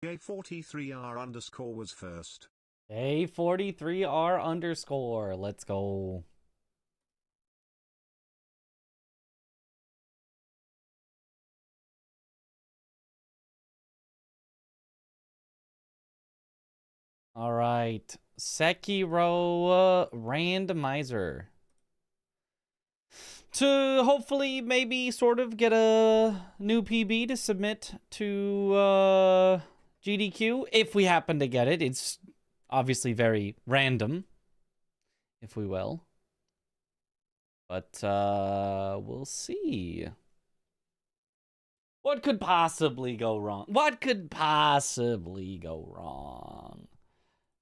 A43R underscore was first. A43R underscore. Let's go. All right. Sekiro Randomizer. To hopefully maybe sort of get a new PB to submit to GDQ if we happen to get it. It's obviously very random, if we will. But we'll see. What could possibly go wrong? What could possibly go wrong?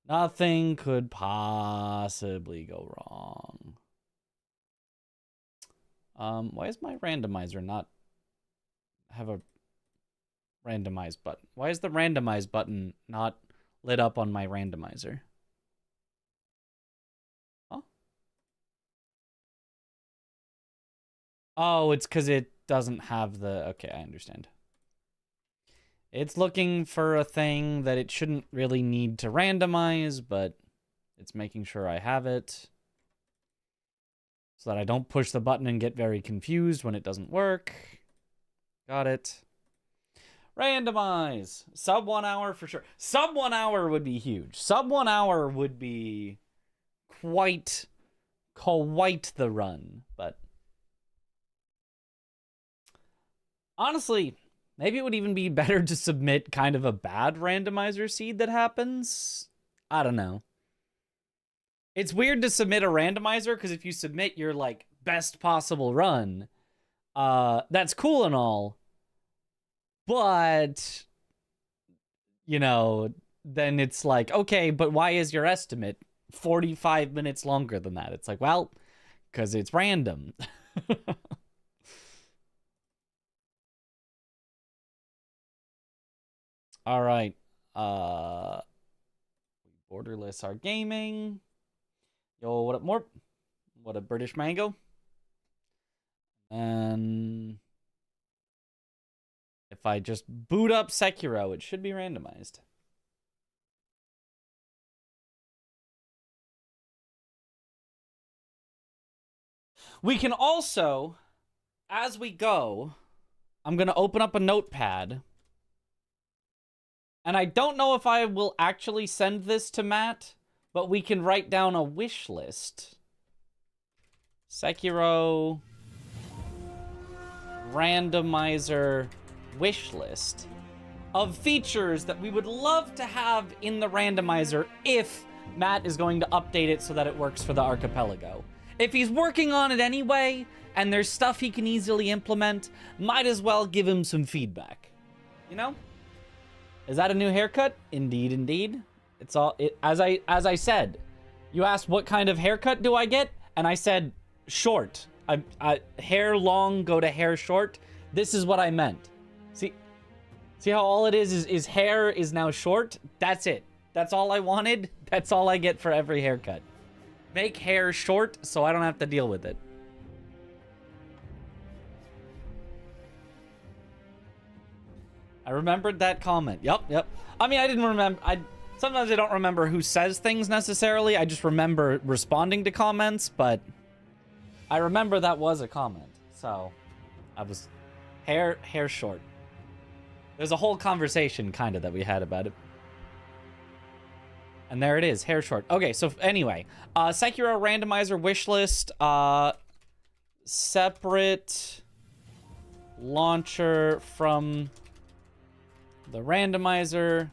Nothing could possibly go wrong. Why is my randomizer not have a randomize button? Why is the randomize button not lit up on my randomizer? Huh? Oh, it's because it doesn't have the... Okay, I understand. It's looking for a thing that it shouldn't really need to randomize, but it's making sure I have it so that I don't push the button and get very confused when it doesn't work. Got it. Randomize. Sub 1 hour for sure. Sub 1 hour would be huge. Sub 1 hour would be quite the run, but honestly, maybe it would even be better to submit kind of a bad randomizer seed that happens. I don't know. It's weird to submit a randomizer because if you submit your like best possible run, that's cool and all. But you know, then it's like, okay, but why is your estimate 45 minutes longer than that? It's like, well, because it's random. All right. Borderless our gaming. Yo, what up, more? What up, British Mango? And if I just boot up Sekiro, it should be randomized. We can also, as we go, I'm going to open up a notepad. And I don't know if I will actually send this to Matt, but we can write down a wish list. Sekiro Randomizer wish list of features that we would love to have in the randomizer if Matt is going to update it so that it works for the archipelago. If he's working on it anyway, and there's stuff he can easily implement, might as well give him some feedback. You know? Is that a new haircut? Indeed, indeed. It's all as I said. You asked what kind of haircut do I get, and I said short. Hair long go to hair short. This is what I meant. See how all it is hair is now short? That's it. That's all I wanted. That's all I get for every haircut. Make hair short so I don't have to deal with it. I remembered that comment. Yep. I mean, I didn't remember. Sometimes I don't remember who says things necessarily. I just remember responding to comments, but I remember that was a comment. So I was hair short. There's a whole conversation kind of that we had about it. And there it is, hair short. Okay, so anyway, Sekiro randomizer wishlist, separate launcher from the randomizer,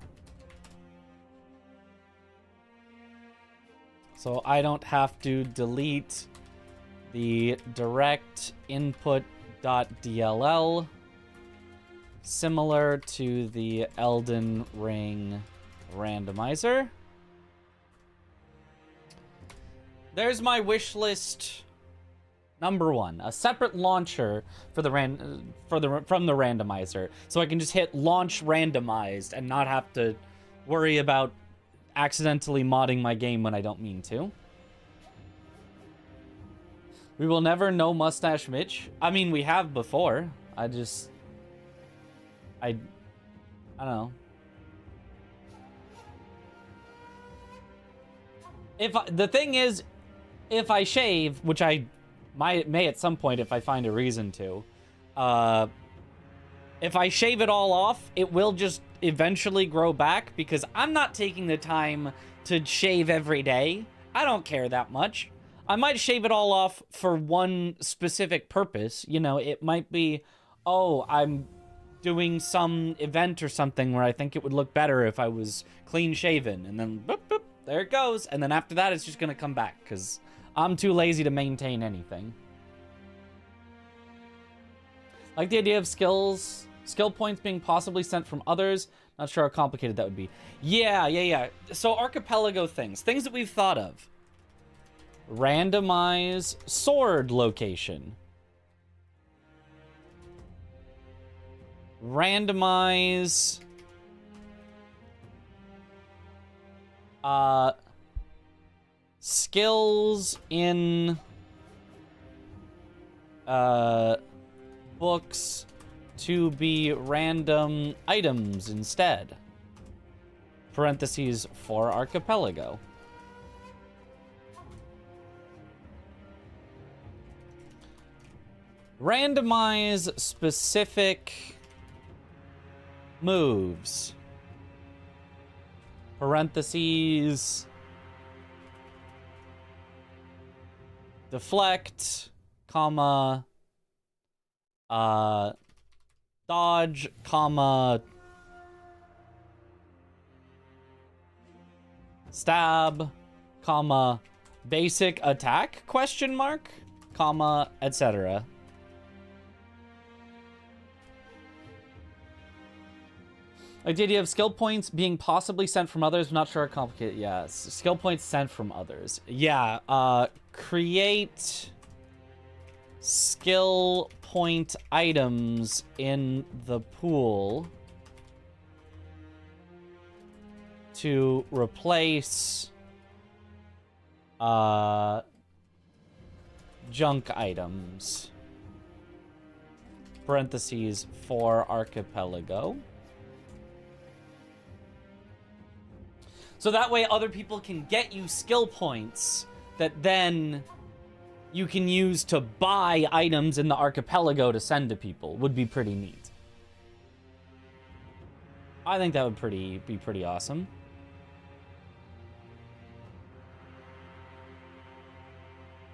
so I don't have to delete the direct input.dll, similar to the Elden Ring randomizer. There's my wish list number 1, a separate launcher for the from the randomizer, so I can just hit launch randomized and not have to worry about accidentally modding my game when I don't mean to. We will never know Mustache Mitch. I mean, we have before. I don't know. The thing is, if I shave, which I may at some point if I find a reason to, if I shave it all off, it will just eventually grow back because I'm not taking the time to shave every day. I don't care that much. I might shave it all off for one specific purpose. You know, it might be, oh, I'm doing some event or something where I think it would look better if I was clean shaven, and then boop, boop, there it goes. And then after that, it's just gonna come back because I'm too lazy to maintain anything. Like the idea of skill points being possibly sent from others. Not sure how complicated that would be. Yeah. So archipelago things that we've thought of. Randomize sword location. Randomize skills in books to be random items instead. Parentheses for archipelago. Randomize specific moves. Parentheses. Deflect, comma, dodge, comma, stab, comma, basic attack, question mark, comma, etc. Like the idea of skill points being possibly sent from others. I'm not sure how complicated. Yeah, skill points sent from others. Yeah, create skill point items in the pool to replace junk items. Parentheses for archipelago. So that way other people can get you skill points that then you can use to buy items in the archipelago to send to people. Would be pretty neat. I think that would be pretty awesome.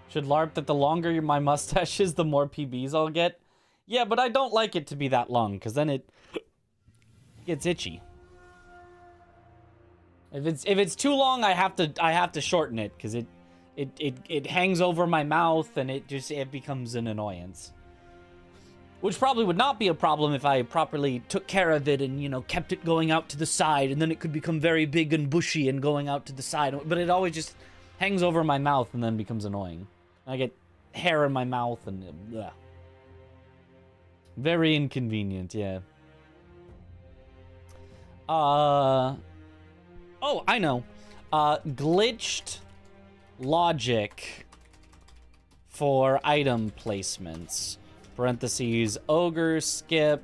Should LARP that the longer my mustache is, the more PBs I'll get. Yeah, but I don't like it to be that long, because then it gets itchy. If it's too long, I have to shorten it because it hangs over my mouth and it becomes an annoyance. Which probably would not be a problem if I properly took care of it and, you know, kept it going out to the side, and then it could become very big and bushy and going out to the side. But it always just hangs over my mouth and then becomes annoying. I get hair in my mouth and bleh. Very inconvenient, yeah. Oh, I know. Glitched logic for item placements. Parentheses, ogre skip,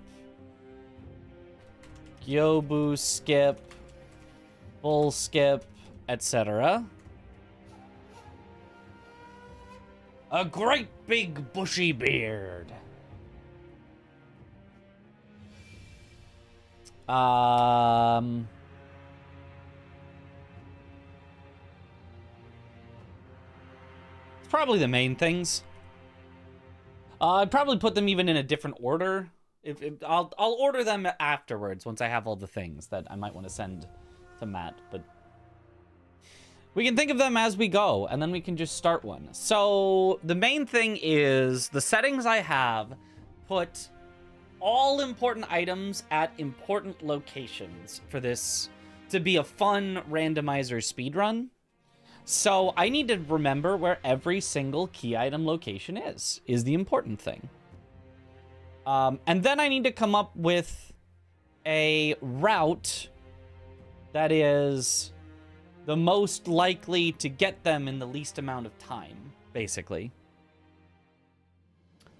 Gyobu skip, bull skip, etc. A great big bushy beard. Probably the main things. I'd probably put them even in a different order. I'll order them afterwards once I have all the things that I might want to send to Matt, but we can think of them as we go, and then we can just start one. So the main thing is the settings I have put all important items at important locations for this to be a fun randomizer speedrun. So I need to remember where every single key item location is the important thing. And then I need to come up with a route that is the most likely to get them in the least amount of time, basically.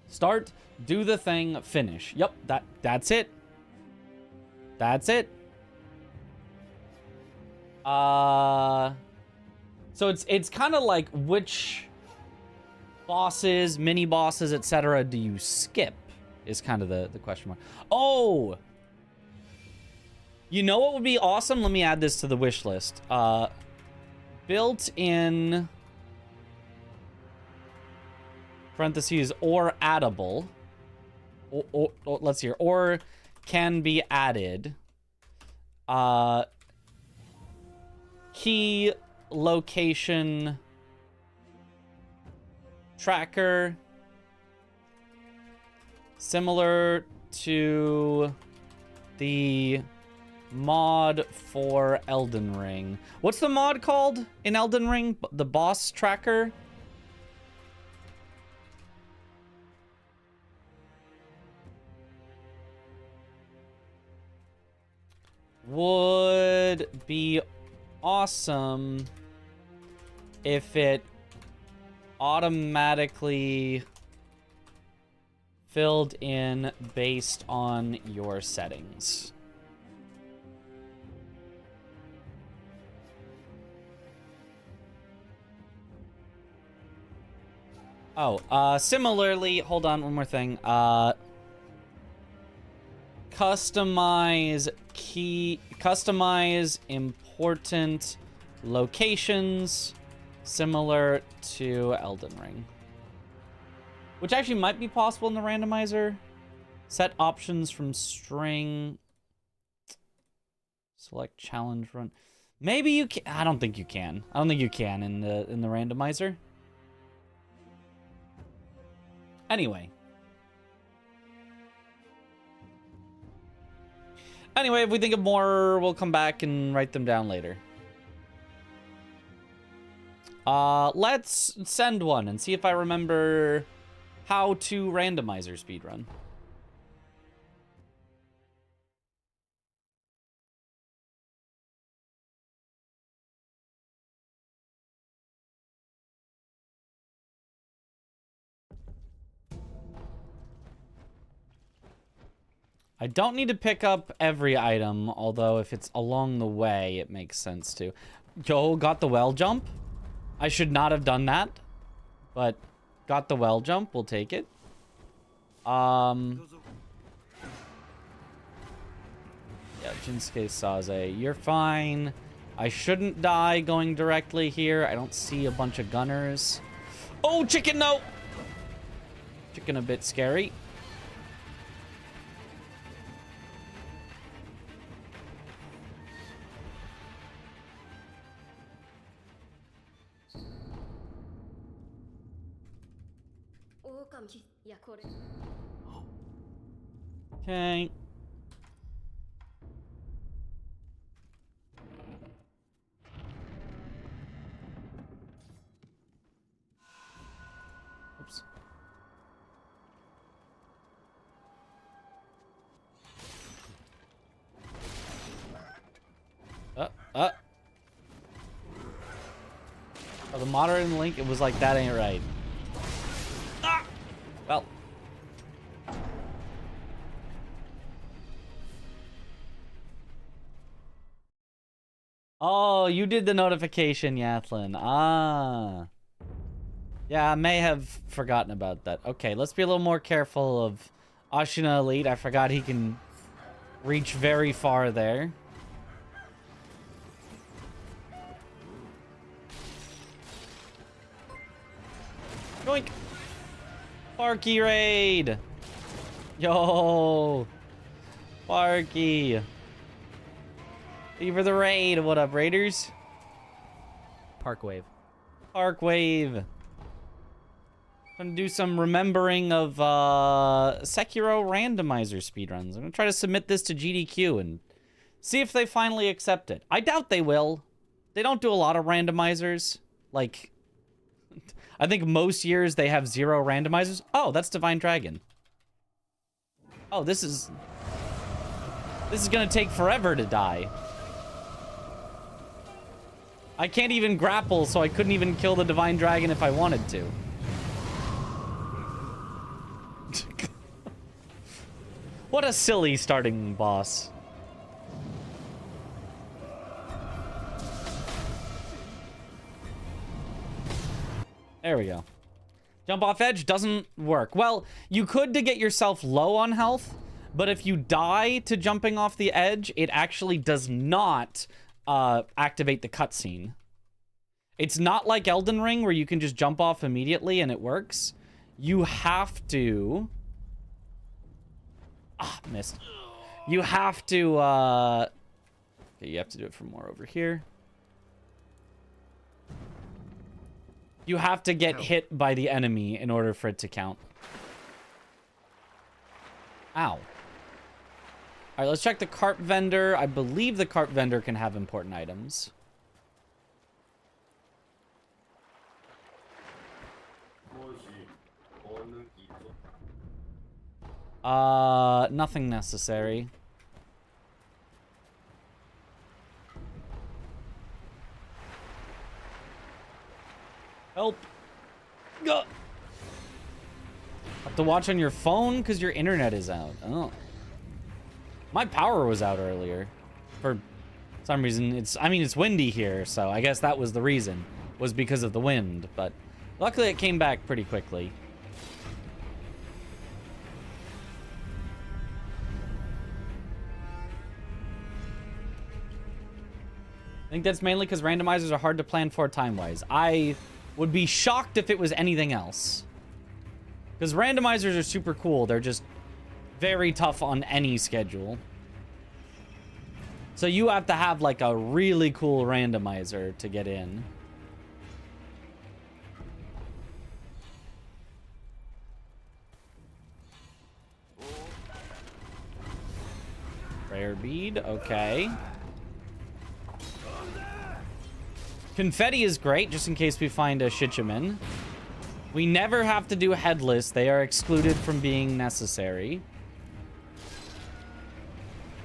Start, do the thing, finish. Yep, that's it. That's it. So it's kind of like which bosses, mini bosses, etc. do you skip is kind of the question mark. Oh! You know what would be awesome? Let me add this to the wish list. Built in parentheses or addable. Or let's see here. Or can be added. Key location tracker. Similar to the mod for Elden Ring. What's the mod called in Elden Ring? The boss tracker? Would be awesome if it automatically filled in based on your settings. Oh, similarly, hold on, one more thing. Customize important locations similar to Elden Ring. Which actually might be possible in the randomizer. Set options from string. Select challenge run. Maybe you can. I don't think you can. I don't think you can in the randomizer. Anyway, if we think of more, we'll come back and write them down later. Let's send one and see if I remember how to randomizer speedrun. I don't need to pick up every item, although if it's along the way, it makes sense to. Yo, got the well jump. I should not have done that, but got the well jump. We'll take it. Yeah, Jinsuke Saze, you're fine. I shouldn't die going directly here. I don't see a bunch of gunners. Oh, chicken, no! Chicken a bit scary. Okay. Oops. Oh, the modern link, it was like, that ain't right. Ah! Well. Oh, you did the notification, Yathlin. Ah. Yeah, I may have forgotten about that. Okay, let's be a little more careful of Ashina Elite. I forgot he can reach very far there. Yoink! Parky raid! Yo! Parky! Thank you for the raid. What up, Raiders? Park Wave. Park Wave. I'm gonna do some remembering of Sekiro Randomizer speedruns. I'm gonna try to submit this to GDQ and see if they finally accept it. I doubt they will. They don't do a lot of randomizers. Like, I think most years they have 0 randomizers. Oh, that's Divine Dragon. Oh, this is gonna take forever to die. I can't even grapple, so I couldn't even kill the Divine Dragon if I wanted to. What a silly starting boss. There we go. Jump off edge doesn't work. Well, you could to get yourself low on health, but if you die to jumping off the edge, it actually does not activate the cutscene. It's not like Elden Ring where you can just jump off immediately and it works. You have to... Ah, missed. You have to, okay, you have to do it from more over here. You have to get hit by the enemy in order for it to count. Ow. All right, let's check the cart vendor. I believe the cart vendor can have important items. Nothing necessary. Help. Go. Have to watch on your phone because your internet is out. Oh. My power was out earlier. For some reason, it's windy here, so I guess that was the reason. Was because of the wind, but luckily it came back pretty quickly. I think that's mainly because randomizers are hard to plan for time-wise. I would be shocked if it was anything else. Because randomizers are super cool. They're just very tough on any schedule. So you have to have like a really cool randomizer to get in. Rare bead, okay. Confetti is great, just in case we find a Shichiman. We never have to do headless. They are excluded from being necessary.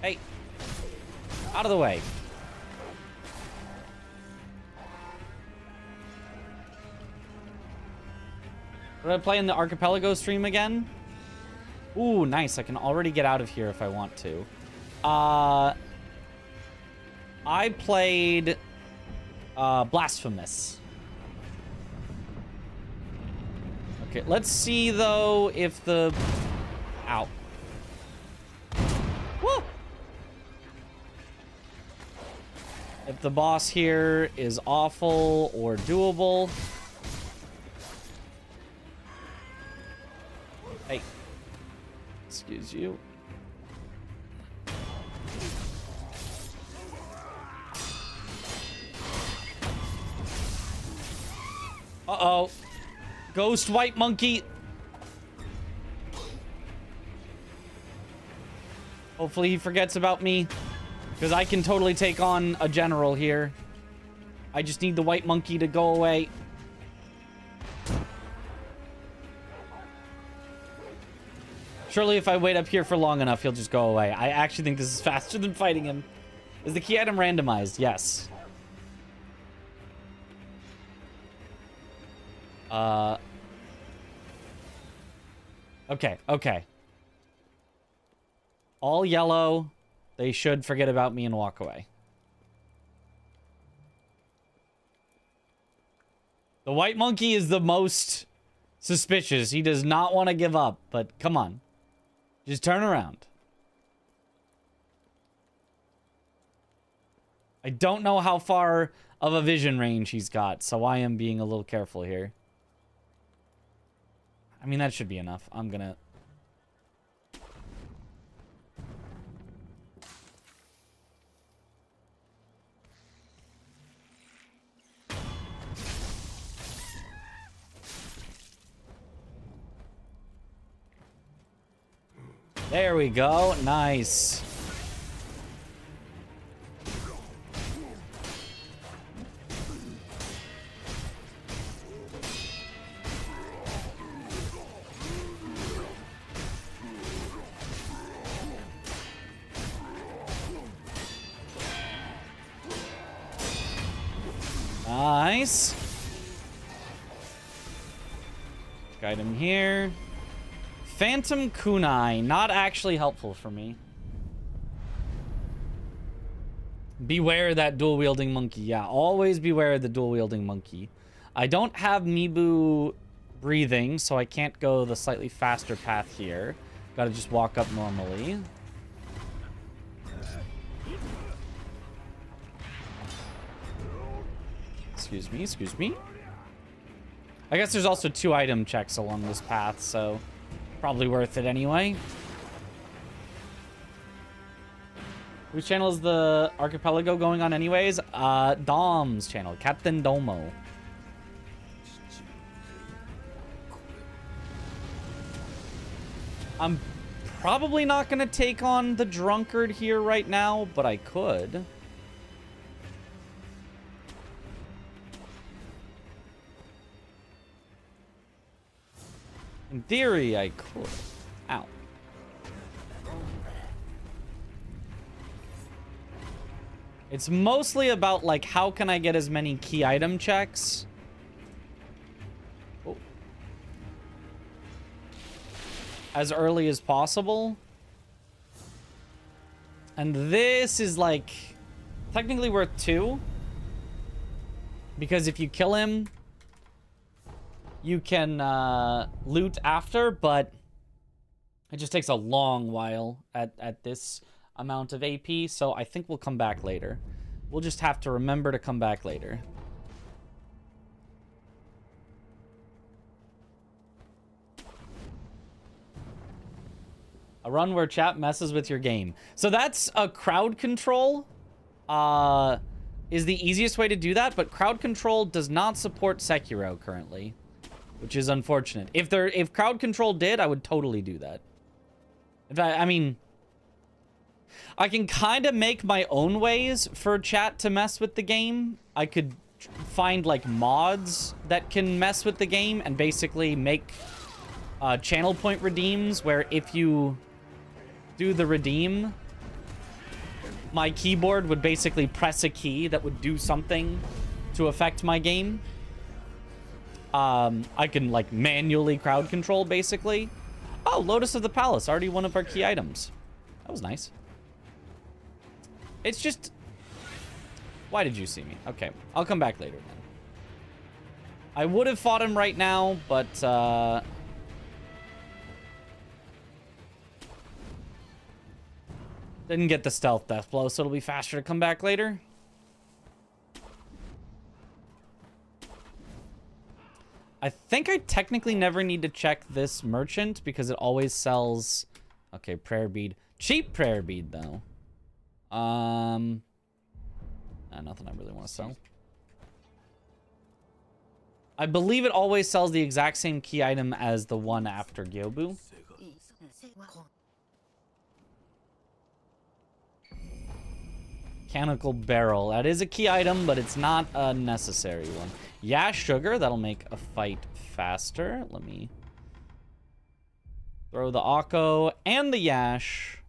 Hey. Out of the way. Did I play in the Archipelago stream again? Ooh, nice. I can already get out of here if I want to. I played... Blasphemous. Okay, let's see, though, if the... Ow. Woo! If the boss here is awful or doable. Hey. Excuse you. Uh-oh. Ghost white monkey. Hopefully he forgets about me. Because I can totally take on a general here. I just need the white monkey to go away. Surely if I wait up here for long enough, he'll just go away. I actually think this is faster than fighting him. Is the key item randomized? Yes. Okay. All yellow. They should forget about me and walk away. The white monkey is the most suspicious. He does not want to give up, but come on. Just turn around. I don't know how far of a vision range he's got, so I am being a little careful here. I mean, that should be enough. I'm gonna... There we go. Nice. Nice. Got him here. Phantom Kunai, not actually helpful for me. Beware that dual-wielding monkey. Yeah, always beware the dual-wielding monkey. I don't have Mibu breathing, so I can't go the slightly faster path here. Gotta just walk up normally. Excuse me, excuse me. I guess there's also 2 item checks along this path, so probably worth it anyway. Whose channel is the archipelago going on anyways? Dom's channel, Captain Domo. I'm probably not going to take on the drunkard here right now, but I could. In theory, I could. Ow. It's mostly about, like, how can I get as many key item checks? Oh. As early as possible. And this is, like, technically worth 2. Because if you kill him, you can loot after, but it just takes a long while at this amount of AP, so I think we'll come back later. We'll just have to remember to come back later. A run where chat messes with your game. So that's a crowd control. Is the easiest way to do that, but crowd control does not support Sekiro currently, which is unfortunate. If crowd control did, I would totally do that. In fact, I mean, I can kind of make my own ways for chat to mess with the game. I could find like mods that can mess with the game and basically make channel point redeems where if you do the redeem, my keyboard would basically press a key that would do something to affect my game. I can like manually crowd control basically. Oh, Lotus of the Palace, already one of our key items. That was nice. It's just... Why did you see me? Okay, I'll come back later then. I would have fought him right now, but didn't get the stealth death blow, so it'll be faster to come back later. I think I technically never need to check this merchant because it always sells... Okay, prayer bead. Cheap prayer bead, though. Nothing I really want to sell. I believe it always sells the exact same key item as the one after Gyobu. Mechanical barrel. That is a key item, but it's not a necessary one. Yeah, sugar. That'll make a fight faster. Let me throw the Akko and the Yash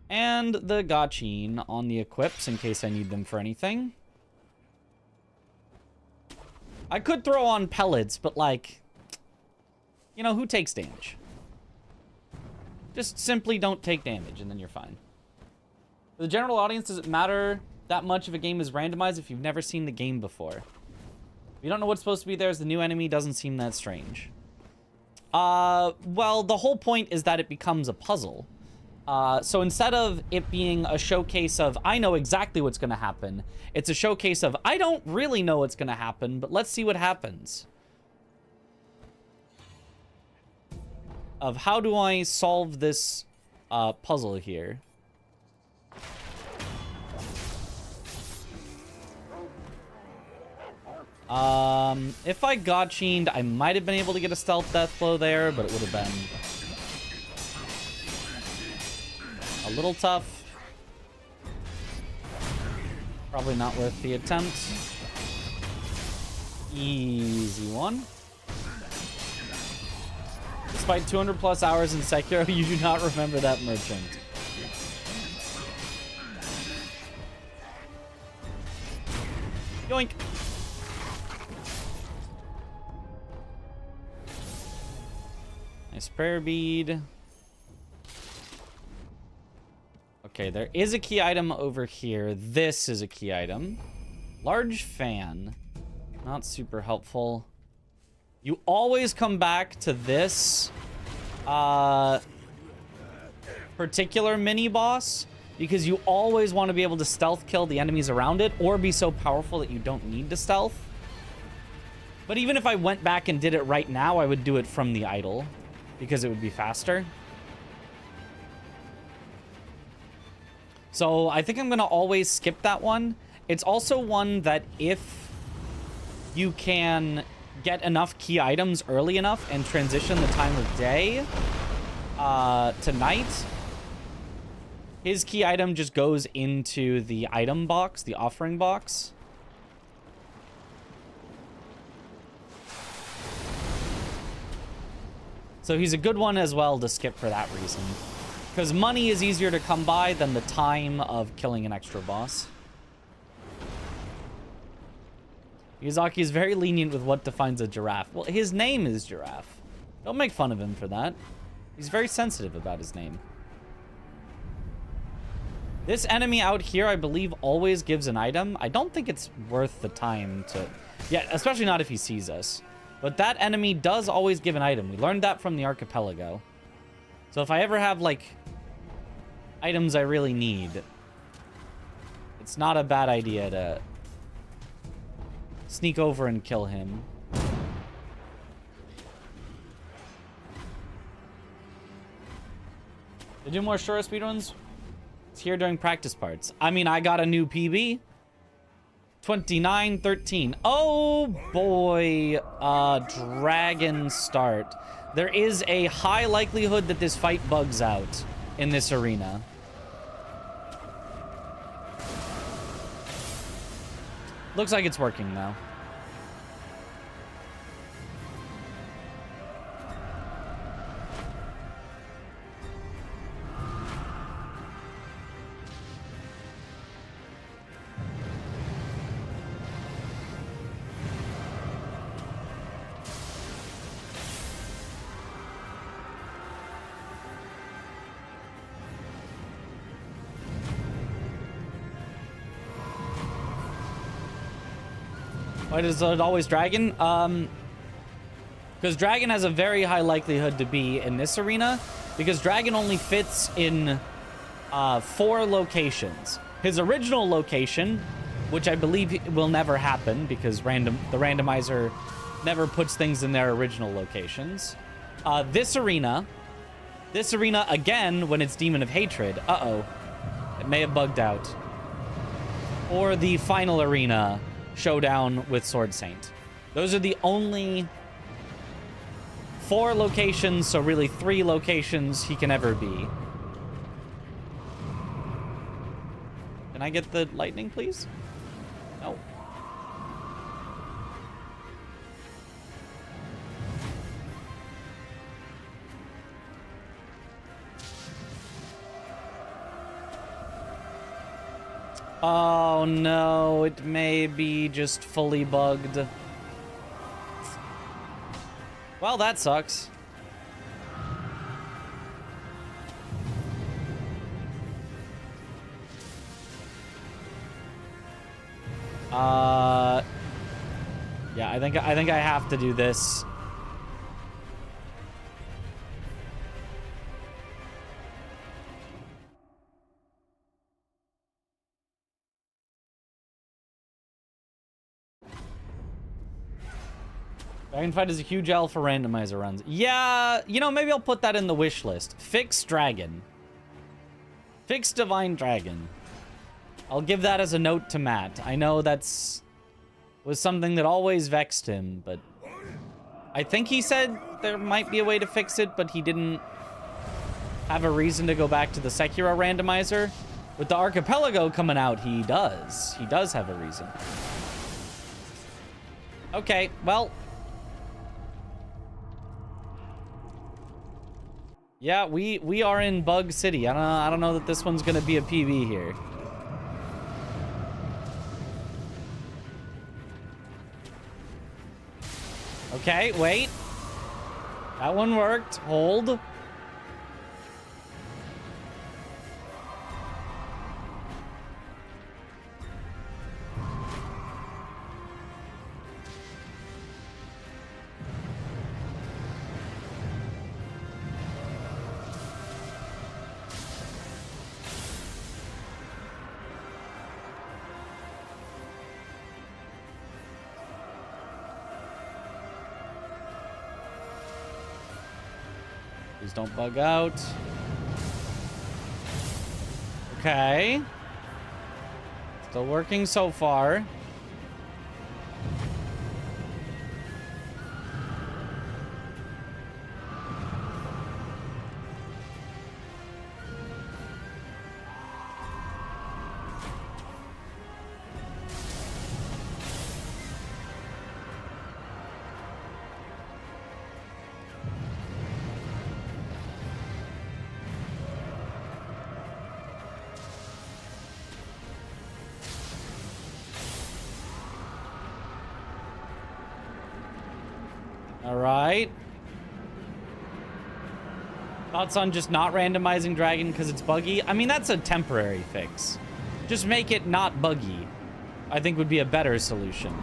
and the Gachin on the equips in case I need them for anything. I could throw on pellets, but like, you know, who takes damage? Just simply don't take damage and then you're fine. For the general audience, does it matter that much if a game is randomized if you've never seen the game before? If you don't know what's supposed to be there as the new enemy, doesn't seem that strange. Well, the whole point is that it becomes a puzzle. So instead of it being a showcase of, I know exactly what's going to happen, it's a showcase of, I don't really know what's going to happen, but let's see what happens. Of how do I solve this puzzle here? If I Gachined, I might have been able to get a stealth death blow there, but it would have been a little tough. Probably not worth the attempt. Easy one. Despite 200 plus hours in Sekiro, you do not remember that merchant. Yoink. Nice prayer bead. Okay, there is a key item over here. This is a key item. Large fan. Not super helpful. You always come back to this particular mini-boss because you always want to be able to stealth kill the enemies around it or be so powerful that you don't need to stealth. But even if I went back and did it right now, I would do it from the idol because it would be faster. So I think I'm going to always skip that one. It's also one that if you can get enough key items early enough and transition the time of day to night, his key item just goes into the item box, the offering box. So he's a good one as well to skip for that reason. Because money is easier to come by than the time of killing an extra boss. Miyazaki is very lenient with what defines a giraffe. Well, his name is Giraffe. Don't make fun of him for that. He's very sensitive about his name. This enemy out here, I believe, always gives an item. I don't think it's worth the time to... Yeah, especially not if he sees us. But that enemy does always give an item. We learned that from the archipelago. So if I ever have, like, items I really need, it's not a bad idea to sneak over and kill him. They do more Shura speedruns? It's here during practice parts. I mean, I got a new PB. 29:13. Oh boy, dragon start. There is a high likelihood that this fight bugs out in this arena. Looks like it's working now. Why does it always dragon? Because dragon has a very high likelihood to be in this arena, because dragon only fits in 4 locations. His original location, which I believe will never happen because the randomizer never puts things in their original locations. This arena again when it's Demon of Hatred. Uh-oh. It may have bugged out. Or the final arena showdown with Sword Saint. Those are the only 4 locations, so really 3 locations he can ever be. Can I get the lightning, please? No. Oh no, it may be just fully bugged. Well, that sucks. Yeah, I think I have to do this. Dragonfight is a huge L for randomizer runs. Yeah, you know, maybe I'll put that in the wish list. Fix Dragon. Fix Divine Dragon. I'll give that as a note to Matt. I know was something that always vexed him, but I think he said there might be a way to fix it, but he didn't have a reason to go back to the Sekiro randomizer. With the archipelago coming out, he does. He does have a reason. Okay, well... yeah, we are in Bug City. I don't know that this one's gonna be a PB here. Okay, wait. That one worked. Hold. Please don't bug out. Okay. Still working so far. All right. Thoughts on just not randomizing dragon because it's buggy? I mean, that's a temporary fix. Just make it not buggy. I think would be a better solution.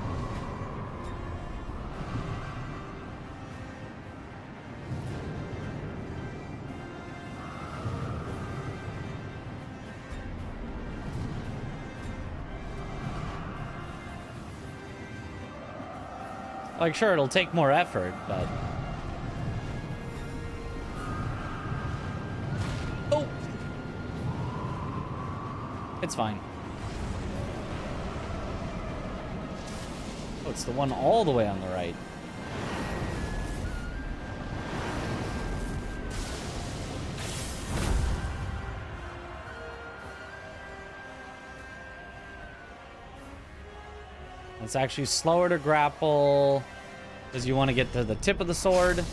Like, sure, it'll take more effort, but... Oh! It's fine. Oh, it's the one all the way on the right. It's actually slower to grapple because you want to get to the tip of the sword. Your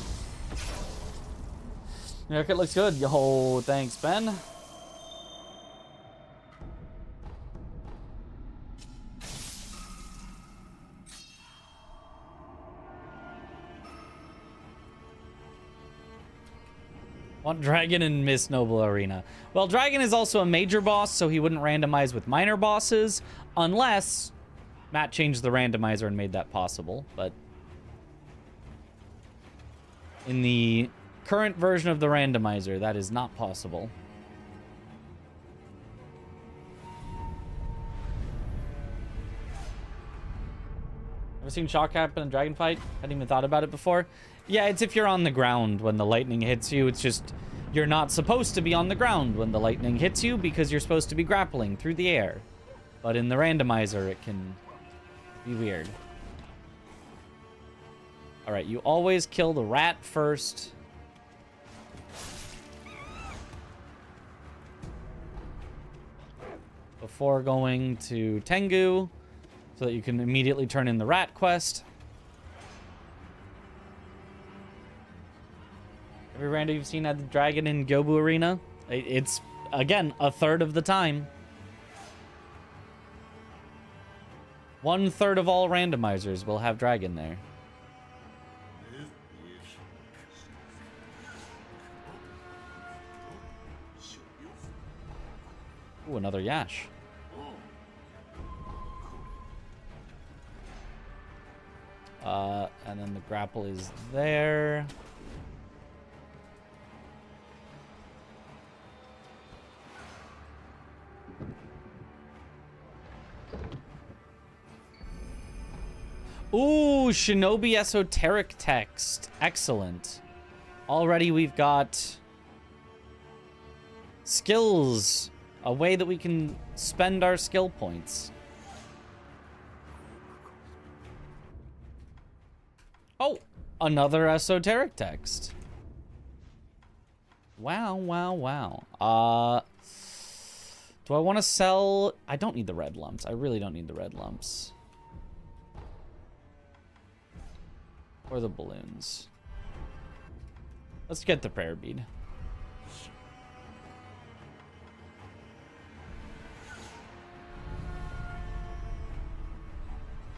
haircut looks good. Yo, thanks, Ben. Want Dragon in Miss Noble Arena. Well, Dragon is also a major boss, so he wouldn't randomize with minor bosses unless Matt changed the randomizer and made that possible, but in the current version of the randomizer, that is not possible. Ever seen shock happen in a dragon fight? Hadn't even thought about it before. Yeah, it's if you're on the ground when the lightning hits you. It's just you're not supposed to be on the ground when the lightning hits you because you're supposed to be grappling through the air. But in the randomizer, it can be weird. All right, you always kill the rat first. Before going to Tengu, so that you can immediately turn in the rat quest. Every rando you've seen had the dragon in Gobu Arena. It's, again, a third of the time. 1/3 of all randomizers will have dragon there. Ooh, another Yash. And then the grapple is there. Ooh, Shinobi Esoteric Text. Excellent. Already we've got skills. A way that we can spend our skill points. Oh, another esoteric text. Wow, wow, wow. Do I want to sell? I don't need the red lumps. I really don't need the red lumps. Or the balloons. Let's get the prayer bead.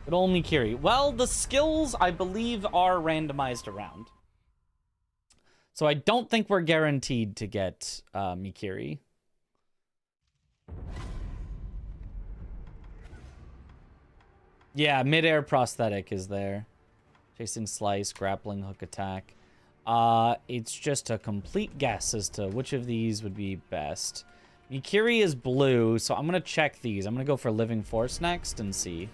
But only Kiri. Well, the skills, I believe, are randomized around. So I don't think we're guaranteed to get Mikiri. Yeah, midair prosthetic is there. Chasing slice, grappling hook attack. It's just a complete guess as to which of these would be best. Mikiri is blue, so I'm going to check these. I'm going to go for Living Force next and see.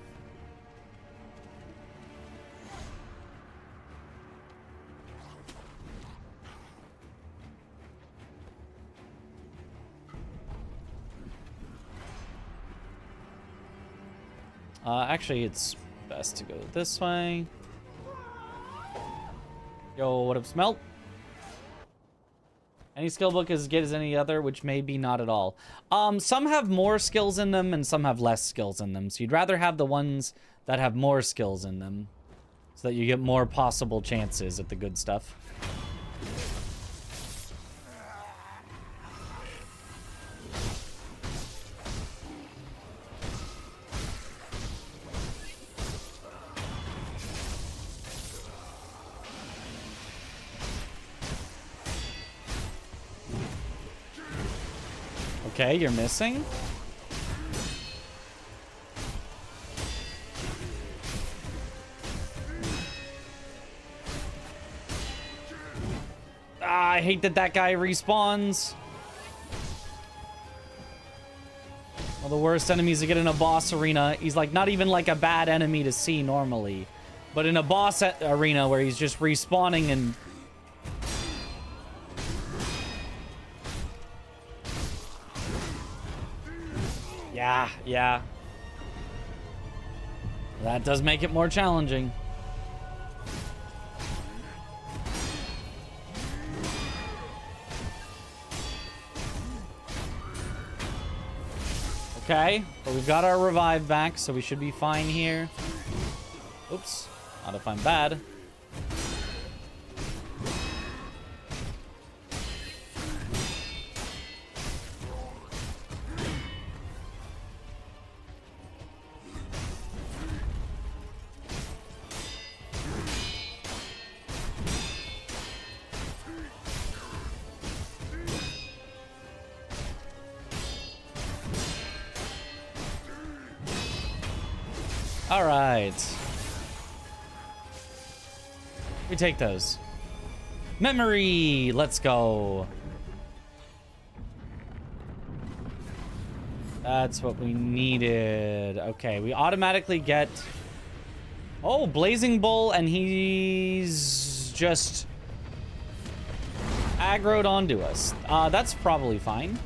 Actually, it's best to go this way. Yo, what up, Smelt? Any skill book as good as any other, which may be not at all. Some have more skills in them and some have less skills in them. So you'd rather have the ones that have more skills in them so that you get more possible chances at the good stuff. Okay, you're missing. Ah, I hate that guy respawns. Well, the worst enemies to get in a boss arena. He's like not even like a bad enemy to see normally. But in a boss arena where he's just respawning and... Yeah. That does make it more challenging. Okay, but we've got our revive back, so we should be fine here. Oops, not if I'm bad. All right. We take those. Memory, let's go. That's what we needed. Okay, we automatically get... Oh, Blazing Bull, and he's just aggroed onto us. That's probably fine.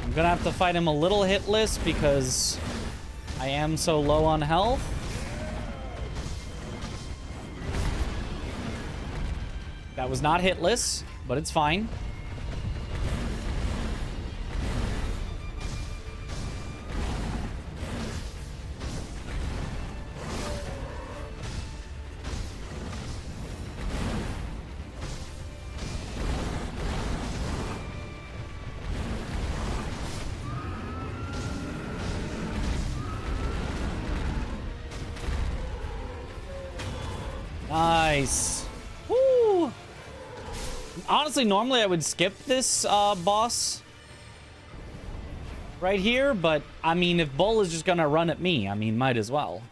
I'm gonna have to fight him a little hitless because I am so low on health. That was not hitless, but it's fine. Nice. Woo! Honestly, normally I would skip this boss right here, but I mean, if Bull is just gonna run at me, I mean, might as well.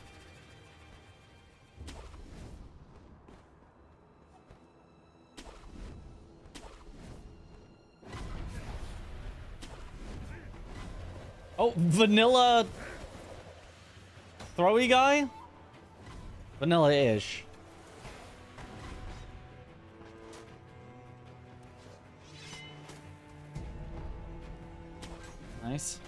Oh, vanilla throwy guy? Vanilla-ish. Nice.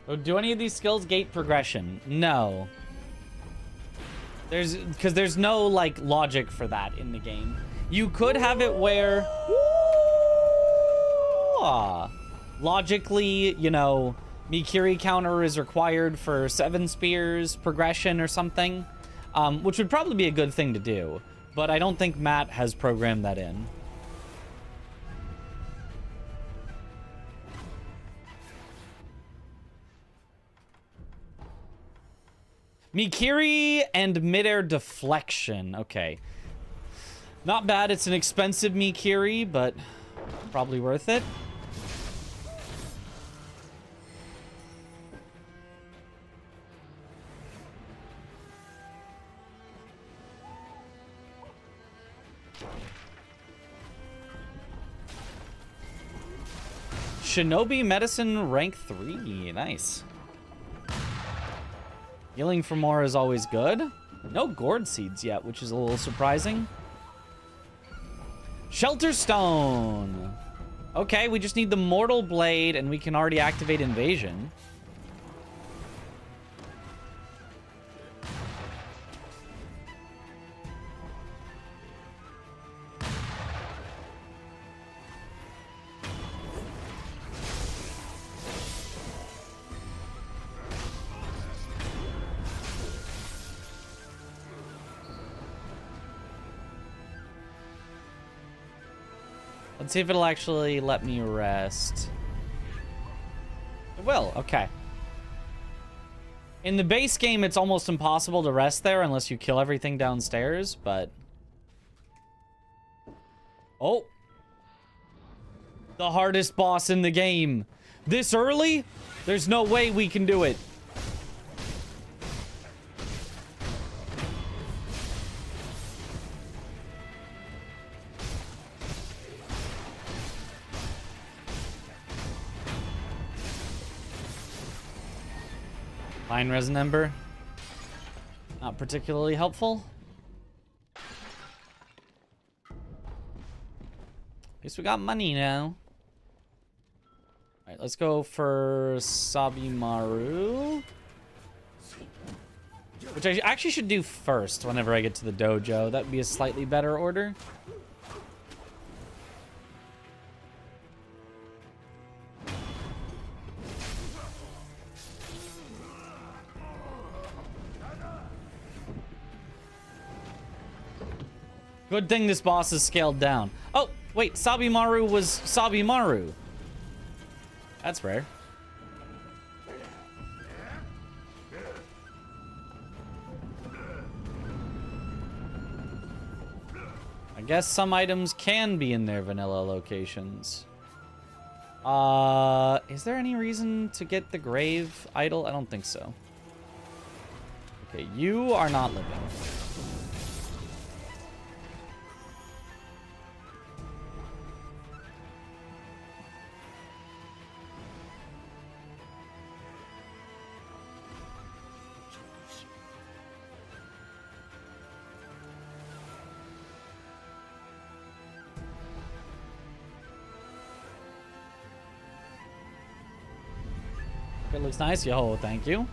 Oh, do any of these skills gate progression? No. Because there's no, like, logic for that in the game. You could have it where... logically, you know, Mikiri counter is required for 7 spears progression or something, which would probably be a good thing to do. But I don't think Matt has programmed that in. Mikiri and midair deflection. Okay. Not bad. It's an expensive Mikiri, but probably worth it. Shinobi Medicine rank 3. Nice. Healing for more is always good. No gourd seeds yet, which is a little surprising. Shelter Stone. Okay, we just need the Mortal Blade, and we can already activate Invasion. Let's see if it'll actually let me rest. It will, okay. In the base game, it's almost impossible to rest there unless you kill everything downstairs, but... Oh! The hardest boss in the game. This early? There's no way we can do it. Fine resin ember. Not particularly helpful. At least we got money now. Alright, let's go for Sabimaru. Which I actually should do first whenever I get to the dojo. That would be a slightly better order. Good thing this boss is scaled down. Oh, wait, Sabimaru was Sabimaru. That's rare. I guess some items can be in their vanilla locations. Is there any reason to get the grave idol? I don't think so. Okay, you are not living. It looks nice. Yo, thank you.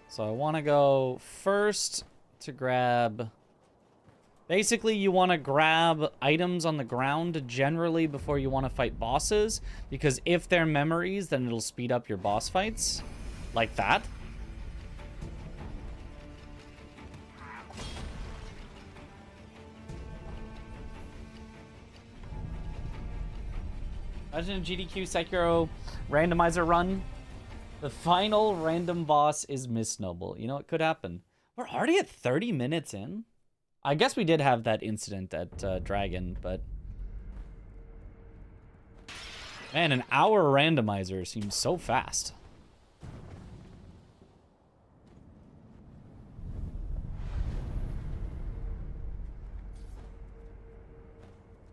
So I want to go first to grab... Basically, you want to grab items on the ground generally before you want to fight bosses. Because if they're memories, then it'll speed up your boss fights. Like that. Imagine a GDQ Sekiro randomizer run. The final random boss is Miss Noble. You know, it could happen. We're already at 30 minutes in. I guess we did have that incident at Dragon, but... Man, an hour randomizer seems so fast.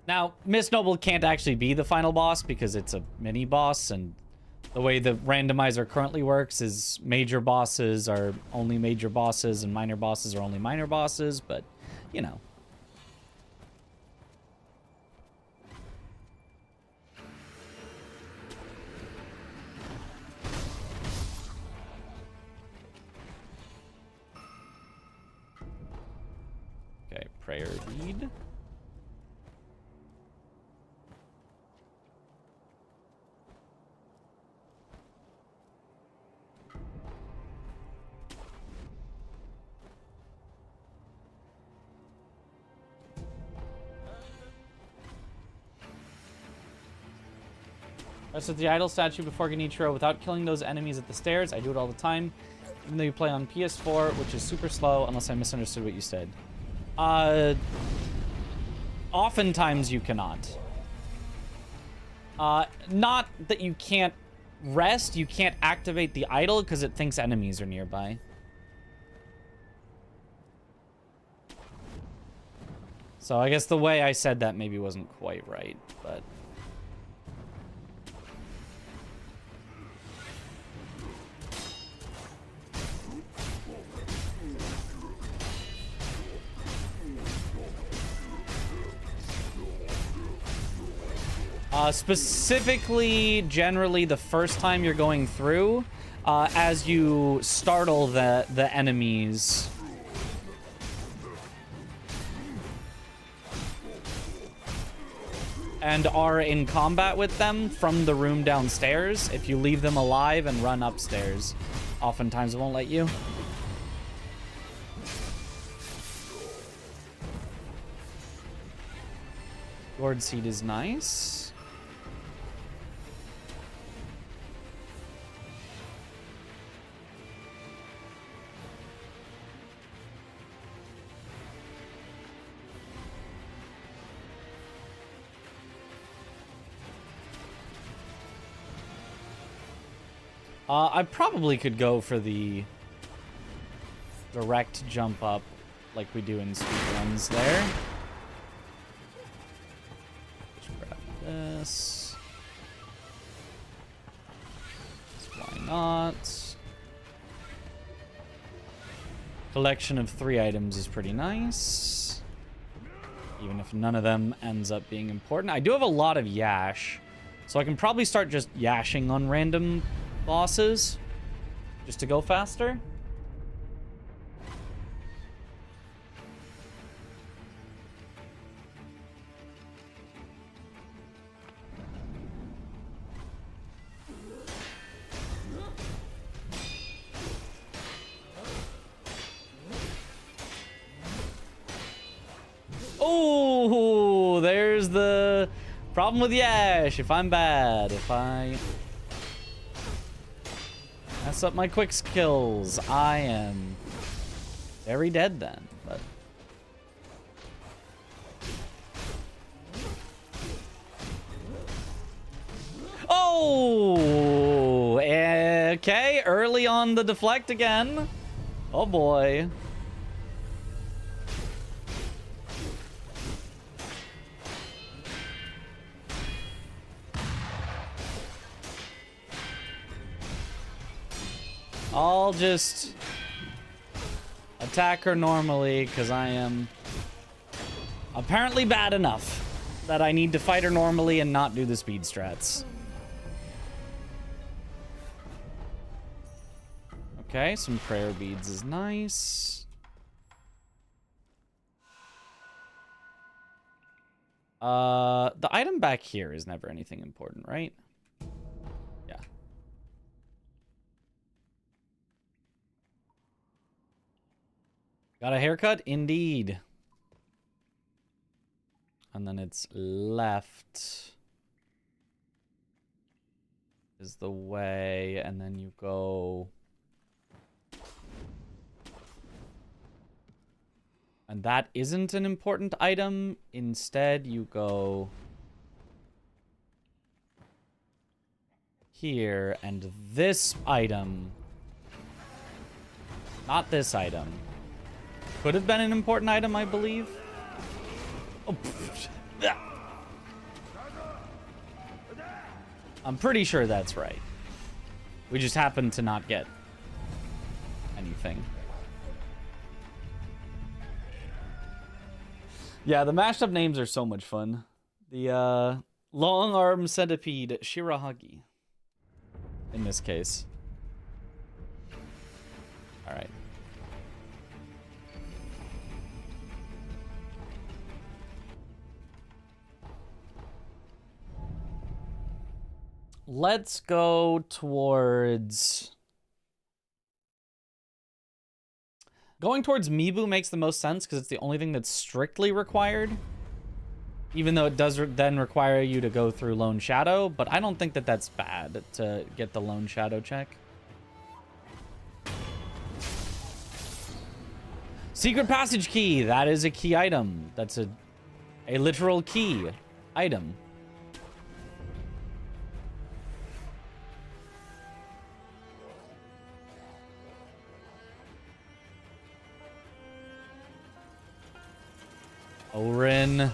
Now, Miss Noble can't actually be the final boss because it's a mini boss, and the way the randomizer currently works is major bosses are only major bosses and minor bosses are only minor bosses, but, you know. Okay, prayer bead. Rest with the idol statue before Genichiro without killing those enemies at the stairs. I do it all the time. Even though you play on PS4, which is super slow, unless I misunderstood what you said. Oftentimes you cannot. Not that you can't rest, you can't activate the idol because it thinks enemies are nearby. So I guess the way I said that maybe wasn't quite right, but... Specifically, generally, the first time you're going through, as you startle the enemies. And are in combat with them from the room downstairs. If you leave them alive and run upstairs, oftentimes it won't let you. Lord Seed is nice. I probably could go for the direct jump up like we do in speedruns there. Just grab this. Why not? Collection of 3 items is pretty nice. Even if none of them ends up being important. I do have a lot of yash, so I can probably start just yashing on random bosses just to go faster. Oh, there's the problem with Yash. If I'm bad, if I mess up my quick skills, I am very dead then. But oh, okay, early on the deflect again. Oh boy. I'll just attack her normally because I am apparently bad enough that I need to fight her normally and not do the speed strats. Okay, some prayer beads is nice. The item back here is never anything important, right? Yeah. Got a haircut? Indeed. And then it's left is the way, and then you go. And that isn't an important item. Instead, you go here, and this item, not this item, could have been an important item, I believe. Oh, I'm pretty sure that's right. We just happened to not get anything. Yeah, the mashed up names are so much fun. The long arm centipede Shirahagi in this case. All right. Let's go towards... Going towards Mibu makes the most sense because it's the only thing that's strictly required. Even though it does then require you to go through Lone Shadow. But I don't think that that's bad to get the Lone Shadow check. Secret passage key. That is a key item. That's a literal key item. Orin.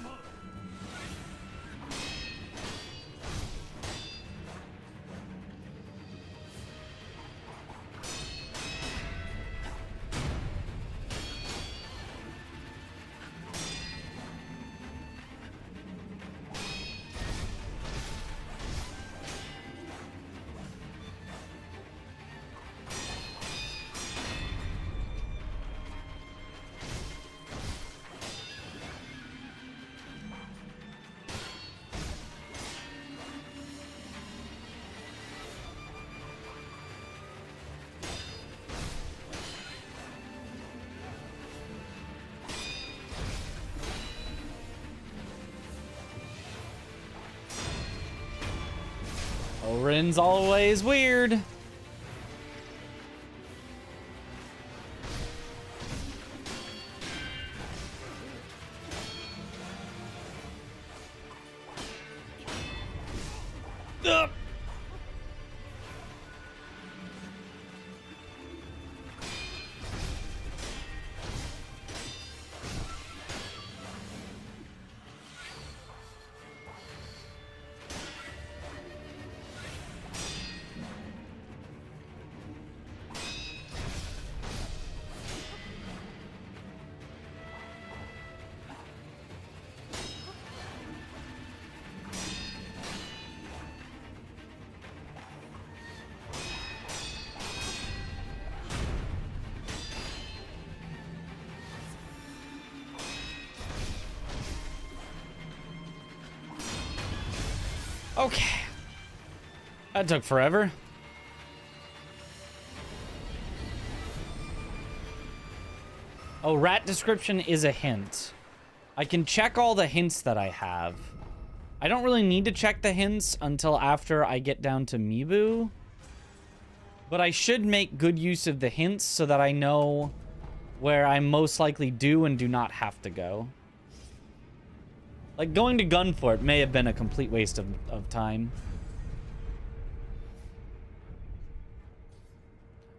Orin's always weird. Ugh. Okay. That took forever. Oh, rat description is a hint. I can check all the hints that I have. I don't really need to check the hints until after I get down to Mibu. But I should make good use of the hints so that I know where I most likely do and do not have to go. Like, going to Gunfort may have been a complete waste of time.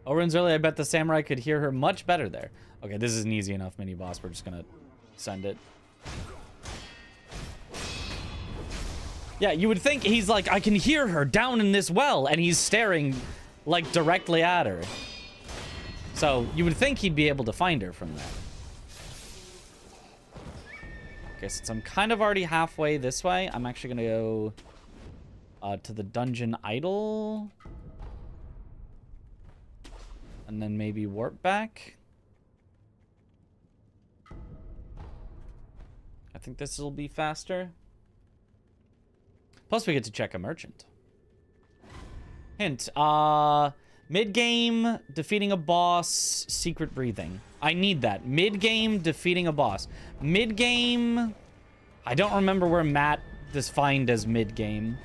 Orin's early, I bet the samurai could hear her much better there. Okay, this is an easy enough mini-boss. We're just gonna send it. Yeah, you would think he's like, I can hear her down in this well, and he's staring, like, directly at her. So, you would think he'd be able to find her from there. Okay, since I'm kind of already halfway this way, I'm actually gonna go to the dungeon idol. And then maybe warp back. I think this will be faster. Plus we get to check a merchant. Hint, mid-game, defeating a boss, secret breathing. I need that. Mid-game, defeating a boss. Mid-game, I don't remember where Matt defined as mid-game.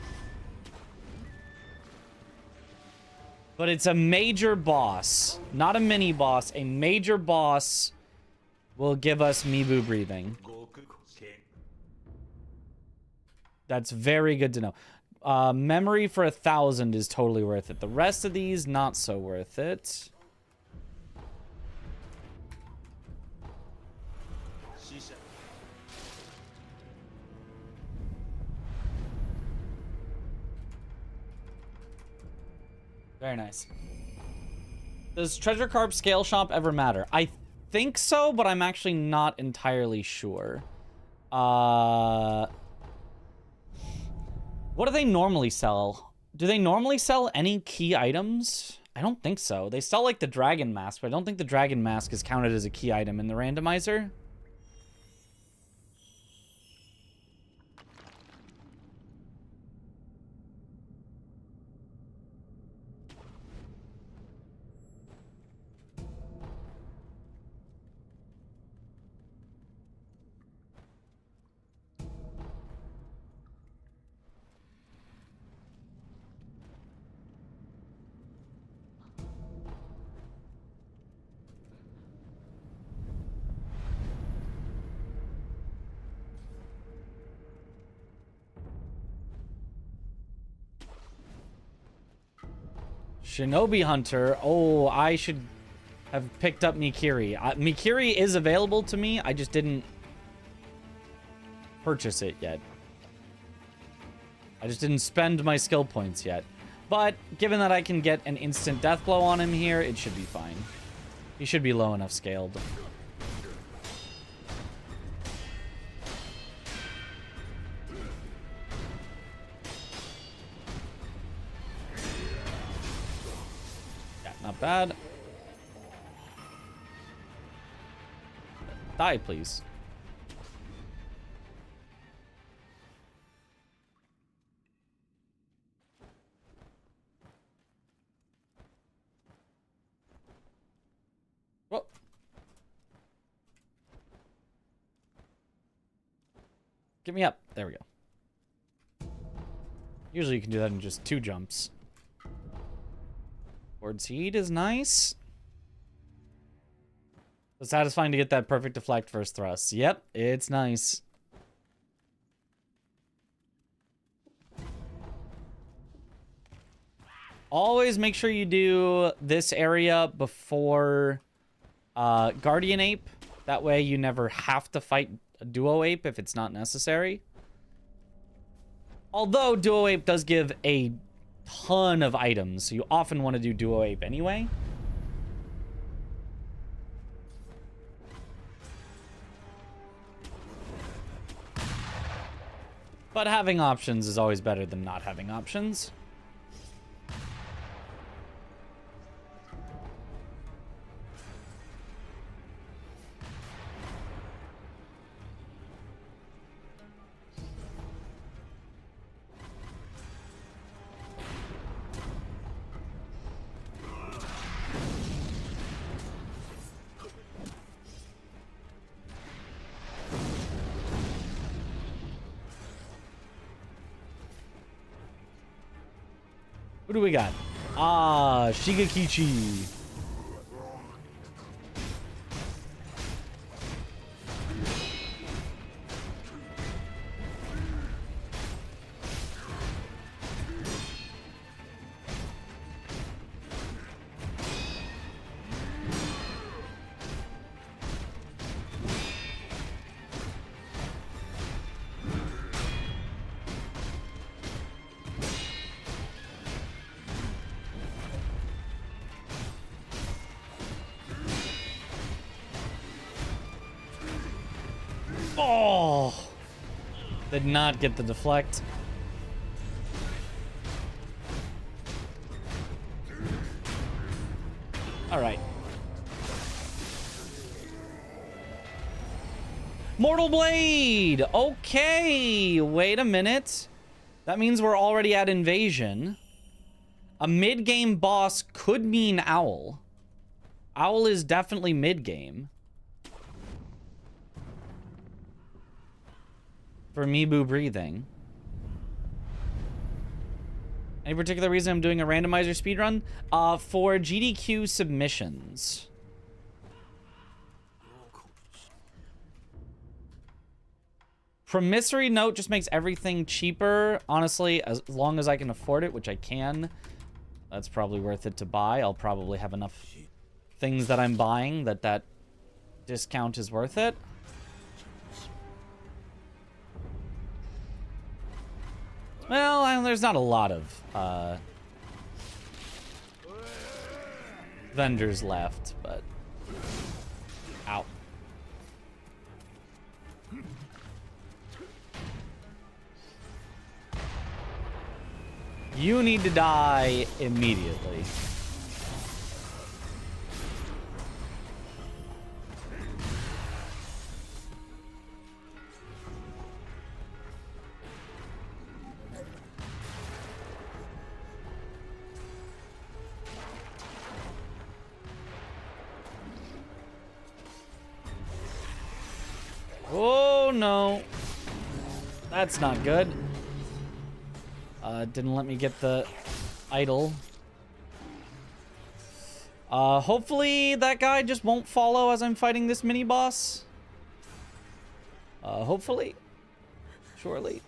But it's a major boss. Not a mini-boss. A major boss will give us Mibu breathing. That's very good to know. Memory for 1,000 is totally worth it. The rest of these, not so worth it. Very nice. Does Treasure Carp Scale Shop ever matter? I think so, but I'm actually not entirely sure. What do they normally sell? Do they normally sell any key items? I don't think so. They sell, like, the Dragon Mask, but I don't think the Dragon Mask is counted as a key item in the randomizer. Shinobi Hunter. Oh, I should have picked up Mikiri. Mikiri is available to me. I just didn't purchase it yet. I just didn't spend my skill points yet. But given that I can get an instant death blow on him here, it should be fine. He should be low enough scaled. Not bad. Die, please. Whoa. Get me up. There we go. Usually you can do that in just 2 jumps. Board seed is nice. It's satisfying to get that perfect deflect first thrust. Yep, it's nice. Always make sure you do this area before Guardian Ape. That way you never have to fight a Duo Ape if it's not necessary. Although Duo Ape does give a ton of items, so you often want to do Duo Ape anyway. But having options is always better than not having options. Who do we got? Ah, Shigekichi. Oh! Did not get the deflect. All right. Mortal Blade! Okay, wait a minute. That means we're already at Invasion. A mid-game boss could mean Owl. Owl is definitely mid-game. For Mibu breathing. Any particular reason I'm doing a randomizer speedrun? For GDQ submissions. Promissory note just makes everything cheaper. Honestly, as long as I can afford it, which I can, that's probably worth it to buy. I'll probably have enough things that I'm buying that discount is worth it. Well, there's not a lot of vendors left, but... Ow. You need to die immediately. Oh, no. That's not good. Didn't let me get the idol. Hopefully that guy just won't follow as I'm fighting this mini-boss. Hopefully. Surely.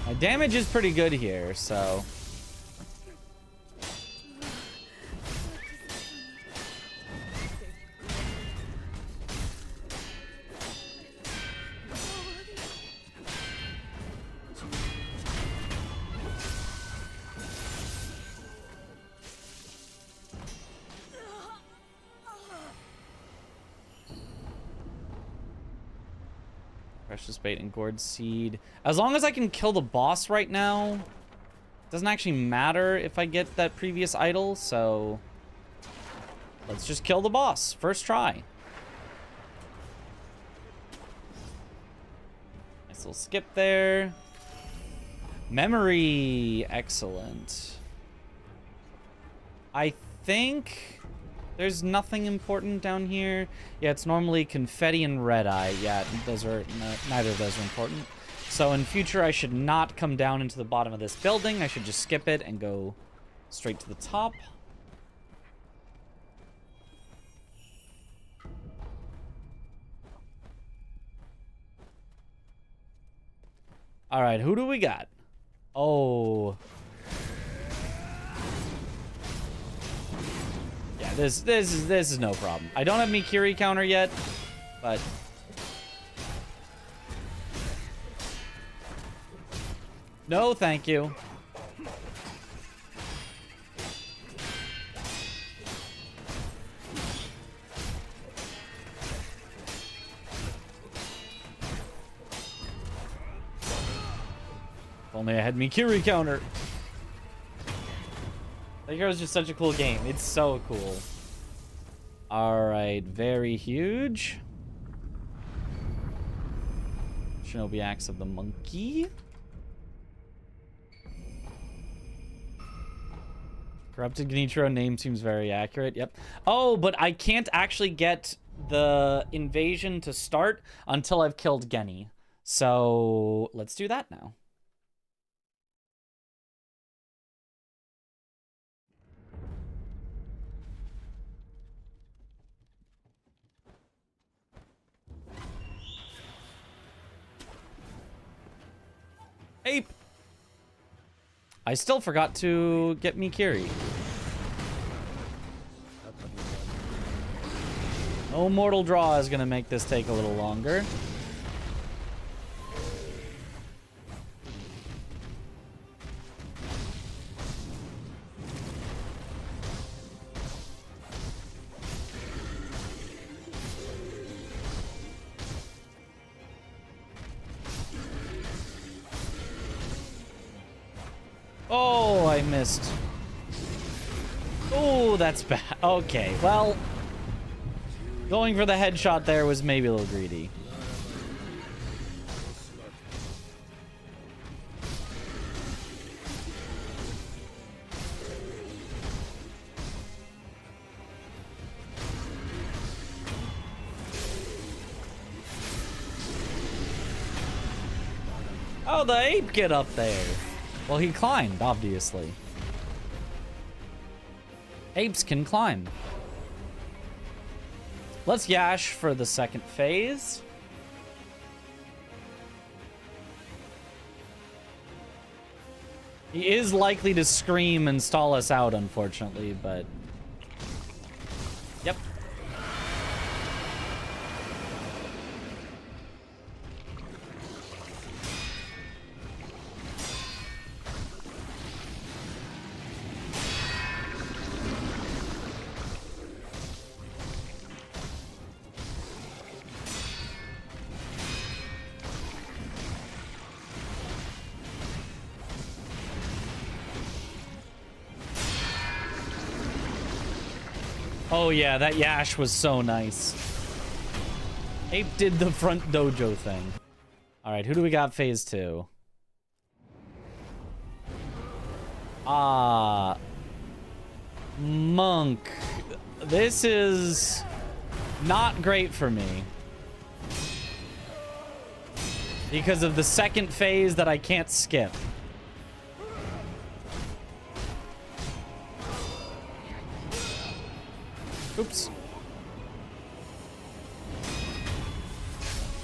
My damage is pretty good here, so... Precious Bait and Gourd Seed. As long as I can kill the boss right now, it doesn't actually matter if I get that previous idol, so let's just kill the boss. First try. Nice little skip there. Memory. Excellent. I think there's nothing important down here. Yeah, it's normally confetti and red eye. Yeah, those are neither of those are important. So in future, I should not come down into the bottom of this building. I should just skip it and go straight to the top. All right, who do we got? Oh. Yeah, this is no problem. I don't have Mikiri counter yet, but no, thank you. If only I had Mikiri counter. Sekiro is just such a cool game. It's so cool. All right, very huge. Shinobi Axe of the Monkey. Corrupted Gnitro name seems very accurate. Yep. Oh, but I can't actually get the invasion to start until I've killed Genny. So let's do that now. Ape! I still forgot to get Mikiri. No mortal draw is gonna make this take a little longer. Oh, I missed. Oh, that's bad. Okay, well, going for the headshot there was maybe a little greedy. Oh, the ape get up there. Well, he climbed, obviously. Apes can climb. Let's Yash for the second phase. He is likely to scream and stall us out, unfortunately, but... Yep. Oh yeah, that Yash was so nice. Ape did the front dojo thing. All right, who do we got phase 2? Monk. This is not great for me. Because of the second phase that I can't skip. Oops.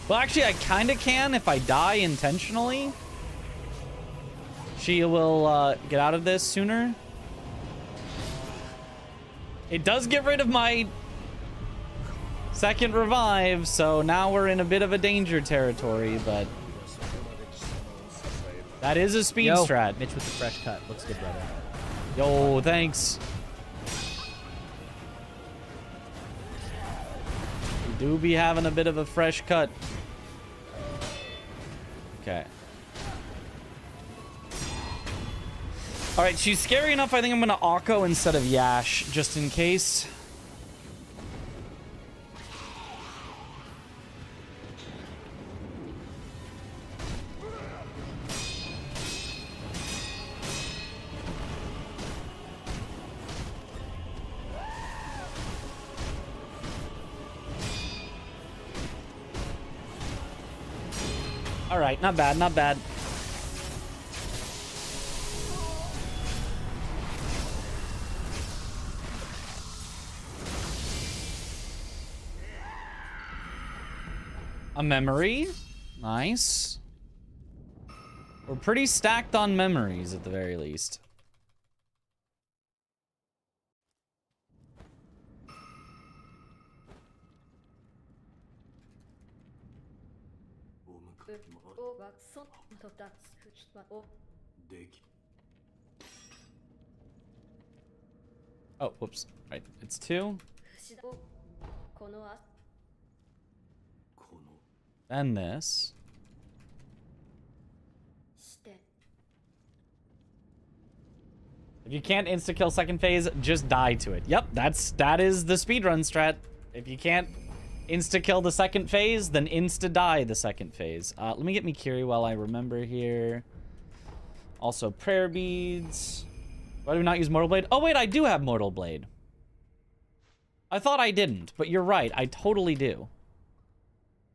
Well, actually, I kind of can if I die intentionally. She will get out of this sooner. It does get rid of my second revive, so now we're in a bit of a danger territory, but that is a speed strat. Mitch with the fresh cut. Looks good, brother. Yo, thanks. We do be having a bit of a fresh cut. Okay. All right, she's scary enough. I think I'm going to Akko instead of Yash, just in case. All right, not bad, not bad. A memory. Nice. We're pretty stacked on memories at the very least. Oh, whoops. Right, it's 2. Then this. If you can't insta-kill second phase, just die to it. Yep, that is the speedrun strat. If you can't insta-kill the second phase, then insta-die the second phase. Let me get Mikiri while I remember here. Also, prayer beads. Why do we not use Mortal Blade? Oh, wait, I do have Mortal Blade. I thought I didn't, but you're right. I totally do.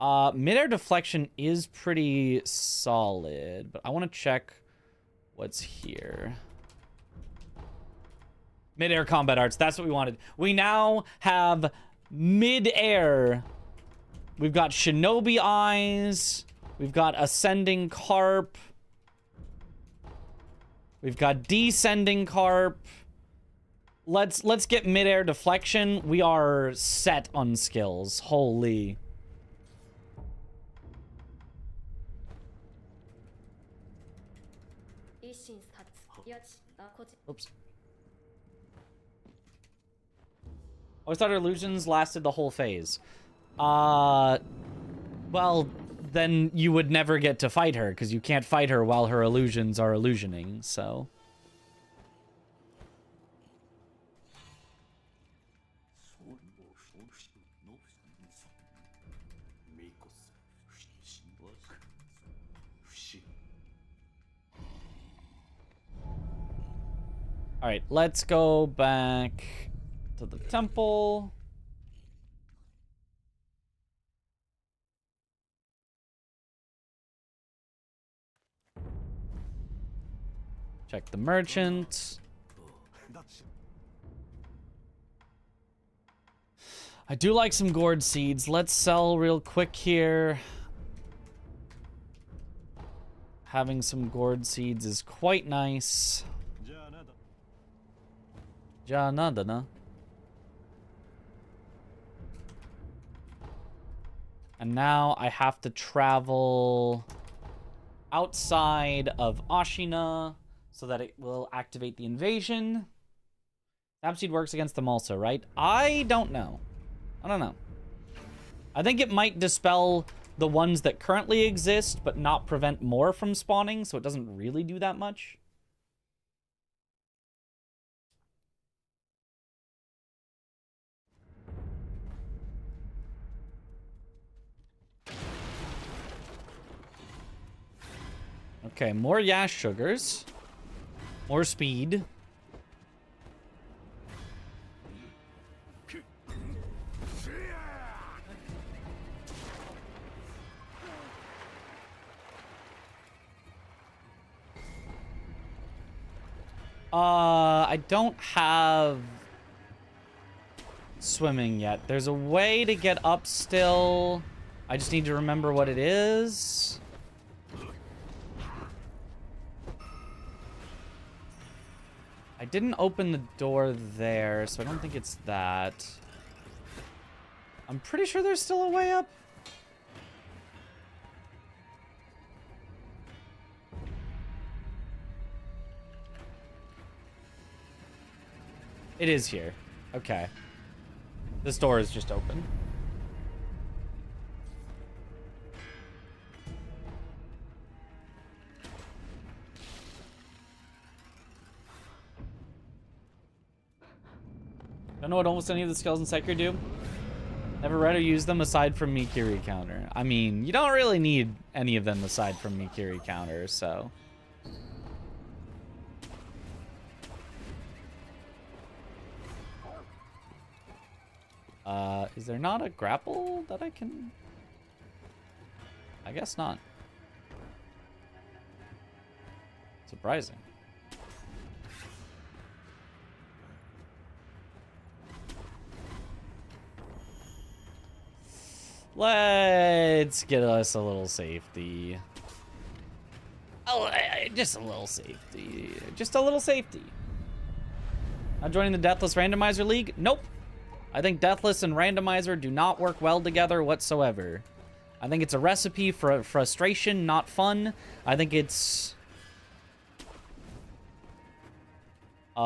Mid-air deflection is pretty solid, but I want to check what's here. Mid-air combat arts. That's what we wanted. We now have mid-air. We've got Shinobi Eyes. We've got Ascending Carp. We've got Descending Carp. Let's get mid-air deflection. We are set on skills. Holy. Oops. I always thought her illusions lasted the whole phase. Well, then you would never get to fight her, because you can't fight her while her illusions are illusioning, so... Alright, let's go back to the temple. Check the merchant. I do like some gourd seeds. Let's sell real quick here. Having some gourd seeds is quite nice. Janadana. And now I have to travel outside of Ashina so that it will activate the invasion. Snapseed works against them also, right? I don't know. I don't know. I think it might dispel the ones that currently exist, but not prevent more from spawning, so it doesn't really do that much. Okay, more Yash sugars. More speed. I don't have swimming yet. There's a way to get up still. I just need to remember what it is. I didn't open the door there, so I don't think it's that. I'm pretty sure there's still a way up. It is here. Okay. This door is just open. Don't know what almost any of the skills in Sekiro do. Never read or used them aside from Mikiri counter. I mean, you don't really need any of them aside from Mikiri counter, so... Is there not a grapple that I can... I guess not. Surprising. Let's get us a little safety. Oh, just a little safety. Just a little safety. Not joining the Deathless Randomizer League? Nope. I think Deathless and Randomizer do not work well together whatsoever. I think it's a recipe for frustration, not fun. I think it's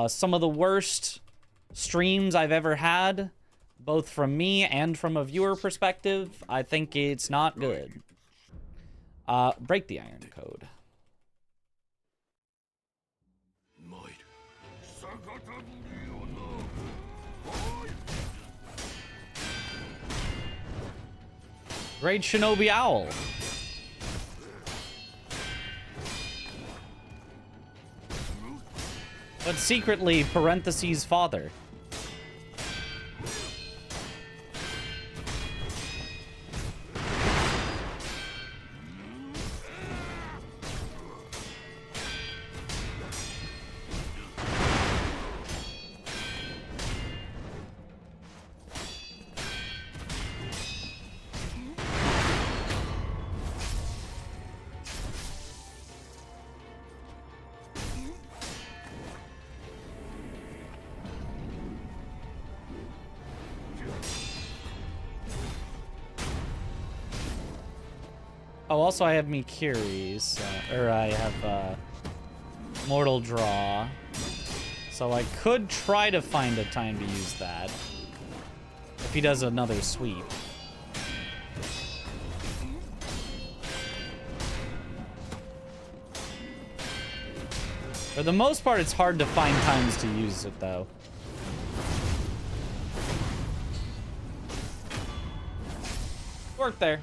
some of the worst streams I've ever had, both from me and from a viewer perspective. I think it's not good. Break the iron code. Great Shinobi Owl. But secretly, parentheses, father. Oh, also I have Mikiri's, or I have, Mortal Draw. So I could try to find a time to use that. If he does another sweep. For the most part, it's hard to find times to use it, though. Work there.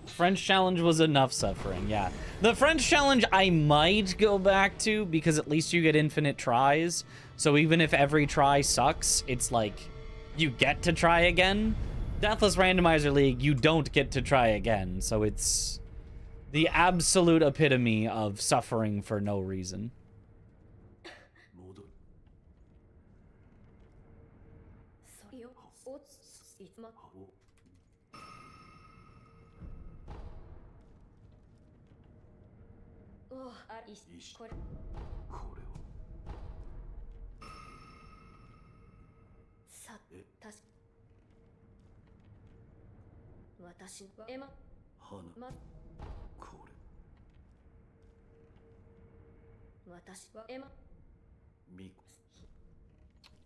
French challenge was enough suffering, yeah. The French challenge I might go back to because at least you get infinite tries. So even if every try sucks, it's like you get to try again. Deathless Randomizer League, you don't get to try again. So it's the absolute epitome of suffering for no reason.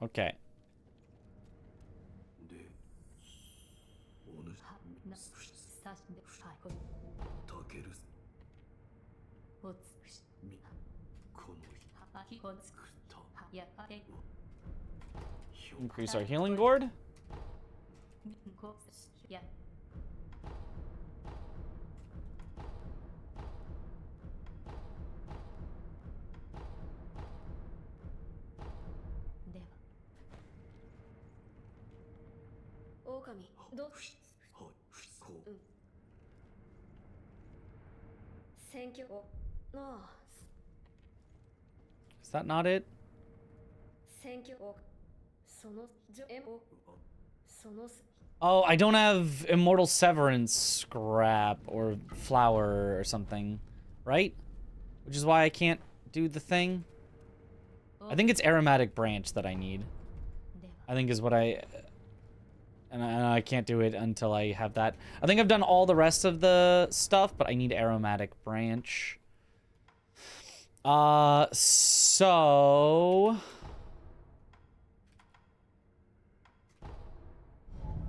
Okay. Increase our healing gourd. Is that not it? Oh, I don't have Immortal Severance scrap or flower or something, right? Which is why I can't do the thing. I think it's Aromatic Branch that I need. I think is what and I can't do it until I have that. I think I've done all the rest of the stuff, but I need Aromatic Branch. So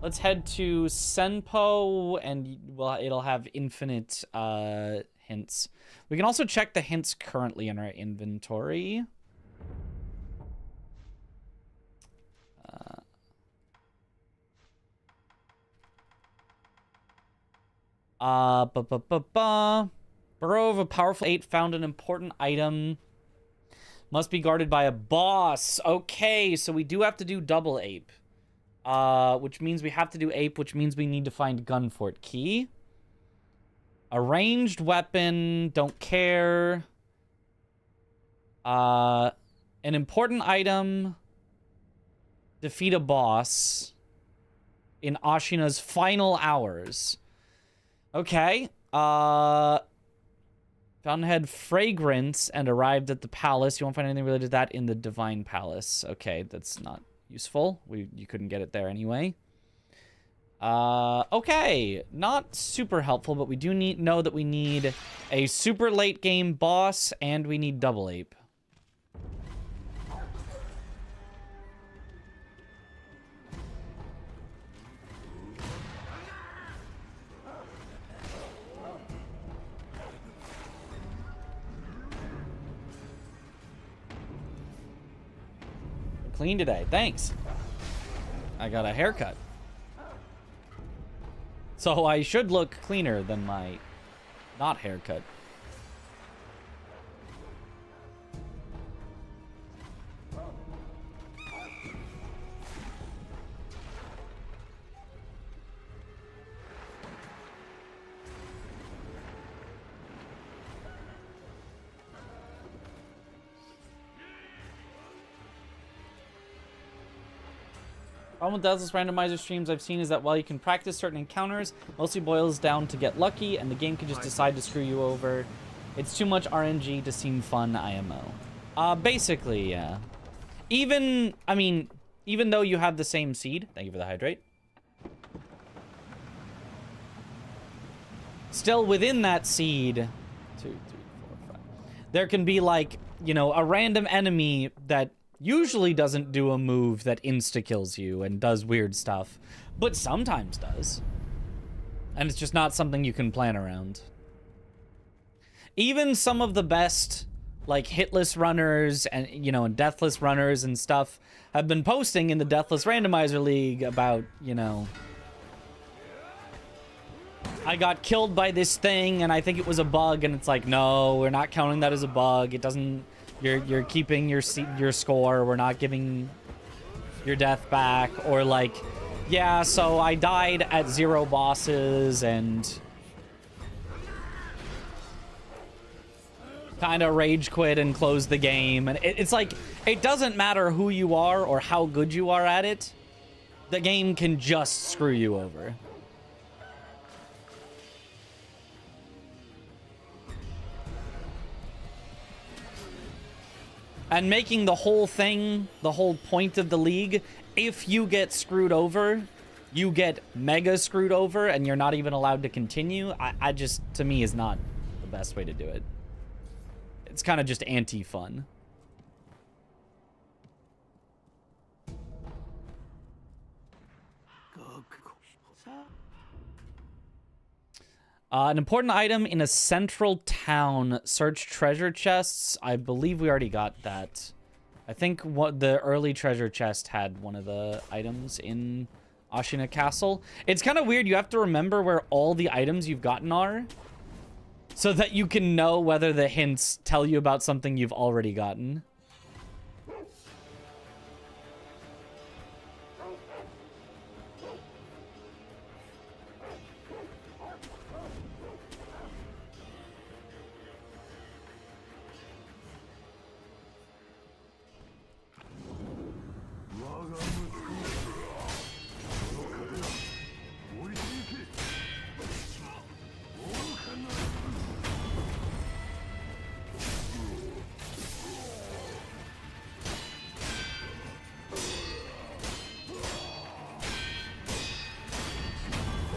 let's head to Senpo, and well, it'll have infinite hints. We can also check the hints currently in our inventory. Burrow of a powerful 8 found an important item. Must be guarded by a boss. Okay, so we do have to do double ape. Which means we have to do ape, which means we need to find Gunfort key. A ranged weapon, don't care. An important item, defeat a boss in Ashina's final hours. Okay. Fountainhead fragrance and arrived at the palace. You won't find anything related to that in the Divine Palace. Okay, that's not useful. You couldn't get it there anyway. Okay, not super helpful, but we do know that we need a super late game boss and we need double ape. Clean today, thanks. I got a haircut. So I should look cleaner than my not haircut. Problem with Deathless Randomizer streams I've seen is that while you can practice certain encounters, mostly boils down to get lucky, and the game can just decide to screw you over. It's too much RNG to seem fun IMO. Basically, yeah. Even though you have the same seed, thank you for the hydrate. Still within that seed, 2, 3, 4, 5. There can be like, you know, a random enemy that usually doesn't do a move that insta-kills you and does weird stuff, but sometimes does. And it's just not something you can plan around. Even some of the best, like, hitless runners and, you know, and deathless runners and stuff have been posting in the Deathless Randomizer League about, you know, I got killed by this thing and I think it was a bug, and it's like, no, we're not counting that as a bug. It doesn't... You're keeping your score. We're not giving your death back. Or like, yeah, so I died at 0 bosses and kind of rage quit and closed the game. And it's like, it doesn't matter who you are or how good you are at it. The game can just screw you over. And making the whole thing, the whole point of the league, if you get screwed over, you get mega screwed over and you're not even allowed to continue, I just, to me, is not the best way to do it. It's kind of just anti-fun. An important item in a central town. Search treasure chests. I believe we already got that. I think what the early treasure chest had one of the items in Ashina Castle. It's kind of weird. You have to remember where all the items you've gotten are, so that you can know whether the hints tell you about something you've already gotten.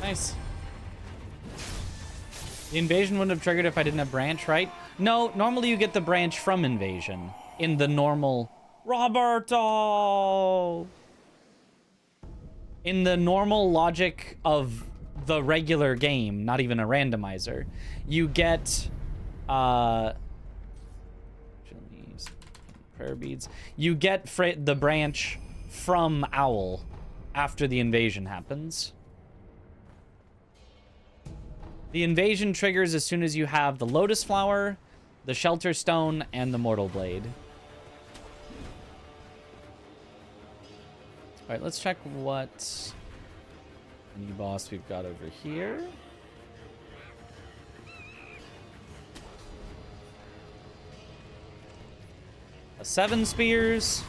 Nice. The invasion wouldn't have triggered if I didn't have branch, right? No, normally you get the branch from invasion in the normal... Roberto! In the normal logic of the regular game, not even a randomizer, you get... prayer beads. You get the branch from Owl after the invasion happens. The invasion triggers as soon as you have the Lotus Flower, the Shelter Stone, and the Mortal Blade. Alright, let's check what mini boss we've got over here. A 7 spears.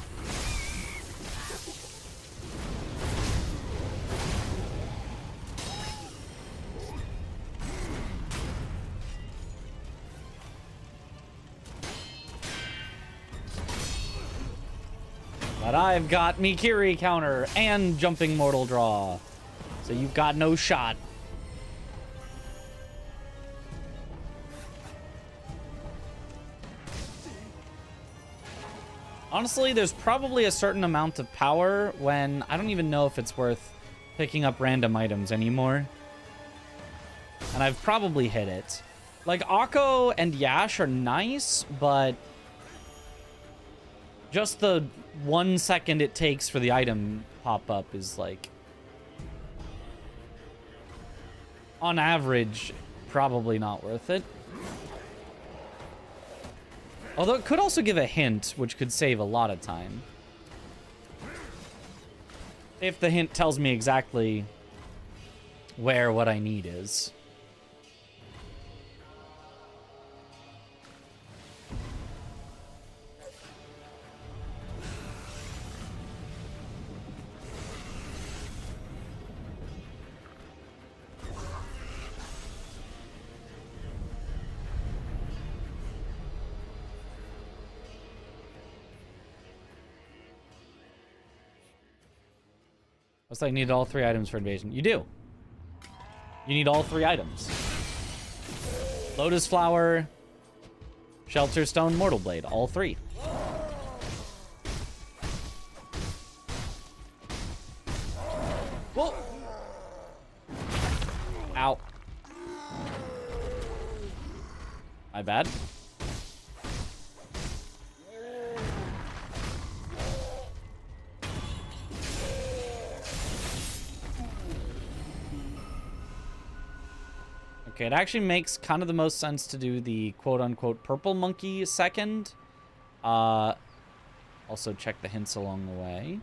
But I've got me Kiri counter and jumping mortal draw. So you've got no shot. Honestly, there's probably a certain amount of power when I don't even know if it's worth picking up random items anymore. And I've probably hit it. Like, Akko and Yash are nice, but just the 1 second it takes for the item pop up is like, on average, probably not worth it. Although it could also give a hint, which could save a lot of time. If the hint tells me exactly where what I need is. Looks like you need all 3 items for invasion. You do. You need all 3 items. Lotus Flower, Shelter Stone, Mortal Blade. All 3. Whoa! Ow. My bad. Okay, it actually makes kind of the most sense to do the quote-unquote purple monkey second. Also check the hints along the way.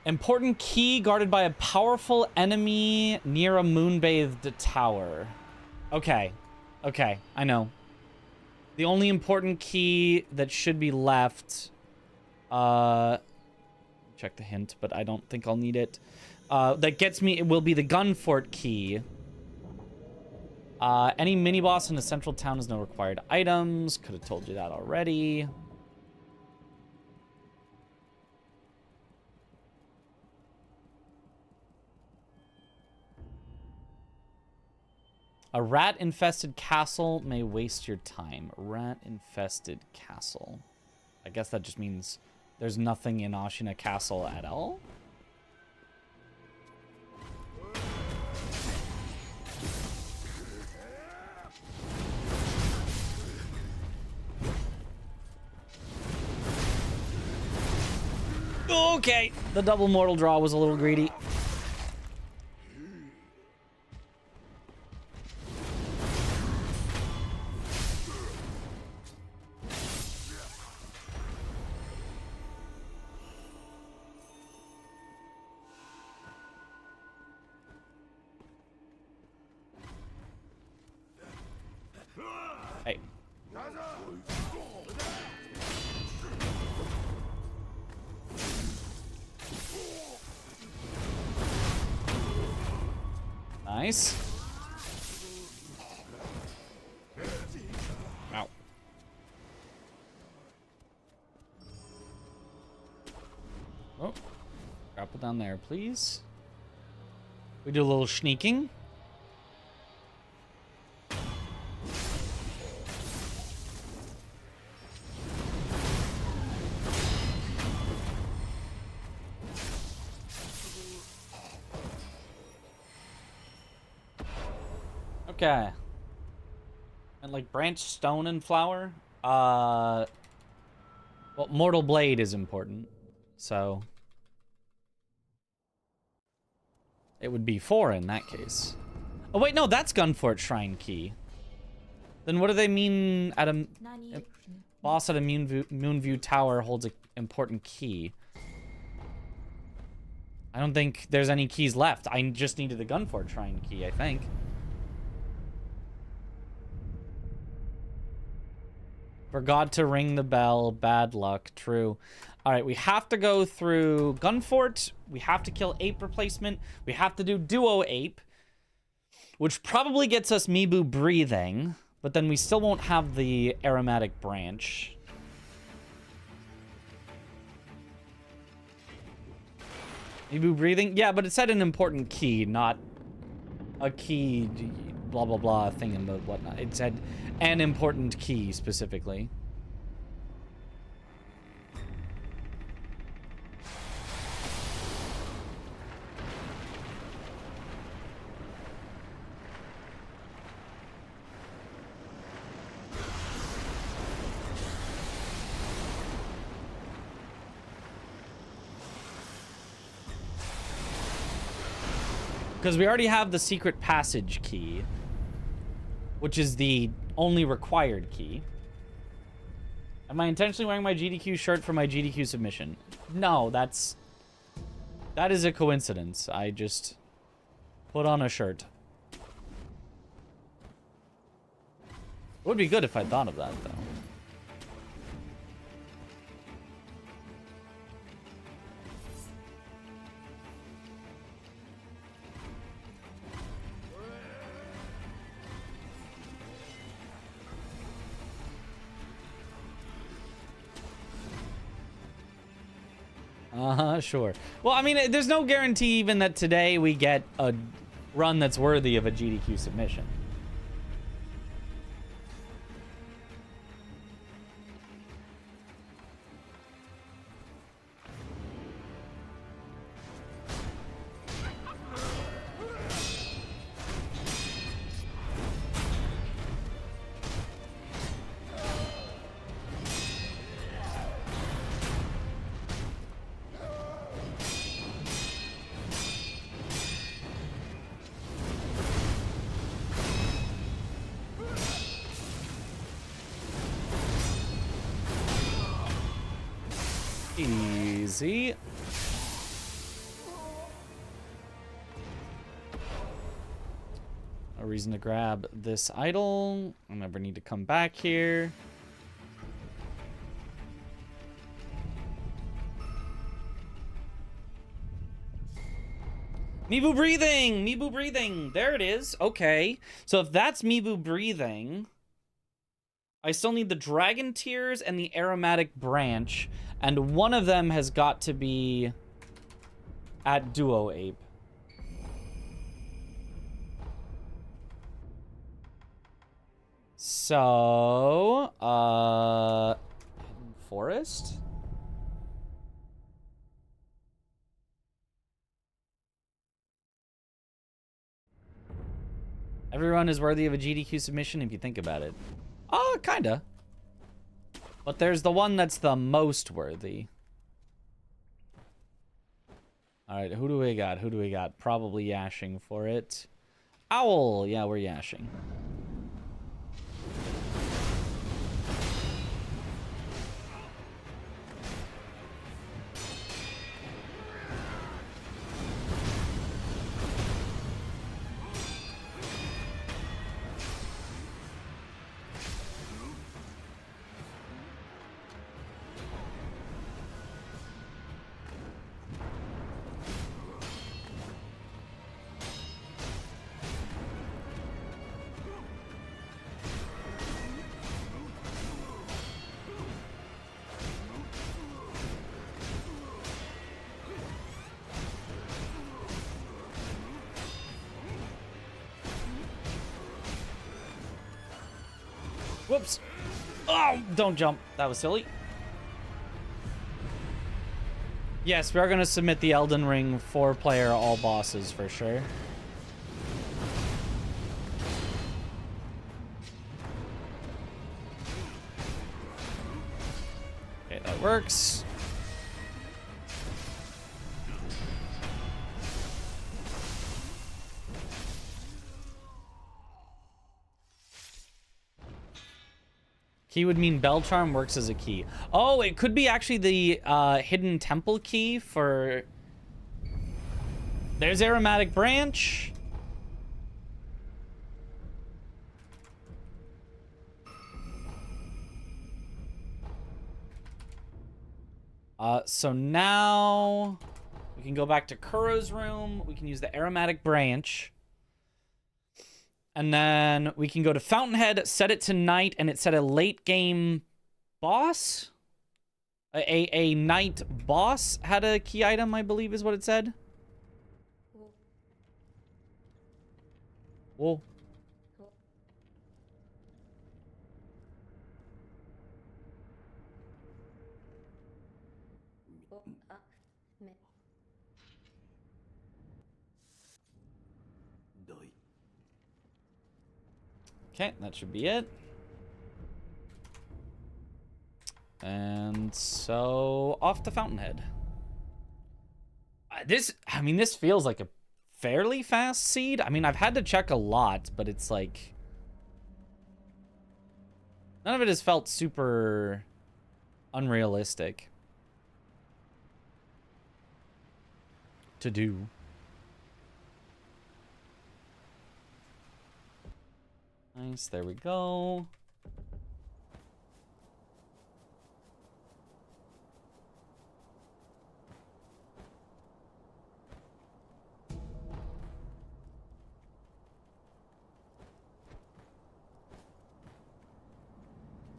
Important key guarded by a powerful enemy near a moon-bathed tower. Okay. Okay, I know. The only important key that should be left... check the hint, but I don't think I'll need it. That gets me... It will be the Gunfort key. Any mini-boss in the central town has no required items. Could have told you that already. A rat-infested castle may waste your time. Rat-infested castle. I guess that just means there's nothing in Ashina Castle at all. Okay, the double mortal draw was a little greedy. Hey. Nice. Ow. Oh. Grapple down there, please. We do a little sneaking. Okay. And like branch, stone, and flower. Well, mortal blade is important, so it would be 4 in that case. Oh wait, no, that's Gunfort Shrine Key. Then what do they mean at a boss at a Moonview Tower holds an important key? I don't think there's any keys left. I just needed the Gunfort Shrine key, I think. Forgot to ring the bell. Bad luck. True. All right, we have to go through Gunfort. We have to kill Ape Replacement. We have to do Duo Ape, which probably gets us Mibu Breathing, but then we still won't have the Aromatic Branch. Mibu Breathing? Yeah, but it said an important key, not a key, blah, blah, blah, thing and whatnot. It said an important key, specifically. Because we already have the secret passage key, which is the only required key. Am I intentionally wearing my GDQ shirt for my GDQ submission? No, that is a coincidence. I just put on a shirt. It would be good if I thought of that, though. Sure. Well, I mean, there's no guarantee even that today we get a run that's worthy of a GDQ submission. Easy. A reason to grab this idol. I'll never need to come back here. Mibu breathing! Mibu breathing! There it is. Okay. So if that's Mibu breathing, I still need the Dragon Tears and the Aromatic Branch, and one of them has got to be at Duo Ape. So, Forest? Everyone is worthy of a GDQ submission if you think about it. Oh, kinda. But there's the one that's the most worthy. Alright, who do we got? Who do we got? Probably yashing for it. Owl! Yeah, we're yashing. Whoops. Oh, don't jump. That was silly. Yes, we are going to submit the Elden Ring 4-player all bosses for sure. Okay, that works. Key would mean Bell Charm works as a key. Oh, it could be actually the hidden temple key for There's Aromatic Branch. So now we can go back to Kuro's room. We can use the Aromatic Branch. And then we can go to Fountainhead, set it to night, and it set a late game boss? A night boss had a key item, I believe is what it said. Whoa. Okay, that should be it. And so off to Fountainhead. This feels like a fairly fast seed. I mean, I've had to check a lot, but it's like none of it has felt super unrealistic to do. Nice, there we go.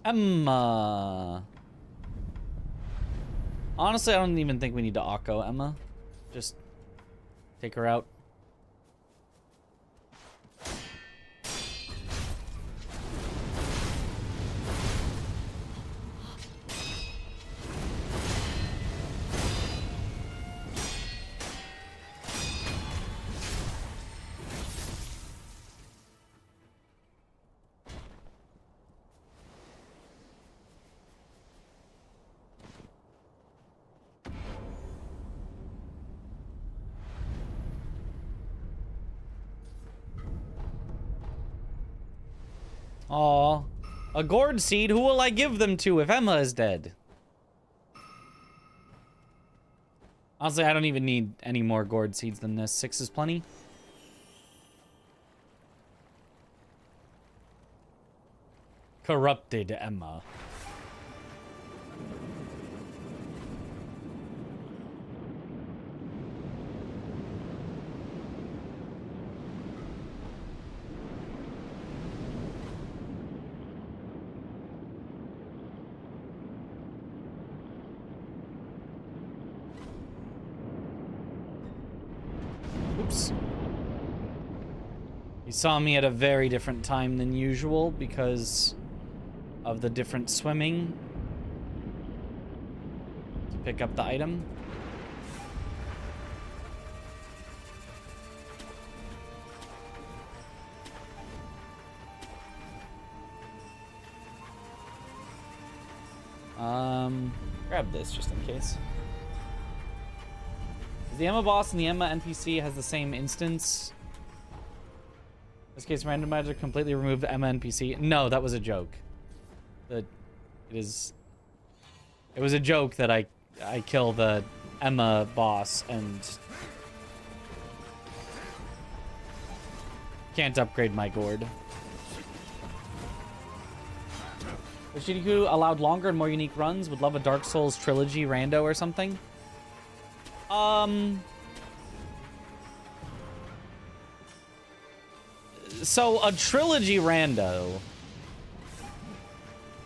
Emma. Honestly, I don't even think we need to Akko Emma. Just take her out. Aw. A gourd seed? Who will I give them to if Emma is dead? Honestly, I don't even need any more gourd seeds than this. 6 is plenty. Corrupted Emma. Oops. He saw me at a very different time than usual because of the different swimming to pick up the item. Grab this just in case. The Emma boss and the Emma NPC has the same instance. In this case, Randomizer completely removed the Emma NPC. No, that was a joke. It was a joke that I kill the Emma boss and can't upgrade my gourd. Shiniku allowed longer and more unique runs. Would love a Dark Souls trilogy rando or something. So a trilogy rando,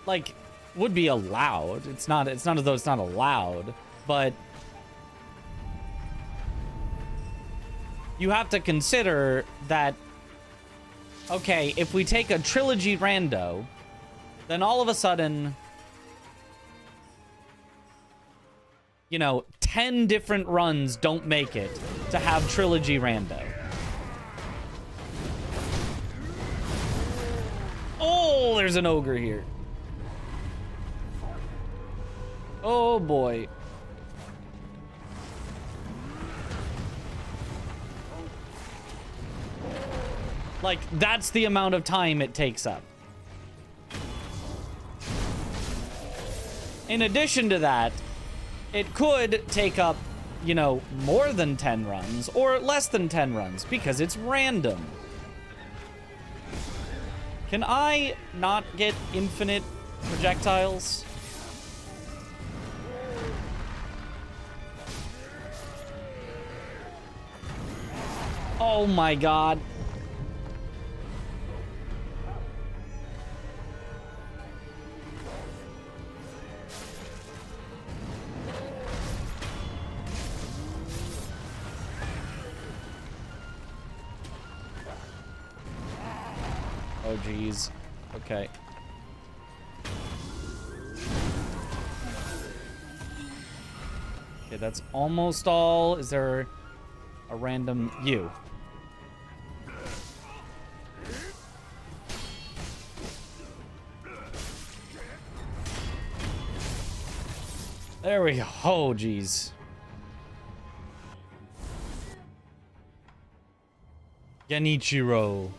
like, would be allowed. It's not as though it's not allowed, but you have to consider that, okay, if we take a trilogy rando, then all of a sudden, you know, 10 different runs don't make it to have trilogy rando. Oh, there's an ogre here. Oh boy. Like, that's the amount of time it takes up. In addition to that, it could take up you know, more than 10 runs or less than 10 runs because it's random. Can I not get infinite projectiles? Oh my god. Oh geez. Okay. Okay, that's almost all. Is there a random you? There we go. Oh, geez. Genichiro.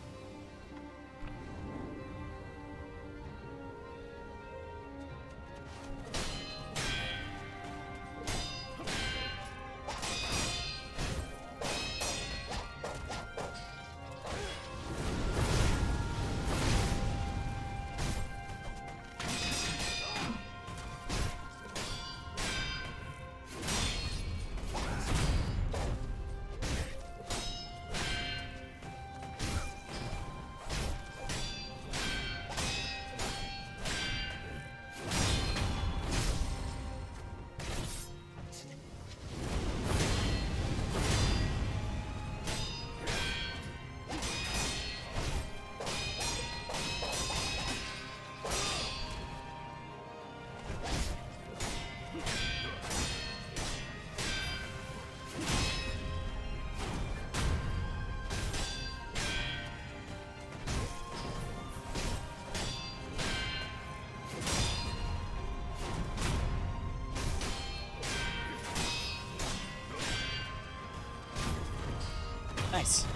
Nice.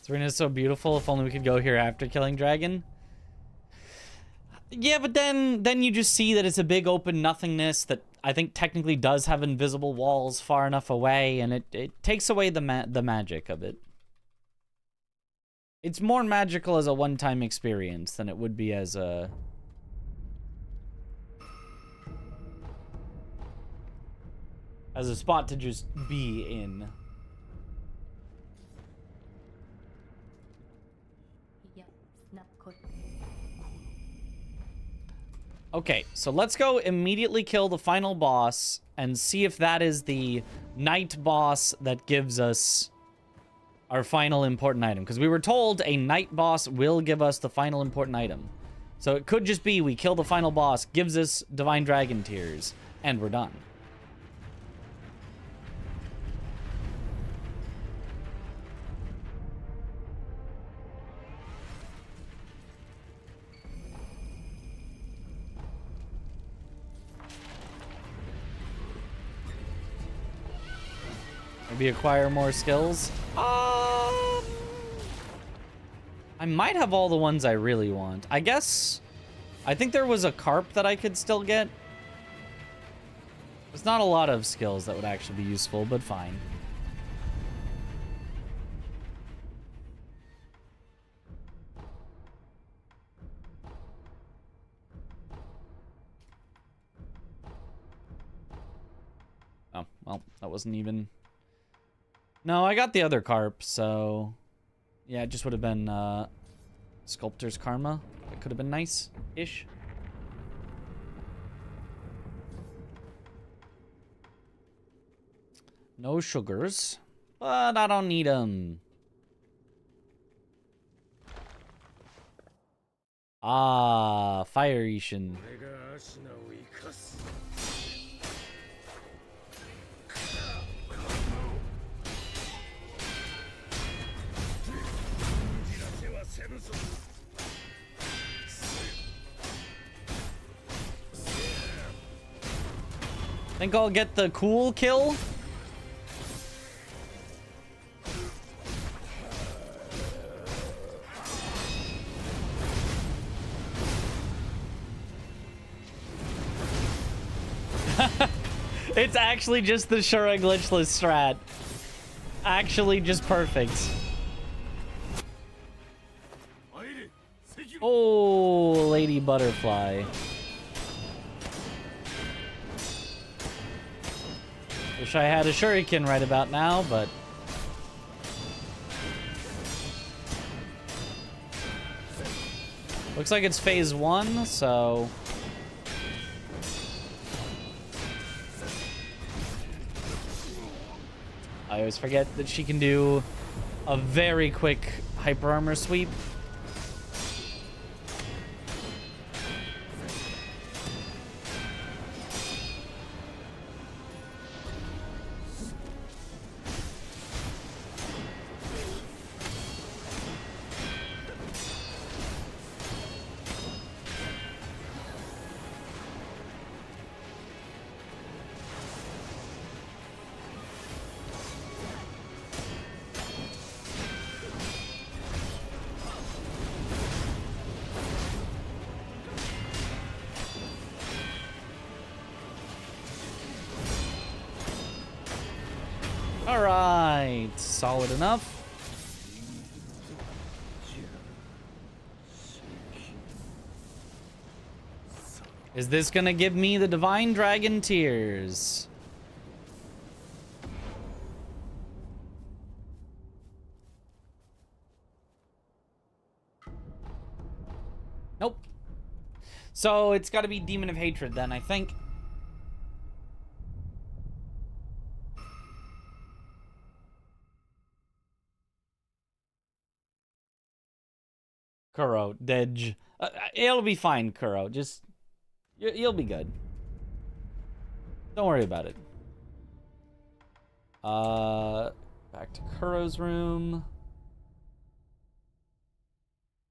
This arena is so beautiful. If only we could go here after killing dragon. Yeah, but then you just see that it's a big open nothingness that I think technically does have invisible walls far enough away, and it takes away the magic of it. It's more magical as a one-time experience than it would be as a... as a spot to just be in. Okay, so let's go immediately kill the final boss and see if that is the night boss that gives us our final important item. Because we were told a night boss will give us the final important item. So it could just be we kill the final boss, gives us Divine Dragon Tears, and we're done. Maybe acquire more skills. I might have all the ones I really want. I guess... I think there was a carp that I could still get. There's not a lot of skills that would actually be useful, but fine. Oh, well, that wasn't even... No, I got the other carp, so... Yeah, it just would have been, Sculptor's Karma. It could have been nice-ish. No sugars. But I don't need them. Ah, Fire Ishin. Think I'll get the cool kill? It's actually just the Shura glitchless strat. Actually just perfect. Oh, Lady Butterfly. Wish I had a shuriken right about now, but... Looks like it's phase 1, so... I always forget that she can do a very quick hyper armor sweep. All right, solid enough. Is this gonna give me the Divine Dragon Tears? Nope. So it's gotta be Demon of Hatred then, I think. Kuro, Dej. It'll be fine, Kuro. Just, you'll be good. Don't worry about it. Back to Kuro's room.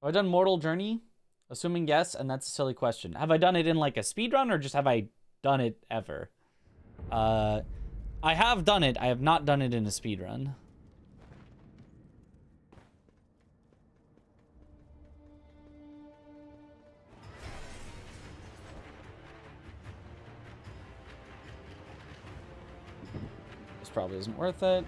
Have I done Mortal Journey? Assuming yes, and that's a silly question. Have I done it in like a speedrun, or just have I done it ever? I have done it. I have not done it in a speedrun. Probably isn't worth it.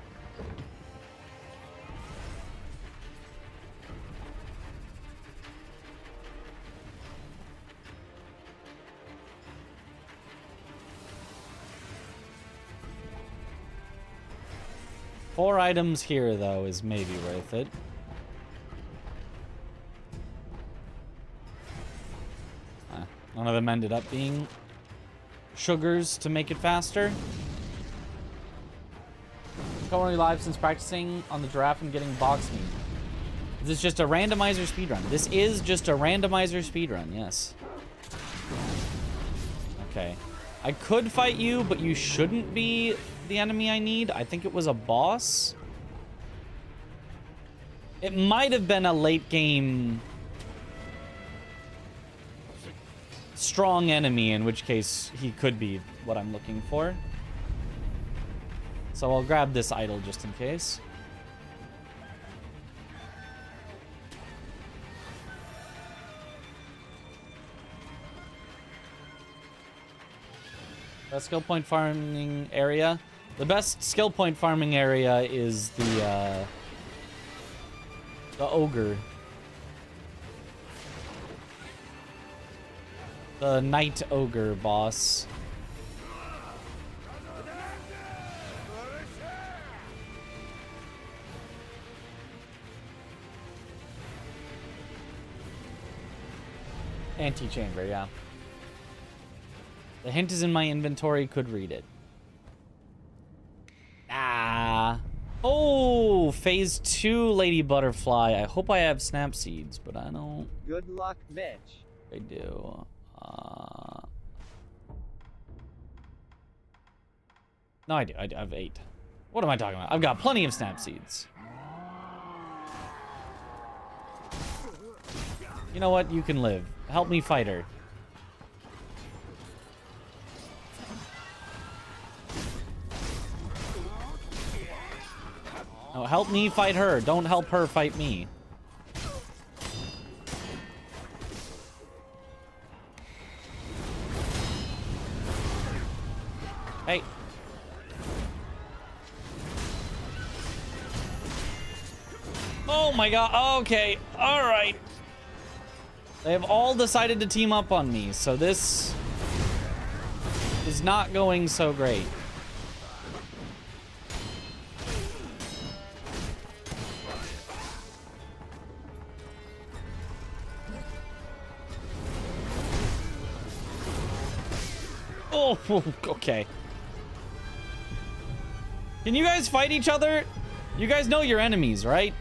Four items here, though, is maybe worth it. None of them ended up being sugars to make it faster. Currently live since practicing on the giraffe and getting box meat. This is just a randomizer speedrun. This is just a randomizer speedrun, yes. Okay. I could fight you, but you shouldn't be the enemy I need. I think it was a boss. It might have been a late game strong enemy, in which case he could be what I'm looking for. So I'll grab this idol just in case. Best skill point farming area. The best skill point farming area is the ogre. The Night Ogre boss. Anti-chamber, yeah. The hint is in my inventory, could read it. Ah. Oh, phase 2 Lady Butterfly. I hope I have snap seeds, but I don't. Good luck, Mitch. I do. No, I do. I have 8. What am I talking about? I've got plenty of snap seeds. You know what? You can live. Help me fight her. No, help me fight her. Don't help her fight me. Hey, Oh my god. Okay. All right. They have all decided to team up on me, so this is not going so great. Oh, okay. Can you guys fight each other? You guys know your enemies, right?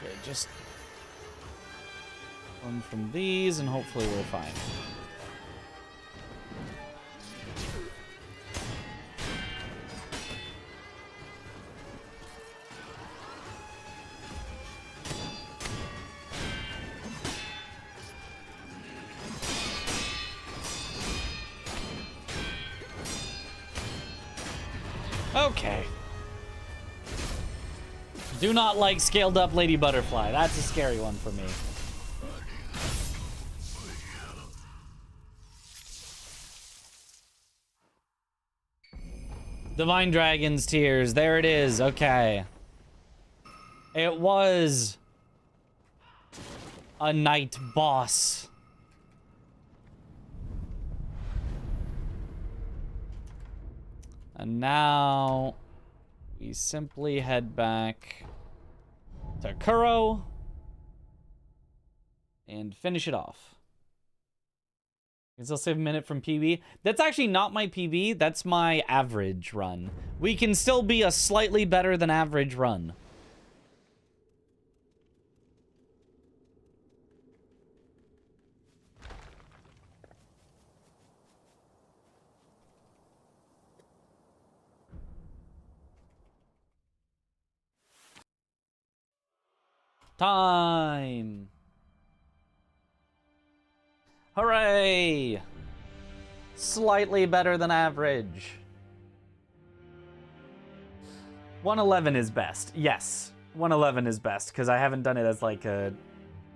Okay, just one from these, and hopefully we're fine. Okay. Do not like scaled up Lady Butterfly. That's a scary one for me. Divine Dragon's Tears. There it is. Okay. It was a night boss. And now we simply head back to Kuro and finish it off. You can still save a minute from PB. That's actually not my PB. That's my average run. We can still be a slightly better than average run. Time. Hooray! Slightly better than average. 111 is best. Yes, 111 is best because I haven't done it as like a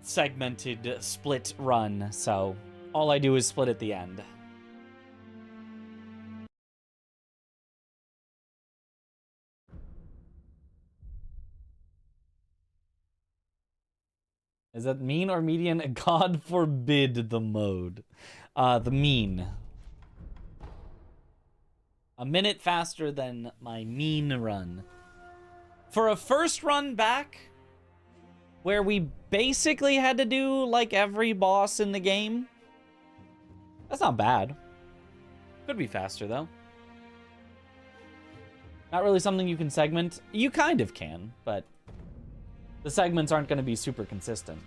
segmented split run, so all I do is split at the end. Is that mean or median? God forbid the mode. The mean. A minute faster than my mean run. For a first run back, where we basically had to do like every boss in the game, that's not bad. Could be faster though. Not really something you can segment. You kind of can, but the segments aren't going to be super consistent.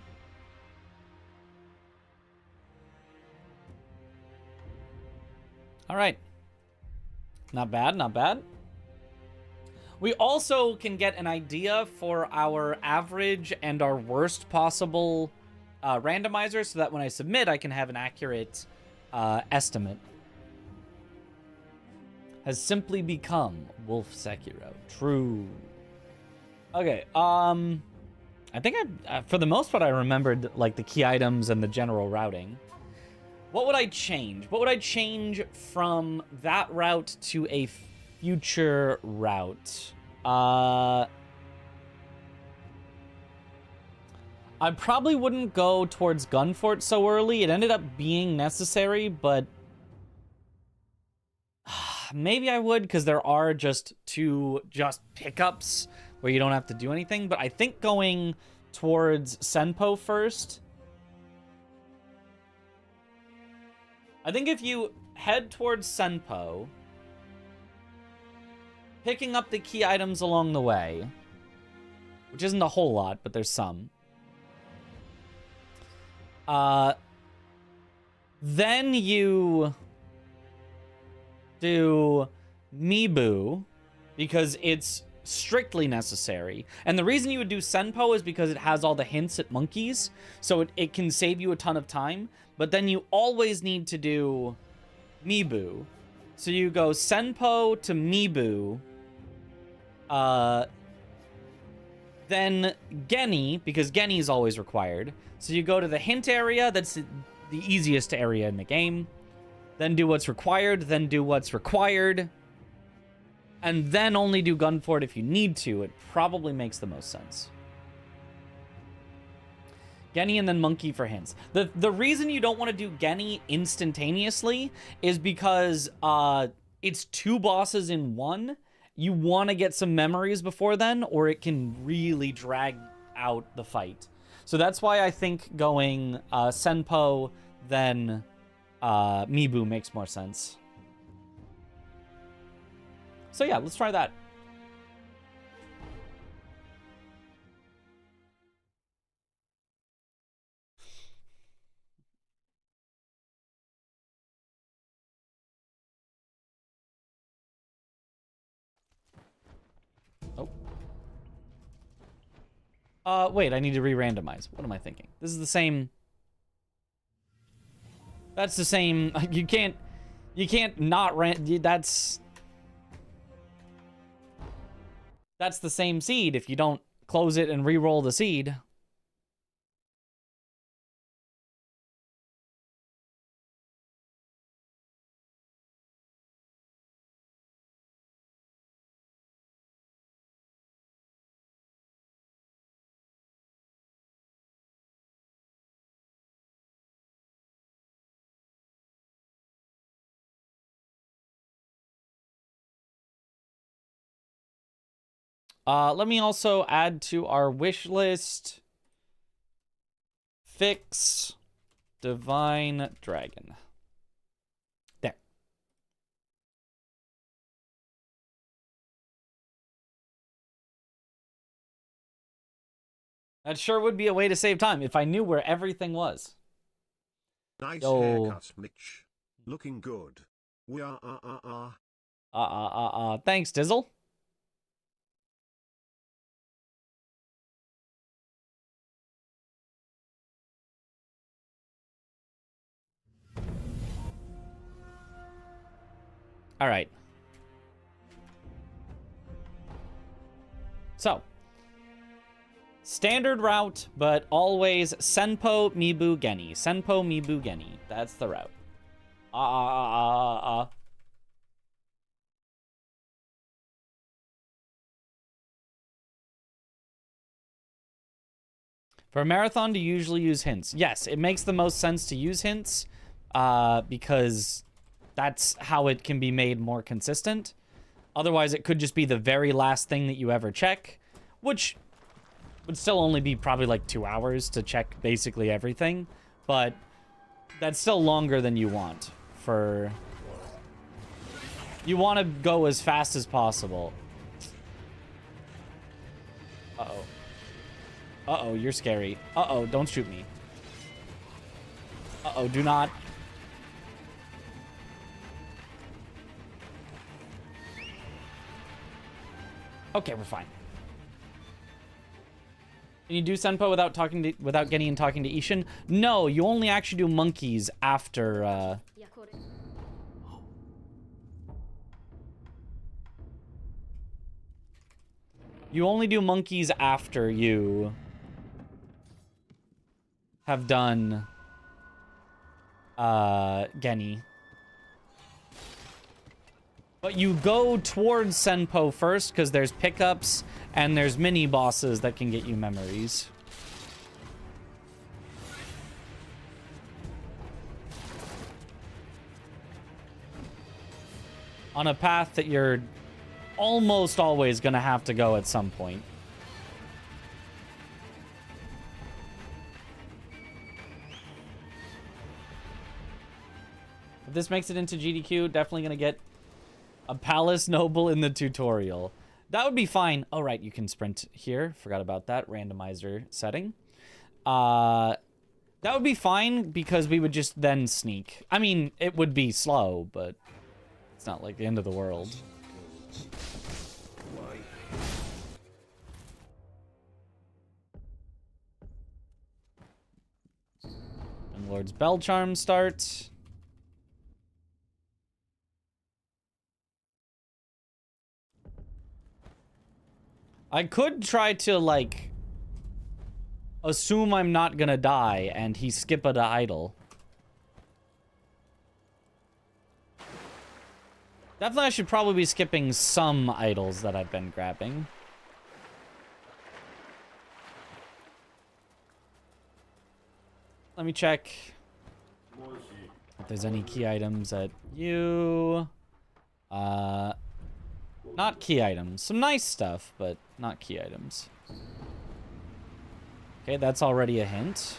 All right. Not bad, not bad. We also can get an idea for our average and our worst possible randomizer so that when I submit, I can have an accurate estimate. Has simply become Wolf Sekiro. True. Okay, I think for the most part, I remembered like the key items and the general routing. What would I change? What would I change from that route to a future route? I probably wouldn't go towards Gunfort so early. It ended up being necessary, but maybe I would, because there are just two pickups where you don't have to do anything. But I think going towards Senpo first. I think if you head towards Senpo, picking up the key items along the way, which isn't a whole lot, but there's some. Then you do Mibu, because it's strictly necessary. And the reason you would do Senpo is because it has all the hints at monkeys, so it can save you a ton of time. But then you always need to do Mibu. So you go Senpo to Mibu, then Geni, because Geni is always required. So you go to the hint area, that's the easiest area in the game. Then do what's required, then do what's required. And then only do Gunfort if you need to. It probably makes the most sense. Geni and then Monkey for hints. The reason you don't want to do Geni instantaneously is because it's two bosses in one. You want to get some memories before then, or it can really drag out the fight. So that's why I think going Senpo, then Mibu makes more sense. So yeah, let's try that. Wait, I need to re-randomize. What am I thinking? This is the same. That's the same. You can't not that's the same seed if you don't close it and re-roll the seed. Let me also add to our wish list, fix Divine Dragon. There. That sure would be a way to save time if I knew where everything was. Nice haircut, Mitch. Looking good. Thanks, Dizzle. All right. So, standard route, but always Senpo, Mibu, Geni. Senpo, Mibu, Geni. That's the route. For a marathon, do you usually use hints? Yes, it makes the most sense to use hints, because that's how it can be made more consistent. Otherwise, it could just be the very last thing that you ever check, which would still only be probably like 2 hours to check basically everything. But that's still longer than you want. You want to go as fast as possible. Uh-oh. Uh-oh, you're scary. Uh-oh, don't shoot me. Uh-oh, do not. Okay, we're fine. Can you do Senpo without getting and talking to Ishin? No, you only actually do monkeys after you only do monkeys after you have done Geni. But you go towards Senpo first, because there's pickups and there's mini bosses that can get you memories. on a path that you're almost always going to have to go at some point. If this makes it into GDQ, definitely going to get a Palace Noble in the tutorial. That would be fine. Oh, right, you can sprint here. Forgot about that randomizer setting. That would be fine because we would just then sneak. I mean, it would be slow, but it's not like the end of the world. And Lord's Bell Charm start. I could try to, like, assume I'm not gonna die and he skip a idle. Definitely I should probably be skipping some idols that I've been grabbing. Let me check if there's any key items at you. Not key items. Some nice stuff, but not key items. Okay, that's already a hint.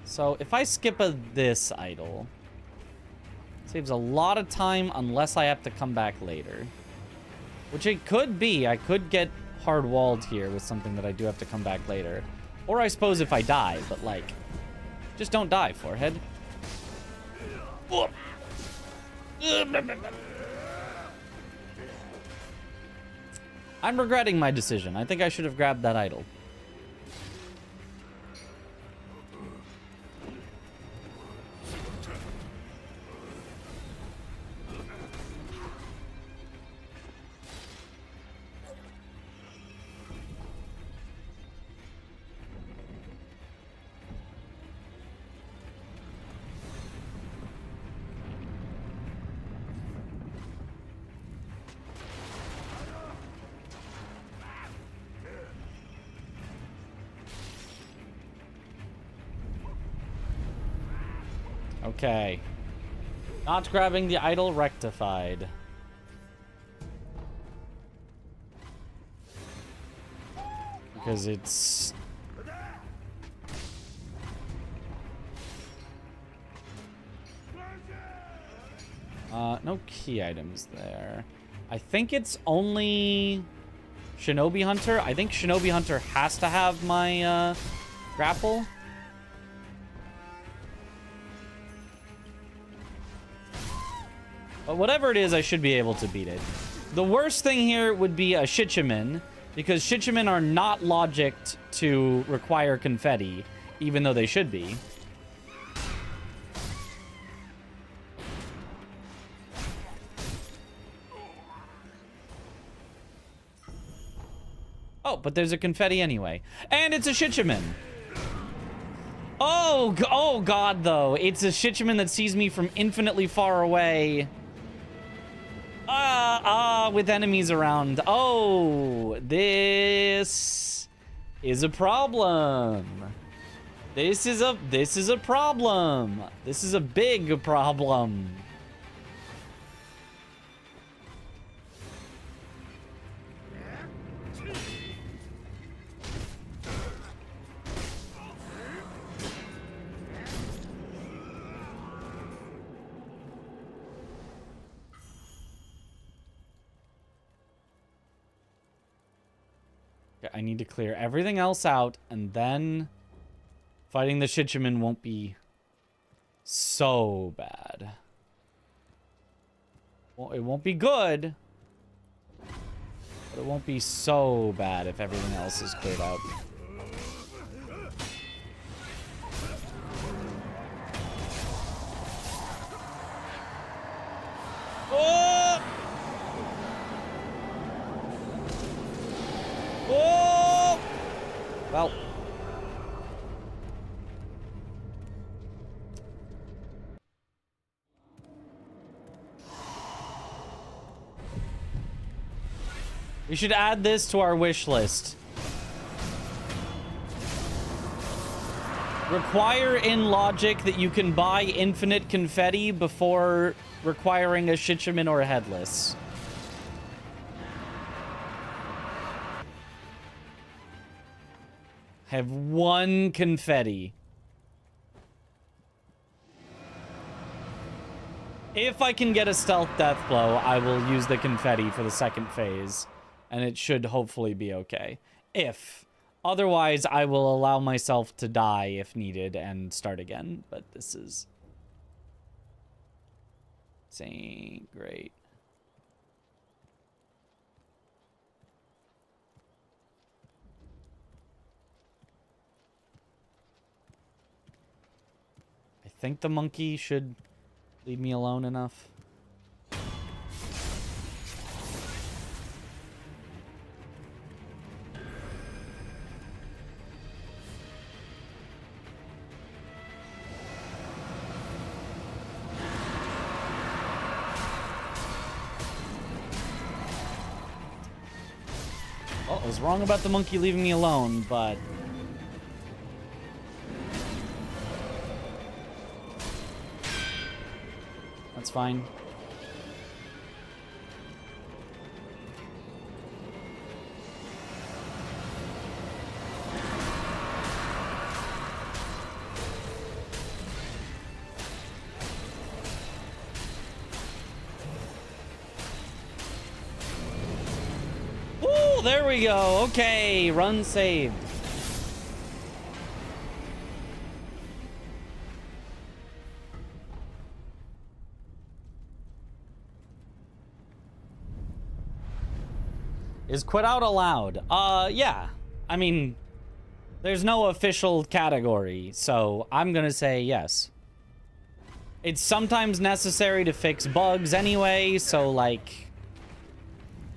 So if I skip this idol, saves a lot of time unless I have to come back later. Which it could be. I could get hard-walled here with something that I do have to come back later. Or I suppose if I die, but like, just don't die, forehead. I'm regretting my decision. I think I should have grabbed that idol. Okay. Not grabbing the idol rectified. Because it's... no key items there. I think it's only Shinobi Hunter. I think Shinobi Hunter has to have my, grapple. But whatever it is, I should be able to beat it. The worst thing here would be a Shichiman, because Shichiman are not logicked to require confetti, even though they should be. Oh, but there's a confetti anyway. And it's a Shichiman. Oh God, though. It's a Shichiman that sees me from infinitely far away. With enemies around. Oh, this is a problem. This is a problem. This is a big problem. I need to clear everything else out, and then fighting the Shichiman won't be so bad. Well, it won't be good, but it won't be so bad if everything else is cleared out. Oh! Oh! Well. We should add this to our wish list. Require in logic that you can buy infinite confetti before requiring a Shichiman or a headless. Have 1 confetti. If I can get a stealth death blow, I will use the confetti for the second phase, and it should hopefully be okay. If. Otherwise, I will allow myself to die if needed and start again, but this ain't great. I think the monkey should leave me alone enough. Well, I was wrong about the monkey leaving me alone, but... that's fine. Ooh, there we go. Okay, run saved. Is quit out allowed? Yeah. I mean, there's no official category, so I'm gonna say yes. It's sometimes necessary to fix bugs anyway, so like,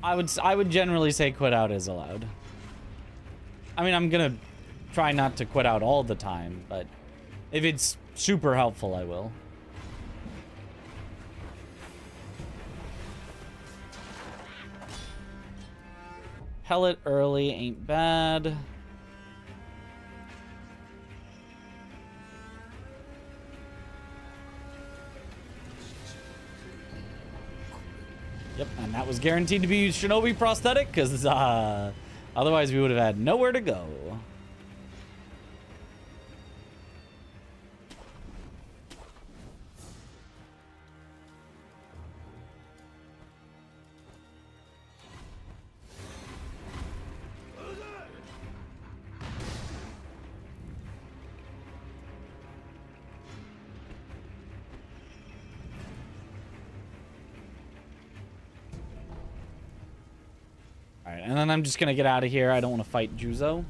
I would generally say quit out is allowed. I mean, I'm gonna try not to quit out all the time, but if it's super helpful, I will. Pellet early ain't bad. Yep, and that was guaranteed to be Shinobi prosthetic, because otherwise we would have had nowhere to go. Alright, and then I'm just gonna get out of here. I don't want to fight Juzo.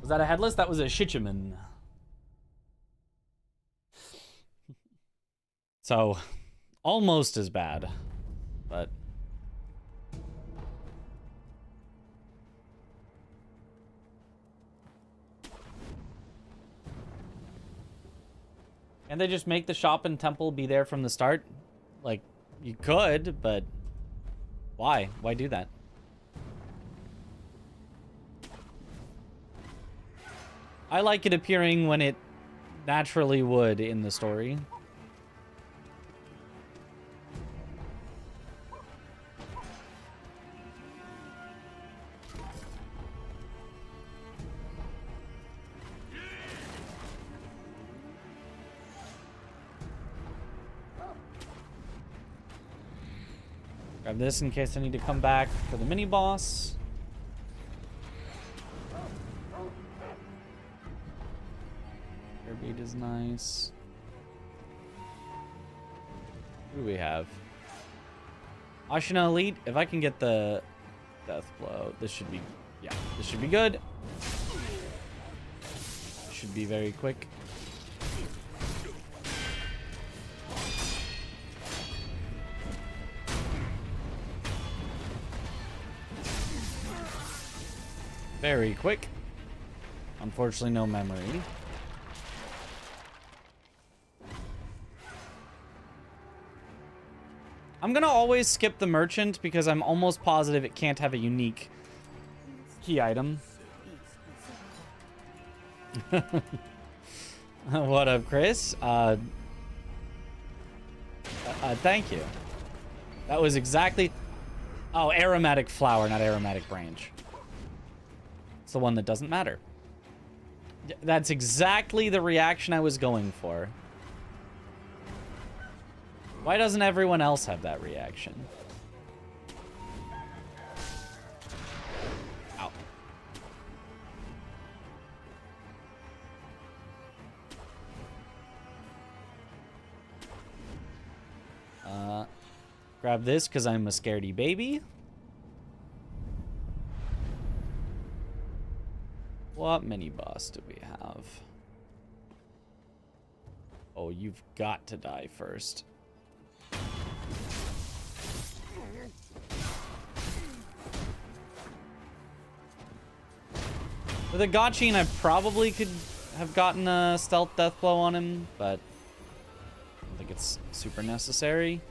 Was that a headless? That was a Shichiman. So, almost as bad, but... Can't they just make the shop and temple be there from the start? Like, you could, but why? Why do that? I like it appearing when it naturally would in the story. Grab this in case I need to come back for the mini boss. Airbeat is nice. Who do we have? Ashina Elite. If I can get the death blow, this should be, yeah, this should be good. Should be very quick. Very quick. Unfortunately, no memory. I'm gonna always skip the merchant because I'm almost positive it can't have a unique key item. What up, Chris? Thank you. That was exactly... Oh, aromatic flower, not aromatic branch. It's the one that doesn't matter. That's exactly the reaction I was going for. Why doesn't everyone else have that reaction? Ow. Grab this because I'm a scaredy baby. What mini boss do we have? Oh, you've got to die first. With a Gotchin, I probably could have gotten a stealth death blow on him, but I don't think it's super necessary.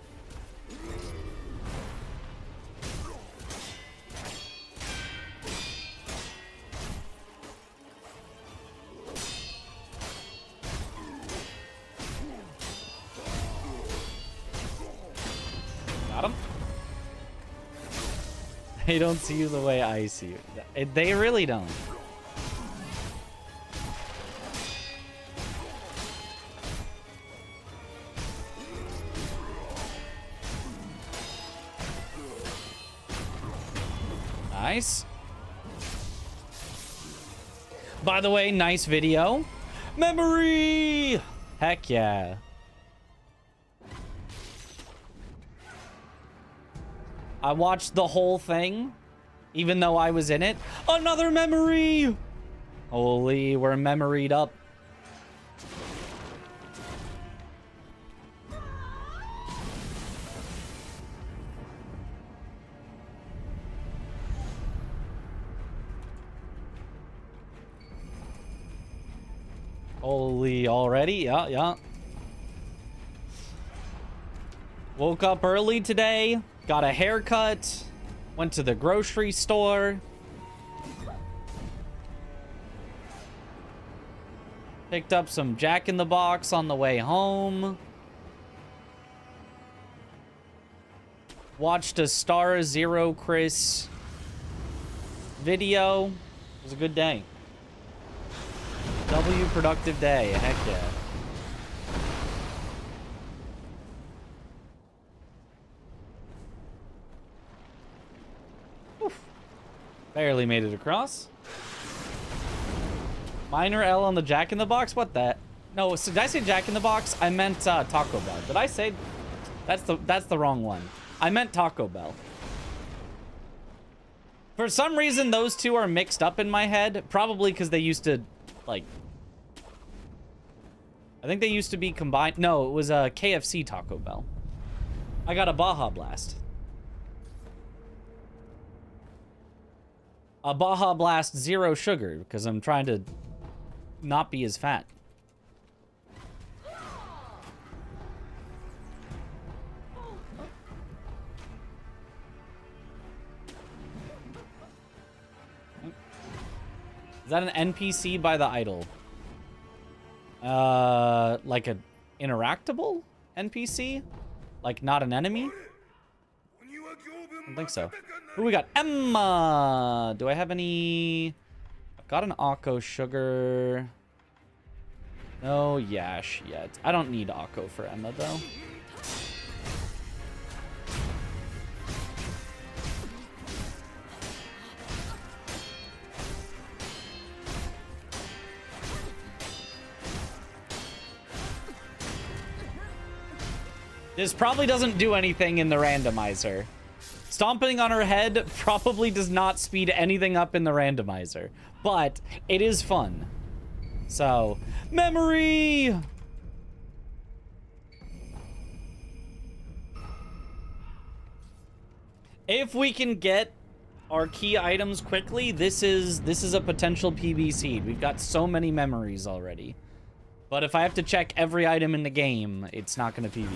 Got him. They don't see you the way I see you. They really don't. Nice. By the way, nice video. Memory! Heck yeah. I watched the whole thing, even though I was in it. Another memory! Holy, we're memoried up. Holy, already? Yeah. Woke up early today, got a haircut, went to the grocery store. Picked up some Jack in the Box on the way home. Watched a Star Zero Chris video. It was a good day. W productive day. Heck yeah. Oof. Barely made it across. Minor L on the Jack in the Box? What that? No, so did I say Jack in the Box? I meant Taco Bell. Did I say? That's the wrong one. I meant Taco Bell. For some reason, those two are mixed up in my head. Probably because they used to, like... I think they used to be combined. No, it was a KFC Taco Bell. I got a Baja Blast. A Baja Blast zero sugar because I'm trying to not be as fat. Is that an NPC by the idol? Like an interactable NPC? Like not an enemy? I don't think so. Who we got? Emma! Do I have any... I've got an Akko sugar. No Yash yet. I don't need Akko for Emma though. This probably doesn't do anything in the randomizer. Stomping on her head probably does not speed anything up in the randomizer, but it is fun. So, memory! If we can get our key items quickly, this is a potential PB seed. We've got so many memories already. But if I have to check every item in the game, it's not going to PB.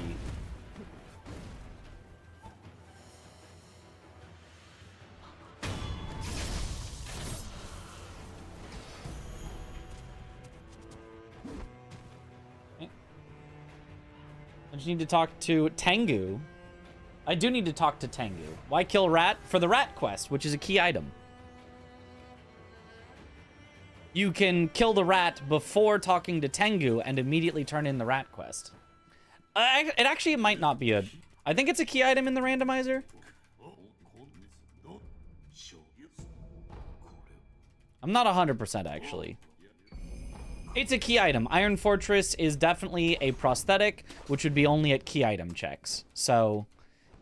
just need to talk to Tengu. I do need to talk to Tengu. Why kill rat? For the rat quest, which is a key item. You can kill the rat before talking to Tengu and immediately turn in the rat quest. It might not be a... I think it's a key item in the randomizer. I'm not 100% actually. It's a key item. Iron Fortress is definitely a prosthetic, which would be only at key item checks. So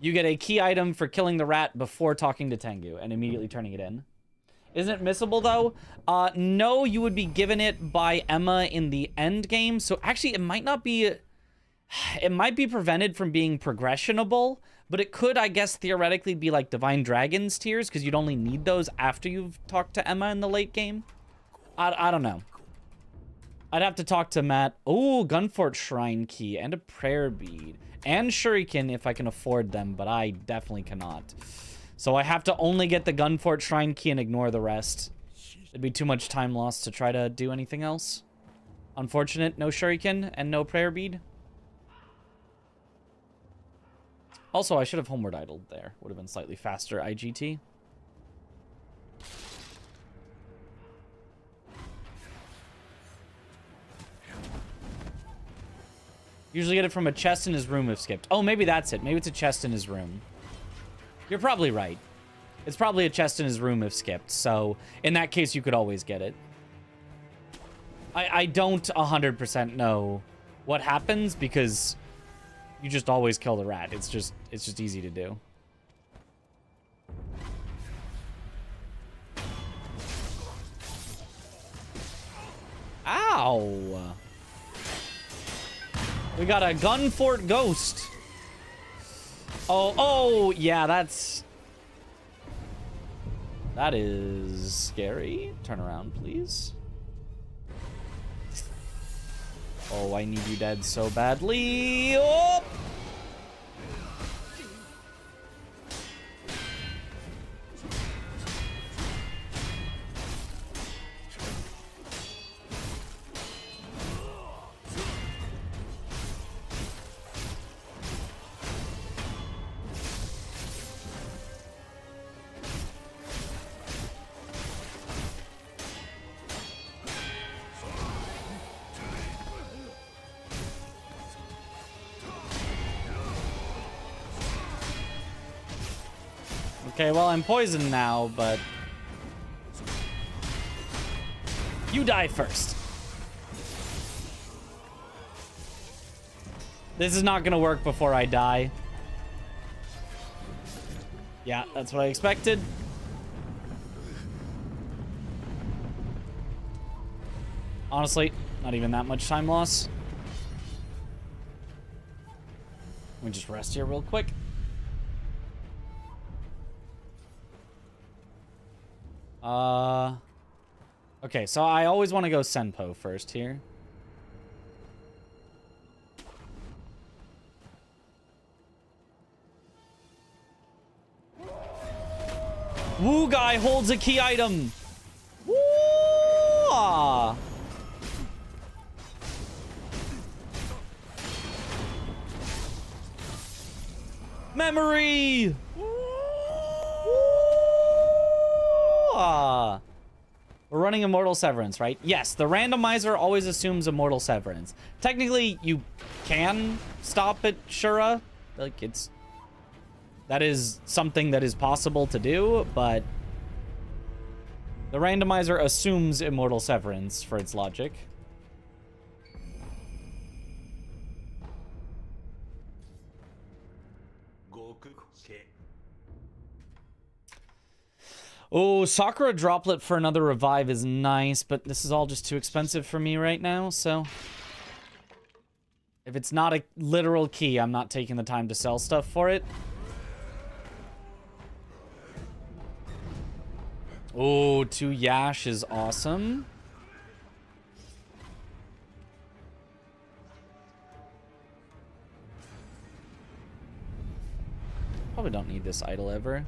you get a key item for killing the rat before talking to Tengu and immediately turning it in. Isn't it missable though? No, you would be given it by Emma in the end game. So actually it might not be... It might be prevented from being progressionable, but it could, I guess, theoretically be like Divine Dragon's Tears, because you'd only need those after you've talked to Emma in the late game. I don't know. I'd have to talk to Matt. Oh, Gunfort Shrine Key and a Prayer Bead. And Shuriken if I can afford them, but I definitely cannot. So I have to only get the Gunfort Shrine Key and ignore the rest. It'd be too much time lost to try to do anything else. Unfortunate, no Shuriken and no Prayer Bead. Also, I should have homeward idled there. Would have been slightly faster IGT. Usually get it from a chest in his room if skipped. Oh, maybe that's it. Maybe it's a chest in his room. You're probably right. It's probably a chest in his room if skipped. So, in that case, you could always get it. I don't 100% know what happens because... You just always kill the rat. It's just easy to do. Ow! We got a Gunfort Ghost. Oh, yeah, that is scary. Turn around, please. Oh, I need you dead so badly. Oh! Okay, well, I'm poisoned now, but... You die first. This is not gonna work before I die. Yeah, that's what I expected. Honestly, not even that much time loss. Let me just rest here real quick. Okay, so I always want to go Senpo first here. Woo guy holds a key item. Woo! -ah. Memory. Woo-ah. We're running Immortal Severance, right? Yes, the randomizer always assumes Immortal Severance. Technically, you can stop at Shura. Like, that is something that is possible to do, but the randomizer assumes Immortal Severance for its logic. Oh, Sakura Droplet for another revive is nice, but this is all just too expensive for me right now, so... If it's not a literal key, I'm not taking the time to sell stuff for it. Oh, 2 Yash is awesome. Probably don't need this idol ever.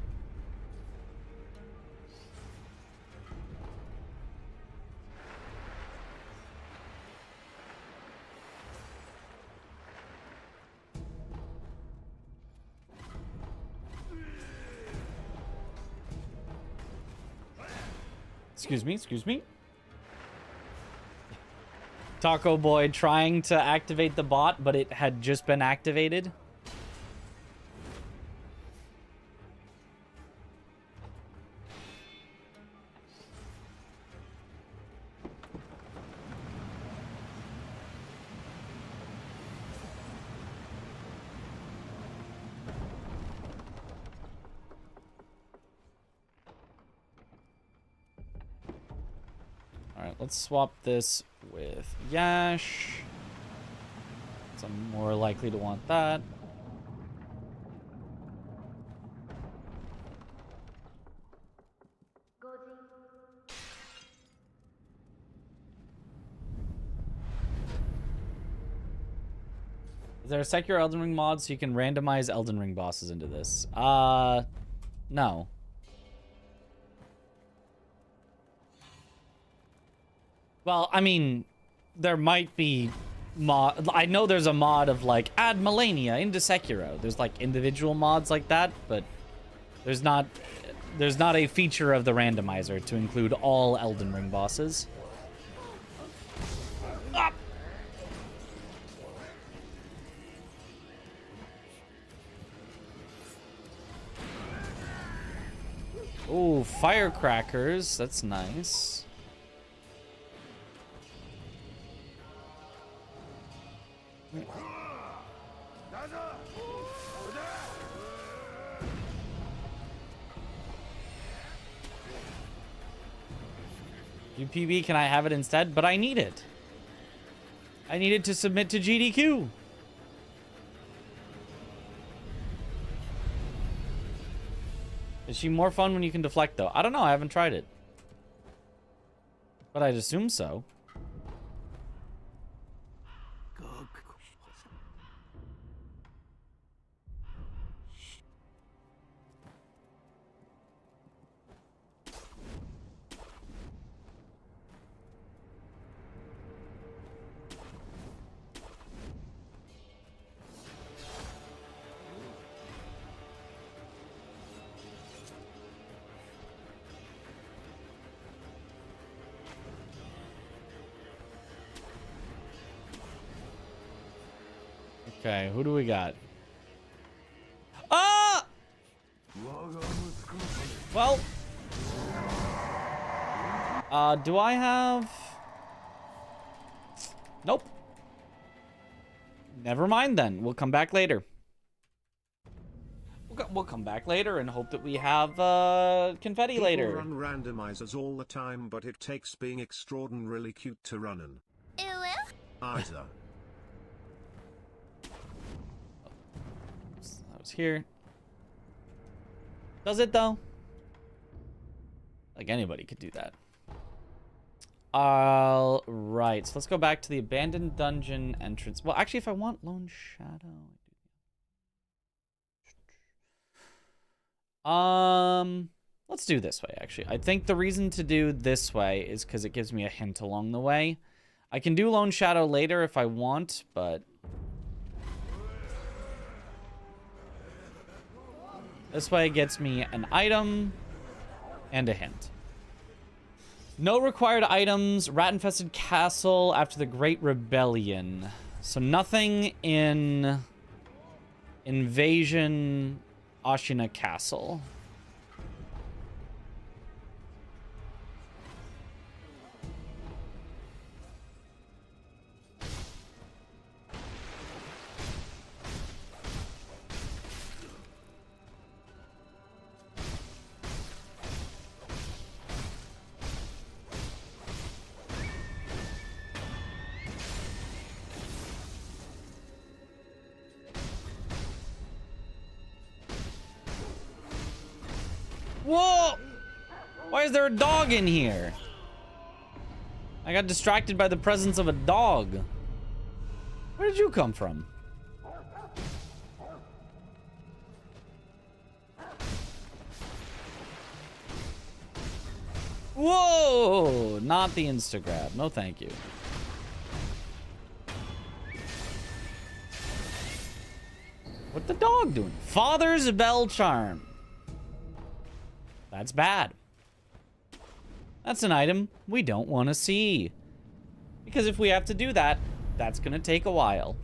Excuse me, excuse me. Taco Boy trying to activate the bot, but it had just been activated. Alright, let's swap this with Yash. So I'm more likely to want that. Is there a Sekiro Elden Ring mod so you can randomize Elden Ring bosses into this? No. Well, I mean, there might be mod. I know there's a mod of like add Melania into Sekiro. There's like individual mods like that, but there's not a feature of the randomizer to include all Elden Ring bosses. Ah! Ooh, firecrackers. That's nice. UPB, can I have it instead? But I need it. I need it to submit to GDQ. Is she more fun when you can deflect, though? I don't know. I haven't tried it. But I'd assume so. Okay, who do we got? Ah! Well. Do I have... Nope. Never mind then. We'll come back later. We'll come back later and hope that we have confetti People later. run randomizers all the time, but it takes being extraordinarily cute to run an. Either. That was here. Does it though? Like anybody could do that. All right, so let's go back to the abandoned dungeon entrance. Well, actually, if I want Lone Shadow, let's do this way. Actually, I think the reason to do this way is because it gives me a hint along the way. I can do Lone Shadow later if I want, but this way gets me an item and a hint. No required items, rat-infested castle after the Great Rebellion. So nothing in Invasion Ashina Castle. Whoa! Why is there a dog in here? I got distracted by the presence of a dog. Where did you come from? Whoa! Not the Instagrab. No, thank you. What's the dog doing? Father's bell charm. That's bad. That's an item we don't want to see. Because if we have to do that, that's going to take a while.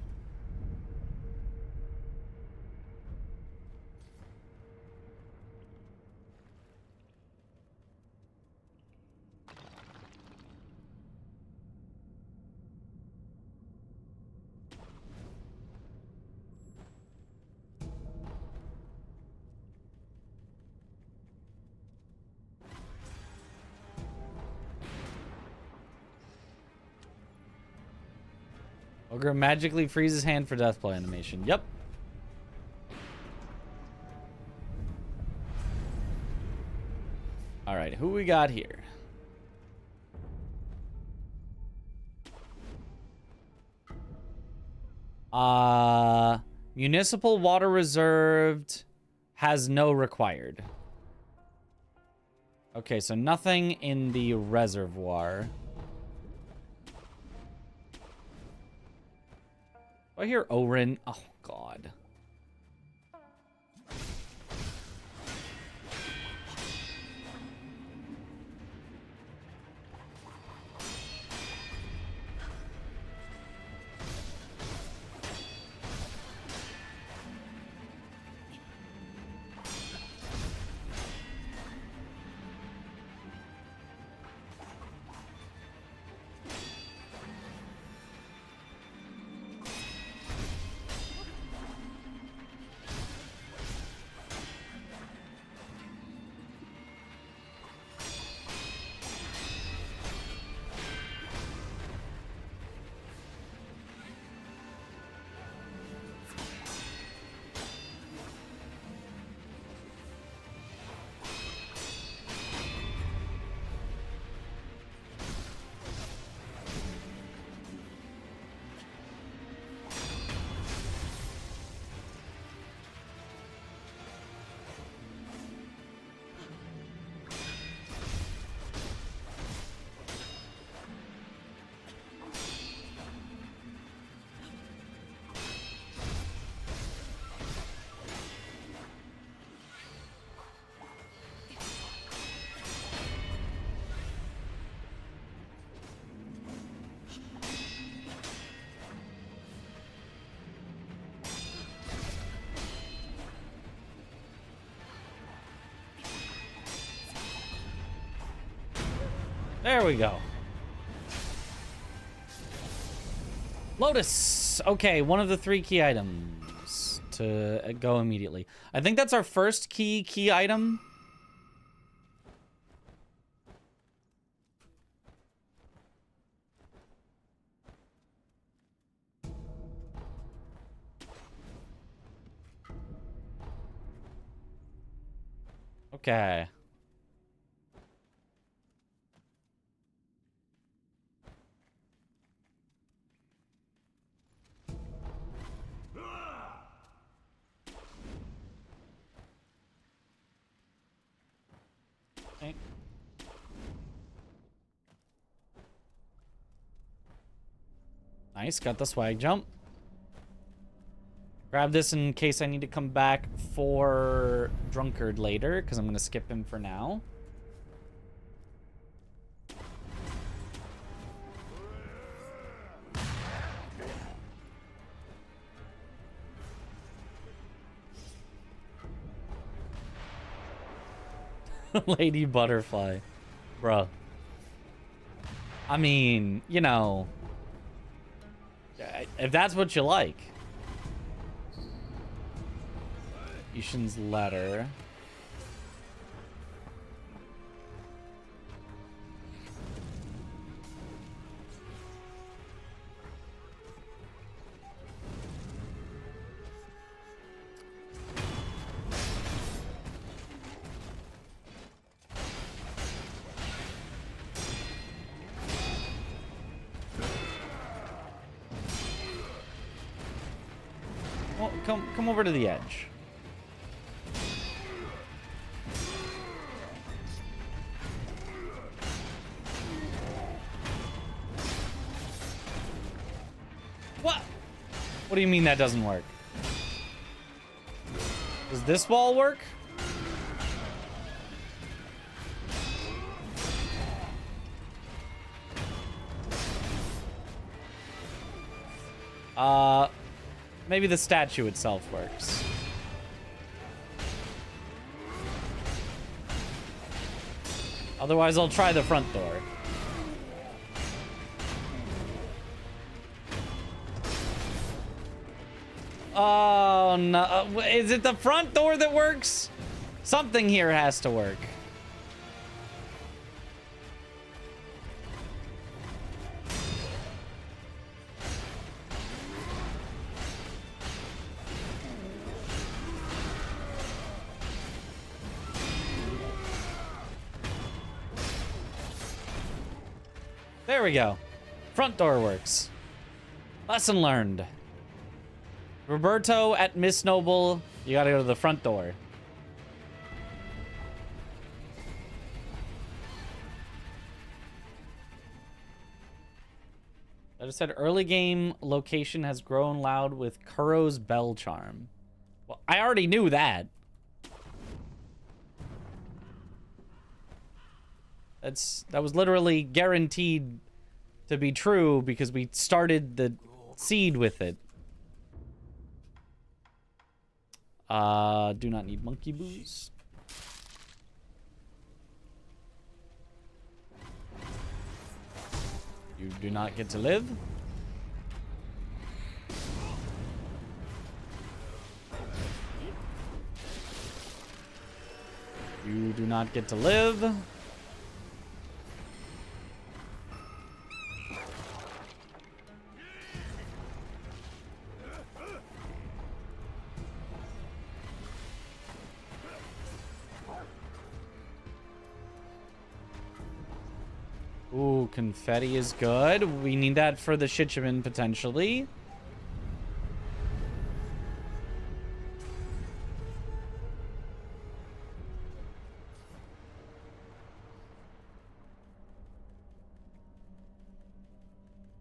Ogre magically freezes hand for deathplay animation. Yep. All right, who we got here? Municipal water reserved has no required. Okay, so nothing in the reservoir. Do I hear Orin? Oh, God. There we go. Lotus. Okay, one of the 3 key items to go immediately. I think that's our first key item. Okay. Nice, got the swag jump. Grab this in case I need to come back for Drunkard later, because I'm going to skip him for now. Lady Butterfly. Bruh. I mean, you know, if that's what you like. Ishin's letter. Well, come over to the edge. What? What do you mean that doesn't work? Does this wall work? Maybe the statue itself works. Otherwise, I'll try the front door. Oh, no. Is it the front door that works? Something here has to work. There we go. Front door works. Lesson learned. Roberto at Miss Noble, you gotta go to the front door. I just said early game location has grown loud with Kuro's bell charm. Well, I already knew that. That was literally guaranteed to be true because we started the seed with it. Do not need monkey booze. You do not get to live. You do not get to live. Ooh, confetti is good. We need that for the Shichiman, potentially.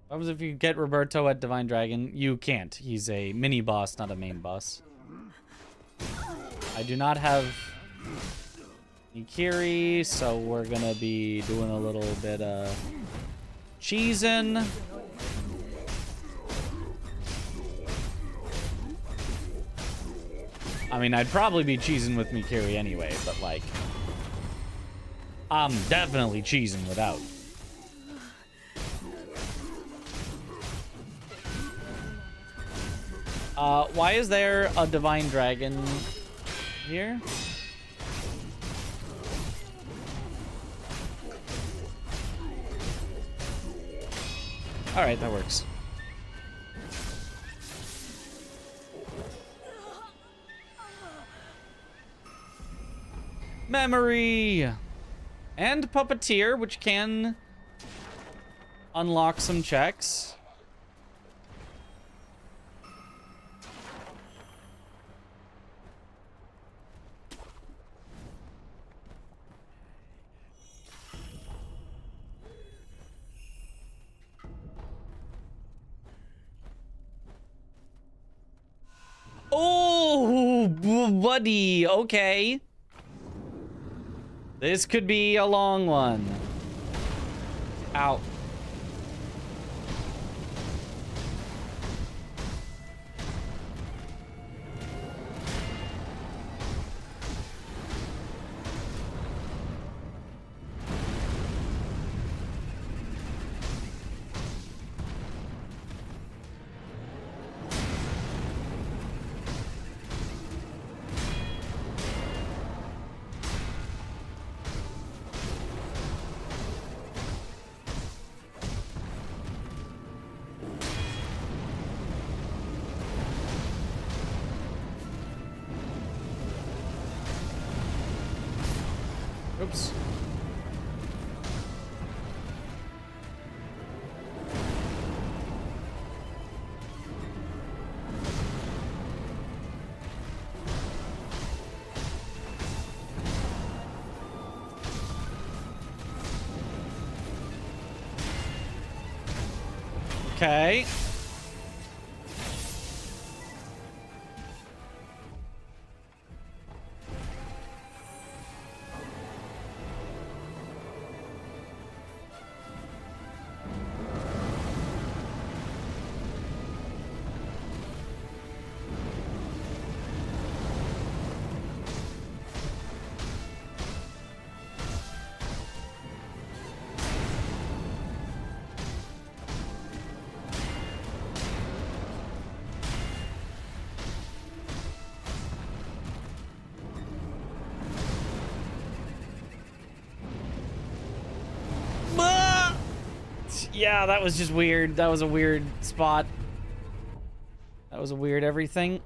What happens if you get Roberto at Divine Dragon? You can't. He's a mini boss, not a main boss. I do not have Nikiri, so we're gonna be doing a little bit of cheesing. I mean, I'd probably be cheesing with Mikiri anyway, but like, I'm definitely cheesing without. Why is there a Divine Dragon here? All right, that works. Memory and Puppeteer, which can unlock some checks. Oh, buddy. Okay. This could be a long one. Ow. Oops. Okay. Yeah, that was just weird. That was a weird spot. That was a weird everything.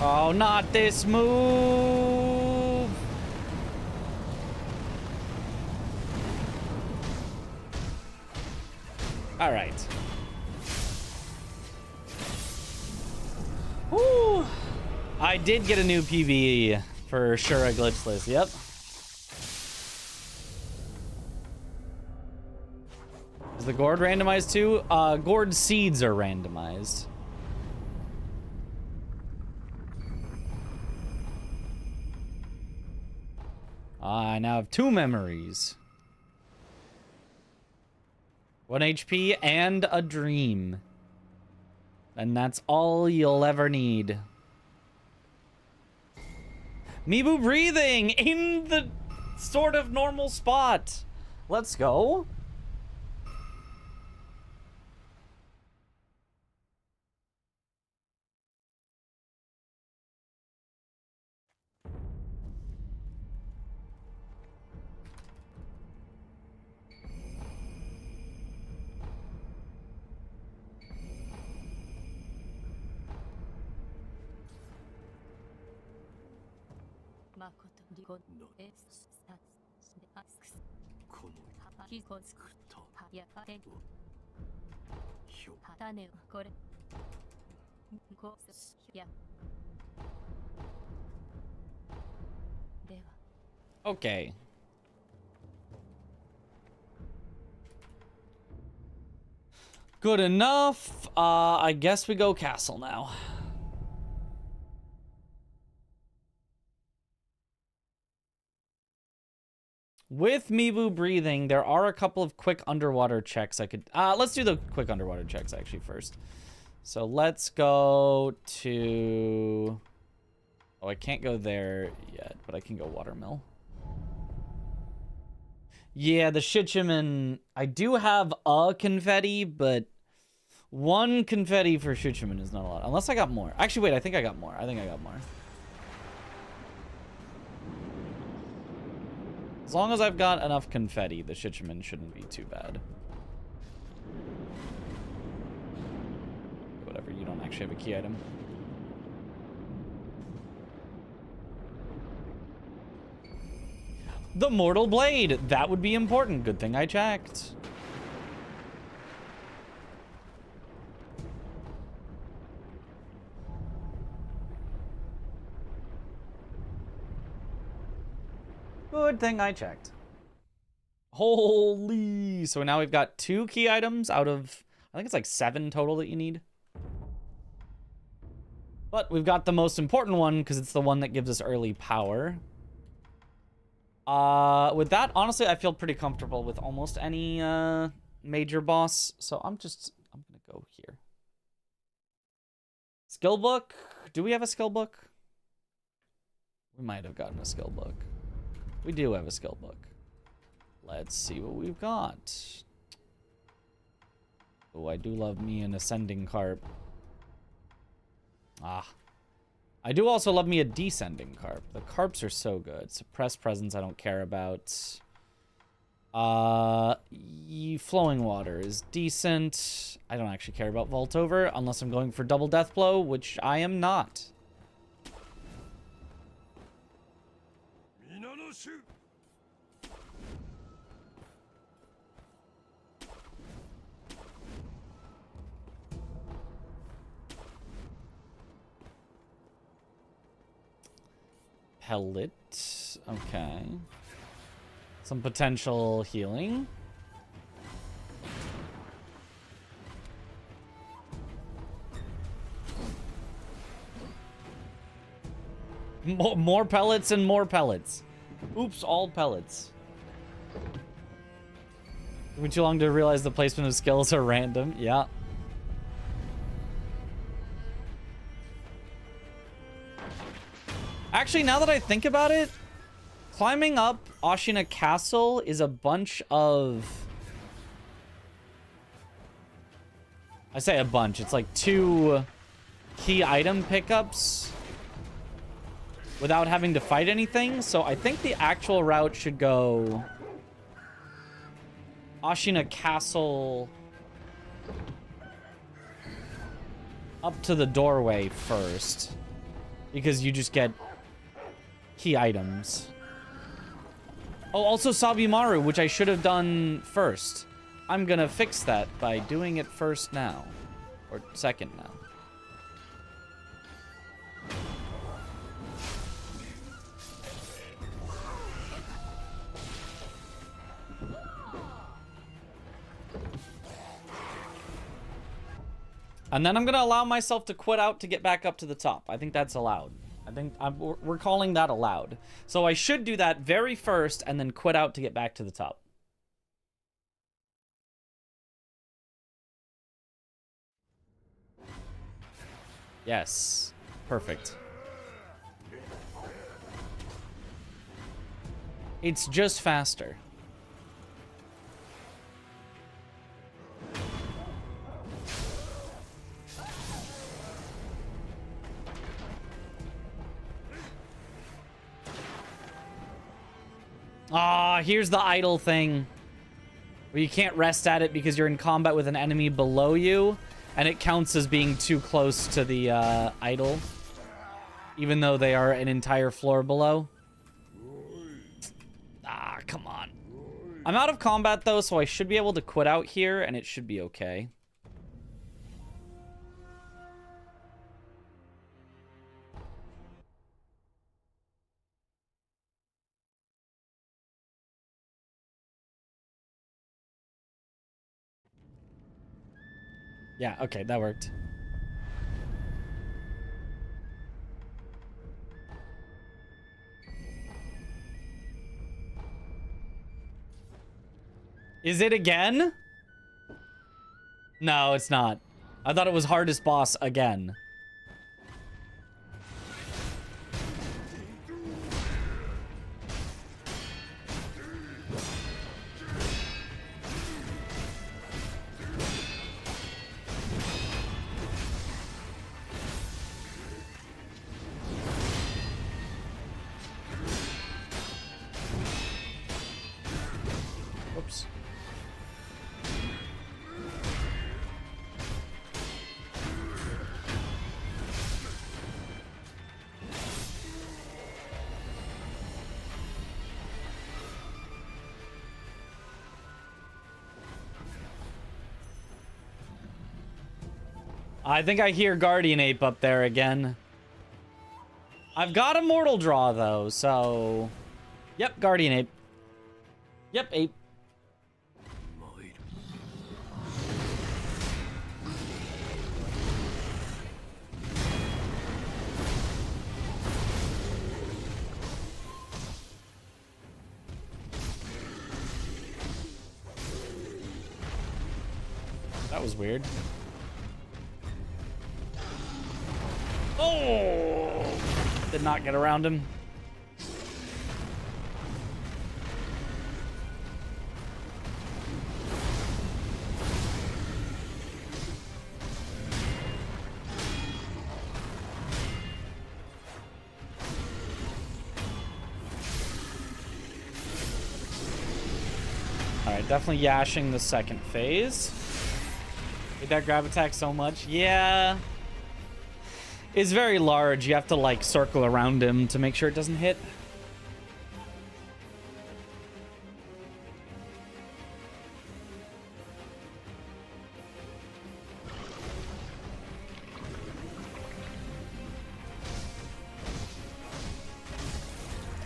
Oh, not this move! All right. Woo! I did get a new PB for sure, a glitchless. Yep. Is the gourd randomized too? Gourd seeds are randomized. I now have 2 memories. 1 HP and a dream. And that's all you'll ever need. Mibu breathing in the sort of normal spot. Let's go. Okay. Good enough. I guess we go castle now. With Mibu breathing, there are a couple of quick underwater checks I could... let's do the quick underwater checks, actually, first. So let's go to... Oh, I can't go there yet, but I can go watermill. Yeah, the Shichiman... I do have a confetti, but... 1 confetti for Shichiman is not a lot. Unless I got more. Actually, wait, I think I got more. I think I got more. As long as I've got enough confetti, the Shichiman shouldn't be too bad. Whatever, you don't actually have a key item. The Mortal Blade! That would be important. Good thing I checked. Good thing I checked. Holy. So now we've got 2 key items out of, I think it's like 7 total that you need. But we've got the most important one because it's the one that gives us early power. With that, honestly, I feel pretty comfortable with almost any major boss. So I'm gonna go here. Skill book. Do we have a skill book? We might have gotten a skill book. We do have a skill book. Let's see what we've got. Oh, I do love me an ascending carp. Ah. I do also love me a descending carp. The carps are so good. Suppressed presence I don't care about. Flowing water is decent. I don't actually care about vault over unless I'm going for double death blow, which I am not. Pellet. Okay. Some potential healing. More pellets and more pellets. Oops, all pellets. Took me too long to realize the placement of skills are random. Yeah. Actually, now that I think about it, climbing up Ashina Castle is a bunch of... I say a bunch. It's like 2 key item pickups without having to fight anything. So I think the actual route should go Ashina Castle up to the doorway first, because you just get key items. Oh, also Sabimaru, which I should have done first. I'm gonna fix that by doing it first now. Or second now. And then I'm gonna allow myself to quit out to get back up to the top. I think that's allowed. I think we're calling that allowed. So I should do that very first and then quit out to get back to the top. Yes. Perfect. It's just faster. Ah, here's the idle thing. Where you can't rest at it because you're in combat with an enemy below you. And it counts as being too close to the idol. Even though they are an entire floor below. Ah, come on. I'm out of combat though, so I should be able to quit out here and it should be okay. Yeah, okay, that worked. Is it again? No, it's not. I thought it was hardest boss again. Oops. I think I hear Guardian Ape up there again. I've got a mortal draw though, so... Yep, Guardian Ape. Yep, Ape. That was weird. Oh! Did not get around him. Alright, definitely yashing the second phase. Hate that grab attack so much. Yeah. It's very large. You have to, like, circle around him to make sure it doesn't hit.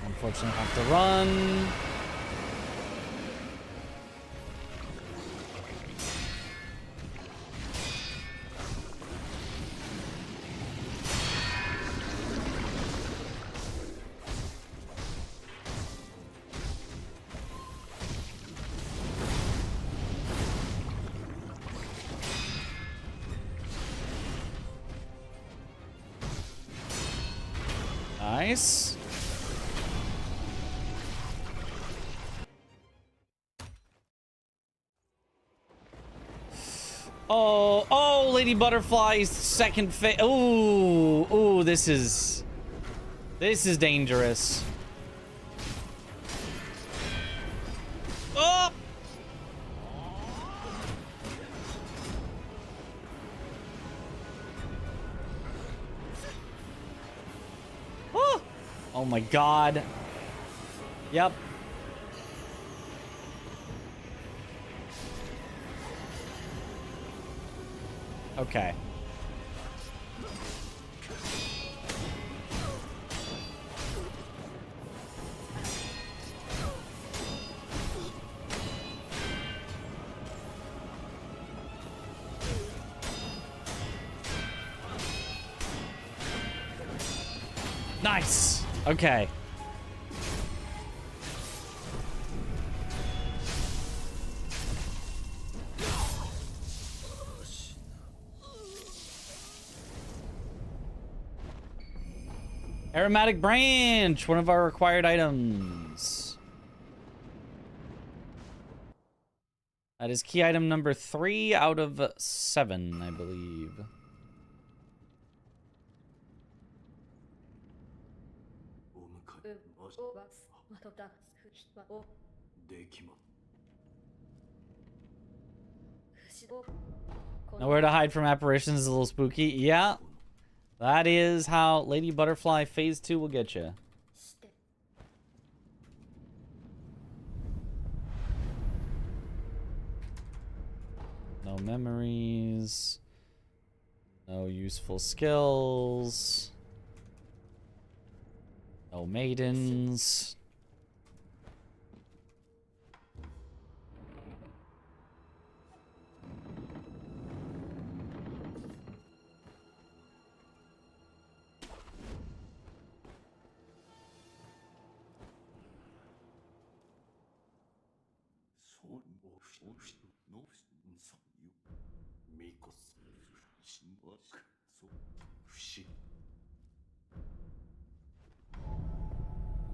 Unfortunately, I have to run. Nice. Oh, Lady Butterfly's second phase. Ooh, this is dangerous. Oh! Oh! Oh my god. Yep. Okay. Nice. Okay. Aromatic branch, one of our required items. That is key item number 3 out of 7, I believe. Nowhere to hide from apparitions is a little spooky. Yeah. That is how Lady Butterfly Phase 2 will get you. No memories. No useful skills. No maidens.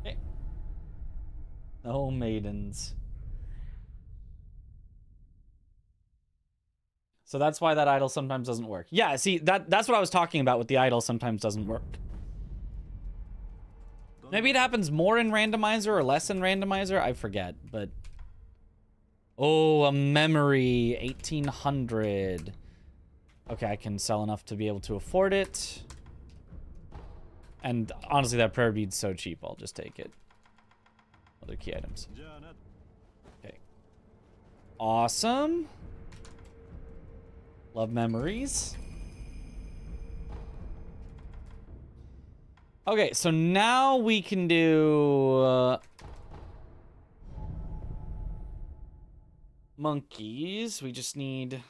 Okay. No maidens. So that's why that idol sometimes doesn't work. Yeah, see, that's what I was talking about with the idol sometimes doesn't work. Maybe it happens more in Randomizer or less in Randomizer. I forget, but... Oh, a memory. 1,800. Okay, I can sell enough to be able to afford it. And honestly, that prayer bead's so cheap, I'll just take it. Other key items. Okay. Awesome. Love memories. Okay, so now we can do... monkeys. We just need...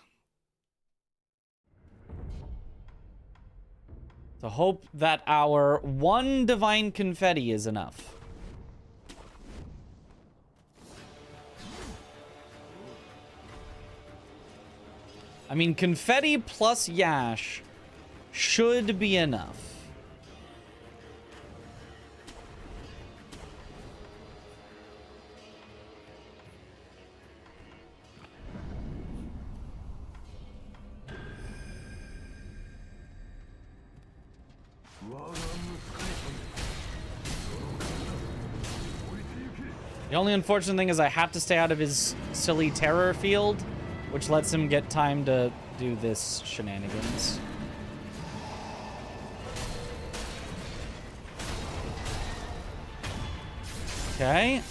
to hope that our 1 divine confetti is enough. I mean, confetti plus Yash should be enough. The only unfortunate thing is I have to stay out of his silly terror field, which lets him get time to do this shenanigans. Okay.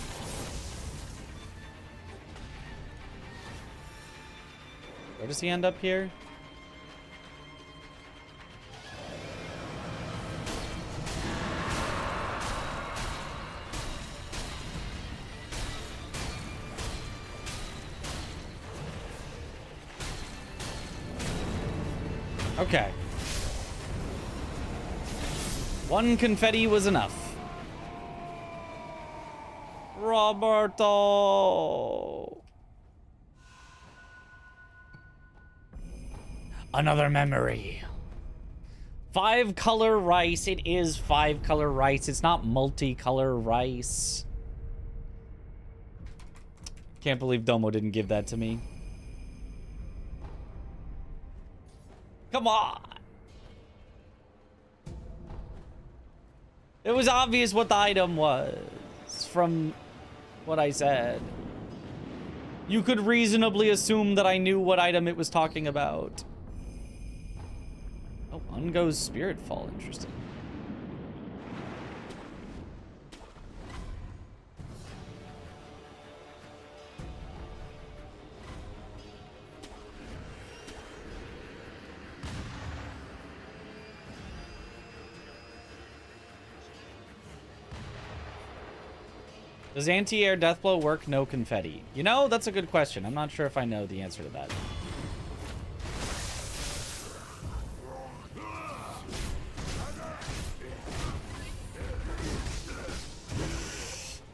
Where does he end up here? Okay. One confetti was enough. Roberto. Another memory. 5-color rice. It is 5-color rice. It's not multicolor rice. Can't believe Domo didn't give that to me. Come on. It was obvious what the item was from what I said. You could reasonably assume that I knew what item it was talking about. Oh, Ungo's Spirit Fall. Interesting. Does anti-air deathblow work? No confetti. You know, that's a good question. I'm not sure if I know the answer to that.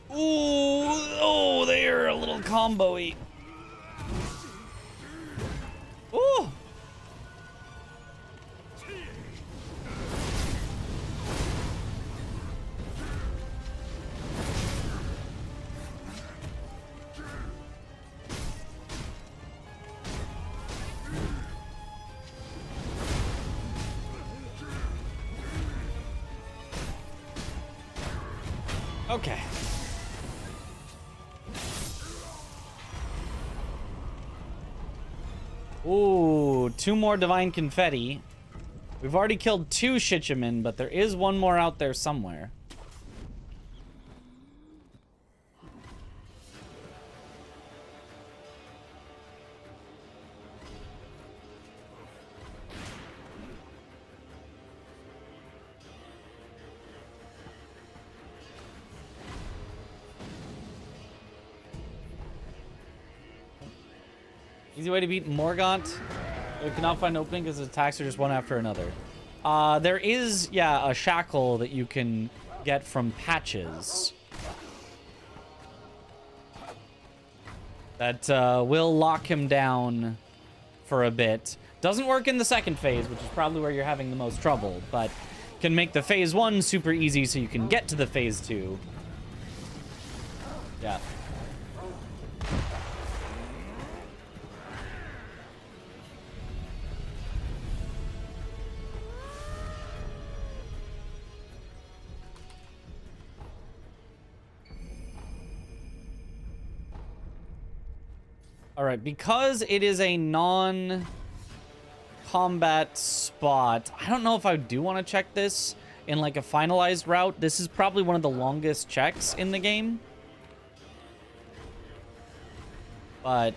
Ooh, oh, they're a little combo-y. Ooh. Okay. Ooh, 2 more divine confetti. We've already killed 2 Shichimen, but there is one more out there somewhere. Easy way to beat Morgaunt. You cannot find an opening because his attacks are just one after another. There is, yeah, a shackle that you can get from patches. That will lock him down for a bit. Doesn't work in the second phase, which is probably where you're having the most trouble, but can make the phase 1 super easy so you can get to the phase 2. Yeah. All right, because it is a non-combat spot, I don't know if I do want to check this in like a finalized route. This is probably one of the longest checks in the game. But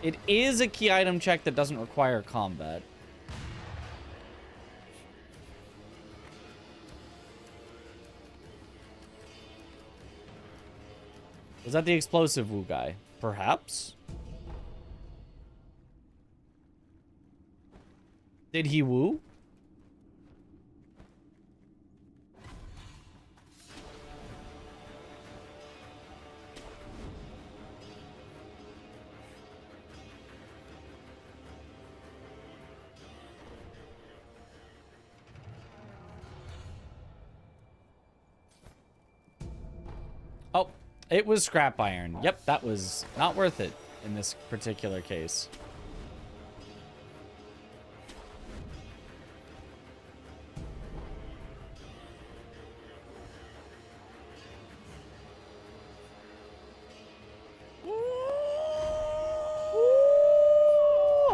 it is a key item check that doesn't require combat. Was that the explosive Wu guy? Perhaps? Did he woo? Oh, it was scrap iron. Yep, that was not worth it in this particular case.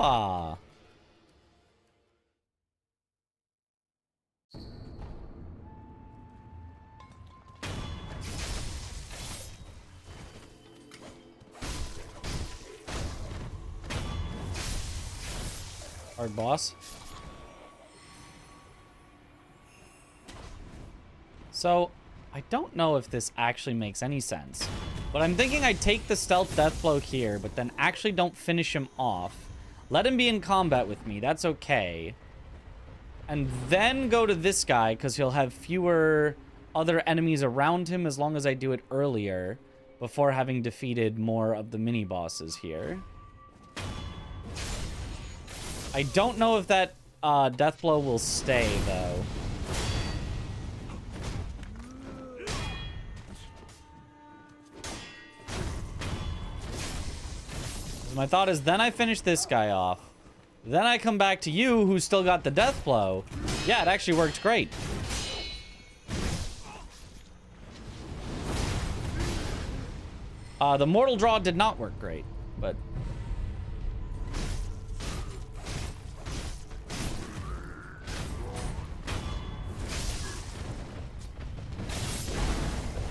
Hoppa. Hard boss. So, I don't know if this actually makes any sense, but I'm thinking I take the stealth death blow here, but then actually don't finish him off. Let him be in combat with me. That's okay. And then go to this guy, because he'll have fewer other enemies around him as long as I do it earlier, before having defeated more of the mini-bosses here. I don't know if that death blow will stay, though. My thought is then I finish this guy off. Then I come back to you, who's still got the death blow. Yeah, it actually worked great. The mortal draw did not work great, but...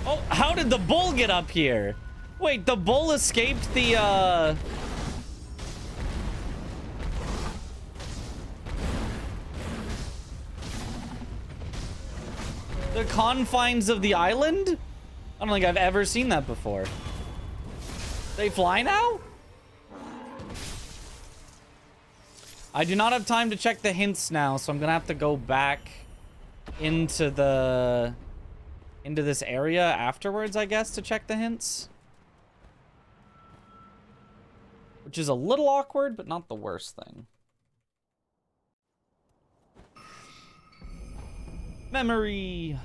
Oh, how did the bull get up here? Wait, the bull escaped the, the confines of the island? I don't think I've ever seen that before. They fly now? I do not have time to check the hints now, so I'm gonna have to go back into this area afterwards, I guess, to check the hints. Which is a little awkward, but not the worst thing. Memory.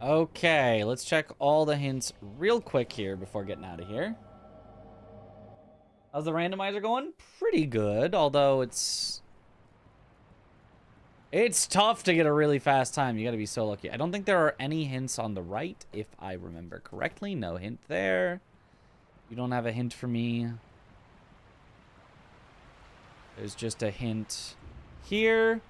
Okay, let's check all the hints real quick here before getting out of here. How's the randomizer going? Pretty good, although it's tough to get a really fast time. You gotta be so lucky. I don't think there are any hints on the right, if I remember correctly. No hint there. You don't have a hint for me. There's just a hint here.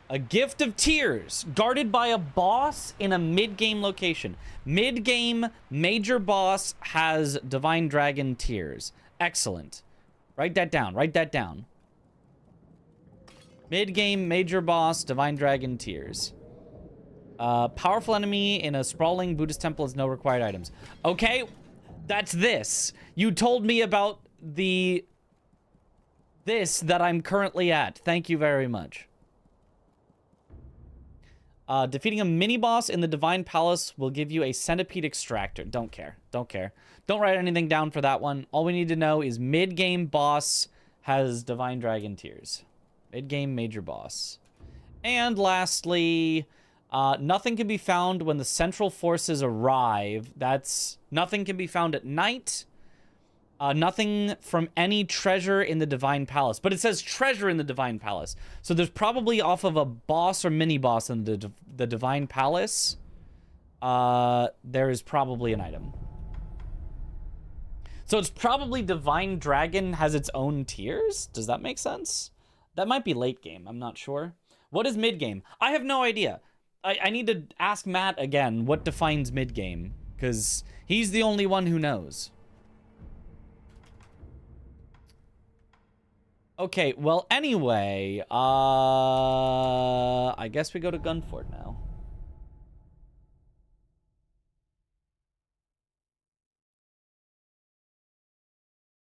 A gift of tears, guarded by a boss in a mid-game location. Mid-game, major boss has divine dragon tears. Excellent. Write that down. Write that down. Mid-game, major boss, divine dragon tears. Powerful enemy in a sprawling Buddhist temple has no required items. Okay, that's this. You told me about this that I'm currently at. Thank you very much. Defeating a mini-boss in the Divine Palace will give you a centipede extractor. Don't care. Don't care. Don't write anything down for that one. All we need to know is mid-game boss has Divine Dragon Tears. Mid-game major boss. And lastly, nothing can be found when the central forces arrive. Nothing can be found at night. Nothing from any treasure in the Divine Palace. But it says treasure in the Divine Palace. So there's probably off of a boss or mini-boss in the Divine Palace. There is probably an item. So it's probably Divine Dragon has its own tiers? Does that make sense? That might be late game. I'm not sure. What is mid-game? I have no idea. I need to ask Matt again what defines mid-game. Because he's the only one who knows. Okay, well, anyway, I guess we go to Gunfort now.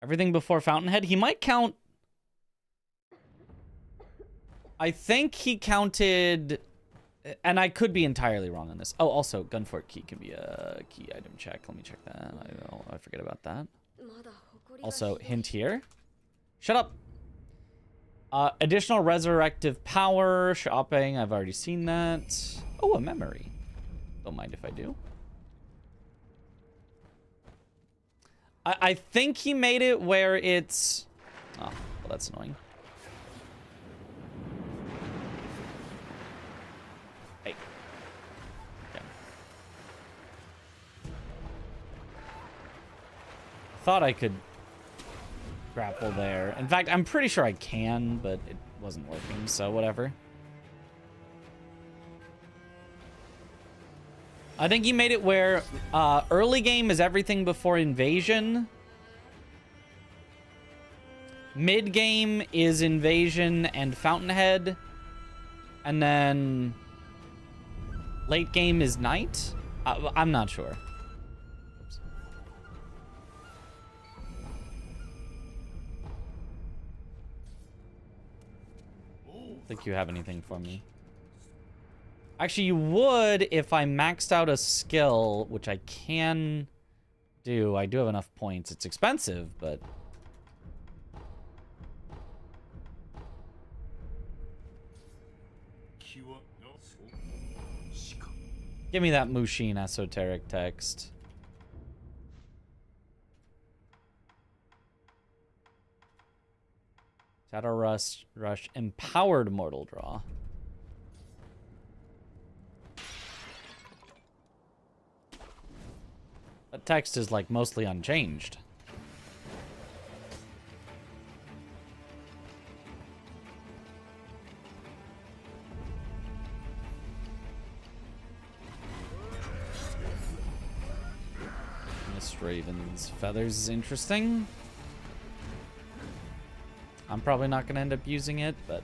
Everything before Fountainhead? He might count... I think he counted... And I could be entirely wrong on this. Oh, also, Gunfort key can be a key item check. Let me check that. I forget about that. Also, hint here. Shut up! Additional resurrective power, shopping, I've already seen that. Oh, a memory. Don't mind if I do. I think he made it where it's... Oh, well, that's annoying. Hey. Okay. Thought I could grapple there. In fact, I'm pretty sure I can, but it wasn't working, so whatever. I think he made it where early game is everything before invasion. Mid game is invasion and fountainhead. And then late game is night? I'm not sure. Oops. Think you have anything for me? Actually, you would if I maxed out a skill, which I can do. I do have enough points. It's expensive, but... Give me that Mushin esoteric text. Shadow Rush Empowered Mortal Draw. That text is, like, mostly unchanged. Miss Raven's Feathers is interesting. I'm probably not going to end up using it, but...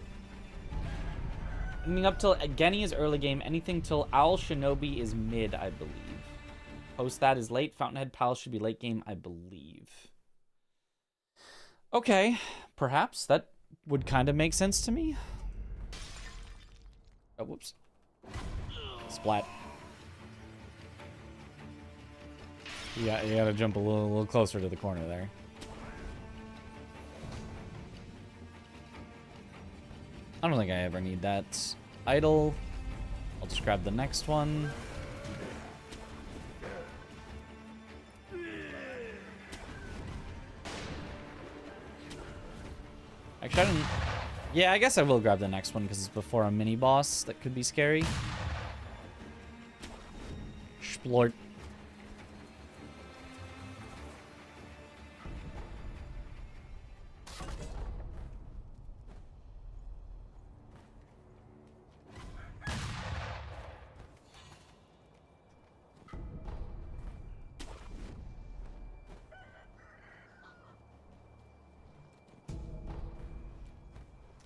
Anything up till Genny is early game. Anything till Owl Shinobi is mid, I believe. Post that is late. Fountainhead Palace should be late game, I believe. Okay, perhaps. That would kind of make sense to me. Oh, whoops. Splat. Yeah, you gotta jump a little closer to the corner there. I don't think I ever need that. Idle. I'll just grab the next one. Actually, I didn't... Yeah, I guess I will grab the next one because it's before a mini-boss that could be scary. Splort.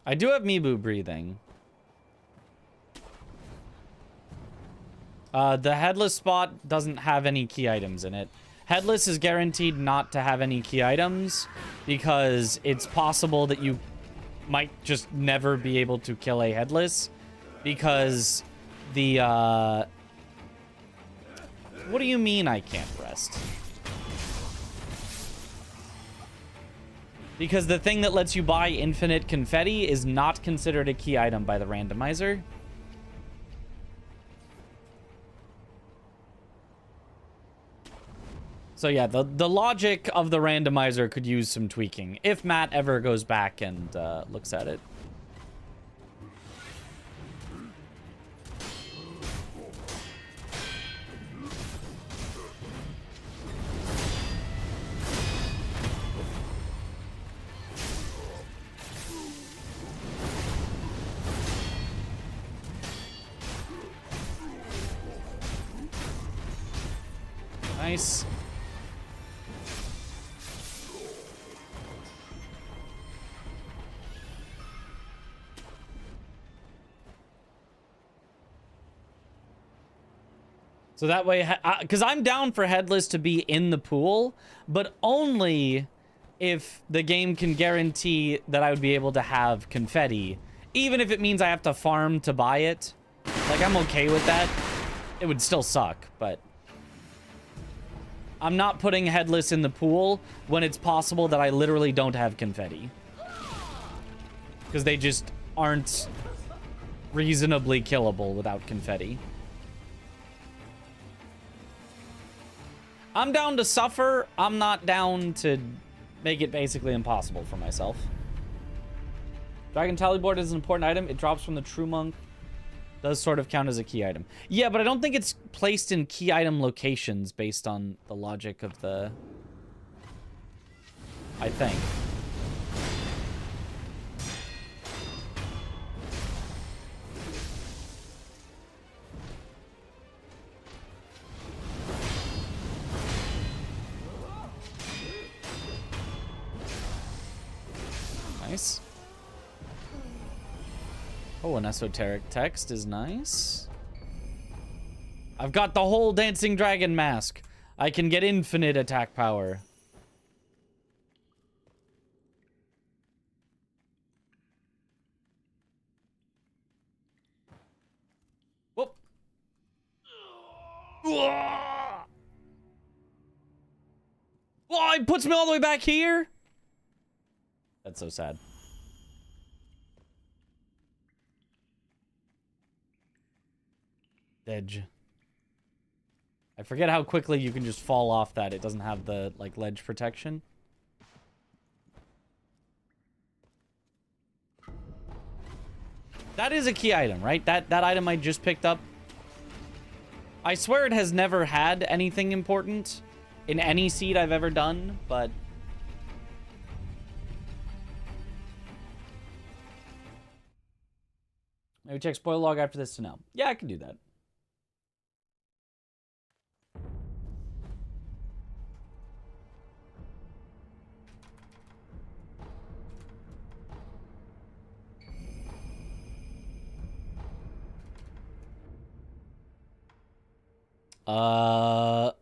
I do have Mibu breathing. The headless spot doesn't have any key items in it. Headless is guaranteed not to have any key items because it's possible that you might just never be able to kill a headless because the, What do you mean I can't rest? Because the thing that lets you buy infinite confetti is not considered a key item by the randomizer. So yeah, the logic of the randomizer could use some tweaking if Matt ever goes back and looks at it. Nice. So that way, because I'm down for headless to be in the pool, but only if the game can guarantee that I would be able to have confetti, even if it means I have to farm to buy it. Like, I'm okay with that. It would still suck, but I'm not putting headless in the pool when it's possible that I literally don't have confetti. Because they just aren't reasonably killable without confetti. I'm down to suffer. I'm not down to make it basically impossible for myself. Dragon Tally Board is an important item. It drops from the True Monk. Does sort of count as a key item. Yeah, but I don't think it's placed in key item locations based on the logic of the... I think. Nice. Oh, an esoteric text is nice. I've got the whole dancing dragon mask. I can get infinite attack power. Whoop. Oh, it puts me all the way back here? That's so sad. Edge. I forget how quickly you can just fall off that. It doesn't have the, like, ledge protection. That is a key item, right? That item I just picked up. I swear it has never had anything important in any seed I've ever done, but... Maybe check spoiler log after this to know. Yeah, I can do that.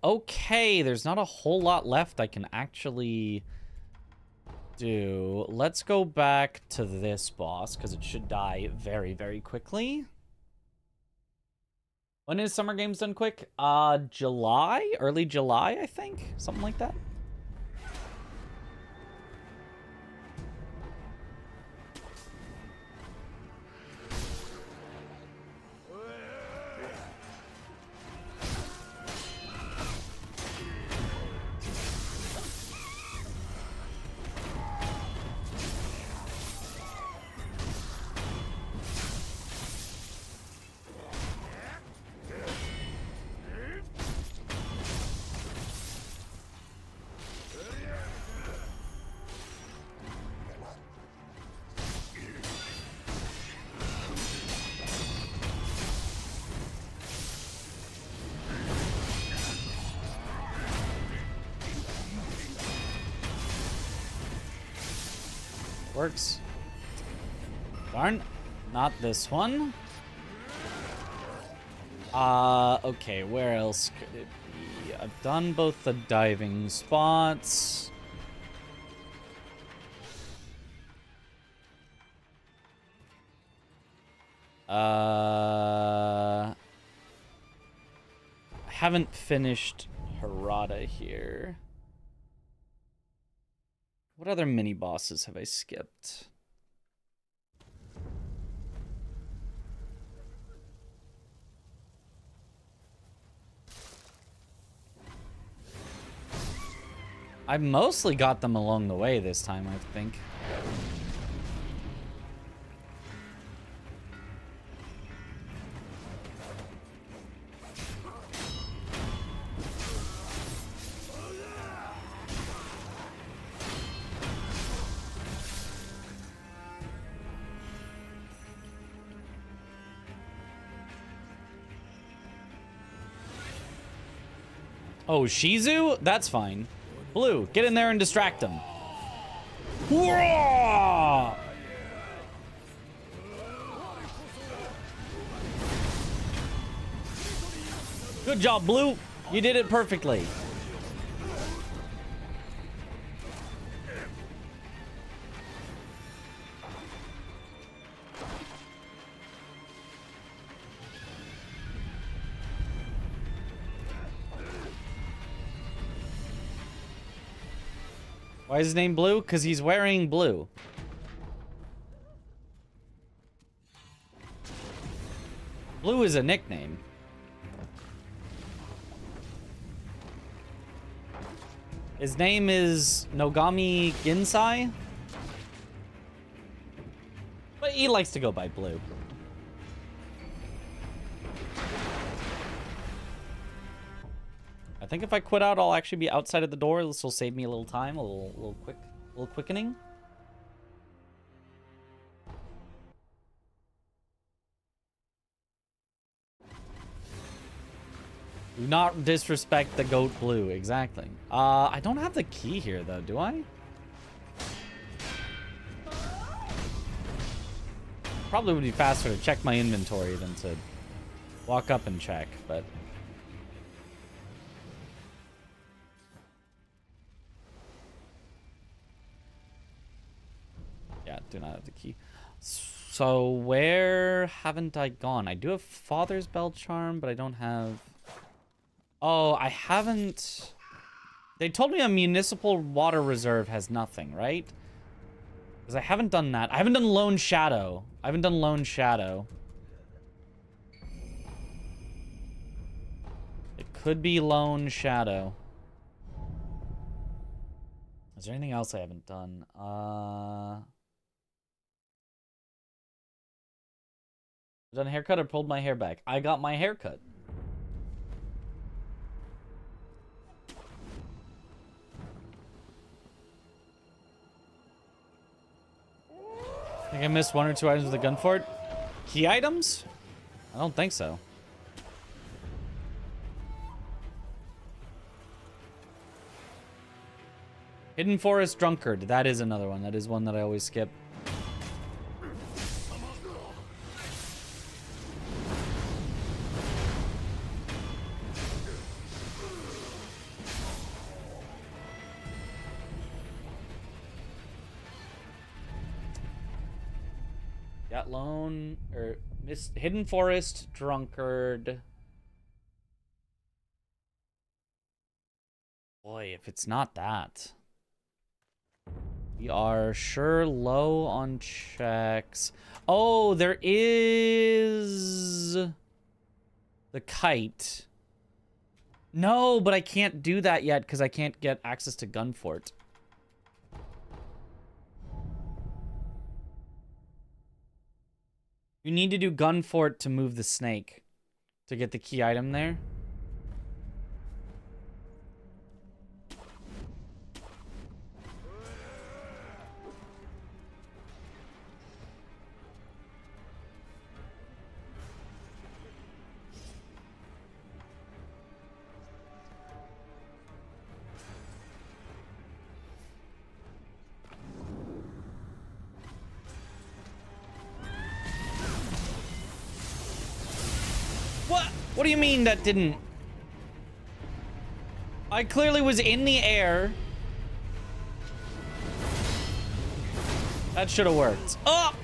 Okay, there's not a whole lot left I can actually do. Let's go back to this boss, because it should die very, very quickly. When is Summer Games done quick? July? Early July, I think? Something like that. Works. Darn. Not this one. Okay, where else could it be? I've done both the diving spots. I haven't finished Harada here. What other mini bosses have I skipped? I mostly got them along the way this time, I think. Oh, Shizu? That's fine. Blue, get in there and distract him. Whoa! Good job, Blue. You did it perfectly. Why is his name Blue? Because he's wearing blue. Blue is a nickname. His name is Nogami Ginsai. But he likes to go by Blue. I think if I quit out, I'll actually be outside of the door. This will save me a little time, a little quickening. Do not disrespect the goat Blue. Exactly. I don't have the key here though, do I? Probably would be faster to check my inventory than to walk up and check, but yeah, do not have the key. So where haven't I gone? I do have Father's Bell Charm, but I don't have... Oh, I haven't... They told me a municipal water reserve has nothing, right? Because I haven't done that. I haven't done Lone Shadow. I haven't done Lone Shadow. It could be Lone Shadow. Is there anything else I haven't done? I've done a haircut or pulled my hair back. I got my haircut. I think I missed 1 or 2 items with the gun fort. Key items? I don't think so. Hidden Forest Drunkard. That is another one. That is one that I always skip. Got Lone or Hidden Forest Drunkard. Boy, if it's not that. We are sure low on checks. Oh, there is the kite. No, but I can't do that yet because I can't get access to Gunfort. You need to do Gunfort to move the snake to get the key item there. What do you mean that didn't? I clearly was in the air. That should have worked. Oh!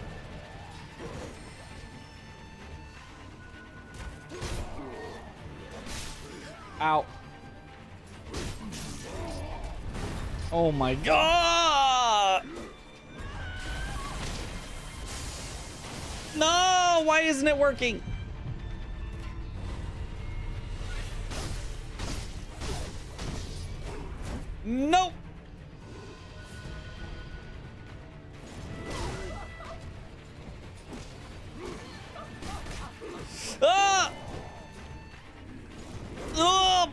Ow. Oh my god! No! Why isn't it working? Nope. Ah! Oh!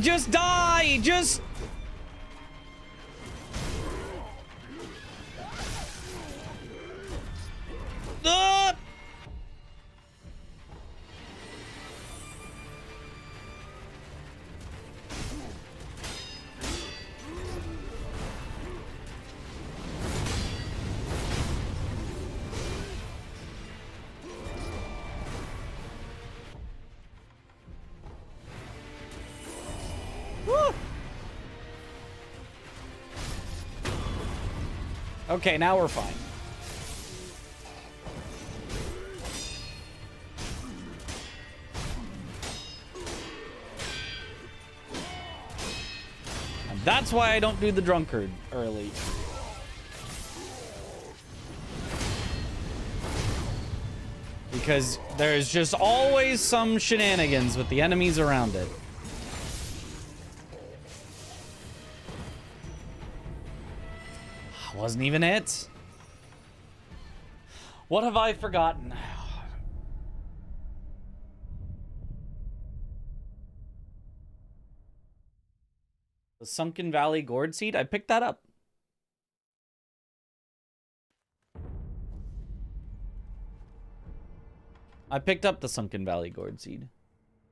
Just die! Just... Ah! Okay, now we're fine. And that's why I don't do the drunkard early. Because there's just always some shenanigans with the enemies around it. Wasn't even it. What have I forgotten? The Sunken Valley Gourd Seed? I picked that up. I picked up the Sunken Valley Gourd Seed.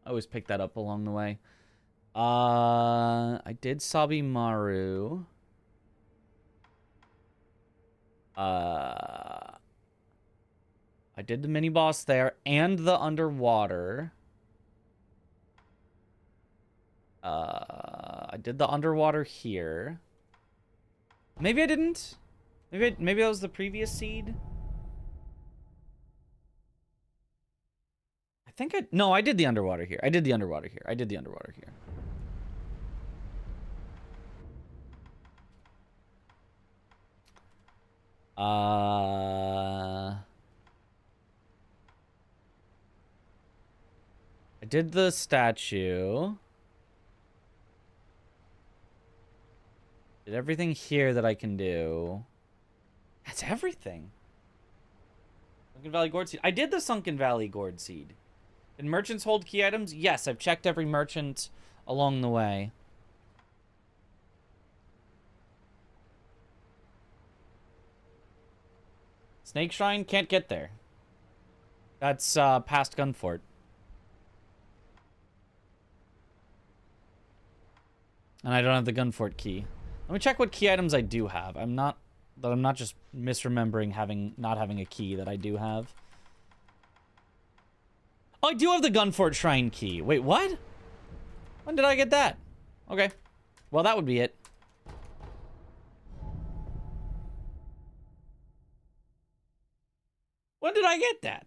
I always pick that up along the way. I did Sabimaru. I did the mini boss there and the underwater. I did the underwater here. Maybe I didn't. Maybe that was the previous seed. No, I did the underwater here. I did the underwater here. I did the statue. Did everything here that I can do. That's everything. Sunken Valley Gourd Seed. I did the Sunken Valley Gourd Seed. Did merchants hold key items? Yes, I've checked every merchant along the way. Snake Shrine, can't get there. That's past Gunfort. And I don't have the Gunfort key. Let me check what key items I do have. I'm not just misremembering not having a key that I do have. Oh, I do have the Gunfort Shrine key. Wait, what? When did I get that? Okay. Well, that would be it. When did I get that?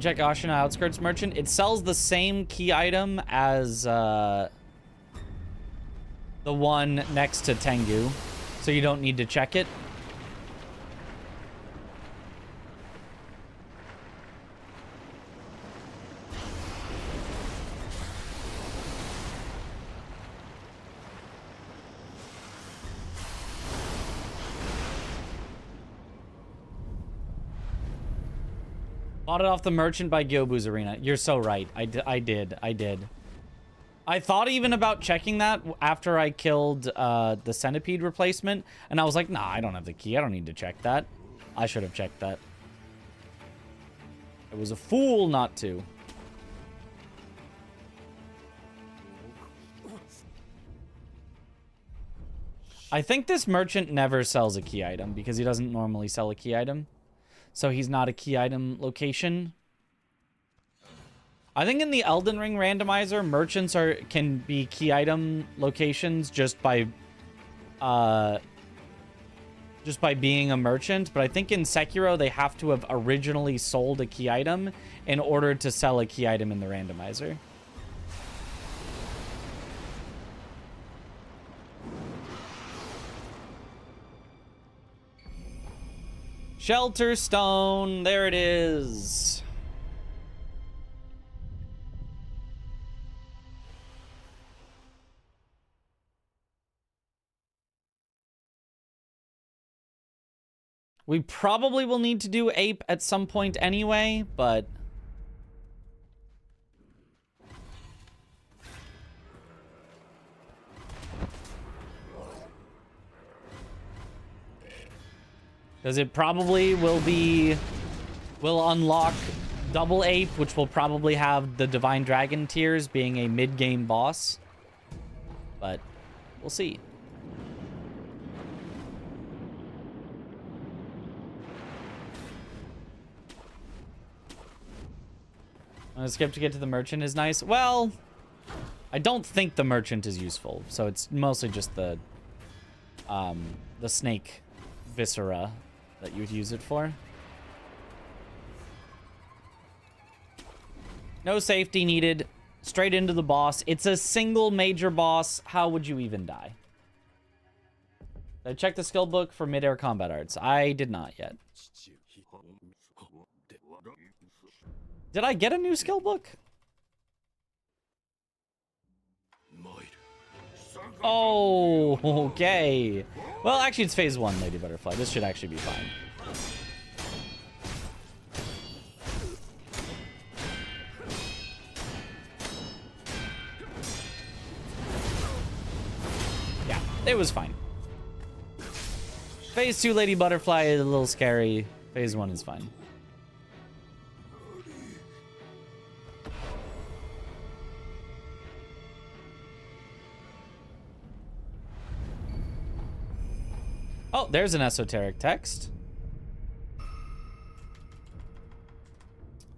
Check Ashina Outskirts Merchant. It sells the same key item as the one next to Tengu, so you don't need to check it. Bought it off the merchant by Gyobu's Arena. You're so right. I did. I thought even about checking that after I killed the centipede replacement, and I was like, nah, I don't have the key. I don't need to check that. I should have checked that. I was a fool not to. I think this merchant never sells a key item because he doesn't normally sell a key item. So he's not a key item location. I think in the Elden Ring randomizer, merchants can be key item locations just by being a merchant. But I think in Sekiro, they have to have originally sold a key item in order to sell a key item in the randomizer. Shelter Stone, there it is. We probably will need to do Ape at some point anyway, but... because it probably will unlock Double Ape, which will probably have the Divine Dragon Tears being a mid-game boss. But we'll see. Skip to get to the merchant is nice. Well, I don't think the merchant is useful, so it's mostly just the snake viscera that you would use it for. No safety needed. Straight into the boss. It's a single major boss. How would you even die? I checked the skill book for mid-air combat arts. I did not yet. Did I get a new skill book? Oh, okay. Well, actually, it's phase 1, Lady Butterfly. This should actually be fine. Yeah, it was fine. Phase 2 Lady Butterfly is a little scary. Phase 1 is fine. Oh, there's an esoteric text.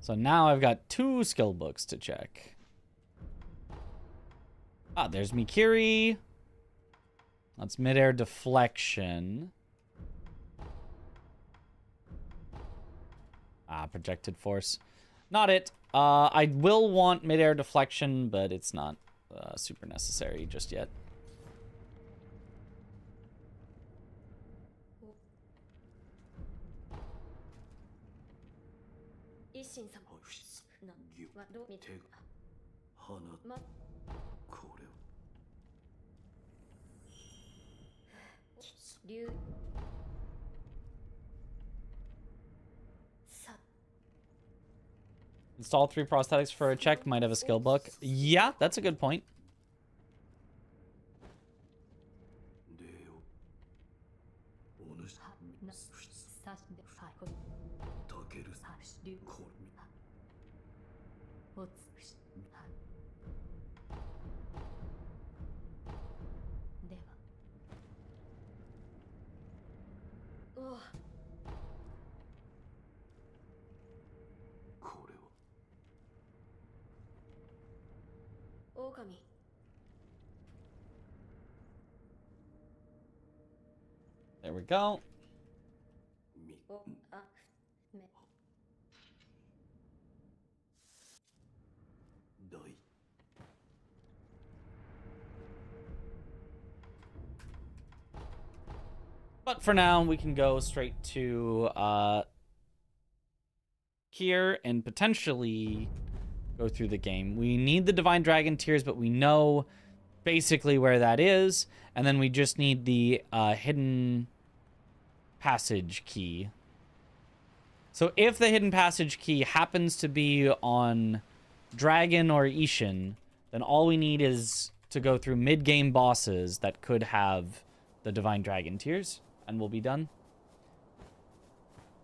So now I've got 2 skill books to check. Ah, there's Mikiri. That's midair deflection. Ah, projected force. Not it. I will want midair deflection, but it's not super necessary just yet. Install 3 prosthetics for a check. Might have a skill book. Yeah, that's a good point. There we go. But for now, we can go straight to here and potentially go through the game. We need the Divine Dragon Tears, but we know basically where that is. And then we just need the hidden passage key. So if the hidden passage key happens to be on Dragon or Ishin, then all we need is to go through mid-game bosses that could have the Divine Dragon Tears, and we'll be done.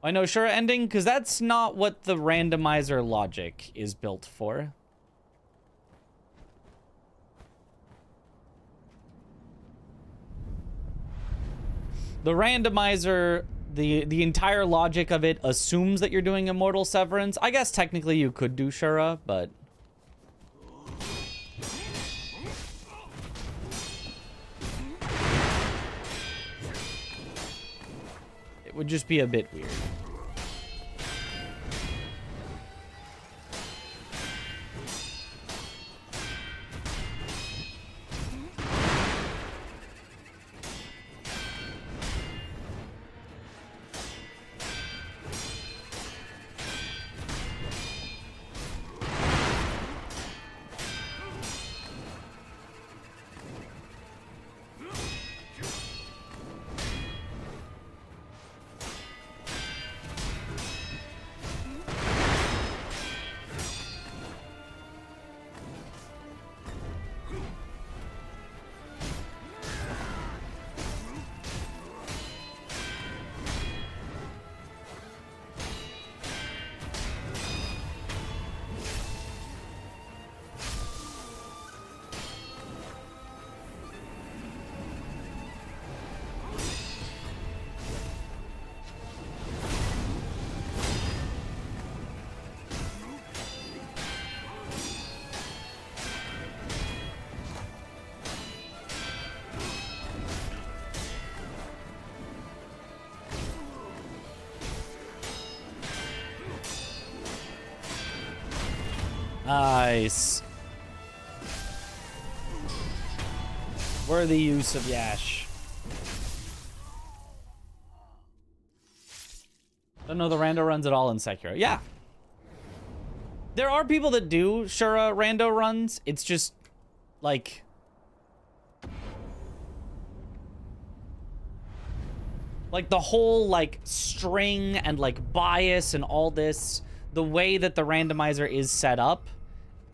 I know Shura ending, because that's not what the randomizer logic is built for. The randomizer, the entire logic of it assumes that you're doing Immortal Severance. I guess technically you could do Shura, but... it would just be a bit weird. Nice. Worthy use of Yash. Don't know the rando runs at all in Sekiro. Yeah. There are people that do Shura rando runs. It's just, like... Like, the whole, like, string and, like, bias and all this, the way that the randomizer is set up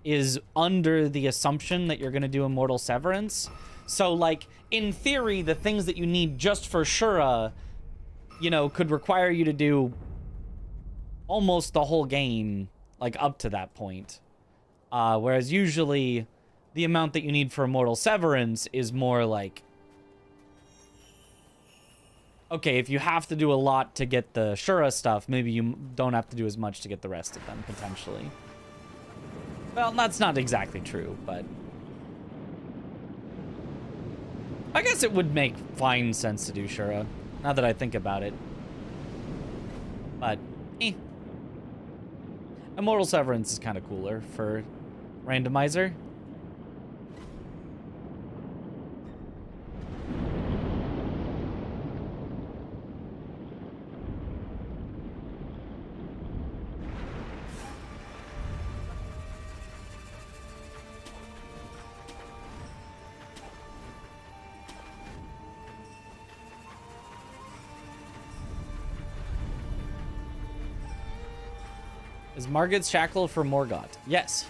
is under the assumption that you're going to do Immortal Severance. So, like, in theory, the things that you need just for Shura, you know, could require you to do almost the whole game, like, up to that point. Whereas usually, the amount that you need for Immortal Severance is more like... Okay, if you have to do a lot to get the Shura stuff, maybe you don't have to do as much to get the rest of them, potentially. Well, that's not exactly true, but... I guess it would make fine sense to do Shura, now that I think about it. But, Immortal Severance is kind of cooler for Randomizer. Is Margit's shackle for Morgott? Yes.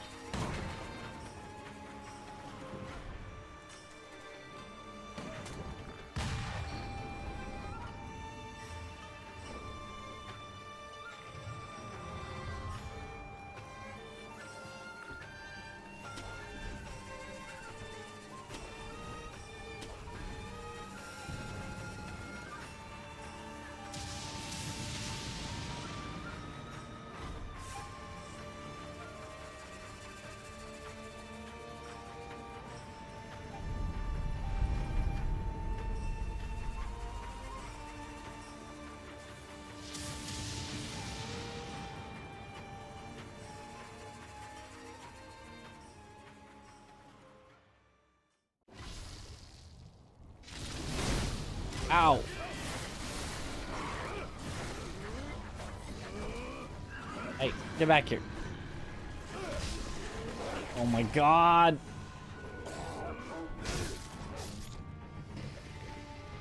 Ow. Hey, get back here. Oh my god.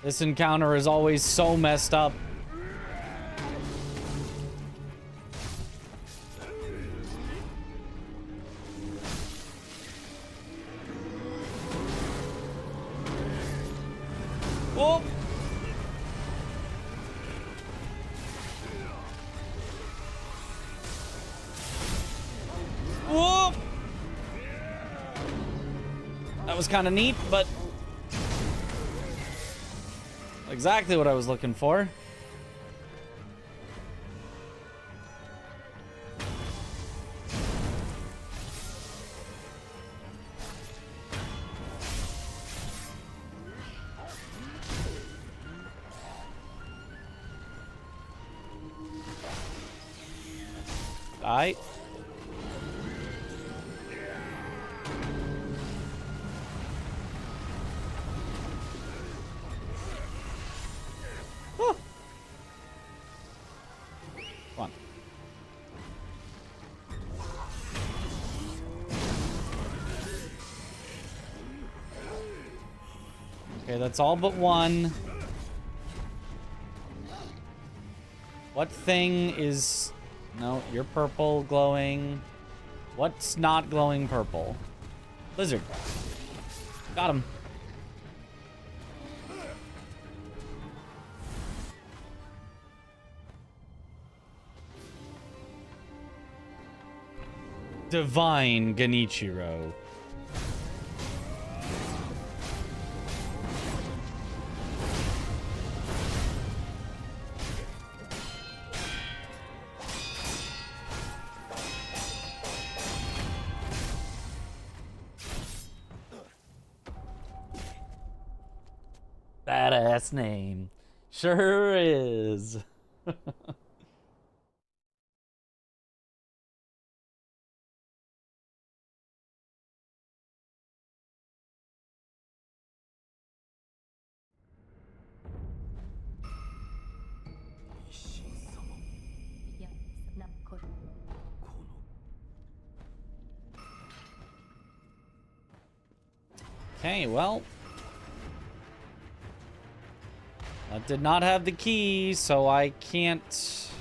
This encounter is always so messed up. Oh! Whoa! That was kind of neat, but exactly what I was looking for. Die. Come on. Okay, that's all but one. What thing is... No, you're purple glowing. What's not glowing purple? Lizard. Got him. Divine Genichiro. Badass name. Sure is. Okay, well. That did not have the key, so I can't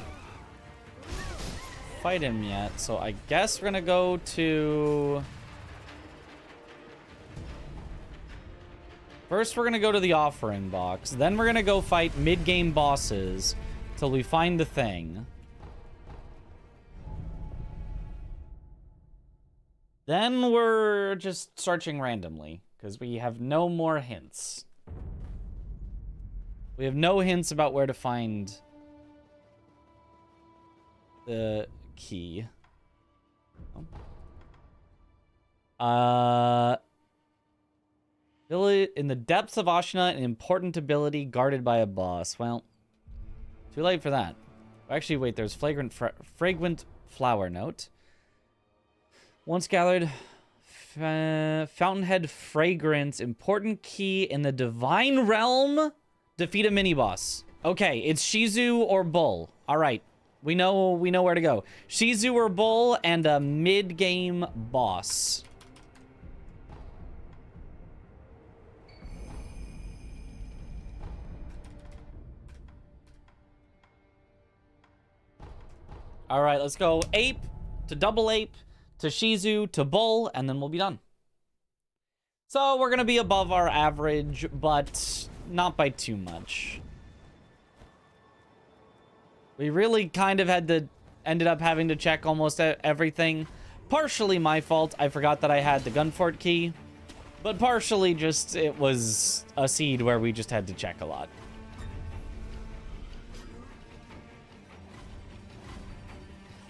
fight him yet. So I guess we're gonna go to... First, we're gonna go to the offering box. Then we're gonna go fight mid-game bosses till we find the thing. Then we're just searching randomly, because we have no more hints. We have no hints about where to find the key. In the depths of Ashna, an important ability guarded by a boss. Well, too late for that. Actually, wait, there's fragrant flower note. Once gathered, Fountainhead fragrance, important key in the divine realm. Defeat a mini-boss. Okay, it's Shizu or Bull. All right, we know where to go. Shizu or Bull and a mid-game boss. All right, let's go ape to double ape to Shizu to Bull, and then we'll be done. So we're gonna be above our average, but not by too much. We really kind of ended up having to check almost everything. Partially my fault. I forgot that I had the Gunfort key, but partially just it was a seed where we just had to check a lot.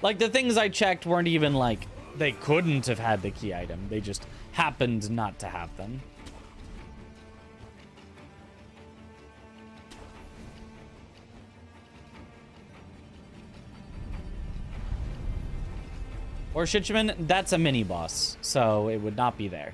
Like, the things I checked weren't even like, they couldn't have had the key item. They just happened not to have them. Or Shichiman, that's a mini-boss, so it would not be there.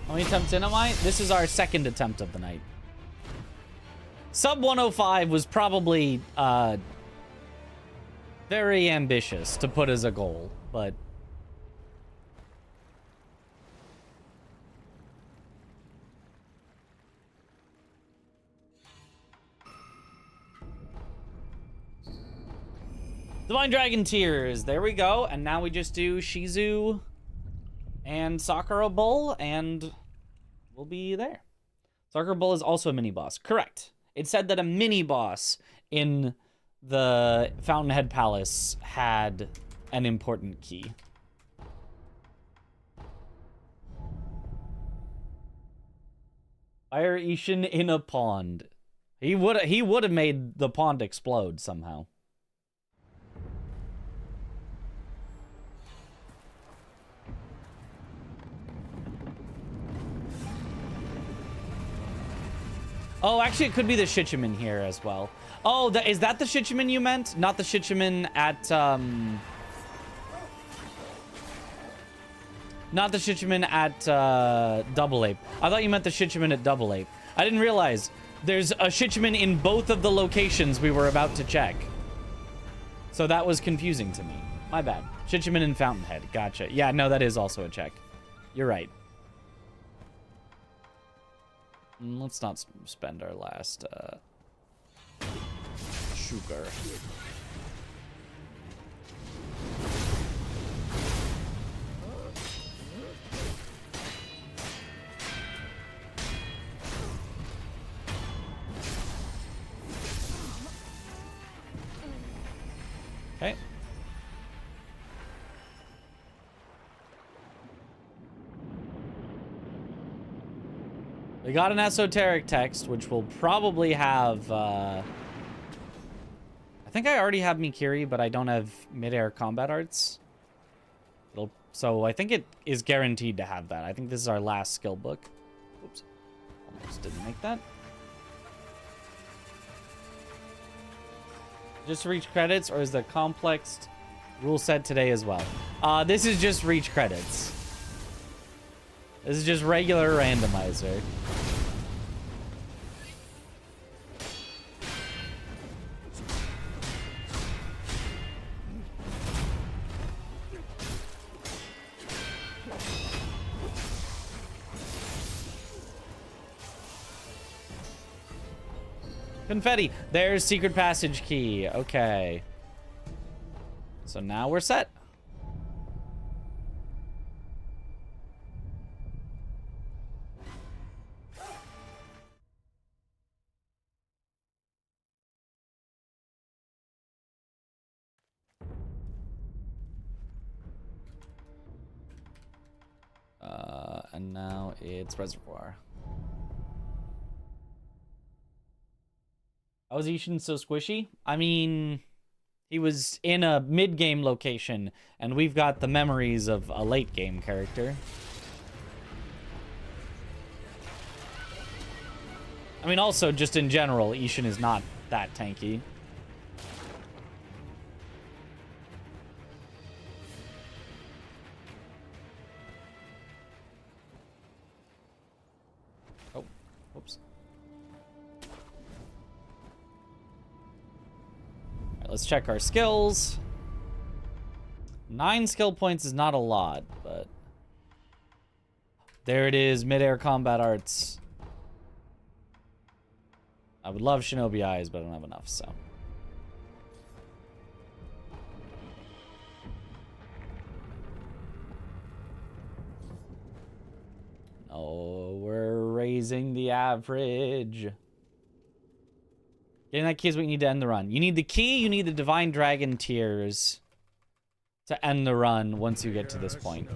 How many attempts in am I? This is our second attempt of the night. Sub 105 was probably very ambitious to put as a goal, but Divine Dragon Tears, there we go. And now we just do Shizu and Sakura Bull, and we'll be there. Sakura Bull is also a mini-boss. Correct. It said that a mini-boss in the Fountainhead Palace had an important key. Fire Ishin in a pond. He would have made the pond explode somehow. Oh, actually, it could be the Shichiman here as well. Oh, is that the Shichiman you meant? Not the Shichiman at, Not the Shichiman at, Double Ape. I thought you meant the Shichiman at Double Ape. I didn't realize there's a Shichiman in both of the locations we were about to check. So that was confusing to me. My bad. Shichiman and Fountainhead. Gotcha. Yeah, no, that is also a check. You're right. Let's not spend our last sugar. Okay. We got an esoteric text, which will probably have, I think I already have Mikiri, but I don't have mid-air combat arts. So I think it is guaranteed to have that. I think this is our last skill book. Oops. Almost didn't make that. Just to reach credits, or is the complex rule set today as well? This is just reach credits. This is just regular randomizer. Confetti. There's secret passage key. Okay. So now we're set. And now it's Reservoir. How is Ishin so squishy? I mean, he was in a mid-game location, and we've got the memories of a late-game character. I mean, also, just in general, Ishin is not that tanky. Oh, whoops. All right, let's check our skills. 9 skill points is not a lot, but... there it is, mid-air combat arts. I would love Shinobi Eyes, but I don't have enough, so... oh, we're raising the average. Getting that key is what you need to end the run. You need the key, you need the Divine Dragon Tears to end the run once you get to this point.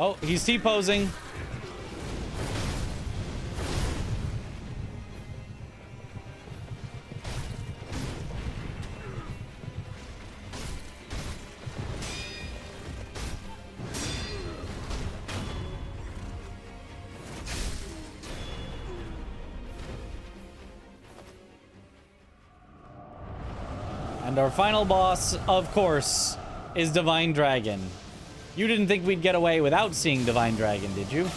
Oh, he's T-posing. And our final boss, of course, is Divine Dragon. You didn't think we'd get away without seeing Divine Dragon, did you?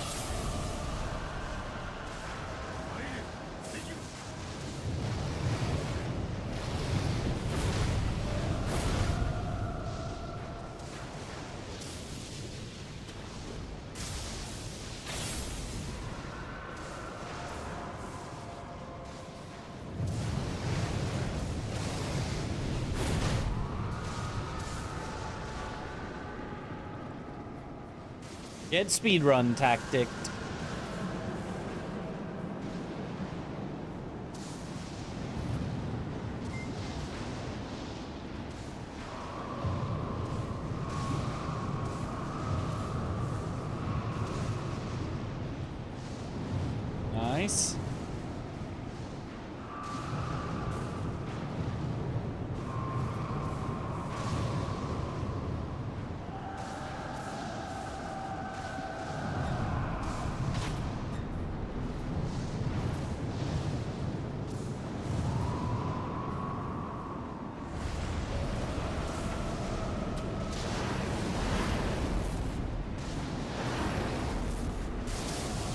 Get speedrun tactic. Nice.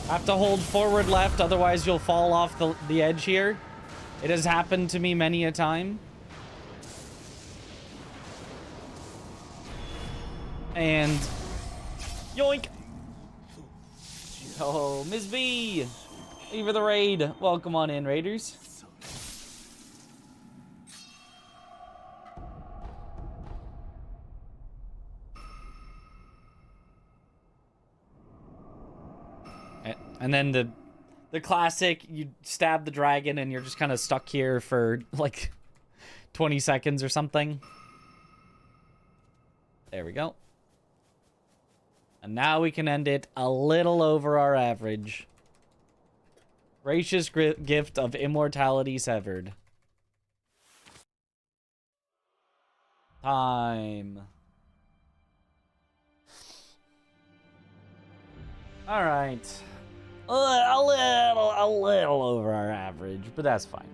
Have to hold forward left, otherwise you'll fall off the edge here. It has happened to me many a time. And... yoink! Oh, Ms. B! Thank you for the raid. Welcome on in, Raiders. And then the classic, you stab the dragon and you're just kind of stuck here for like 20 seconds or something. There we go. And now we can end it a little over our average. Gracious gift of immortality severed. Time. All right. A little over our average, but that's fine.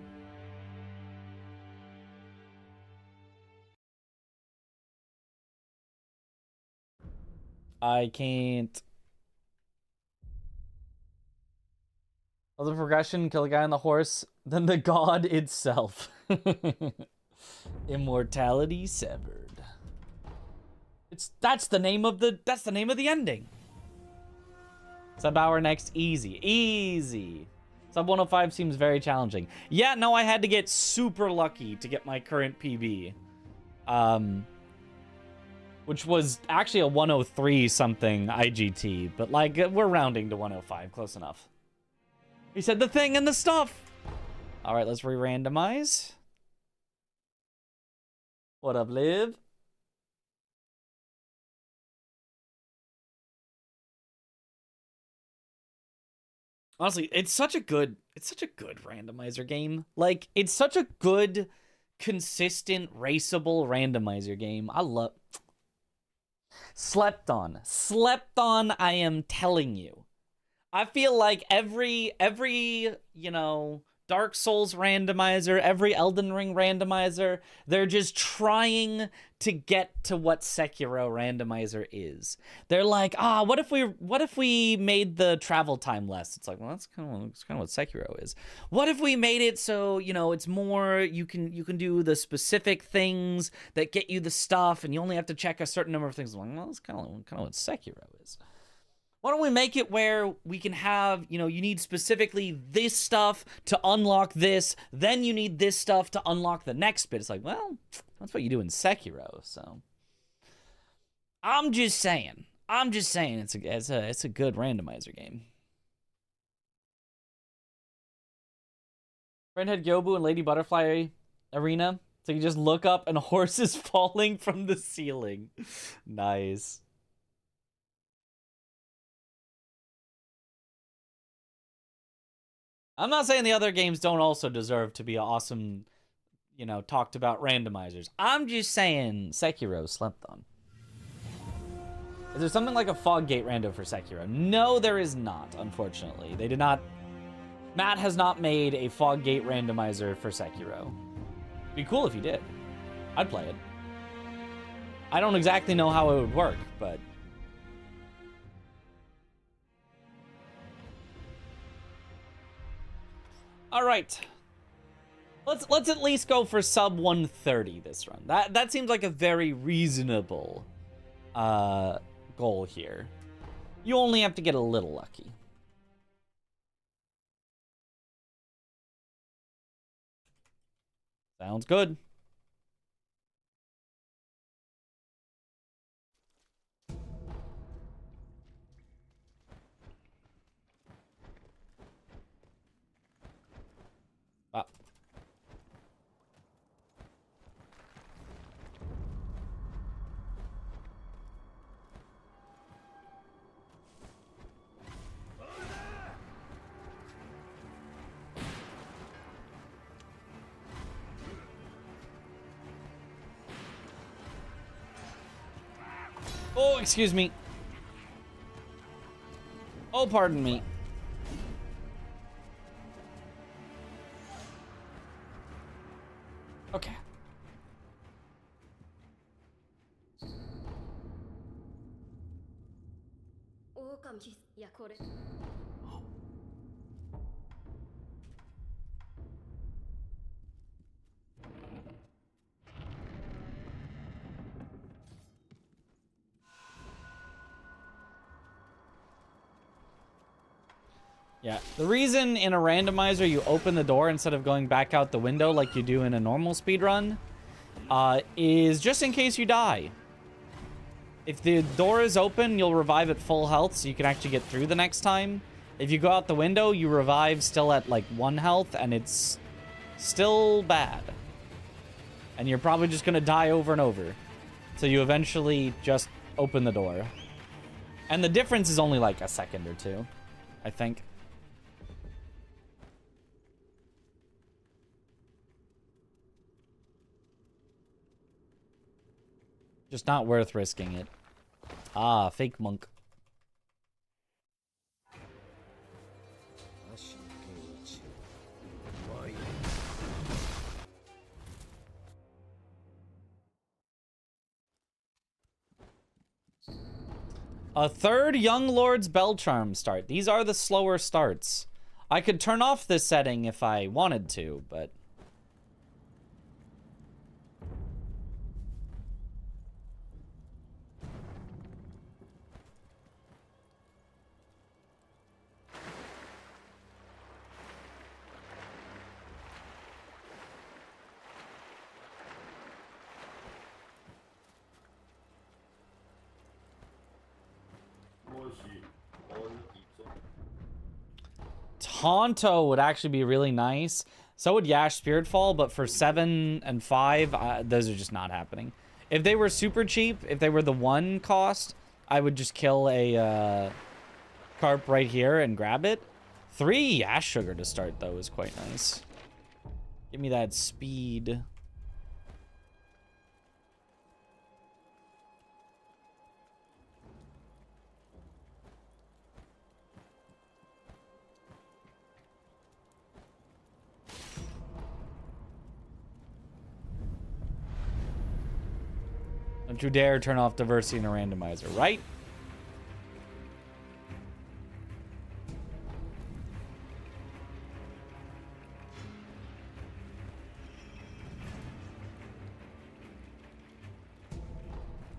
I can't. Oh, the progression, kill a guy on the horse, then the god itself. Immortality severed. That's the name of the ending. Sub hour next, easy. Sub 105 seems very challenging. Yeah, no, I had to get super lucky to get my current PB. Which was actually a 103 something IGT, but like we're rounding to 105, close enough. He said the thing and the stuff. All right, let's re-randomize. What up, Liv? Honestly, it's such a good randomizer game. Like, it's such a good, consistent, raceable randomizer game. I love... Slept on, I am telling you. I feel like every, you know, Dark Souls randomizer, every Elden Ring randomizer, they're just trying to get to what Sekiro randomizer is. They're like, what if we made the travel time less? It's like, well, that's kind of what Sekiro is. What if we made it so, you know, it's more, you can do the specific things that get you the stuff, and you only have to check a certain number of things. I'm like, well, that's kind of what Sekiro is. Why don't we make it where we can have, you know, you need specifically this stuff to unlock this, then you need this stuff to unlock the next bit. It's like, well, that's what you do in Sekiro, so. I'm just saying it's a good randomizer game. Friend had Yobu and Lady Butterfly Arena, so you just look up and horses falling from the ceiling. Nice. I'm not saying the other games don't also deserve to be awesome, you know, talked about randomizers. I'm just saying Sekiro slept on. Is there something like a fog gate rando for Sekiro? No, there is not, unfortunately. They did not... Matt has not made a fog gate randomizer for Sekiro. It'd be cool if he did. I'd play it. I don't exactly know how it would work, but... All right, let's at least go for sub 130 this run. That seems like a very reasonable goal here. You only have to get a little lucky. Sounds good. Oh, excuse me. Oh, pardon me. Okay. Yeah, the reason in a randomizer you open the door instead of going back out the window like you do in a normal speedrun is just in case you die. If the door is open, you'll revive at full health so you can actually get through the next time. If you go out the window, you revive still at like 1 health, and it's still bad. And you're probably just gonna die over and over. So you eventually just open the door. And the difference is only like a second or two, I think. Just not worth risking it. Ah, fake monk. A third Young Lord's Bell Charm start. These are the slower starts. I could turn off this setting if I wanted to, but... Tonto would actually be really nice. So would Yash Spiritfall, but for 7 and 5, those are just not happening. If they were super cheap, if they were the 1 cost, I would just kill a carp right here and grab it. 3 Yash Sugar to start, though, is quite nice. Give me that speed. Don't you dare turn off diversity in a randomizer, right?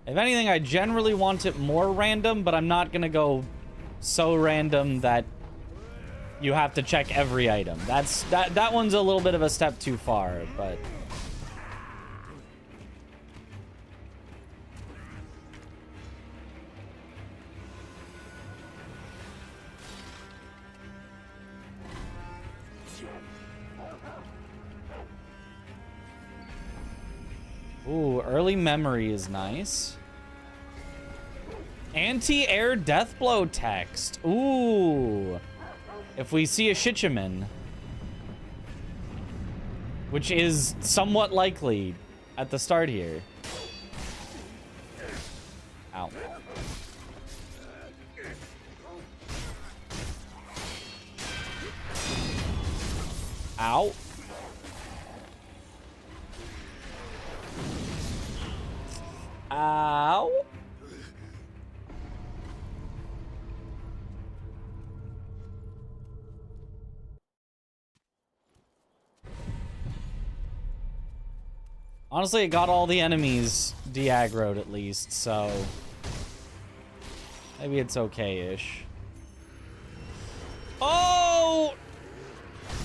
If anything, I generally want it more random, but I'm not gonna go so random that you have to check every item. That one's a little bit of a step too far, but... Ooh, early memory is nice. Anti-air death blow text. Ooh. If we see a Shichiman. Which is somewhat likely at the start here. Ow. Ow. Ow. Honestly, it got all the enemies de-aggroed at least, so... maybe it's okay-ish. Oh!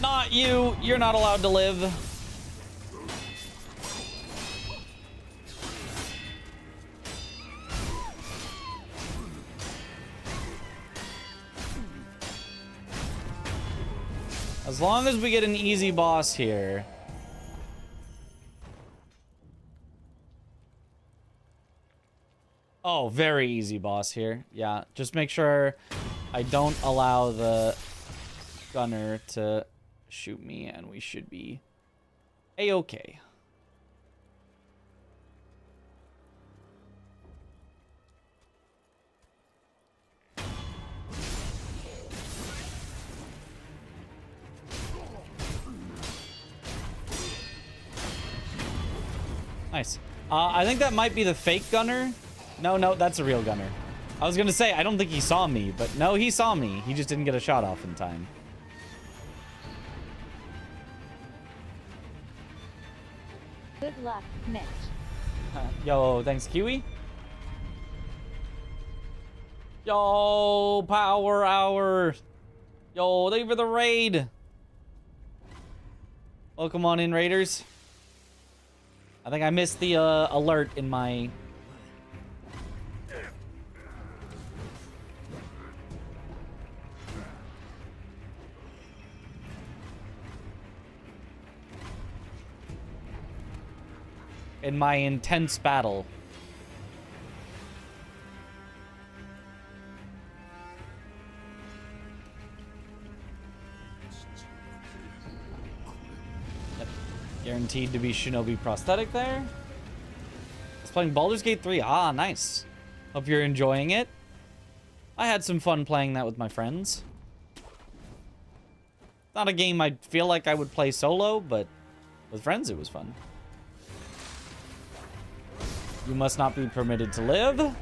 Not you! You're not allowed to live. As long as we get an easy boss here. Oh, very easy boss here. Yeah, just make sure I don't allow the gunner to shoot me, and we should be a-okay. Nice. I think that might be the fake gunner. No, that's a real gunner. I was gonna say, I don't think he saw me, but no, he saw me. He just didn't get a shot off in time. Good luck, Mitch. Yo, thanks, Kiwi. Yo, Power Hour. Yo, thank you for the raid. Welcome on in, Raiders. I think I missed the alert in my... in my intense battle. Yep. Guaranteed to be Shinobi prosthetic there. I was playing Baldur's Gate 3. Ah, nice. Hope you're enjoying it. I had some fun playing that with my friends. Not a game I feel like I would play solo, but with friends it was fun. You must not be permitted to live.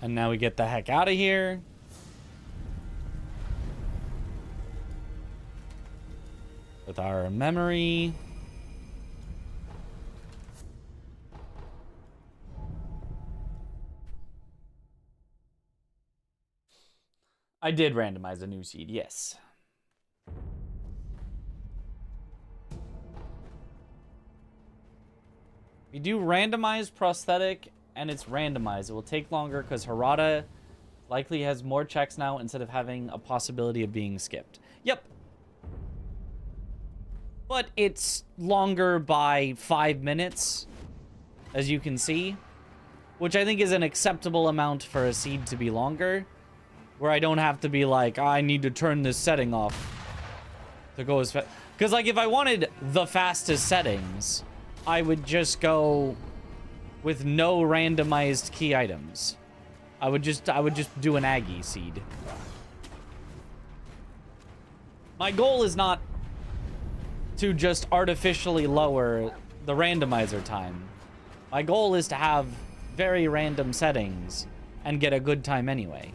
And now we get the heck out of here. With our memory. I did randomize a new seed, yes. We do randomized prosthetic, and it's randomized. It will take longer because Harada likely has more checks now instead of having a possibility of being skipped. Yep. But it's longer by 5 minutes, as you can see, which I think is an acceptable amount for a seed to be longer, where I don't have to be like, I need to turn this setting off to go as fast. Because, like, if I wanted the fastest settings, I would just go with no randomized key items. I would just do an Aggie seed. My goal is not to just artificially lower the randomizer time. My goal is to have very random settings and get a good time anyway.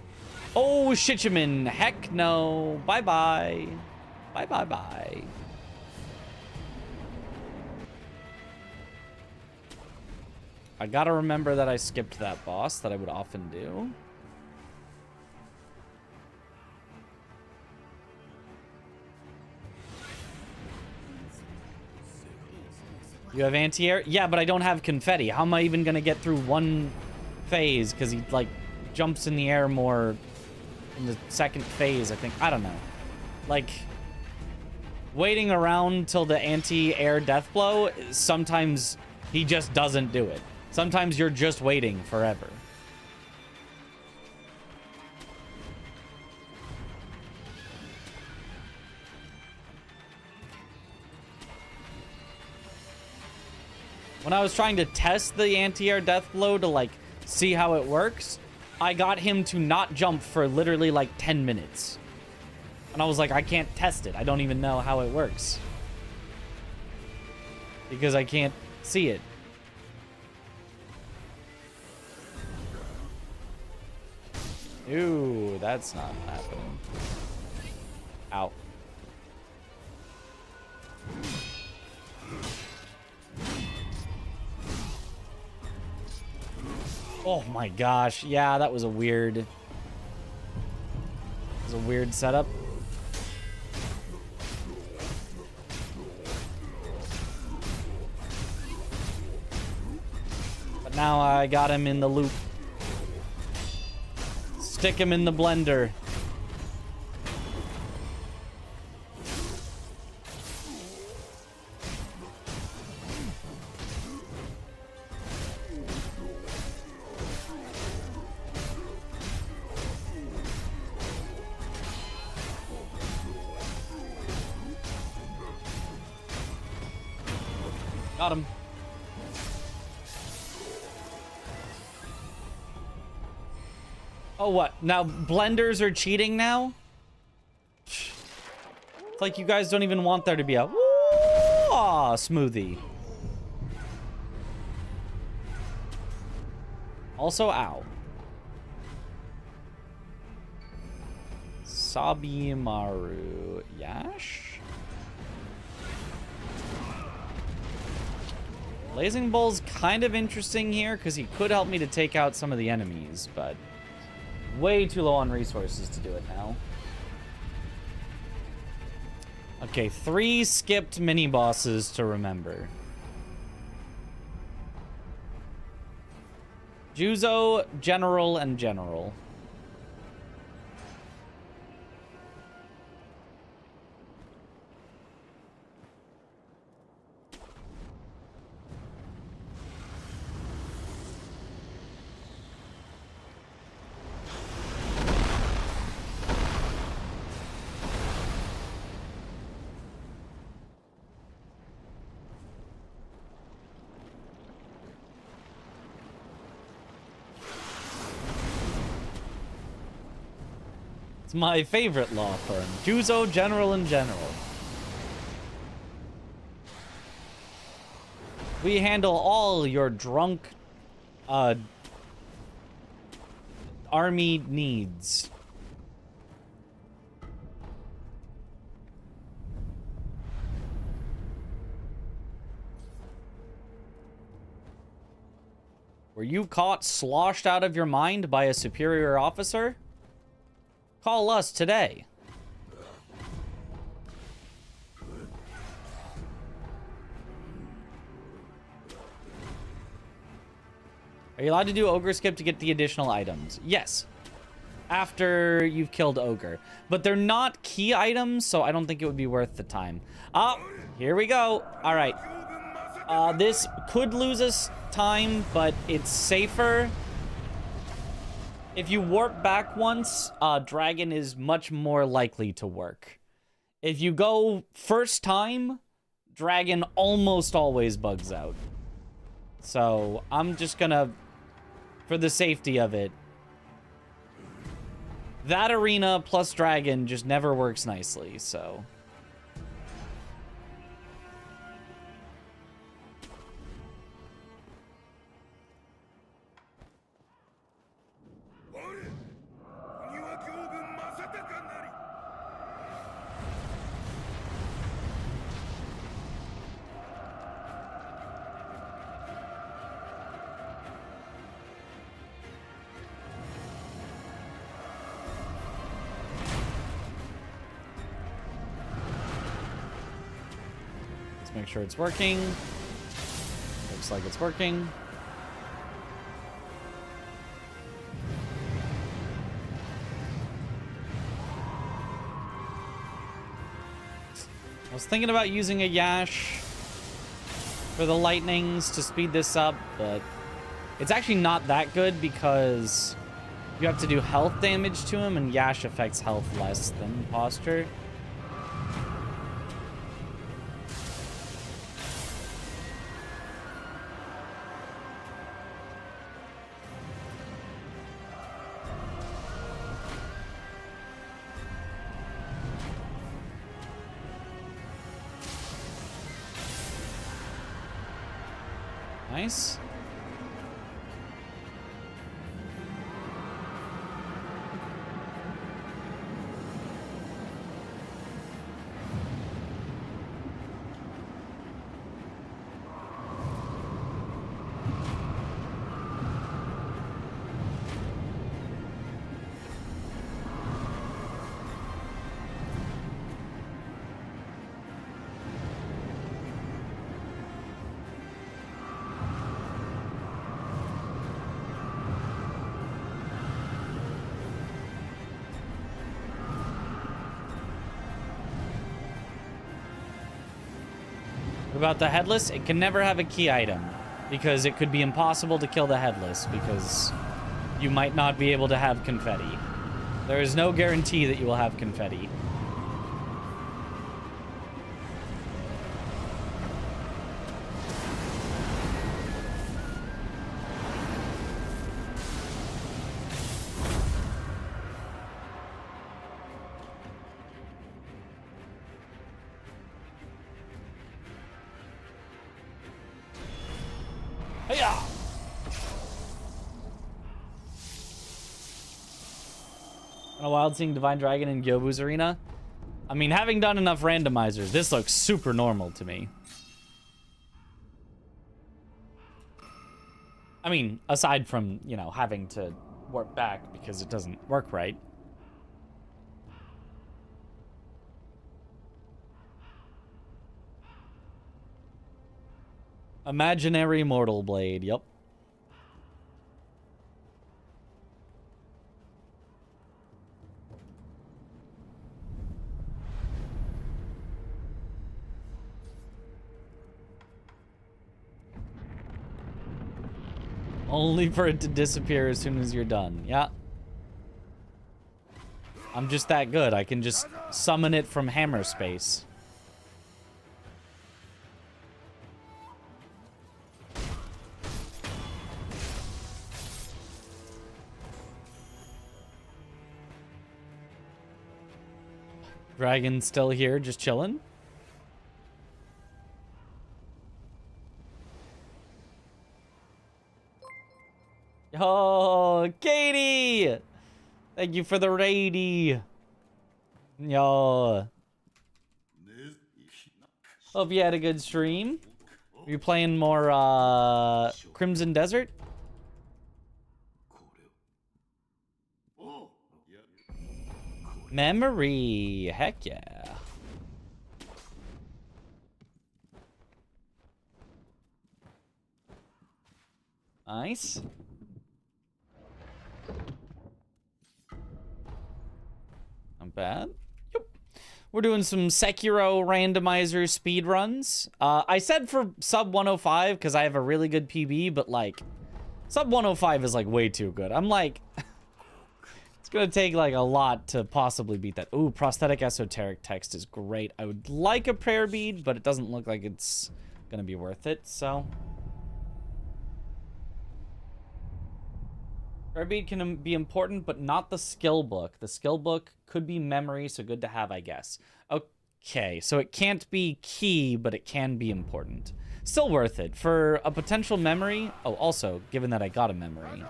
Oh, Shichiman, heck no. Bye-bye. Bye-bye-bye. I gotta remember that I skipped that boss that I would often do. You have anti-air? Yeah, but I don't have confetti. How am I even gonna get through one phase? Because he, like, jumps in the air more in the second phase, I think. I don't know. Like, waiting around till the anti-air death blow, sometimes he just doesn't do it. Sometimes you're just waiting forever. When I was trying to test the anti-air death blow to, like, see how it works, I got him to not jump for literally, like, 10 minutes. And I was like, I can't test it. I don't even know how it works. Because I can't see it. Ooh, that's not happening. Ow. Oh my gosh. Yeah, that was a weird setup. But now I got him in the loop. Stick him in the blender. Got him. Oh, what? Now blenders are cheating now? It's like you guys don't even want there to be a smoothie. Also, ow. Sabimaru Yash? Blazing Bull's kind of interesting here because he could help me to take out some of the enemies, but way too low on resources to do it now. Okay, 3 skipped mini-bosses to remember. Juzo, General, and General. It's my favorite law firm. Juzo, General, and General. We handle all your drunk, army needs. Were you caught sloshed out of your mind by a superior officer? Call us today. Are you allowed to do Ogre Skip to get the additional items? Yes. After you've killed Ogre. But they're not key items, so I don't think it would be worth the time. Oh, here we go. All right. This could lose us time, but it's safer. If you warp back once, Dragon is much more likely to work. If you go first time, Dragon almost always bugs out. So I'm just gonna, for the safety of it, that arena plus Dragon just never works nicely, so. Make sure it's working. Looks like it's working. I was thinking about using a Yash for the lightnings to speed this up, but it's actually not that good because you have to do health damage to him, and Yash affects health less than posture. Nice. About the headless, it can never have a key item because it could be impossible to kill the headless because you might not be able to have confetti. There is no guarantee that you will have confetti. On a wild seeing Divine Dragon in Gyobu's arena. I mean, having done enough randomizers, this looks super normal to me. I mean, aside from, you know, having to warp back because it doesn't work right. Imaginary Mortal Blade, yep. Only for it to disappear as soon as you're done. Yeah. I'm just that good. I can just summon it from hammer space. Dragon's still here, just chilling. Oh, Katie! Thank you for the raidy. Yo. Hope you had a good stream. Are you playing more Crimson Desert? Memory. Heck yeah. Nice. Not bad. Yep. We're doing some Sekiro randomizer speedruns. I said for sub 105 because I have a really good PB, but like sub 105 is like way too good. I'm like, it's gonna take like a lot to possibly beat that. Ooh, prosthetic esoteric text is great. I would like a prayer bead, but it doesn't look like it's gonna be worth it, so. Prayer bead can be important, but not the skill book. The skill book could be memory, so good to have, I guess. Okay, so it can't be key, but it can be important. Still worth it. For a potential memory... Oh, also, given that I got a memory.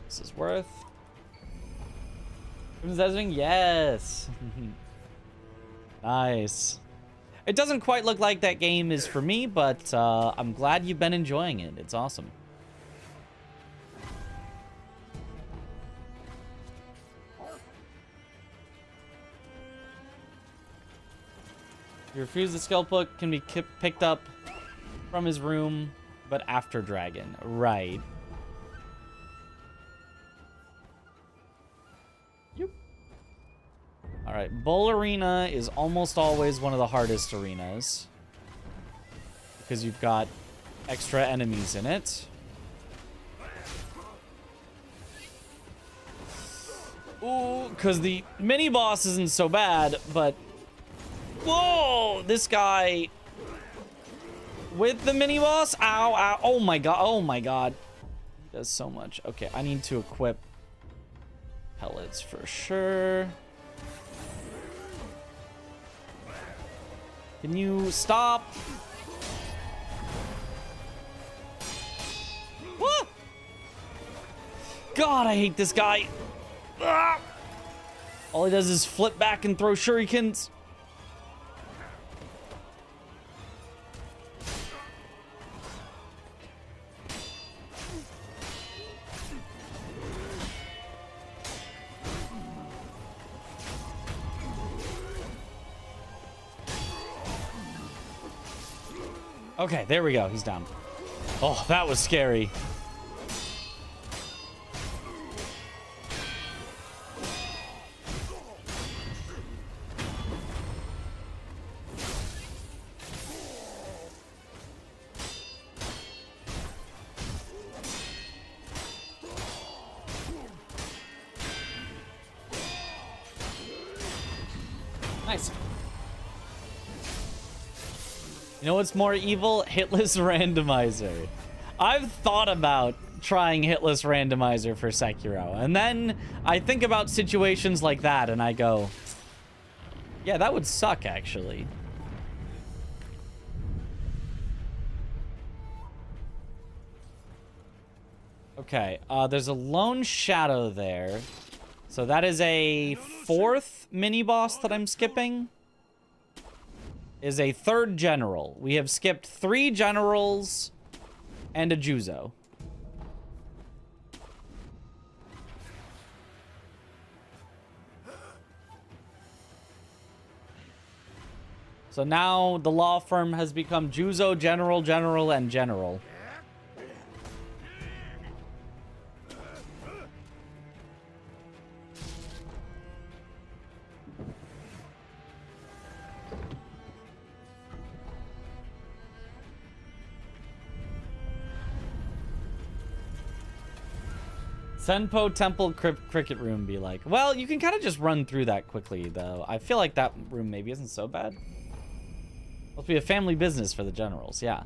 This is worth... Yes! Nice. It doesn't quite look like that game is for me, but I'm glad you've been enjoying it. It's awesome. You refuse the skill book can be picked up from his room, but after Dragon. Right. Yep. All right, Bowl Arena is almost always one of the hardest arenas because you've got extra enemies in it. Ooh, because the mini boss isn't so bad, but whoa, this guy with the mini boss. Ow, ow, oh my god, oh my god. He does so much. Okay, I need to equip pellets for sure. Can you stop? What? God, I hate this guy. Ah! All he does is flip back and throw shurikens. Okay, there we go. He's down. Oh, that was scary. Nice. You know what's more evil? Hitless Randomizer. I've thought about trying Hitless Randomizer for Sekiro, and then I think about situations like that and I go, yeah, that would suck actually. Okay, there's a lone shadow there. So that is a fourth mini-boss that I'm skipping. Is a third general. We have skipped 3 generals and a Juzo. So now the law firm has become Juzo, General, General, and General. Senpo Temple Cricket Room be like? Well, you can kind of just run through that quickly, though. I feel like that room maybe isn't so bad. Must be a family business for the generals, yeah.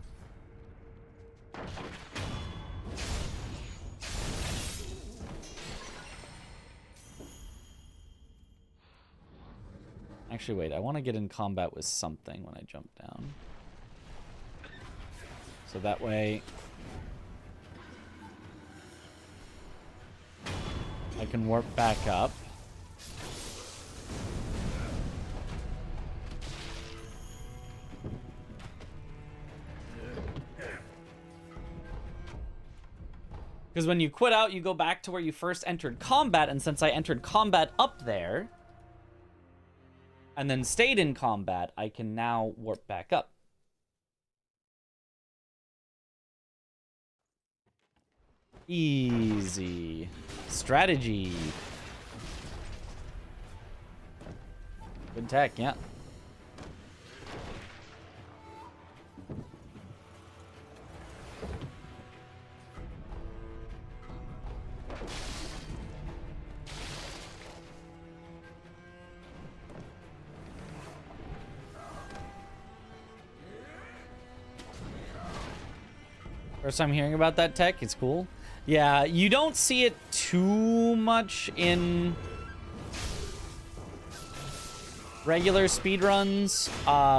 Actually, wait, I want to get in combat with something when I jump down. So that way I can warp back up. Because when you quit out, you go back to where you first entered combat, and since I entered combat up there, and then stayed in combat, I can now warp back up. Easy. Strategy. Good tech, yeah. First time hearing about that tech, it's cool. Yeah, you don't see it too much in regular speedruns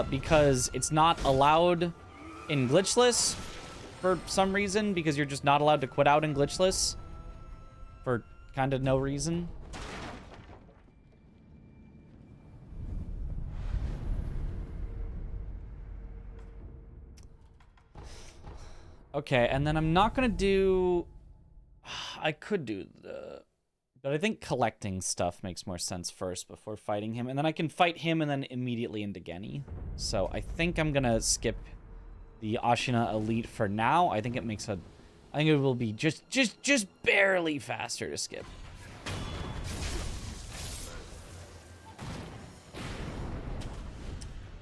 because it's not allowed in glitchless for some reason, because you're just not allowed to quit out in glitchless for kind of no reason. Okay, and then I'm not gonna do... I could do the... But I think collecting stuff makes more sense first before fighting him. And then I can fight him and then immediately into Genny. So I think I'm gonna skip the Ashina Elite for now. I think it makes a... I think it will be just barely faster to skip.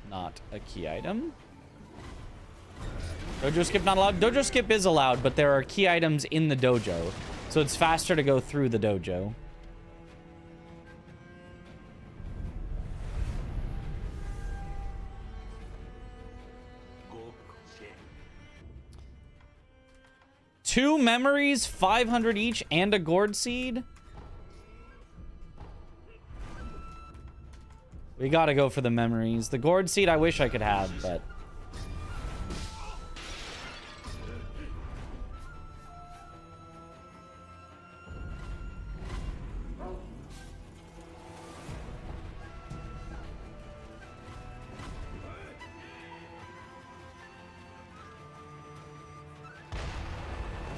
Not a key item. Dojo skip not allowed? Dojo skip is allowed, but there are key items in the dojo. So it's faster to go through the dojo. Two memories, 500 each, and a gourd seed? We gotta go for the memories. The gourd seed I wish I could have, but...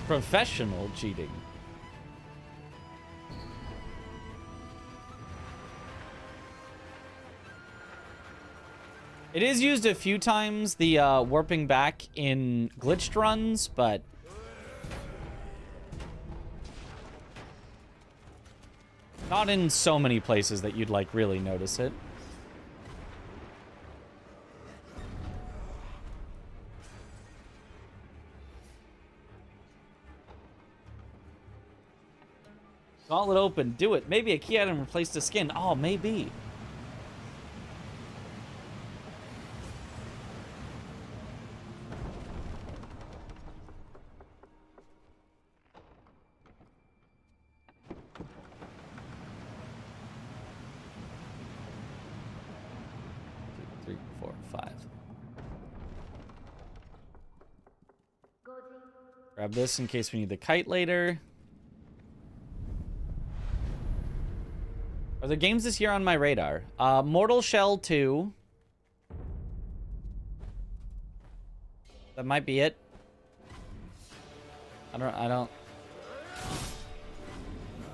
Professional cheating. It is used a few times, the warping back in glitched runs, but not in so many places that you'd like really notice it. Gauntlet open, do it. Maybe a key item replaced the skin. Oh, maybe. Two, three, four, five. Grab this in case we need the kite later. Are there games this year on my radar? Mortal Shell 2. That might be it. I don't...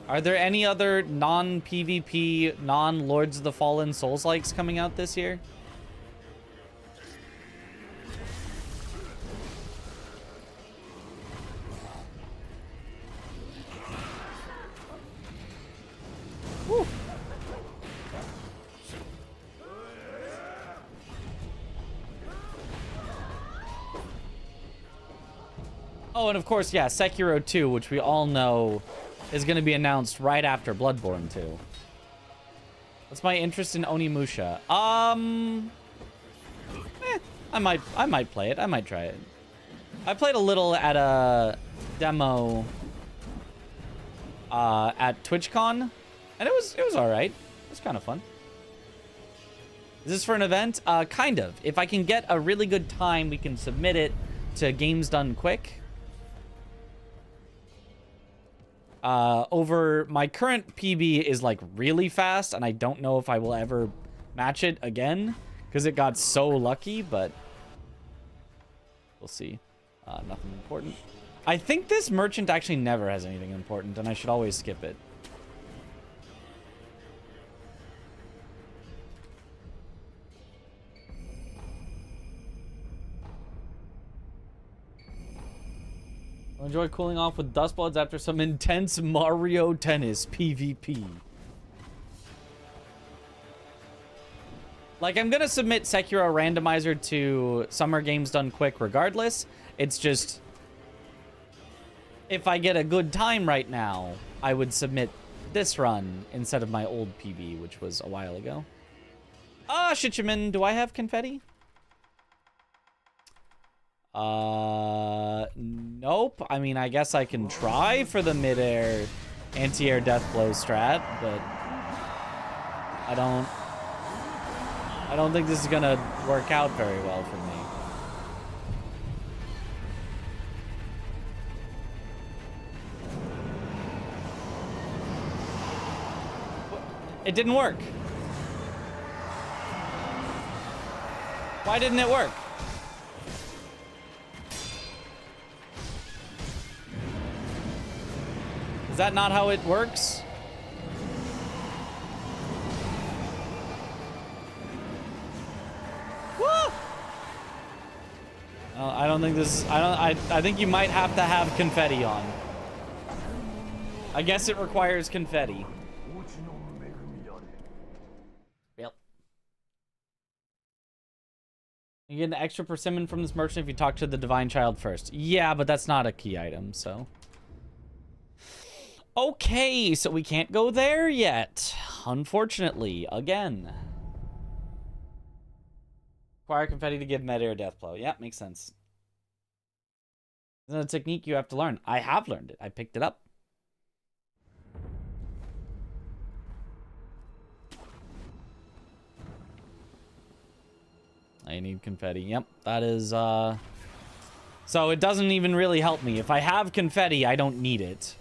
Are there any other non-PvP, non-Lords of the Fallen Souls-likes coming out this year? Woo. Oh, and of course, yeah, Sekiro 2, which we all know is going to be announced right after Bloodborne 2. What's my interest in Onimusha? I might play it. I might try it. I played a little at a demo at TwitchCon, and it was all right. It was kind of fun. Is this for an event? Kind of. If I can get a really good time, we can submit it to Games Done Quick. Over my current PB is like really fast, and I don't know if I will ever match it again because it got so lucky, but we'll see. Nothing important. I think this merchant actually never has anything important, and I should always skip it. I'll enjoy cooling off with Dust Bloods after some intense Mario Tennis PvP. Like, I'm gonna submit Sekiro Randomizer to Summer Games Done Quick regardless. It's just, if I get a good time right now, I would submit this run instead of my old PB, which was a while ago. Ah, Shichiman, do I have confetti? Nope. I mean, I guess I can try for the mid-air anti-air death blow strat, but I don't think this is gonna work out very well for me. It didn't work. Why didn't it work? Is that not how it works? Woo! I don't think this. I think you might have to have confetti on. I guess it requires confetti. Yep. You get an extra persimmon from this merchant if you talk to the divine child first. Yeah, but that's not a key item, so. Okay, so we can't go there yet. Unfortunately, again. Acquire confetti to give mid-air death blow. Yeah, makes sense. Isn't it a technique you have to learn? I have learned it. I picked it up. I need confetti. Yep, that is, So it doesn't even really help me. If I have confetti, I don't need it.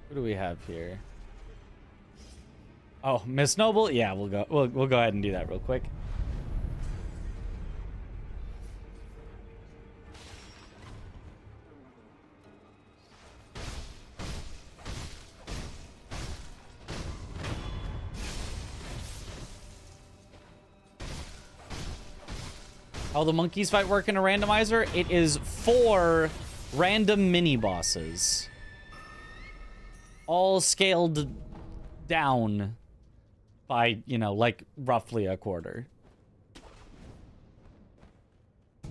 What do we have here? Oh, Miss Noble? Yeah, we'll go ahead and do that real quick. How the monkeys fight work in a randomizer? It is 4 random mini bosses. All scaled down by, you know, like roughly a quarter. The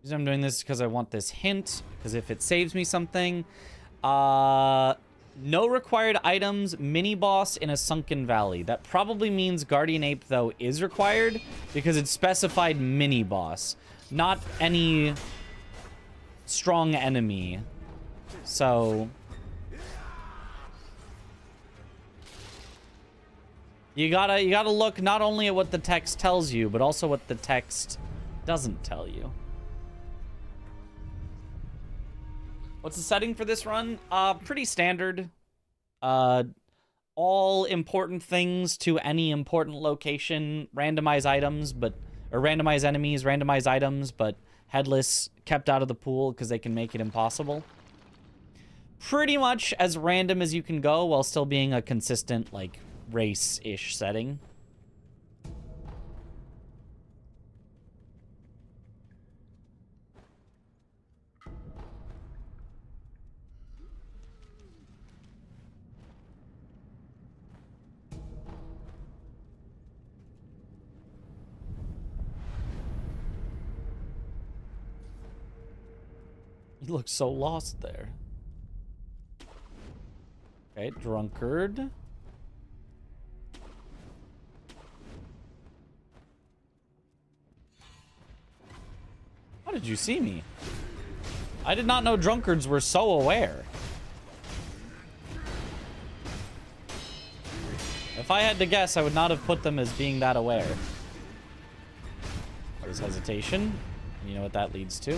reason I'm doing this is because I want this hint, because if it saves me something. No required items, mini boss in a sunken valley. That probably means Guardian Ape, though, is required because it's specified mini boss, not any strong enemy. So You gotta look not only at what the text tells you, but also what the text doesn't tell you. What's the setting for this run? Pretty standard. All important things to any important location, randomize items, or randomize enemies, randomize items, but headless kept out of the pool because they can make it impossible. Pretty much as random as you can go while still being a consistent, like, race-ish setting. You look so lost there. Okay, drunkard. How did you see me? I did not know drunkards were so aware. If I had to guess, I would not have put them as being that aware. There's hesitation. You know what that leads to.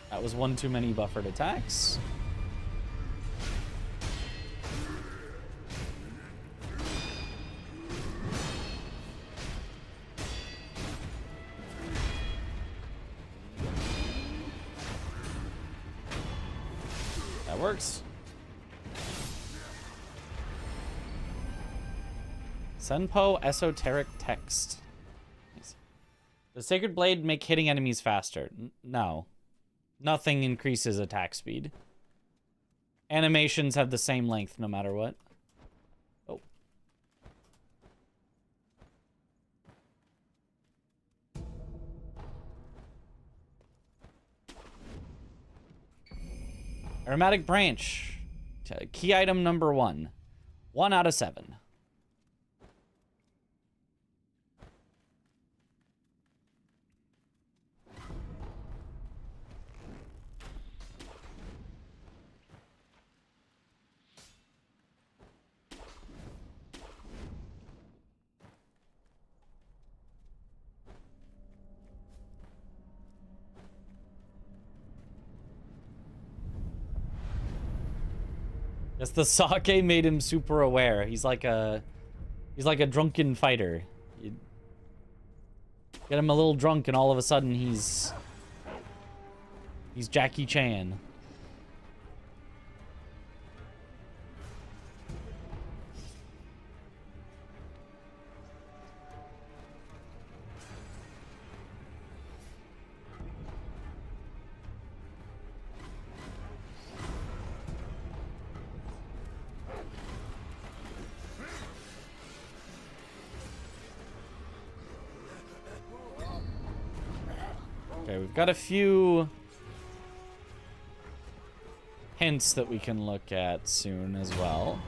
That was one too many buffered attacks. That works. Senpo esoteric text. Nice. Does Sacred Blade make hitting enemies faster? No. Nothing increases attack speed. Animations have the same length no matter what. Oh. Aromatic branch. Key item number 1. 1 out of 7. Yes, the sake made him super aware. He's like a drunken fighter. You get him a little drunk and all of a sudden he's Jackie Chan. Okay, we've got a few hints that we can look at soon as well.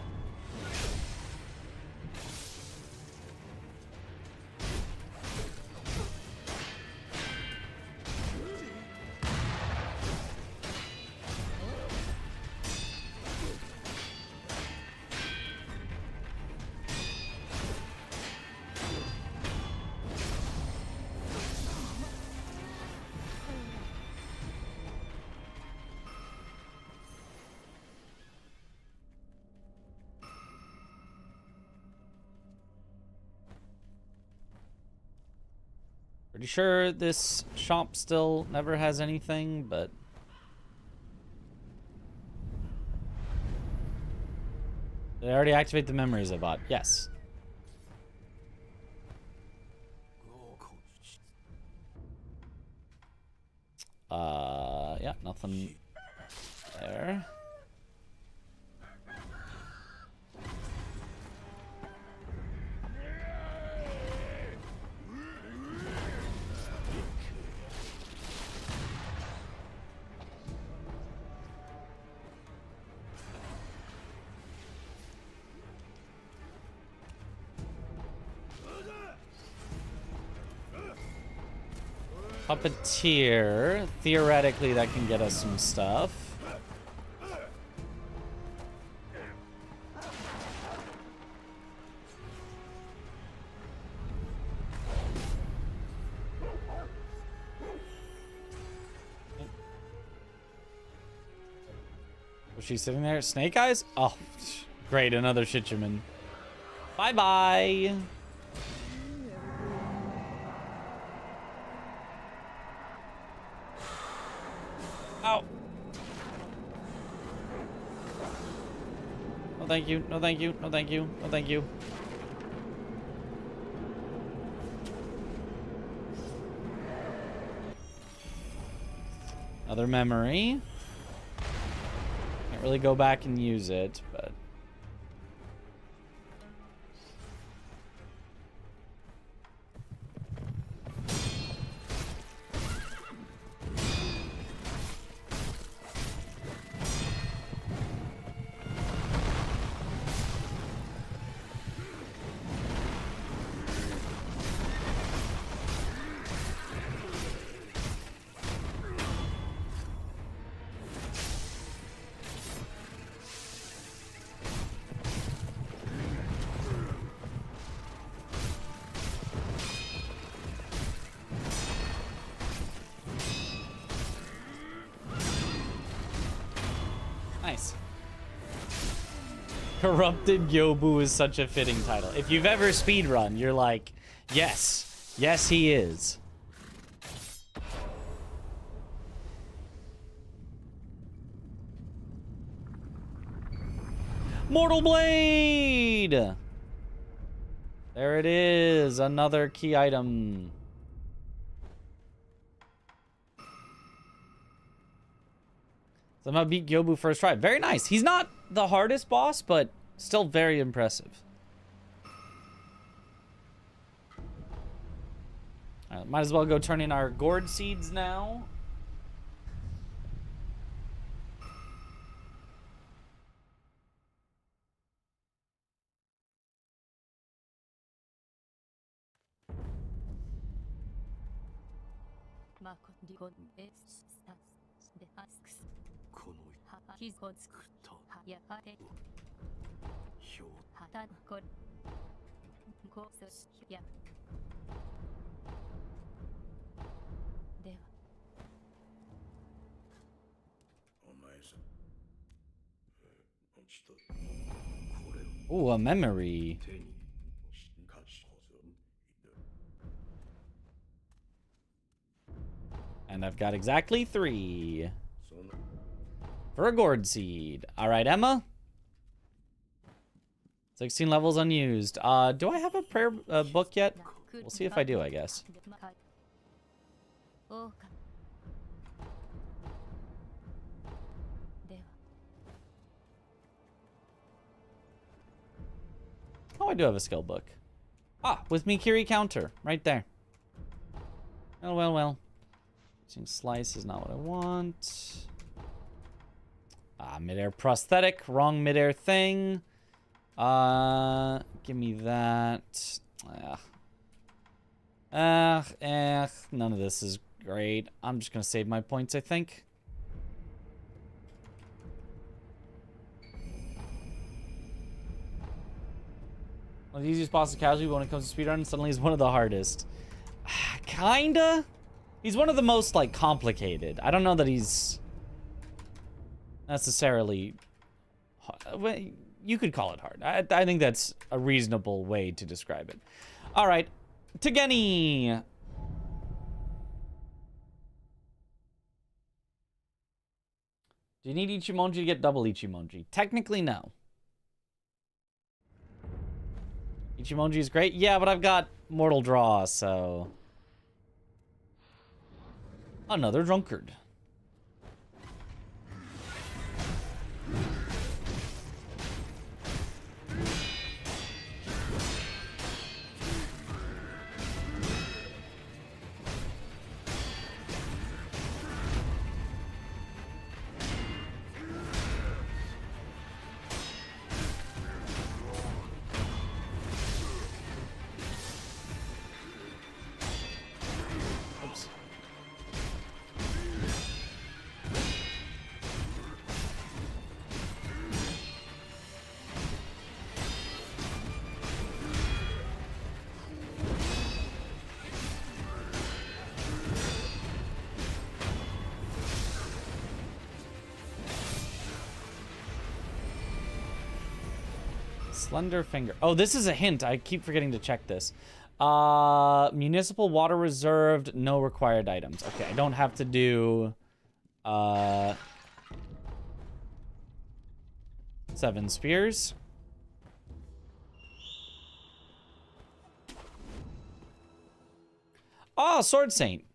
Pretty sure this shop still never has anything, but... Did I already activate the memories I bought? Yes. Yeah, nothing there. Puppeteer. Theoretically, that can get us some stuff. Was she sitting there? Snake Eyes? Oh, great. Another Shichiman. Bye-bye. Ow. No, thank you. No, thank you. No, thank you. No, thank you. Another memory. Can't really go back and use it, but... Nice. Corrupted Yobu is such a fitting title. If you've ever speedrun, you're like, yes. Yes, he is. Mortal Blade! There it is. Another key item. Somehow beat Gyobu first try. Very nice. He's not the hardest boss, but still very impressive. Might as well go turn in our gourd seeds now. Ooh, a memory. And I've got exactly 3 for a gourd seed. All right, Emma. 16 levels unused. Do I have a prayer book yet? We'll see if I do, I guess. Oh, I do have a skill book. Ah, with Mikiri counter, right there. Oh, well, well. Using slice is not what I want. Midair prosthetic, wrong midair thing. Give me that. None of this is great. I'm just gonna save my points, I think. One of the easiest bosses casually, but when it comes to speedrun, suddenly he's one of the hardest. Kinda. He's one of the most, like, complicated. I don't know that he's necessarily... Well, you could call it hard. I think that's a reasonable way to describe it. All right. Tageni. Do you need Ichimonji to get double Ichimonji? Technically, no. Ichimonji is great. Yeah, but I've got Mortal Draw, so... Another drunkard. Slender finger. Oh, this is a hint. I keep forgetting to check this. Municipal water reserved, no required items. Okay, I don't have to do 7 spears. Oh, Sword Saint.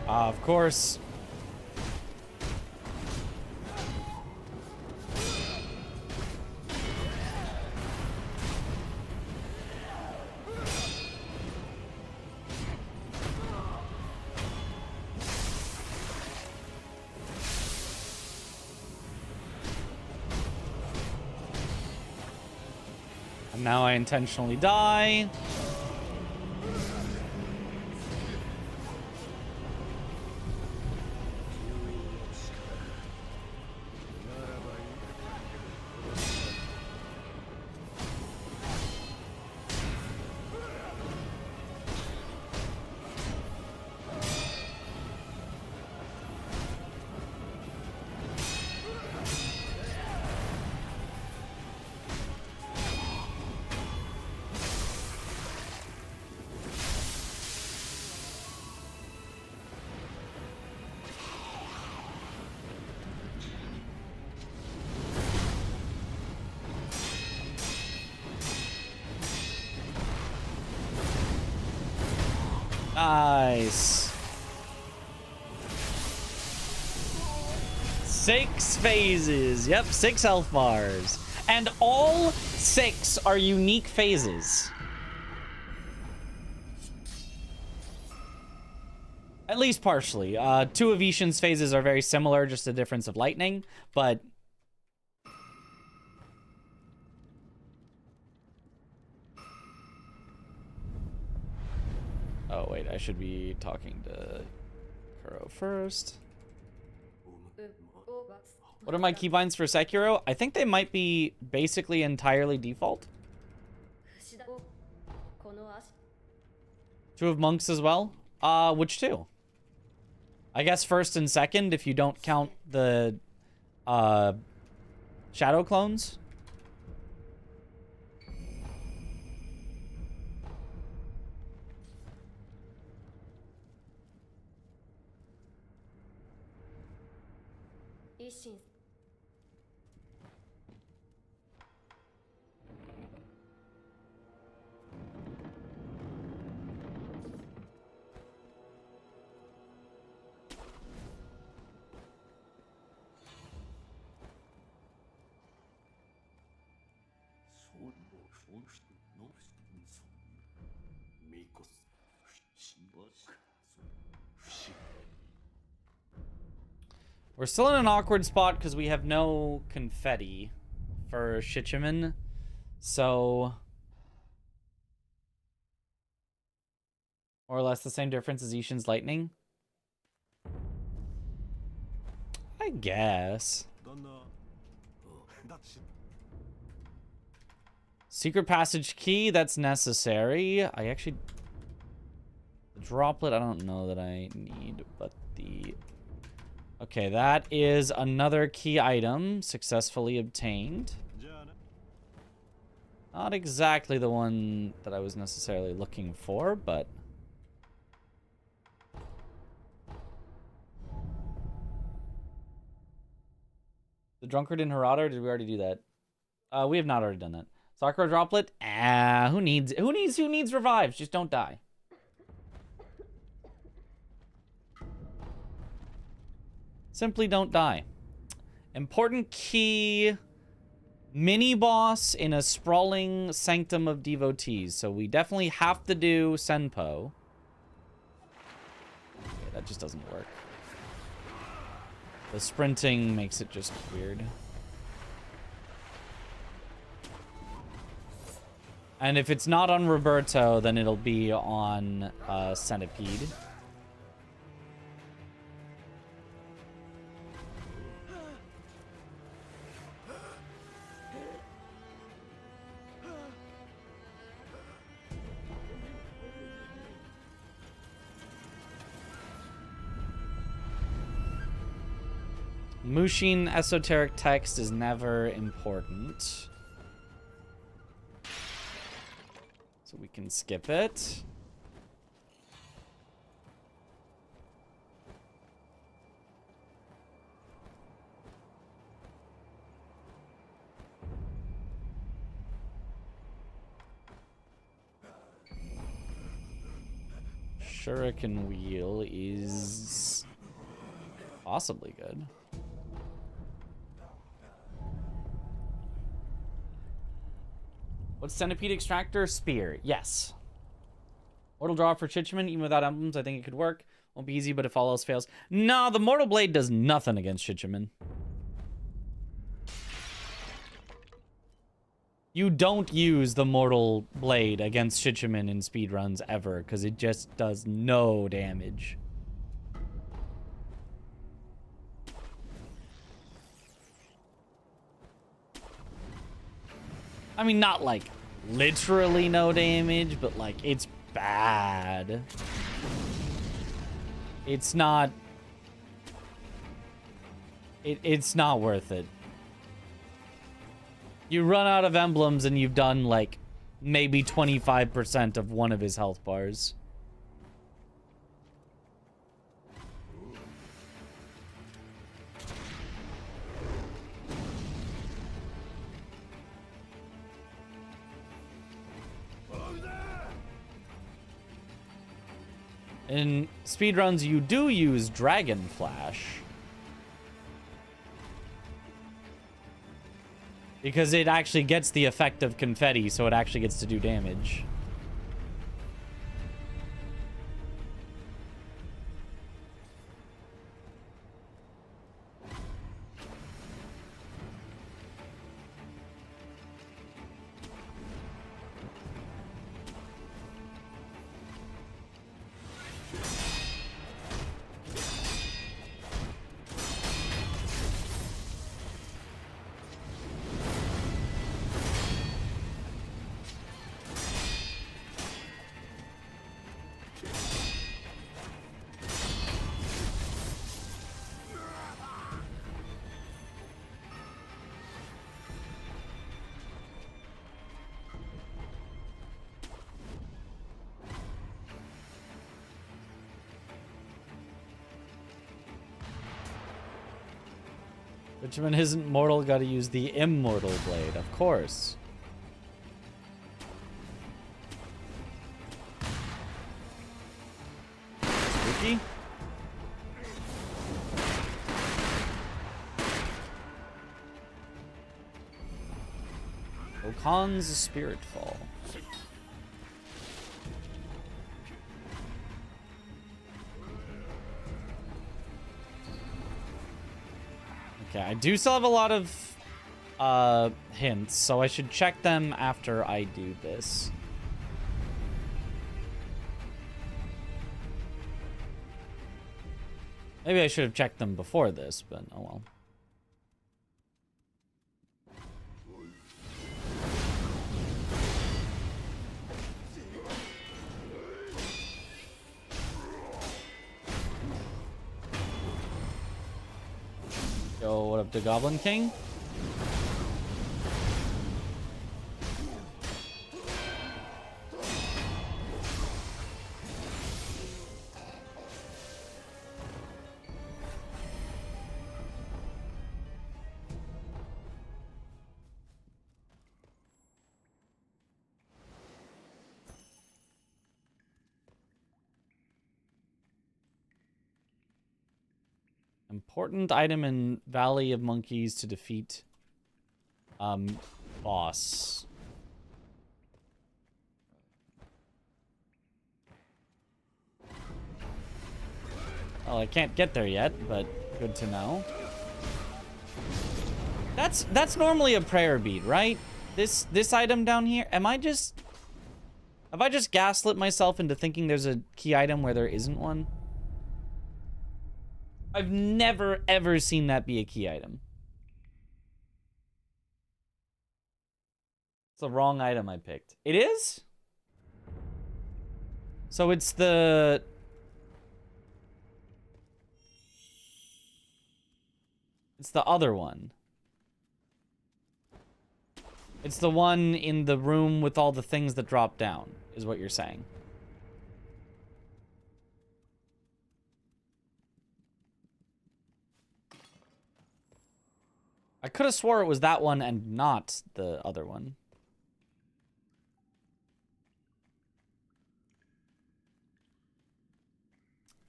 Of course. And now I intentionally die. Nice. 6 phases. Yep, 6 health bars. And all 6 are unique phases. At least partially. 2 of Ishin's phases are very similar, just a difference of lightning, but... Oh, wait, I should be talking to Kuro first. What are my keybinds for Sekiro? I think they might be basically entirely default. 2 of monks as well? Which 2? I guess first and second if you don't count the shadow clones. We're still in an awkward spot because we have no confetti for Shichiman. So... more or less the same difference as Ishin's lightning. I guess. Secret passage key, that's necessary. I actually... the droplet, I don't know that I need, but the... okay, that is another key item successfully obtained. Not exactly the one that I was necessarily looking for, but... The Drunkard in Harada, or did we already do that? We have not already done that. Sakura Droplet? Who needs revives? Just don't die. Simply don't die. Important key. Mini-boss in a sprawling sanctum of devotees. So we definitely have to do Senpo. Okay, that just doesn't work. The sprinting makes it just weird. And if it's not on Roberto, then it'll be on Centipede. Mushin esoteric text is never important. So we can skip it. Shuriken wheel is possibly good. What's Centipede Extractor? Spear. Yes. Mortal Draw for Chichiman, even without emblems, I think it could work. Won't be easy, but if all else fails. No, the Mortal Blade does nothing against Chichiman. You don't use the Mortal Blade against Chichiman in speedruns ever, because it just does no damage. I mean, not like literally no damage, but like it's bad. It's not... It's not worth it. You run out of emblems and you've done like maybe 25% of one of his health bars. In speedruns, you do use Dragon Flash. Because it actually gets the effect of confetti, so it actually gets to do damage. Richmond isn't mortal, gotta use the immortal blade, of course. Spooky? Okan's Spirit Fall. Okay, I do still have a lot of hints, so I should check them after I do this. Maybe I should have checked them before this, but oh well. Yo, what up to Goblin King? Important item in Valley of Monkeys to defeat boss. Well, I can't get there yet, but good to know. That's normally a prayer bead, right? This item down here. Have I just gaslit myself into thinking there's a key item where there isn't one? I've never ever seen that be a key item. It's the wrong item I picked. It is? So it's the other one. It's the one in the room with all the things that drop down, is what you're saying. I could have swore it was that one and not the other one.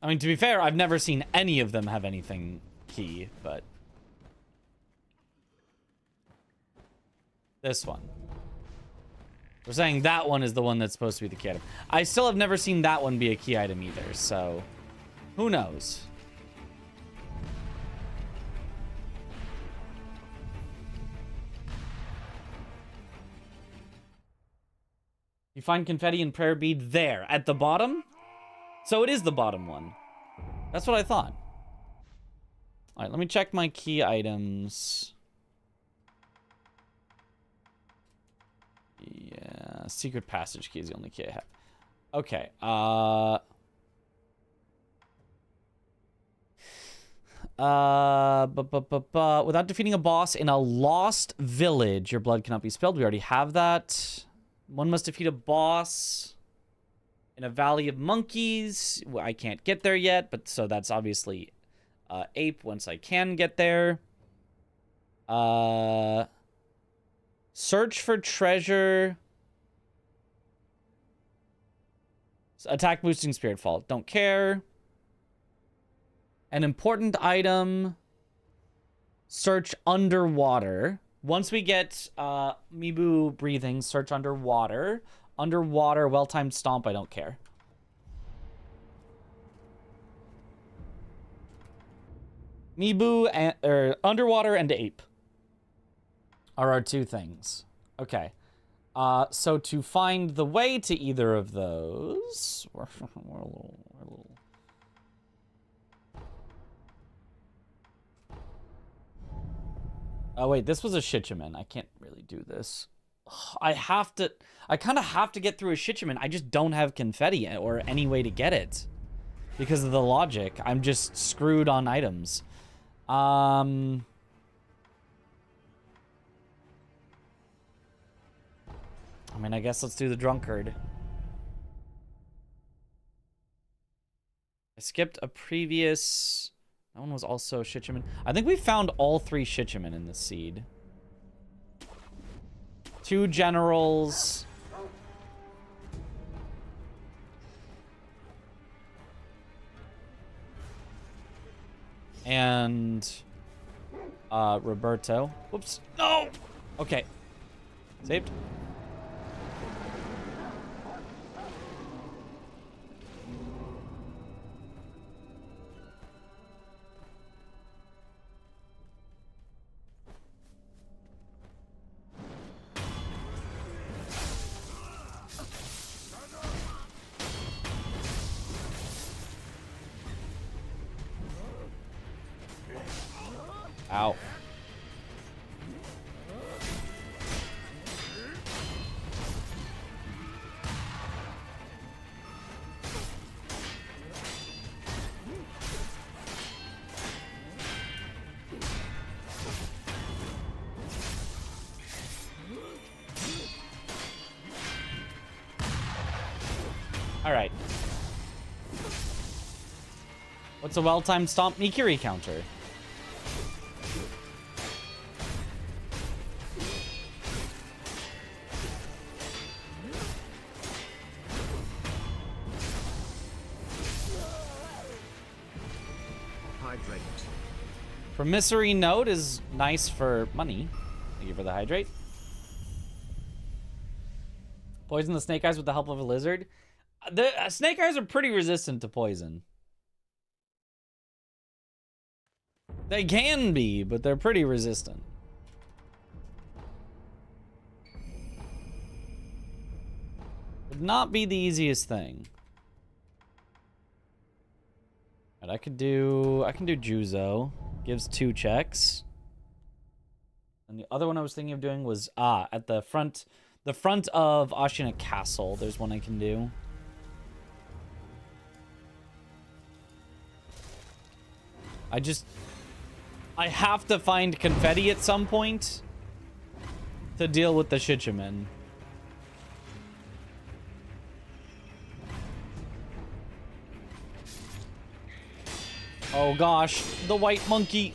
I mean, to be fair, I've never seen any of them have anything key, but... This one. We're saying that one is the one that's supposed to be the key item. I still have never seen that one be a key item either, so... Who knows? You find confetti and prayer bead there, at the bottom? So it is the bottom one. That's what I thought. Alright, let me check my key items. Yeah, secret passage key is the only key I have. Okay, without defeating a boss in a lost village, your blood cannot be spilled. We already have that. One must defeat a boss in a Valley of Monkeys. I can't get there yet, but so that's obviously ape once I can get there. Search for treasure. Attack boosting spirit fall. Don't care. An important item. Search underwater. Once we get Mibu breathing, search underwater. Underwater, well-timed stomp, I don't care. Mibu and underwater and ape are our two things. Okay. So to find the way to either of those, we're a little. Oh wait, this was a Shichiman. I can't really do this. I kind of have to get through a Shichiman. I just don't have confetti or any way to get it because of the logic. I'm just screwed on items. I mean, I guess let's do the drunkard. I skipped a previous... That one was also Shichiman. I think we found all 3 Shichiman in this seed. 2 generals. And... Roberto. Whoops. No! Okay. Saved. Ow. All right. What's a well-timed stomp Mikiri counter? Hydrate. Promissory note is nice for money. Thank you for the hydrate. Poison the snake eyes with the help of a lizard. The snake eyes are pretty resistant to poison. They can be, but they're pretty resistant. Would not be the easiest thing. But I can do Juzo. Gives 2 checks. And the other one I was thinking of doing was at the front of Ashina Castle. There's one I can do. I have to find confetti at some point to deal with the Shichimen. Oh gosh, the white monkey.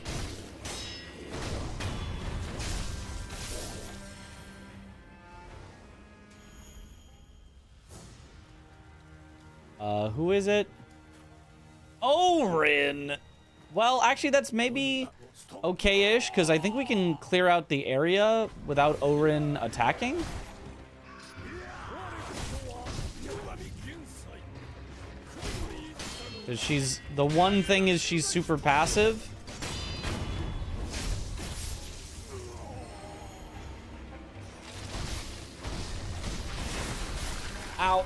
Who is it? Orin! Well, actually, that's maybe okay-ish, because I think we can clear out the area without Orin attacking. Because the one thing is she's super passive. Ow.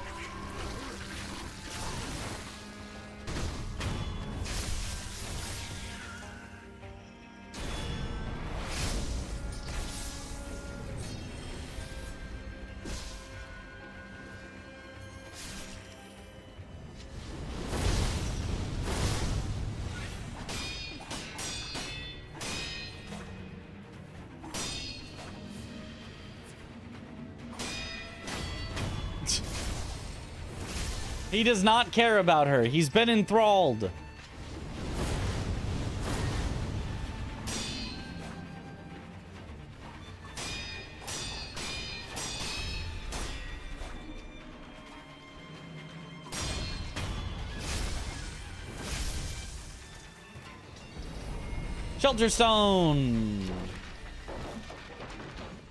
He does not care about her. He's been enthralled. Shelter Stone.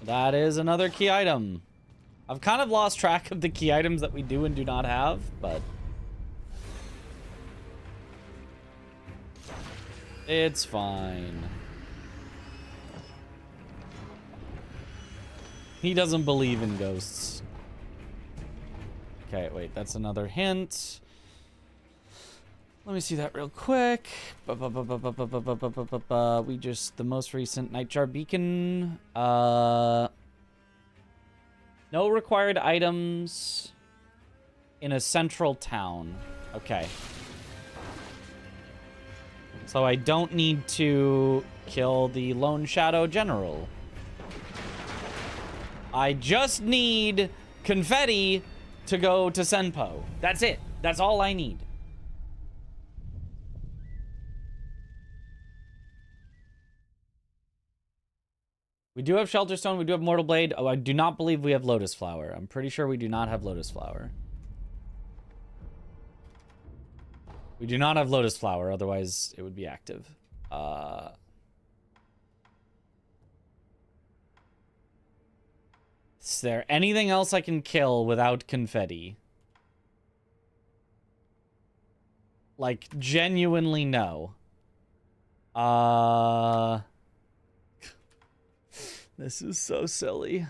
That is another key item. I've kind of lost track of the key items that we do and do not have, but it's fine. He doesn't believe in ghosts. Okay, wait, that's another hint. Let me see that real quick. We just, the most recent Nightjar Beacon. No required items in a central town. Okay. So I don't need to kill the Lone Shadow General. I just need confetti to go to Senpo. That's it. That's all I need. We do have Shelter Stone. We do have Mortal Blade. Oh, I do not believe we have Lotus Flower. I'm pretty sure we do not have Lotus Flower. We do not have Lotus Flower. Otherwise, it would be active. Is there anything else I can kill without confetti? Like, genuinely no. This is so silly.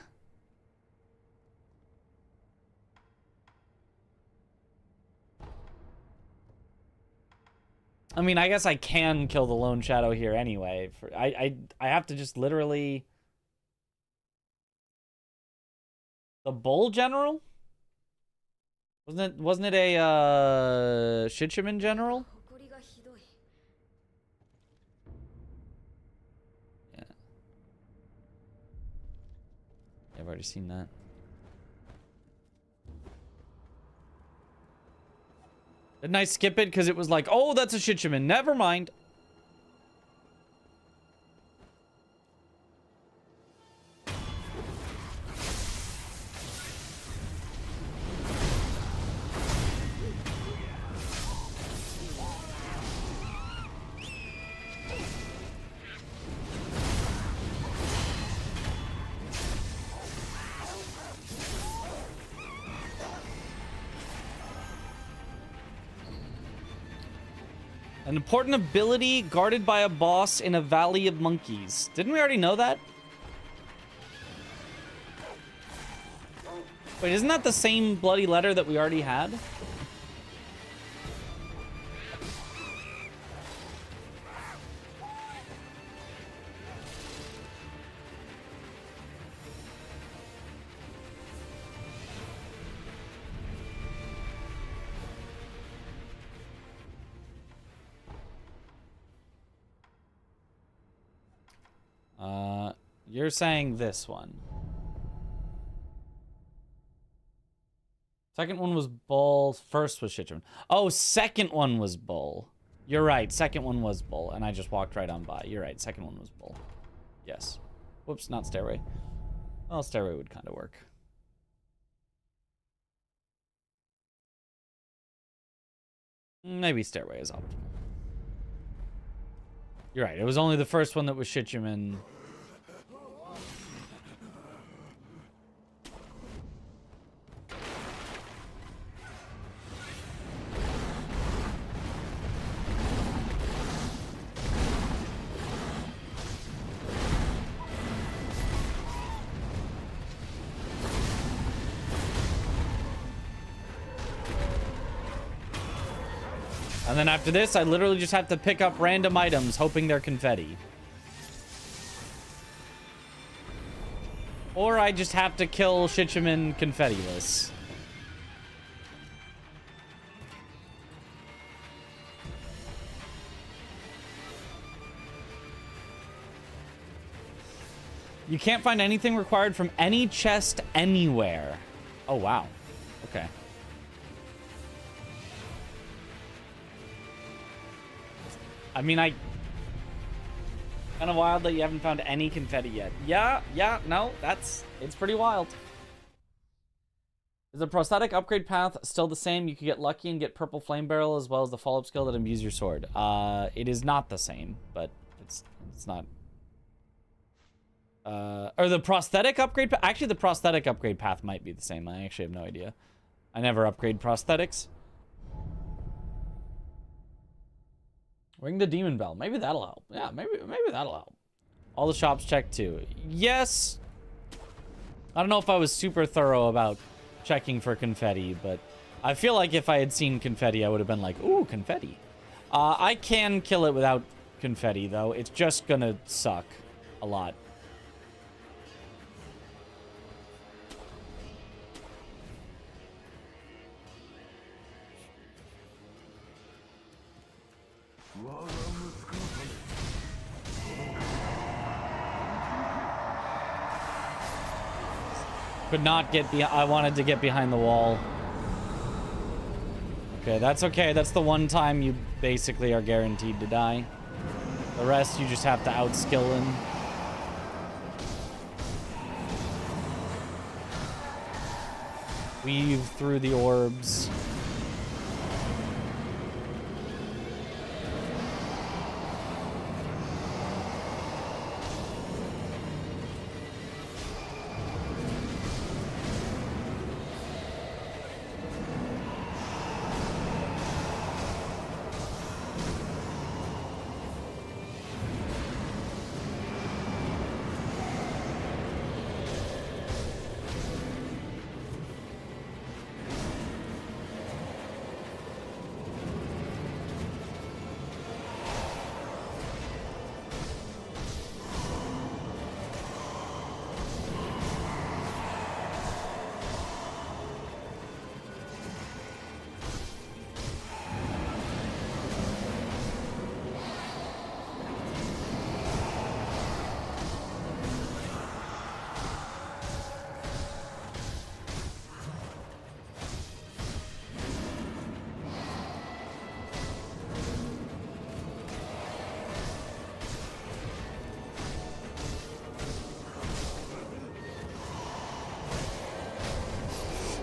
I mean, I guess I can kill the Lone Shadow here anyway. I have to just literally... The Bull General? Wasn't it a Shichimen General? Yeah. I've already seen that. Didn't I skip it because it was like, oh, that's a Shichimen. Never mind. An important ability guarded by a boss in a valley of monkeys. Didn't we already know that? Wait, isn't that the same bloody letter that we already had? You're saying this one. Second one was Bull. First was Shitchum. Oh, second one was Bull. You're right. Second one was Bull. And I just walked right on by. You're right. Second one was Bull. Yes. Whoops, not Stairway. Well, Stairway would kind of work. Maybe Stairway is optimal. You're right. It was only the first one that was Shitchum and... And then after this, I literally just have to pick up random items, hoping they're confetti. Or I just have to kill Shitchaman confetti-less. You can't find anything required from any chest anywhere. Oh, wow. Okay. I mean, kind of wild that you haven't found any confetti yet. Yeah, no, it's pretty wild. Is the prosthetic upgrade path still the same? You could get lucky and get purple flame barrel as well as the follow-up skill that imbues your sword. It is not the same, but it's not. Or the prosthetic upgrade actually, the prosthetic upgrade path might be the same. I actually have no idea. I never upgrade prosthetics. Ring the demon bell. Maybe that'll help. Yeah, maybe that'll help. All the shops checked too. Yes. I don't know if I was super thorough about checking for confetti, but I feel like if I had seen confetti, I would have been like, ooh, confetti. I can kill it without confetti, though. It's just gonna suck a lot. Could not get I wanted to get behind the wall. Okay, that's okay. That's the one time you basically are guaranteed to die. The rest you just have to outskill him. Weave through the orbs.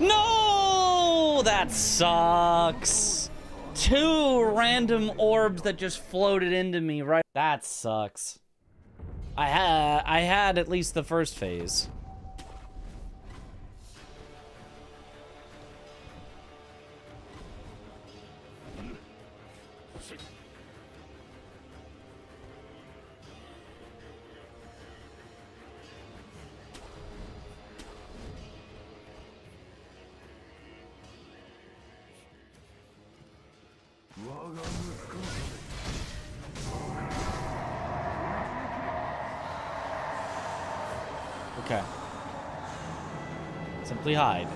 No, that sucks. 2 random orbs that just floated into me, right? That sucks. I had at least the first phase. Okay. Simply hide.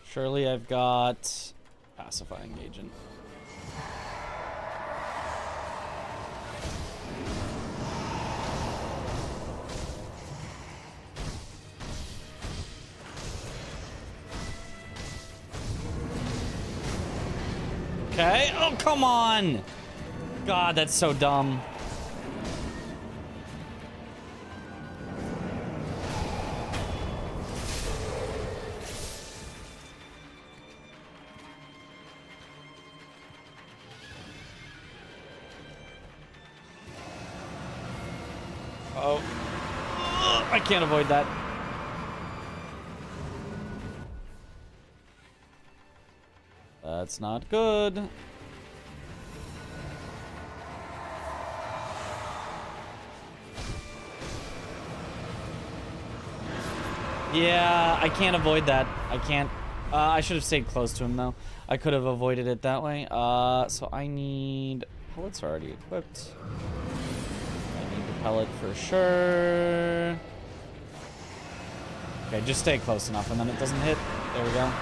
Surely I've got pacifying agent. Okay. Oh, come on. God, that's so dumb. Oh. I can't avoid that. That's not good. Yeah, I can't avoid that. I can't. I should have stayed close to him, though. I could have avoided it that way. So I need... Pellets are already equipped. I need the pellet for sure. Okay, just stay close enough, and then it doesn't hit. There we go.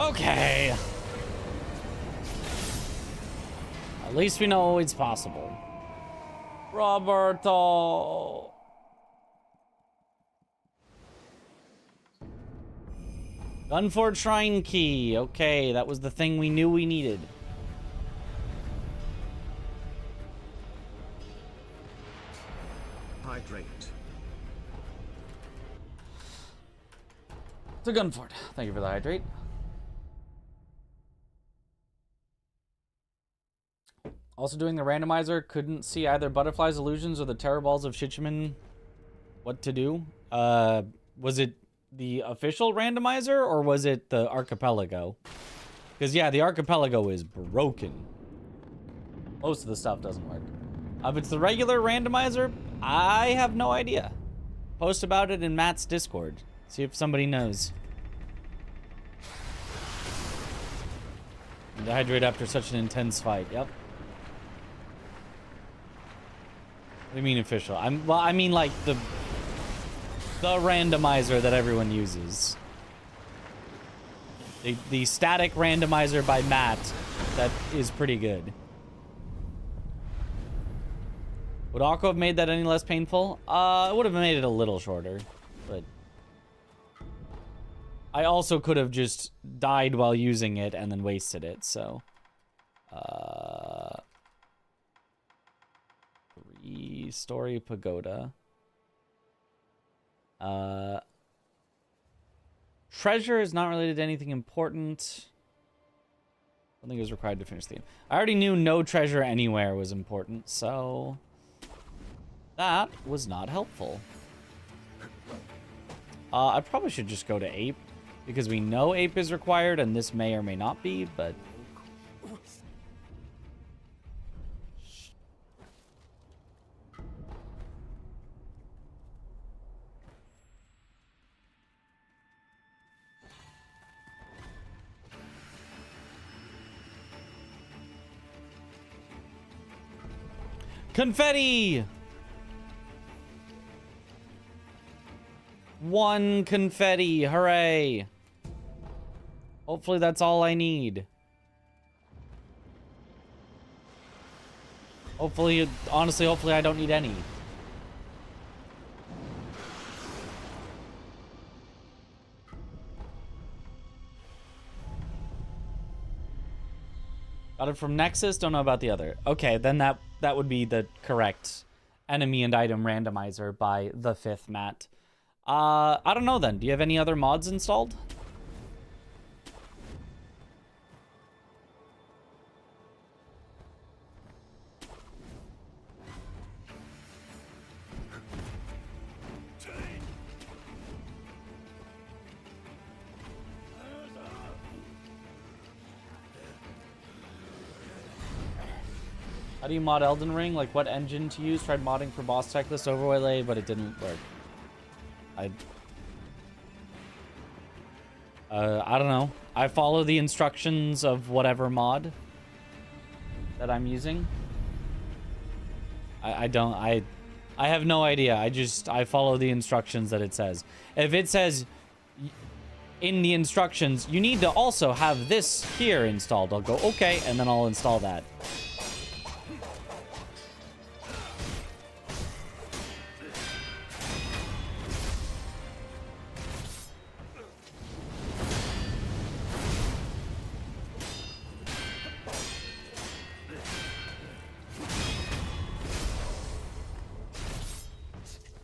Okay. At least we know it's possible. Roberto. Gunfort Shrine Key. Okay, that was the thing we knew we needed. Hydrate. To Gunfort. Thank you for the hydrate. Also doing the randomizer, couldn't see either Butterfly's Illusions or the Terror Balls of Shichiman. What to do? Was it the official randomizer or was it the Archipelago? Because yeah, the Archipelago is broken. Most of the stuff doesn't work. If it's the regular randomizer, I have no idea. Post about it in Matt's Discord. See if somebody knows. Dehydrate after such an intense fight. Yep. What do you mean official? I mean like the randomizer that everyone uses. The static randomizer by Matt that is pretty good. Would Aqua have made that any less painful? It would have made it a little shorter, but I also could have just died while using it and then wasted it, so. 3-story pagoda. Treasure is not related to anything important. I don't think it was required to finish the game. I already knew no treasure anywhere was important, so that was not helpful. I probably should just go to Ape, because we know Ape is required, and this may or may not be, but... Confetti! 1 confetti, hooray! Hopefully that's all I need. Hopefully, honestly, hopefully I don't need any. Got it from Nexus, don't know about the other. Okay, then that would be the correct enemy and item randomizer by the 5th Matt. I don't know then. Do you have any other mods installed? How do you mod Elden Ring? Like what engine to use? Tried modding for boss checklist overlay, but it didn't work. I don't know. I follow the instructions of whatever mod that I'm using. I have no idea. I follow the instructions that it says. If it says in the instructions, you need to also have this here installed, I'll go, okay, and then I'll install that.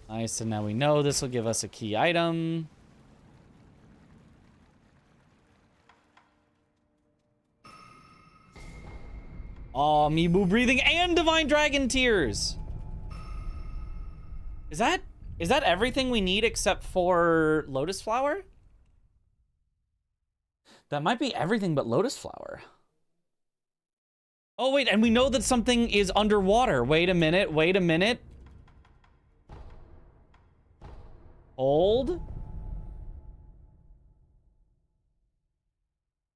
Nice, and now we know this will give us a key item. Oh, Mibu breathing and Divine Dragon Tears. Is that everything we need except for Lotus Flower? That might be everything but Lotus Flower. Oh, wait, and we know that something is underwater. Wait a minute, wait a minute. Hold.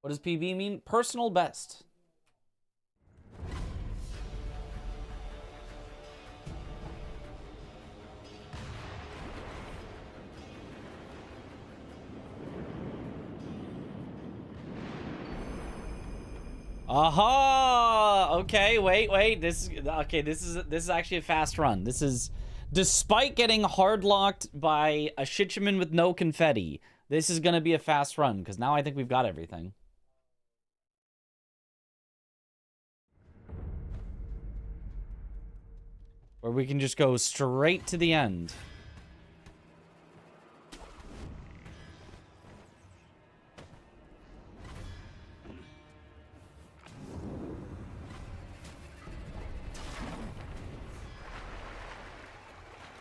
What does PB mean? Personal best. Aha! Okay, wait. This is actually a fast run. This is, despite getting hard locked by a Shichiman with no confetti, this is gonna be a fast run because now I think we've got everything. Or we can just go straight to the end.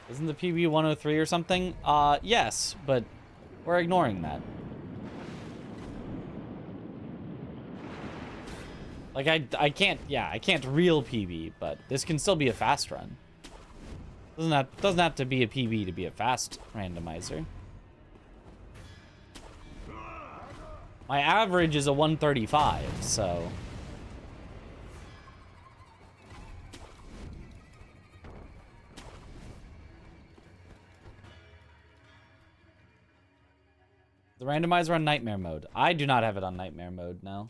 Isn't the PB 103 or something? Yes, but we're ignoring that. Like, I can't real PB, but this can still be a fast run. Doesn't have to be a PB to be a fast randomizer. My average is a 135, so... The randomizer on nightmare mode. I do not have it on nightmare mode now.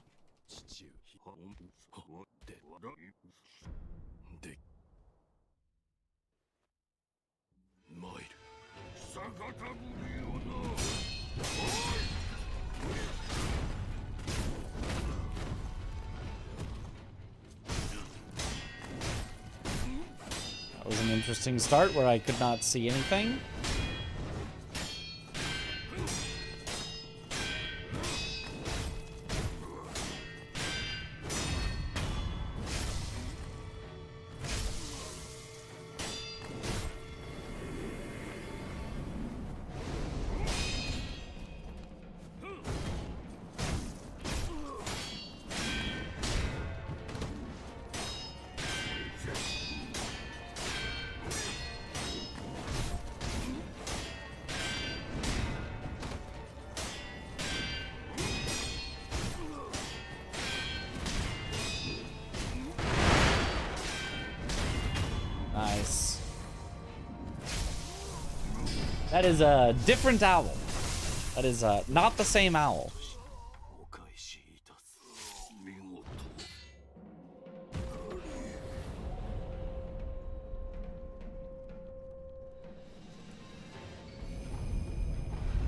was an interesting start where I could not see anything. Nice. That is a different owl. That is not the same owl.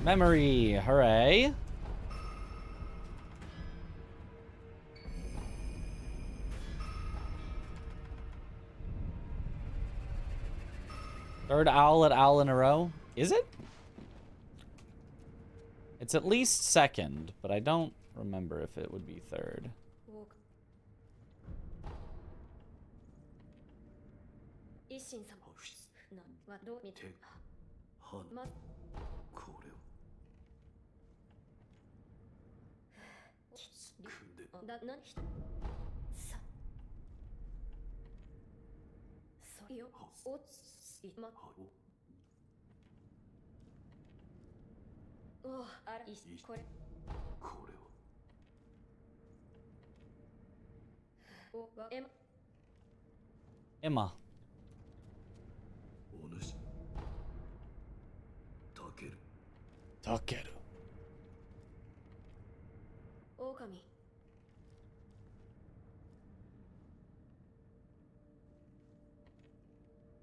Memory, hooray. Third owl in a row? Is it? It's at least second, but I don't remember if it would be third. Emma. Takeru.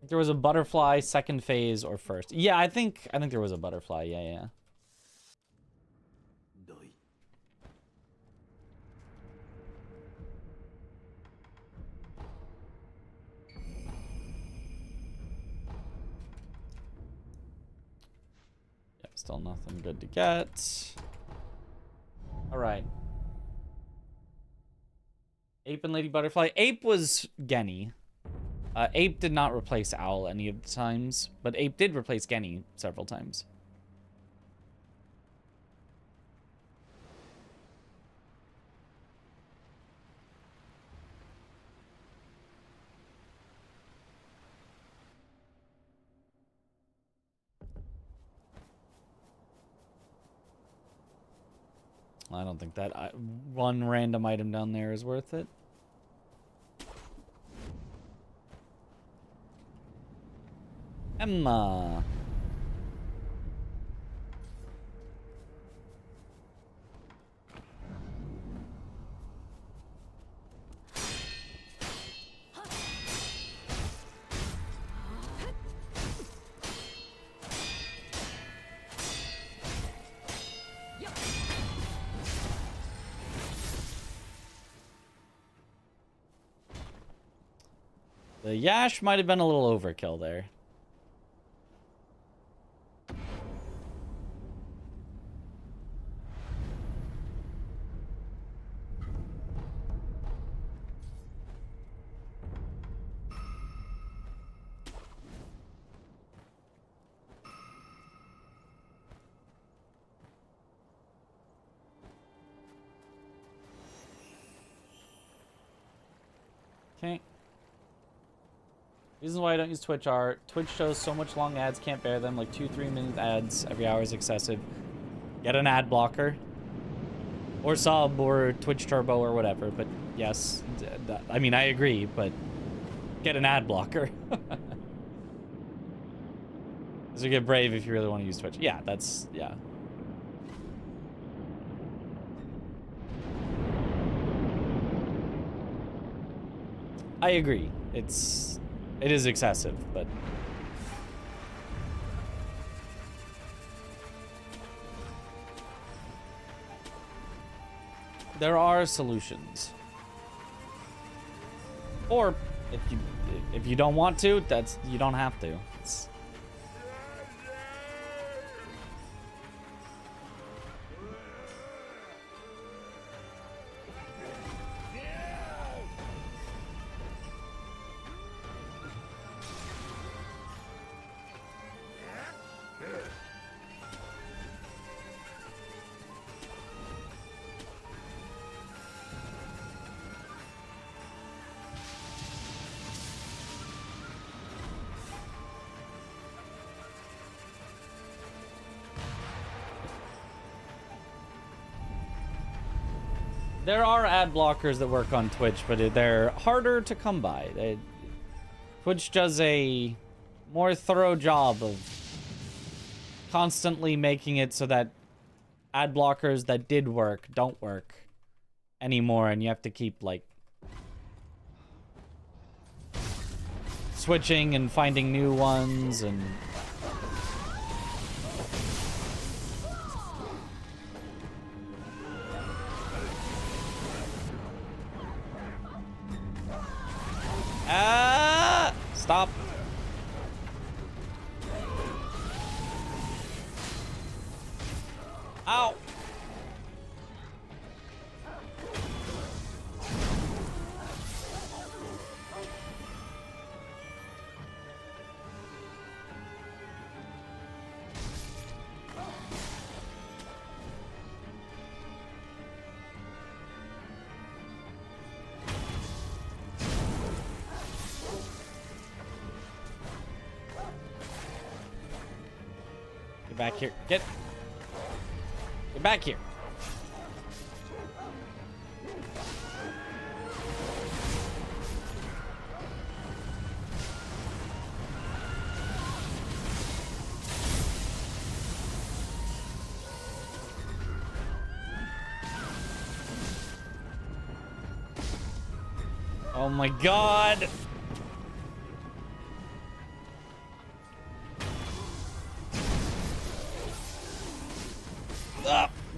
There was a butterfly second phase or first. Yeah, I think there was a butterfly. Yeah. Yep, still nothing good to get. All right. Ape and Lady Butterfly. Ape was Genny. Ape did not replace Owl any of the times, but Ape did replace Genny several times. I don't think that one random item down there is worth it. Emma. The Yash might have been a little overkill there. Okay. Reasons why I don't use Twitch are Twitch shows so much long ads, can't bear them, like 2-3 minute ads every hour is excessive. Get an ad blocker. Or sub or Twitch Turbo or whatever, but yes, I mean, I agree, but get an ad blocker. So get brave if you really want to use Twitch. Yeah, that's, yeah. I agree. It is excessive, but there are solutions. Or If you don't want to, you don't have to. It's... There are ad blockers that work on Twitch, but they're harder to come by. Twitch does a more thorough job of constantly making it so that ad blockers that did work don't work anymore, and you have to keep, like, switching and finding new ones, and... Stop. Ow. Back here. Get back here. Oh my God.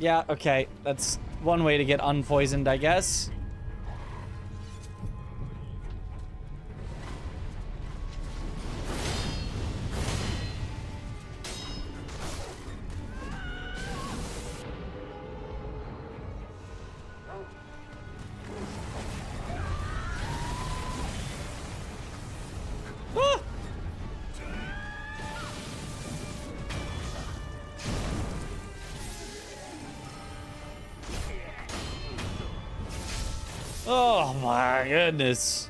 Yeah, okay. That's one way to get unpoisoned, I guess. Ah! Oh my goodness.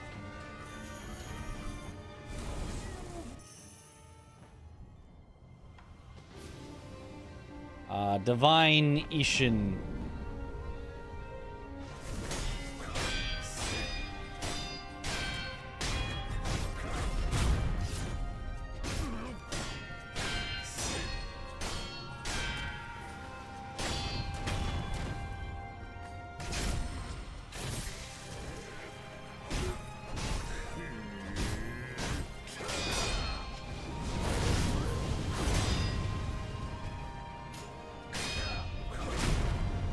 Divine Ishin.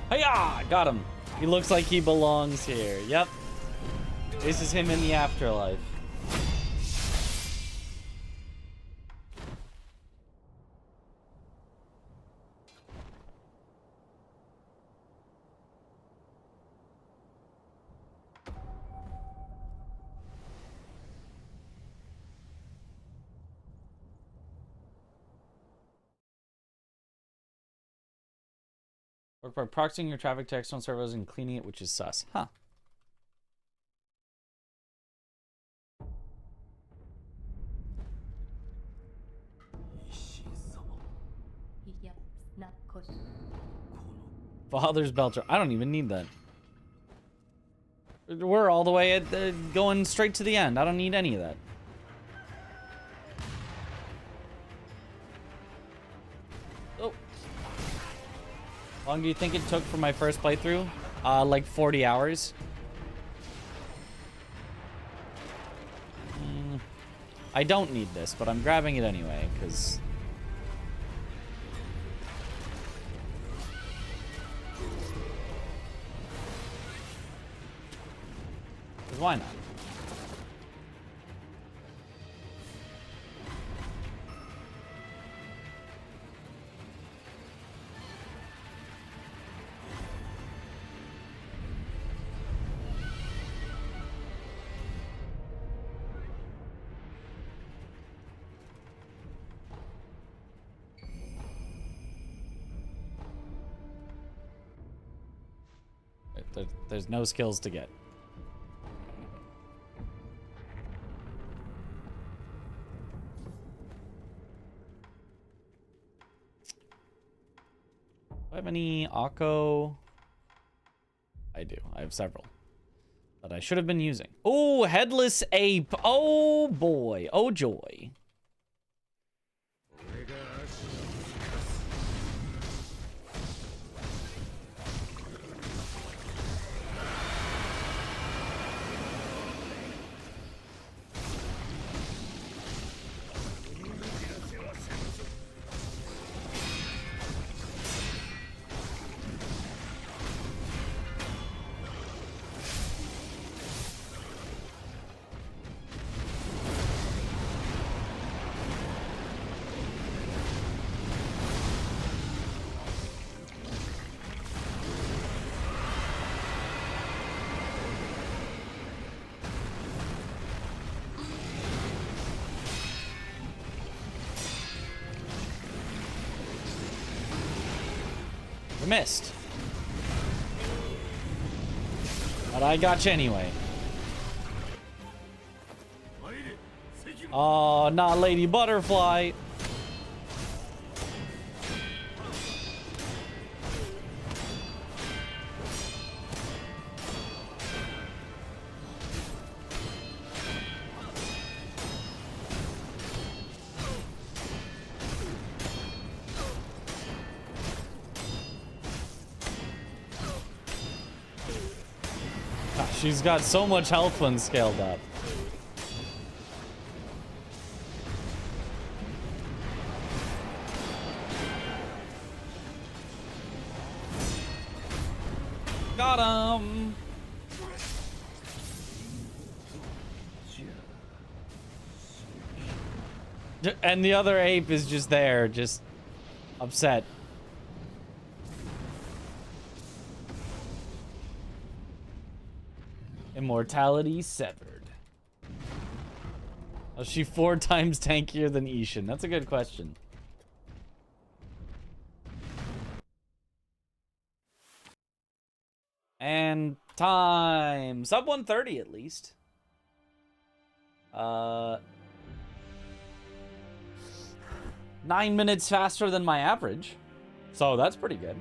Hiya! Got him. He looks like he belongs here. Yep. This is him in the afterlife. Work by proxying your traffic to external servers and cleaning it, which is sus. Huh. Father's Belcher. I don't even need that. We're all the way at going straight to the end. I don't need any of that. Oh. How long do you think it took for my first playthrough? Like 40 hours. I don't need this, but I'm grabbing it anyway, because... why not? There's no skills to get. Do I have any Akko? I do. I have several that I should have been using. Oh, headless ape. Oh boy. Oh joy. Missed. But I got you anyway. Oh, not Lady Butterfly. She's got so much health when scaled up. Got him! And the other ape is just there, just upset. Immortality severed. Is she 4 times tankier than Ishin? That's a good question. And time. Sub 130 at least. 9 minutes faster than my average. So that's pretty good.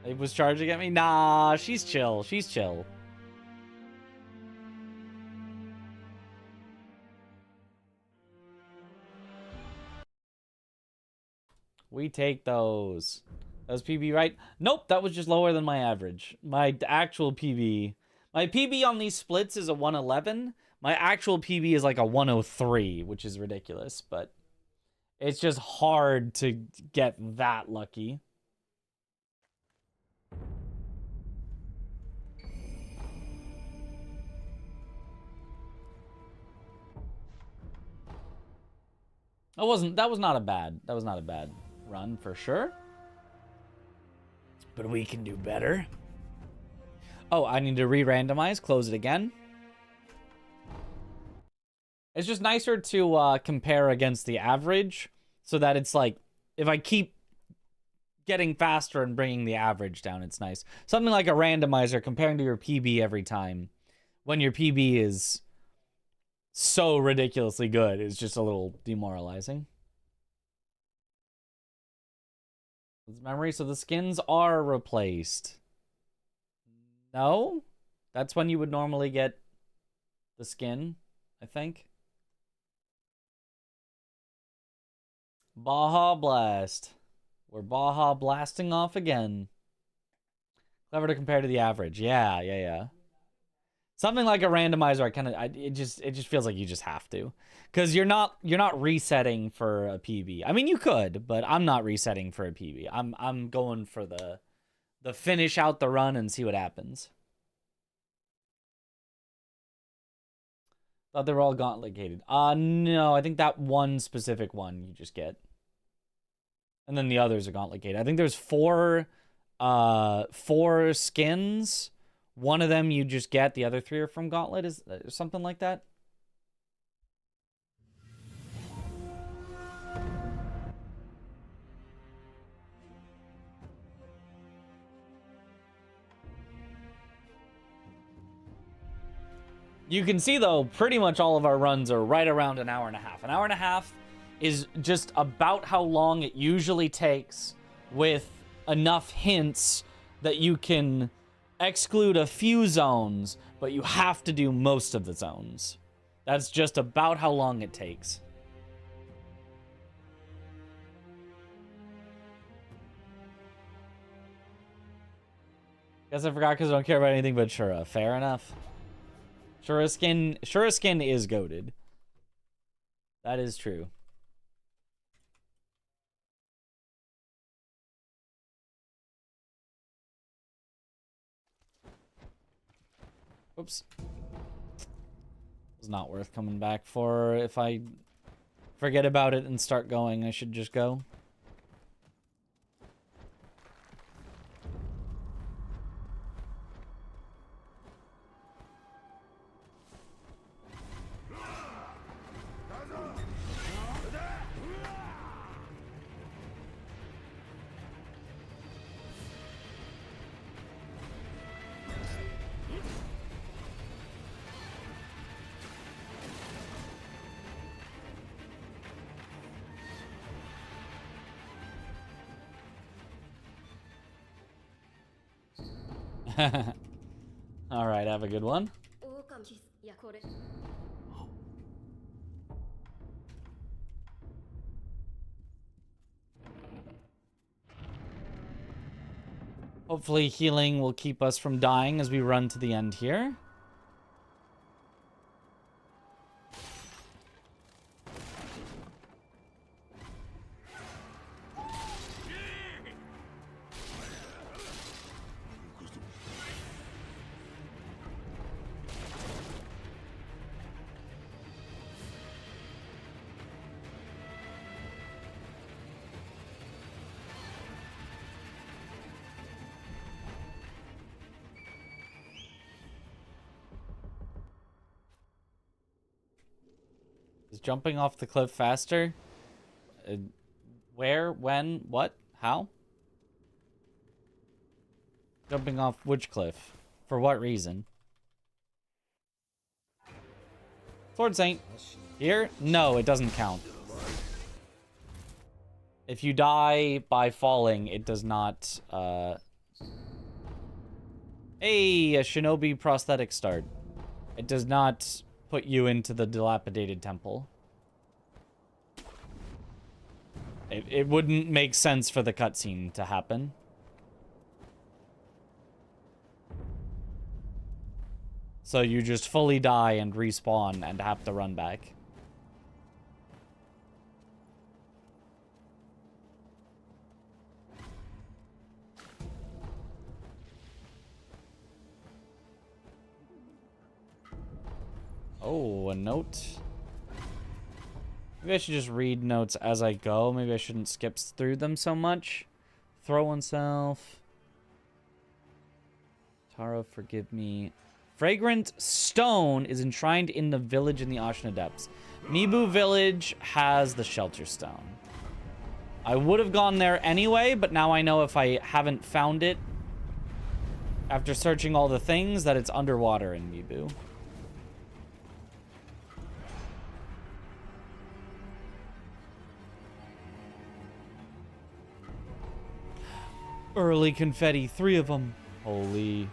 It was charging at me? Nah, she's chill. She's chill. We take those. That was PB, right? Nope, that was just lower than my average. My actual PB. My PB on these splits is a 111. My actual PB is like a 103, which is ridiculous, but it's just hard to get that lucky. That was not a bad run for sure. But we can do better. Oh, I need to re-randomize, close it again. It's just nicer to compare against the average so that it's like, if I keep getting faster and bringing the average down, it's nice. Something like a randomizer comparing to your PB every time when your PB is so ridiculously good is just a little demoralizing. Memory, so the skins are replaced. No? That's when you would normally get the skin, I think. Baja Blast. We're Baja blasting off again. Clever to compare to the average. Yeah. Something like a randomizer, it just feels like you just have to, because you're not resetting for a PB. I mean, you could, but I'm not resetting for a PB. I'm going for the finish out the run and see what happens. Thought they were all gauntlet gated. No, I think that one specific one you just get, and then the others are gauntlet gated. I think there's four skins. One of them you just get, the other 3 are from Gauntlet, is something like that. You can see, though, pretty much all of our runs are right around an hour and a half. An hour and a half is just about how long it usually takes, with enough hints that you can exclude a few zones, but you have to do most of the zones. That's just about how long it takes. Guess I forgot because I don't care about anything but Shura. Fair enough. Shura skin is goated. That is true. Oops. It's not worth coming back for. If I forget about it and start going, I should just go. All right, have a good one. Hopefully healing will keep us from dying as we run to the end here. Is jumping off the cliff faster? Where? When? What? How? Jumping off which cliff? For what reason? Sword Saint. Here? No, it doesn't count. If you die by falling, it does not, Hey, a shinobi prosthetic start. It does not put you into the dilapidated temple. It wouldn't make sense for the cutscene to happen. So you just fully die and respawn and have to run back. Oh, a note. Maybe I should just read notes as I go. Maybe I shouldn't skip through them so much. Throw oneself. Taro, forgive me. Fragrant stone is enshrined in the village in the Ashna Depths. Mibu village has the shelter stone. I would have gone there anyway, but now I know if I haven't found it after searching all the things that it's underwater in Mibu. Early confetti, 3 of them. Holy.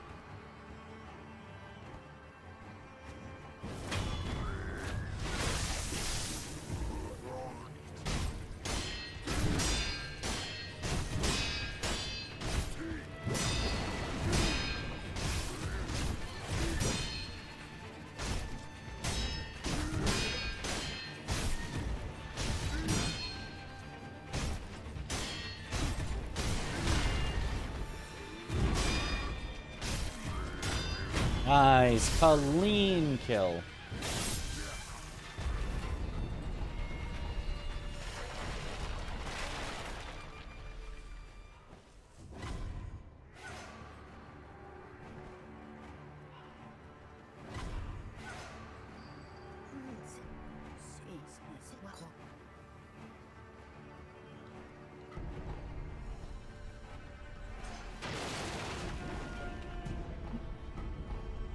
Nice, clean kill.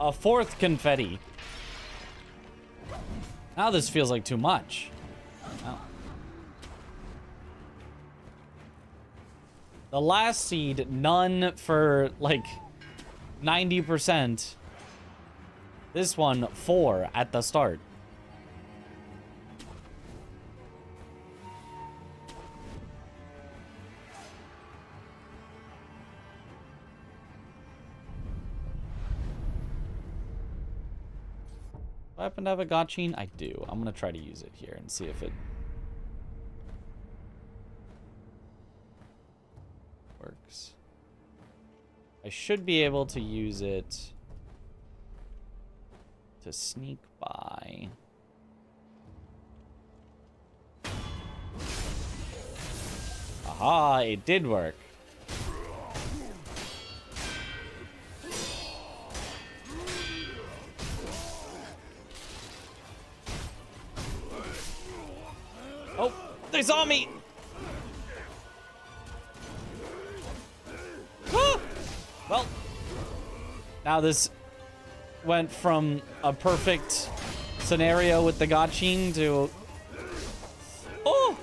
A 4th confetti. Now this feels like too much. Oh. The last seed, none for like 90%. This one, 4 at the start. Do I happen to have a gotchine? I do. I'm gonna try to use it here and see if it works. I should be able to use it to sneak by. Aha, it did work. Oh, they saw me! Ah! Well, now this went from a perfect scenario with the gotchine to... Oh!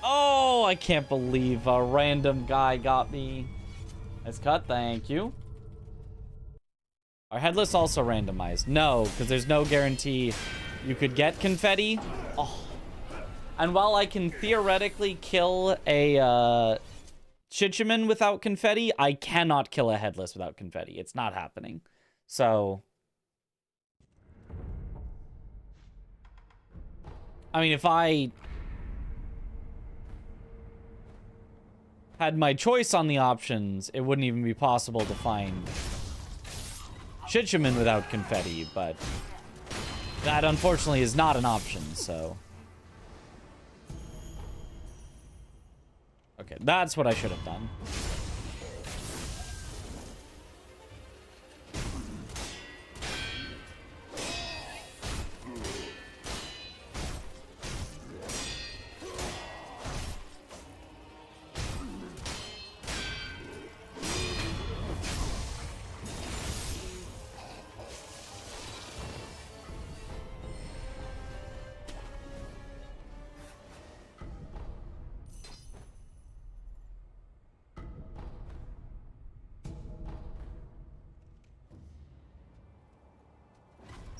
Oh, I can't believe a random guy got me. Nice cut, thank you. Are headless also randomized? No, because there's no guarantee you could get confetti. Oh. And while I can theoretically kill a Shichiman without confetti, I cannot kill a headless without confetti. It's not happening. So, I mean, if I had my choice on the options, it wouldn't even be possible to find Shichiman without confetti, but that unfortunately is not an option, so. Okay, that's what I should have done.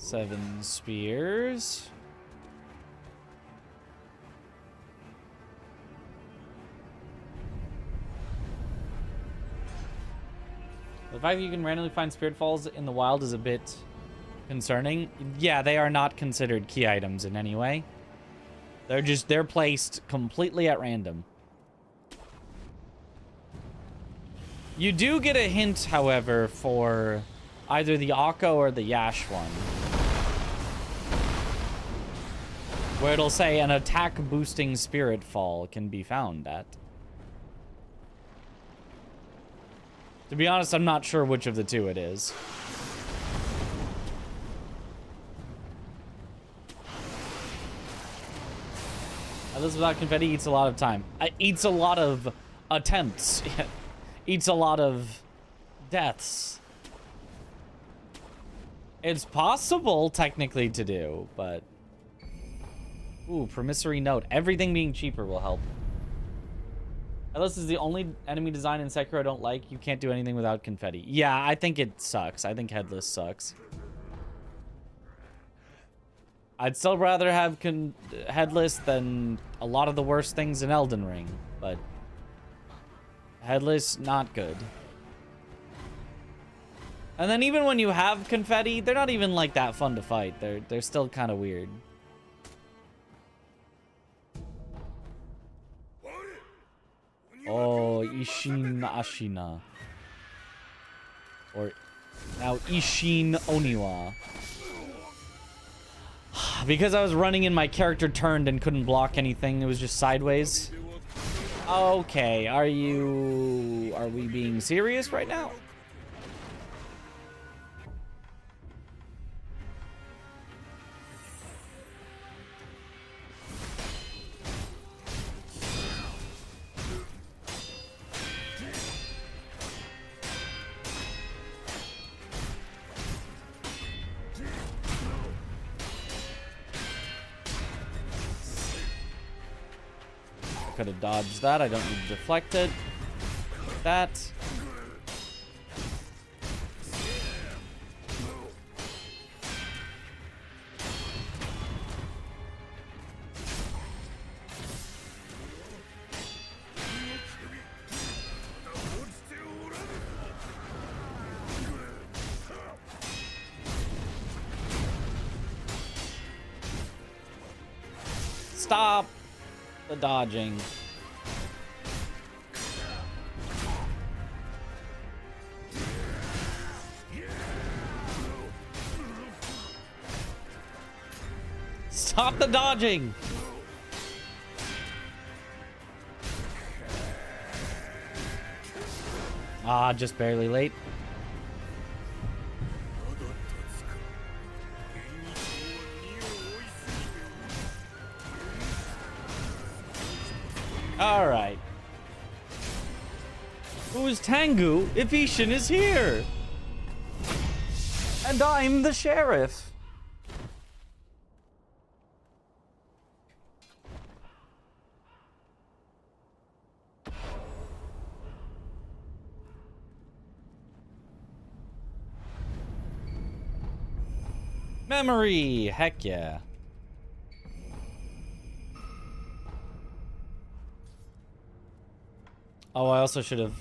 Seven spears. The fact that you can randomly find spirit falls in the wild is a bit concerning. Yeah, they are not considered key items in any way. They're placed completely at random. You do get a hint, however, for either the Akko or the Yash one, where it'll say an attack boosting spirit fall can be found at. To be honest, I'm not sure which of the two it is. This without confetti eats a lot of time. Eats a lot of attempts. Eats a lot of deaths. It's possible, technically, to do, but... Ooh, promissory note. Everything being cheaper will help. Headless is the only enemy design in Sekiro I don't like. You can't do anything without confetti. Yeah, I think it sucks. I think Headless sucks. I'd still rather have Headless than a lot of the worst things in Elden Ring, but... Headless, not good. And then even when you have confetti, they're not even like that fun to fight. They're still kind of weird. Oh, Ishin Ashina. Or now Ishin Oniwa. Because I was running and my character turned and couldn't block anything, it was just sideways. Okay, are we being serious right now? could have dodged that. I don't need to deflect it. That. Stop the dodging. Stop the dodging. Ah, just barely late. Alright. Who's Tengu if Ishin is here? And I'm the sheriff. Memory! Heck yeah. Oh, I also should have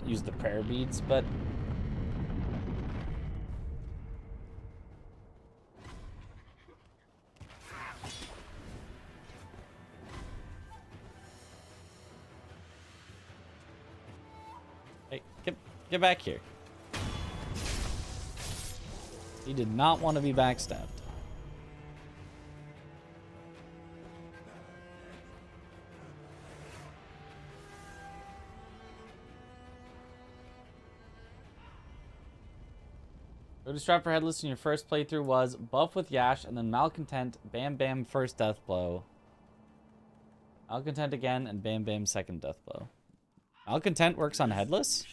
used the prayer beads, but... Hey, get back here. He did not want to be backstabbed. Go to Strap for Headless in your first playthrough was Buff with Yash and then Malcontent, Bam Bam first death blow. Malcontent again and Bam Bam second death blow. Malcontent works on Headless?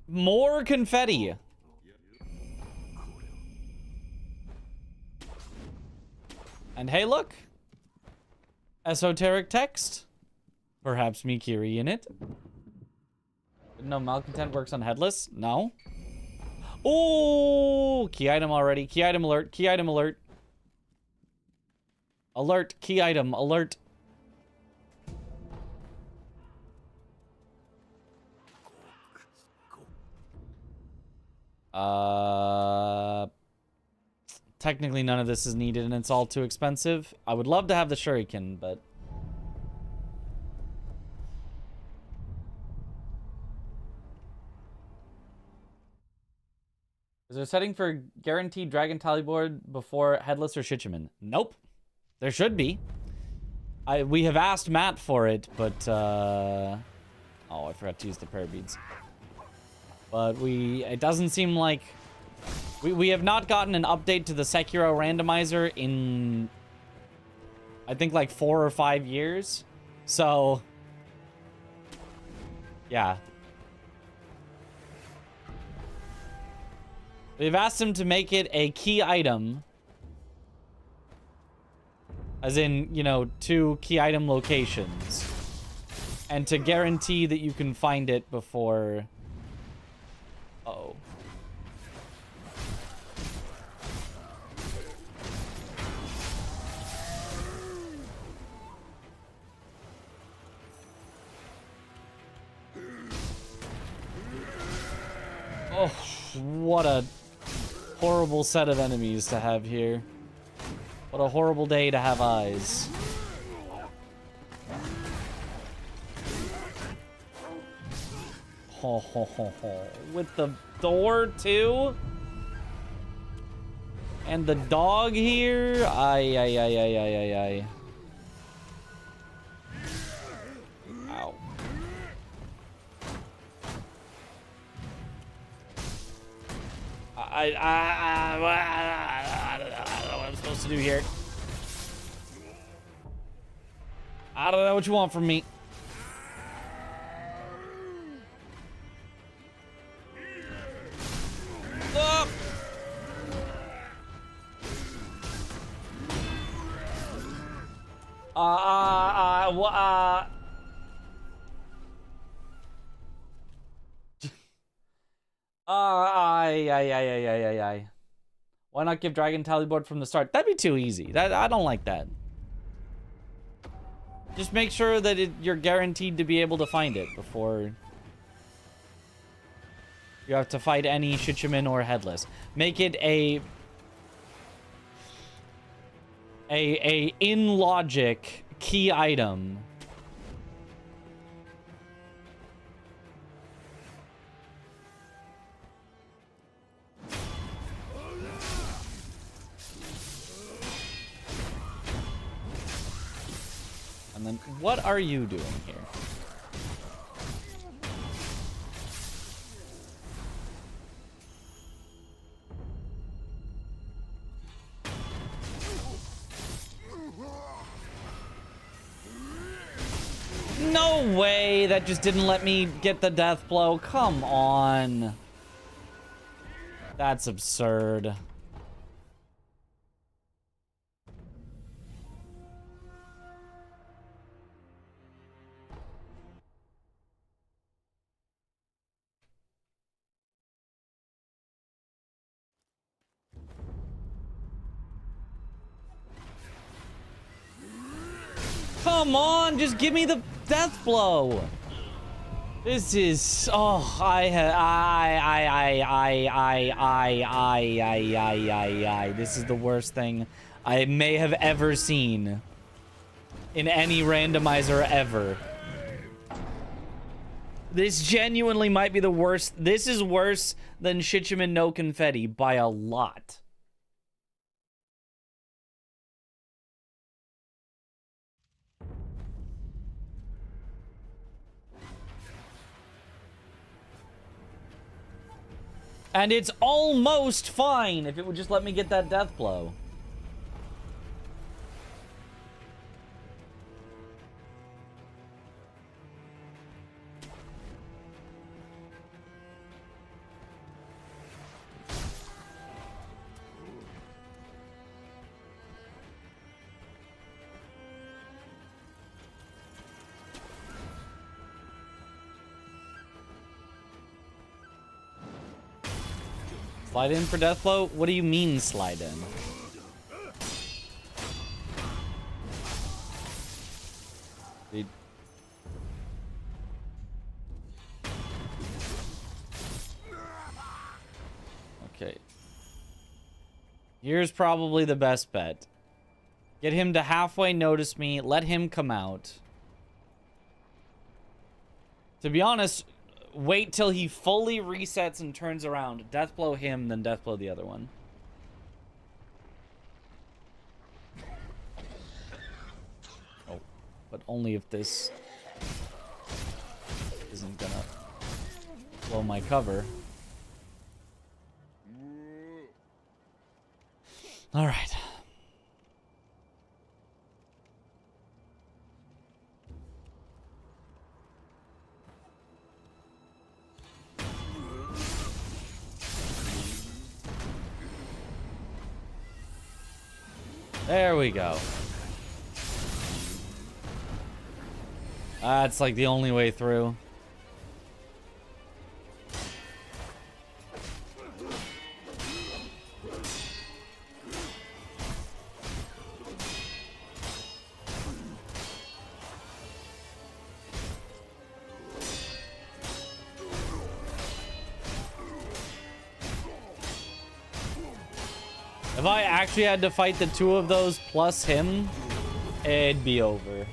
More confetti! And hey look! Esoteric text? Perhaps Mikiri in it? No, Malcontent works on Headless? No? Oh, key item already. Key item alert. Key item alert. Alert. Key item alert. Technically none of this is needed and it's all too expensive. I would love to have the shuriken, but... Is there a setting for guaranteed dragon tally board before Headless or Shichiman? Nope. There should be. We have asked Matt for it, but oh, I forgot to use the prayer beads. But it doesn't seem like we have not gotten an update to the Sekiro randomizer in I think like 4 or 5 years. So yeah. We've asked him to make it a key item. As in, you know, 2 key item locations. And to guarantee that you can find it before... Uh-oh. Oh, what a horrible set of enemies to have here. What a horrible day to have eyes. Ho, ho, ho, ho. With the door, too? And the dog here? Ay, ay, ay, ay, ay, ay, ay. Ow. I don't know what I'm supposed to do here. I don't know what you want from me. Ay. Why not give Dragon Tallyboard from the start? That'd be too easy. I don't like that. Just make sure that you're guaranteed to be able to find it before you have to fight any Shichiman or Headless. Make it a in logic key item. And then, what are you doing here? No way! That just didn't let me get the death blow. Come on. That's absurd. Come on, just give me the death blow. This is this is the worst thing I may have ever seen in any randomizer ever. This genuinely might be the worst. This is worse than Shichiman no Confetti by a lot. And it's almost fine if it would just let me get that death blow. Slide in for death blow? What do you mean slide in? Okay. Here's probably the best bet. Get him to halfway notice me, let him come out. To be honest, wait till he fully resets and turns around. Deathblow him, then deathblow the other one. Oh, but only if this isn't gonna blow my cover. All right. There we go. That's like the only way through. If I actually had to fight the two of those plus him, it'd be over.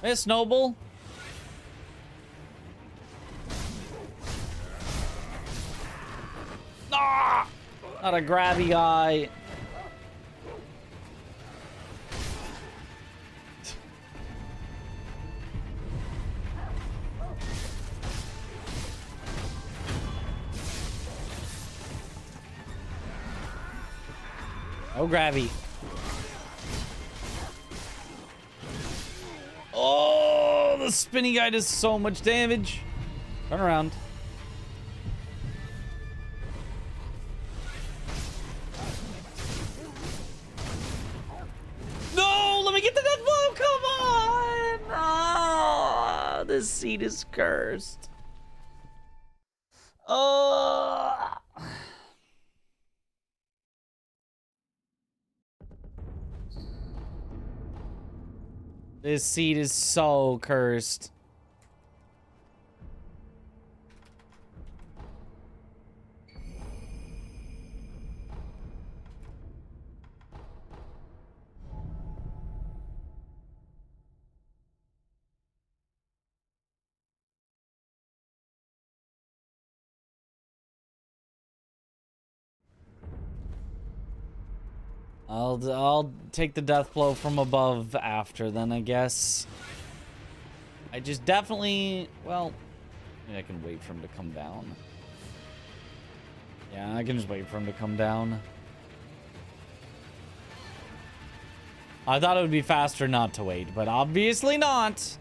Miss Noble. Ah! Not a grabby guy. No grabby. Oh, the spinny guy does so much damage. Turn around. No, let me get the death blow. Come on. Oh, this seed is cursed. Oh. This seed is so cursed. I'll take the death blow from above after then, I guess. I just definitely, well, maybe I can wait for him to come down. Yeah, I can just wait for him to come down. I thought it would be faster not to wait, but obviously not.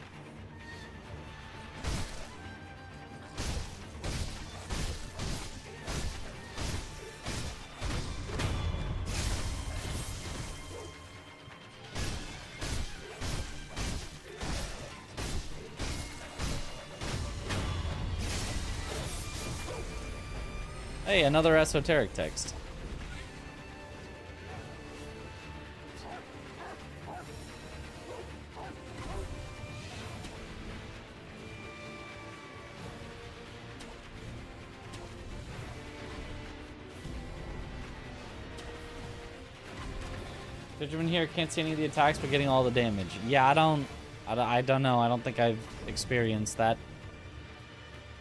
Hey, another esoteric text. Fisherman here can't see any of the attacks but getting all the damage. Yeah, I don't know. I don't think I've experienced that.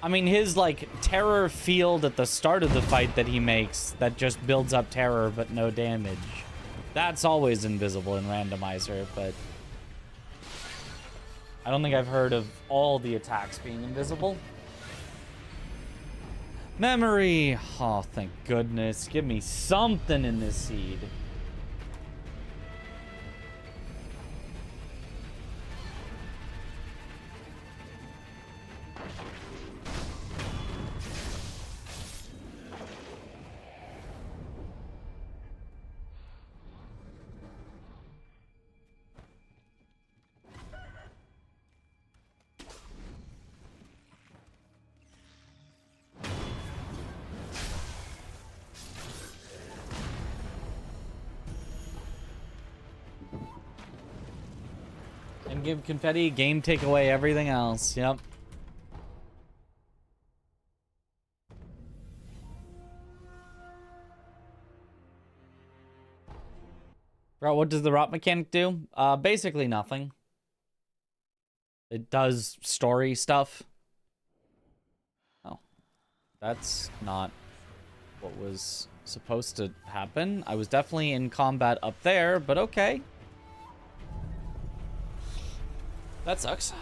I mean, his, like, terror field at the start of the fight that he makes that just builds up terror but no damage. That's always invisible in Randomizer, but I don't think I've heard of all the attacks being invisible. Memory! Oh, thank goodness. Give me something in this seed. And give confetti, game take away everything else. Yep. Bro, what does the rot mechanic do? Basically nothing. It does story stuff. Oh. That's not what was supposed to happen. I was definitely in combat up there, but okay. That sucks.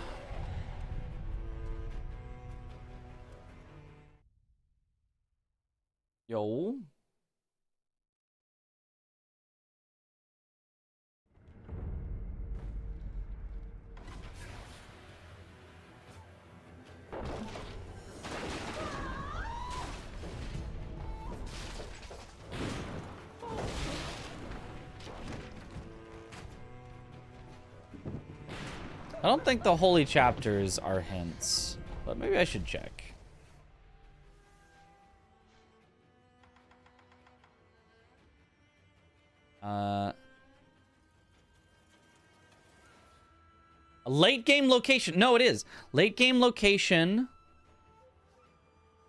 Yo. I don't think the holy chapters are hints, but maybe I should check. A late game location. No, it is. Late game location.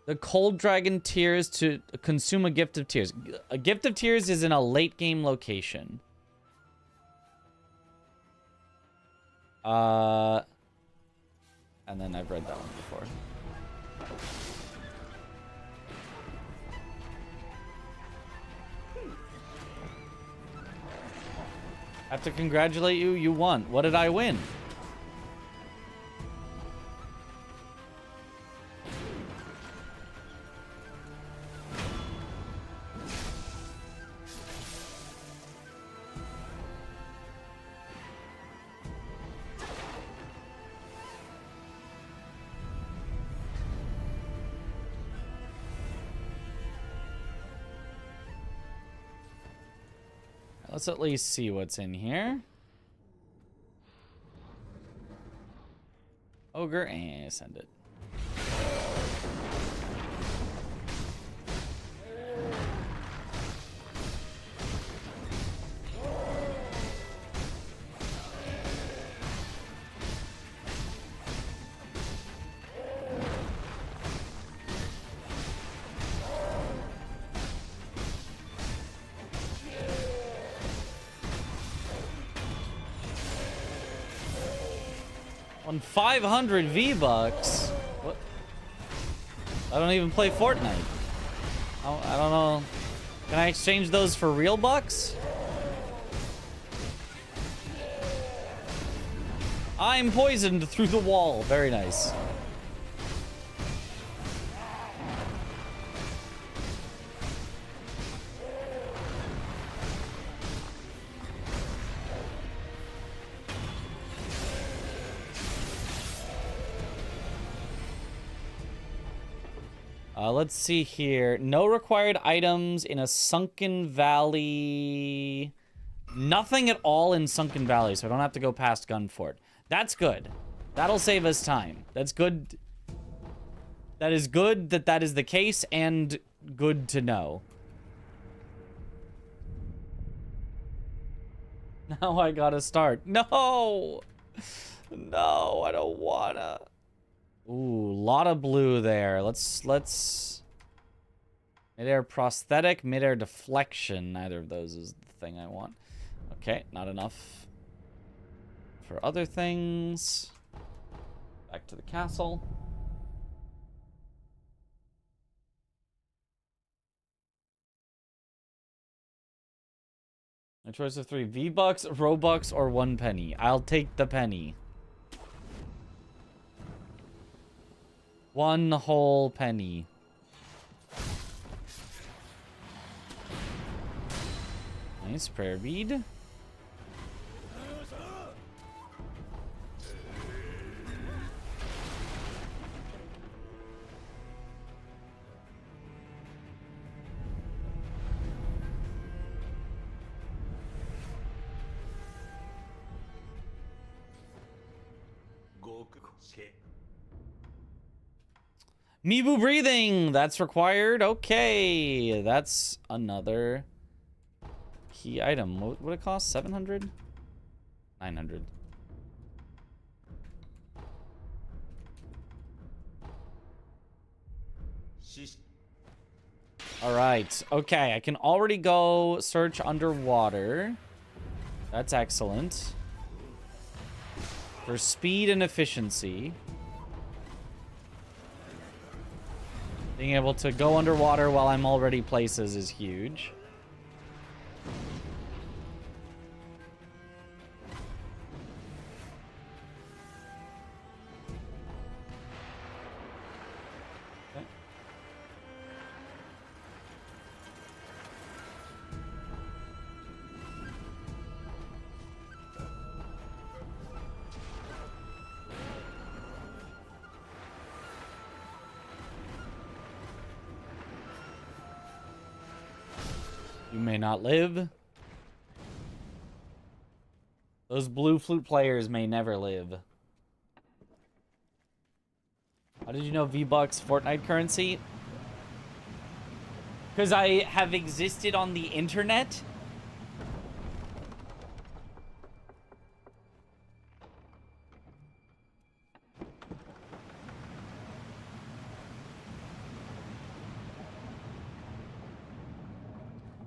The cold dragon tears to consume a gift of tears. A gift of tears is in a late game location. And then I've read that one before. I have to congratulate you. You won. What did I win? Let's at least see what's in here. Ogre, send it. On 500 V-Bucks? What? I don't even play Fortnite. I don't know. Can I exchange those for real bucks? I'm poisoned through the wall. Very nice. Let's see here. No required items in a sunken valley. Nothing at all in Sunken Valley, so I don't have to go past Gunfort. That's good. That'll save us time. That's good. That is good that that is the case, and good to know. Now I gotta start. No! No, I don't wanna. Ooh, lot of blue there. Let's... Mid-air prosthetic, mid-air deflection. Neither of those is the thing I want. Okay, not enough for other things. Back to the castle. A choice of 3. V-Bucks, Robux, or 1 penny. I'll take the penny. 1 whole penny. Nice prayer bead. Mibu breathing, that's required. Okay, that's another key item. What would it cost? 700? 900. All right. Okay, I can already go search underwater. That's excellent. For speed and efficiency. Being able to go underwater while I'm already places is huge. Okay. You may not live. Those blue flute players may never live. How did you know V-Bucks Fortnite currency? Because I have existed on the internet.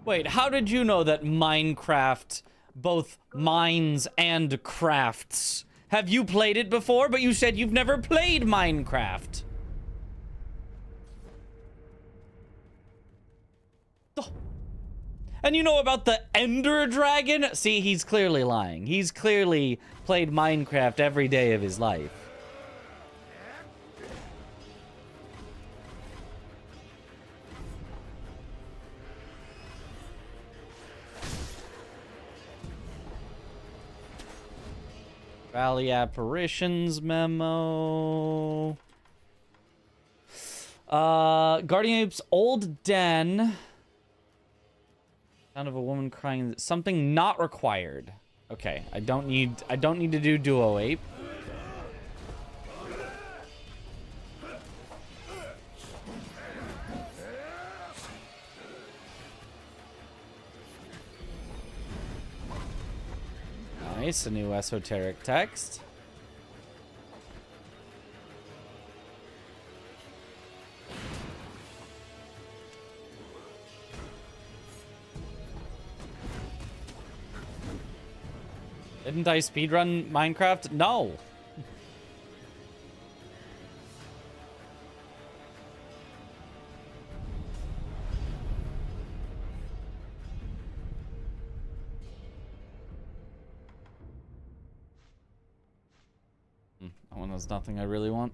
Wait, how did you know that Minecraft both mines and crafts? Have you played it before? But you said you've never played Minecraft. Oh. And you know about the Ender Dragon? See, he's clearly lying. He's clearly played Minecraft every day of his life. Valley Apparitions memo. Guardian Ape's old den. Sound of a woman crying. Something not required. Okay, I don't need to do Duo Ape. Nice, a new esoteric text. Didn't I speedrun Minecraft? No. That one has nothing I really want.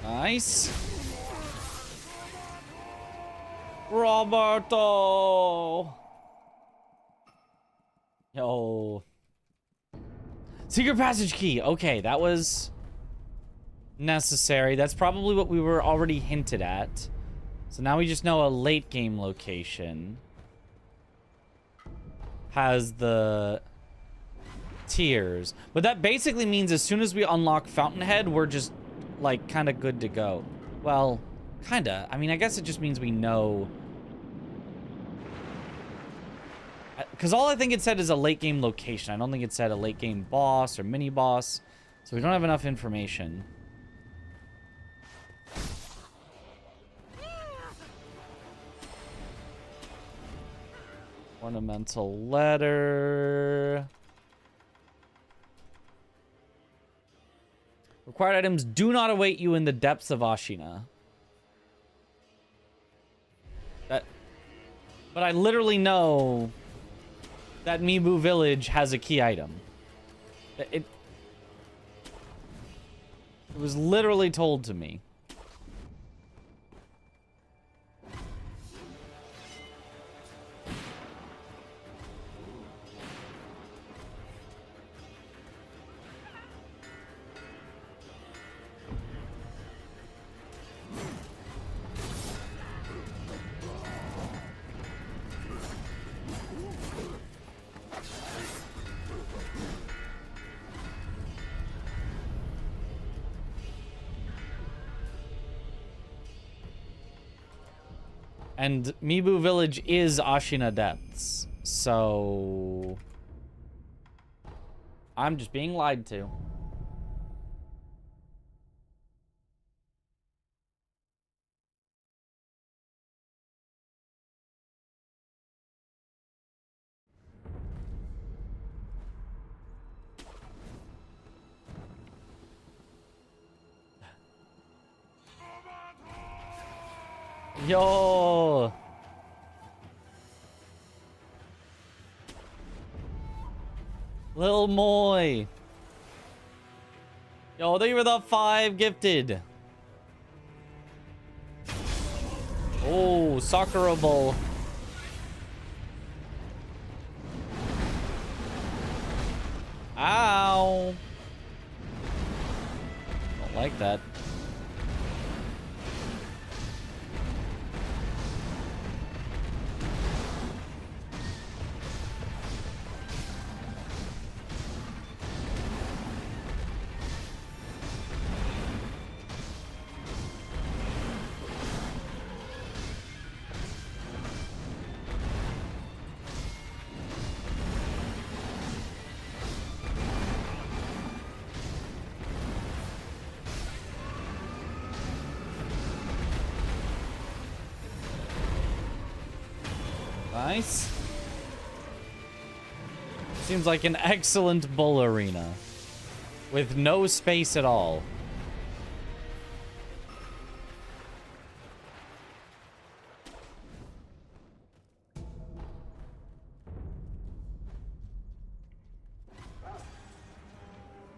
Nice. Roberto. Yo. Secret passage key. Okay, that was necessary. That's probably what we were already hinted at. So now we just know a late game location has the tiers. But that basically means as soon as we unlock Fountainhead, we're just like kind of good to go. Well, kind of. I mean, I guess it just means we know. Because all I think it said is a late game location. I don't think it said a late game boss or mini boss. So we don't have enough information. Ornamental letter. Required items do not await you in the depths of Ashina. But I literally know that Mibu Village has a key item. It was literally told to me. And Mibu Village is Ashina Depths, so I'm just being lied to. Yo! Lil Moy. Yo, they were the 5 gifted. Oh, Sakura Bowl. Ow. Don't like that. Nice. Seems like an excellent bull arena. With no space at all.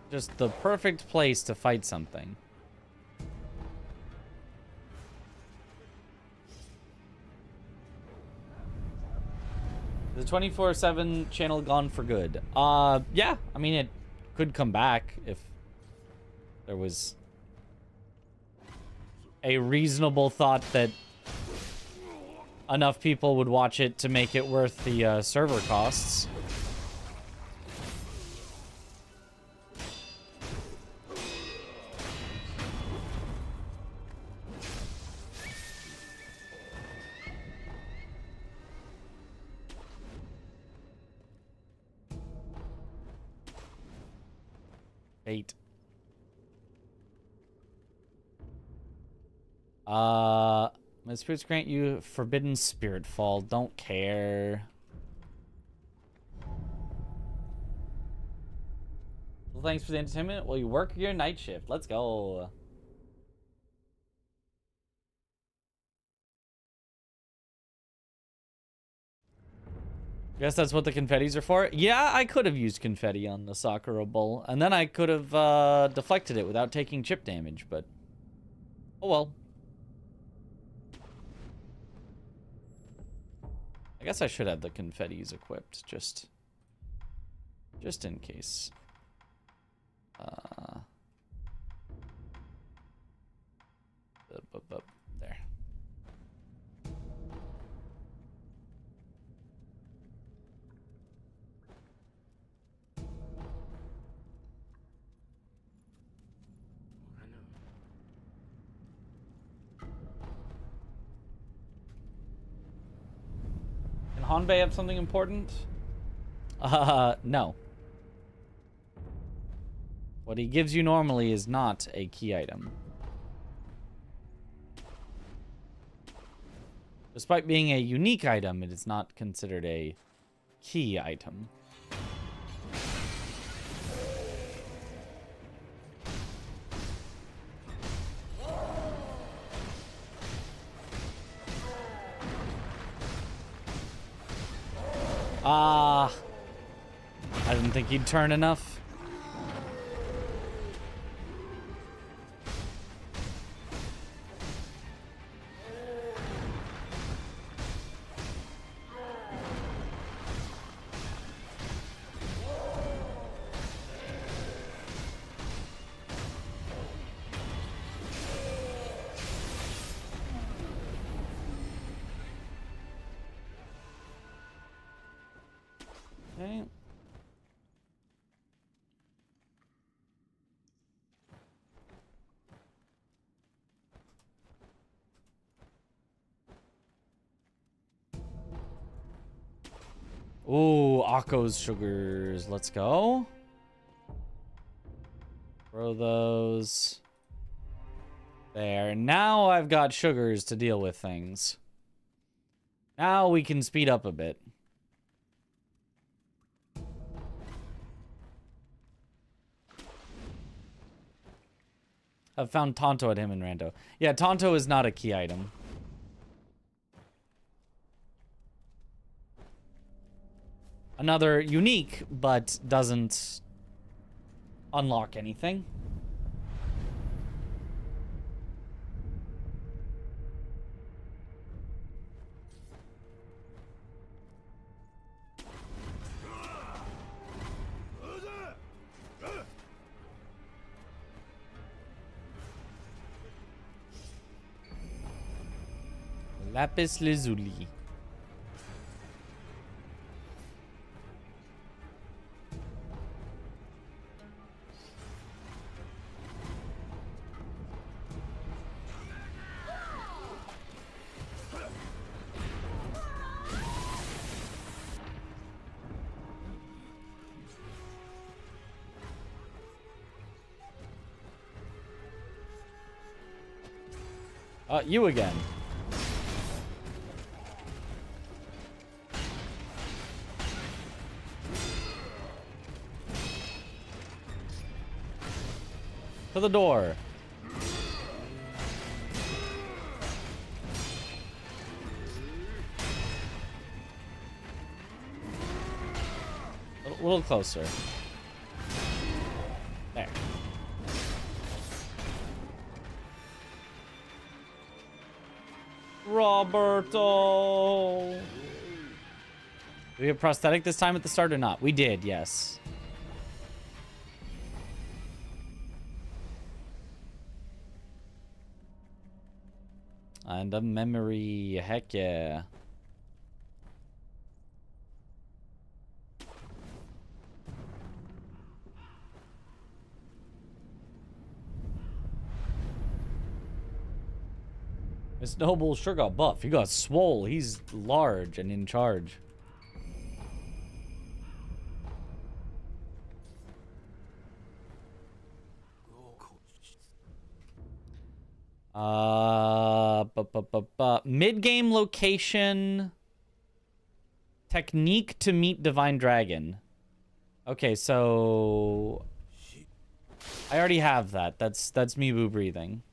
Just the perfect place to fight something. The 24/7 channel gone for good. Yeah, I mean, it could come back if there was a reasonable thought that enough people would watch it to make it worth the server costs. Eight. My spirits grant you forbidden spirit fall. Don't care. Well, thanks for the entertainment. Will you work your night shift? Let's go. Guess that's what the confettis are for? Yeah, I could have used confetti on the Sakura Bull, and then I could have deflected it without taking chip damage, but... oh well. I guess I should have the confettis equipped, just in case. There. Can Hanbei have something important? No. What he gives you normally is not a key item. Despite being a unique item, it is not considered a key item. I didn't think he'd turn enough. Okay. Ooh, Akko's sugars. Let's go. Throw those there. Now I've got sugars to deal with things. Now we can speed up a bit. I've found Tonto at him in Rando. Yeah, Tonto is not a key item. Another unique, but doesn't unlock anything. Lapis lazuli. You again. To the door. A little closer. There. Roberto! Do we have prosthetic this time at the start or not? We did, yes. And a memory. Heck yeah. Miss Noble sure got buff. He got swole. He's large and in charge. Mid-game location. Technique to meet Divine Dragon. Okay, so I already have that. That's Mibu breathing.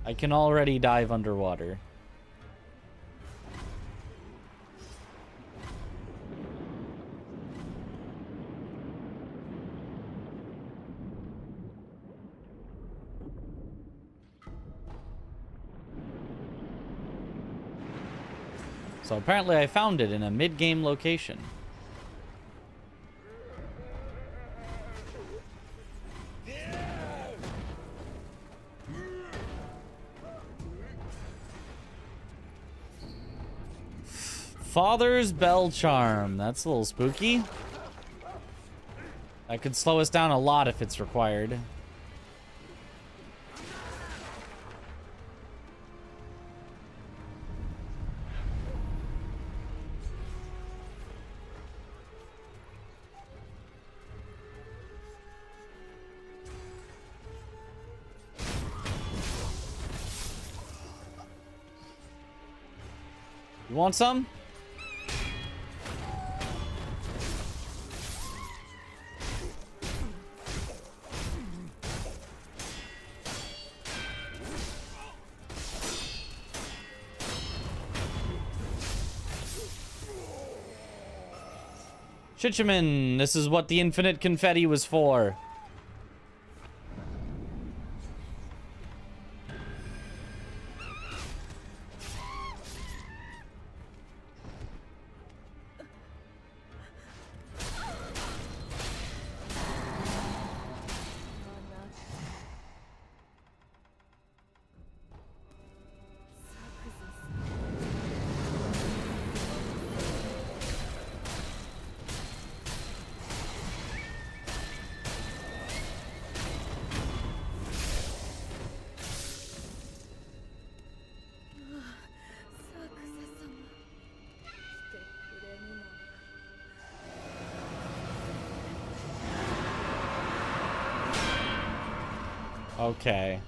I can already dive underwater. So apparently I found it in a mid-game location. Father's Bell Charm. That's a little spooky. That could slow us down a lot if it's required. You want some? Shichiman, this is what the infinite confetti was for. Okay.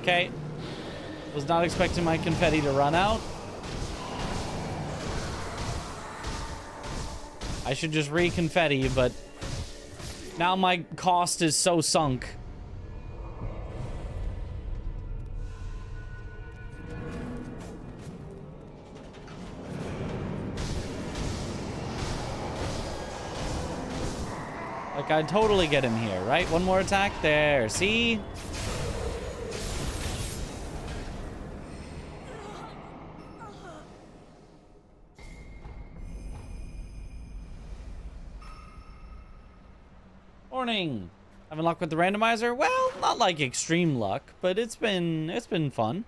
Okay. Was not expecting my confetti to run out. I should just re-confetti, but now my cost is so sunk. Like, I'd totally get him here, right? One more attack there. See? Morning. Having luck with the randomizer? Well, not like extreme luck, but it's been fun.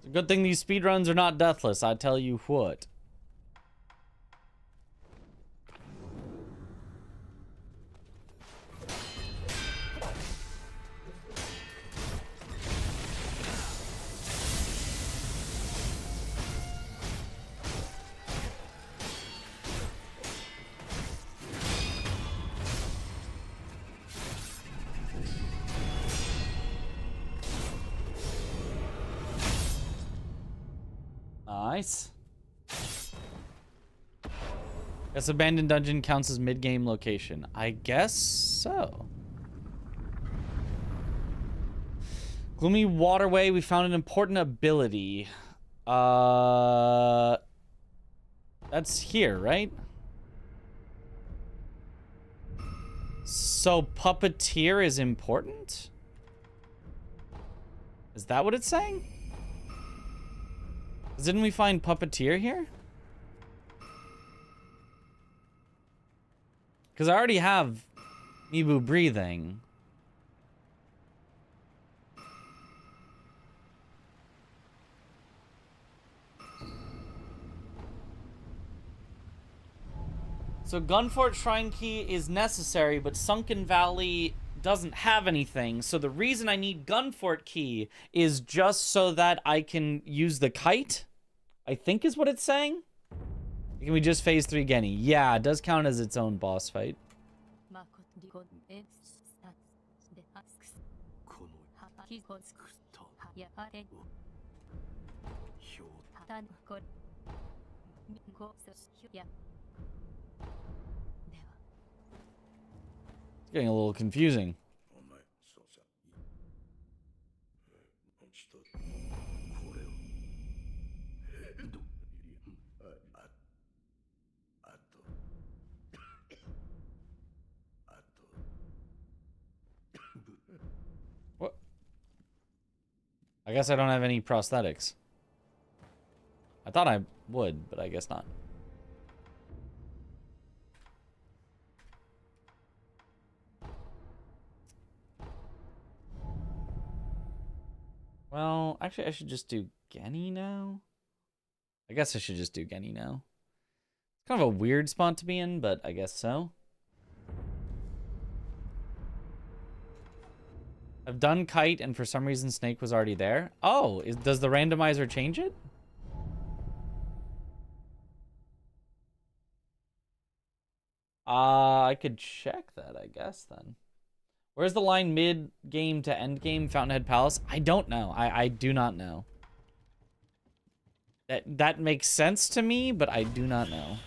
It's a good thing these speedruns are not deathless, I tell you what. Nice. Guess abandoned dungeon counts as mid-game location. I guess so. Gloomy waterway. We found an important ability. That's here, right? So puppeteer is important? Is that what it's saying? Didn't we find puppeteer here? Because I already have Mibu breathing. So Gunfort Shrine Key is necessary, but Sunken Valley doesn't have anything. So the reason I need Gunfort Key is just so that I can use the kite, I think is what it's saying. Can we just phase 3 Genny? Yeah, it does count as its own boss fight. It's getting a little confusing. What? I guess I don't have any prosthetics. I thought I would, but I guess not. Well, actually, I should just do Genny now. I guess I should just do Genny now. It's kind of a weird spot to be in, but I guess so. I've done Kite, and for some reason Snake was already there. Oh, does the randomizer change it? I could check that, I guess, then. Where's the line mid-game to end-game Fountainhead Palace? I don't know. I do not know. That makes sense to me, but I do not know.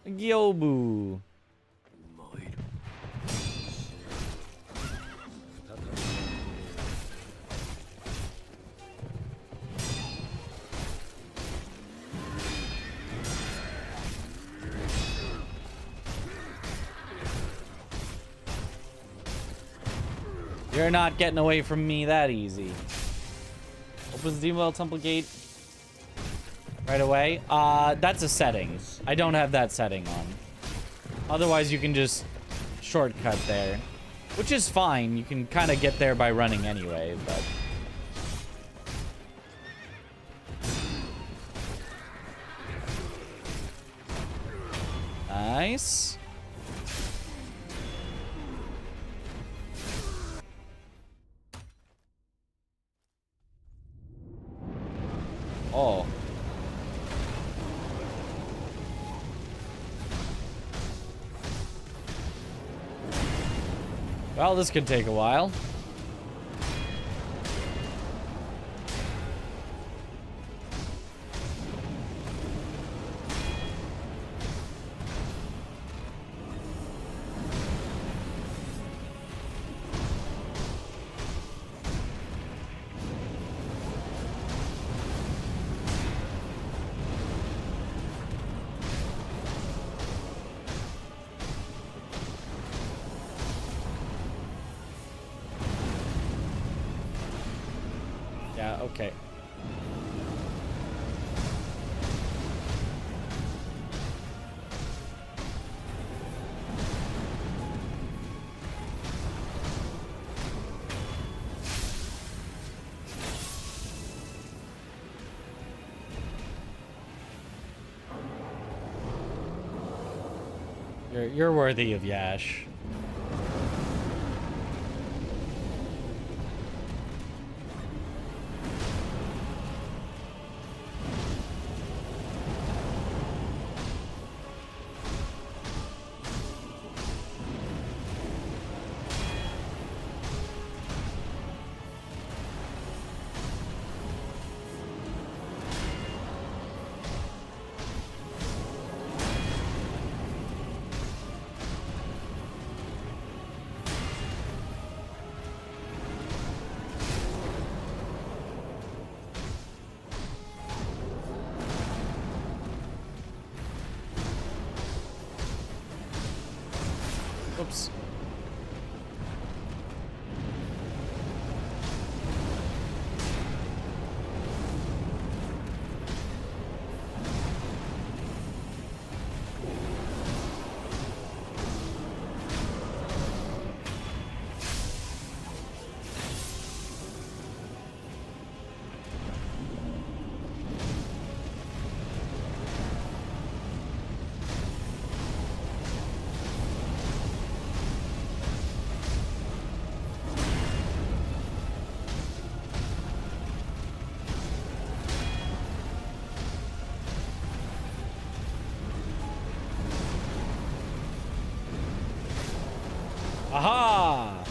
Gyobu. You're not getting away from me that easy. Opens the Demon Temple Gate right away. That's a setting. I don't have that setting on. Otherwise, you can just shortcut there, which is fine. You can kind of get there by running anyway, but... Nice. Oh. Well, this could take a while. Yeah, okay. You're worthy of Yash. Oops. Aha!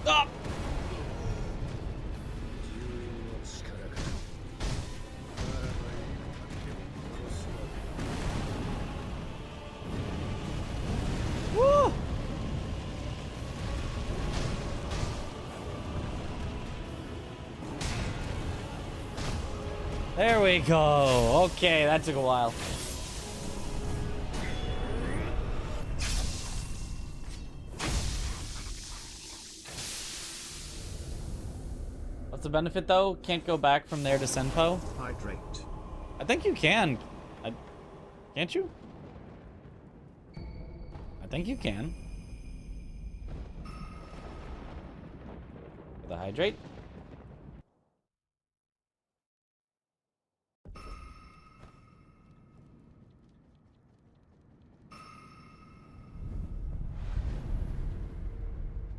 Ah! Woo! There we go. Okay, that took a while. What's the benefit though? Can't go back from there to Senpo? Hydrate. I think you can. Can't you? I think you can. The hydrate.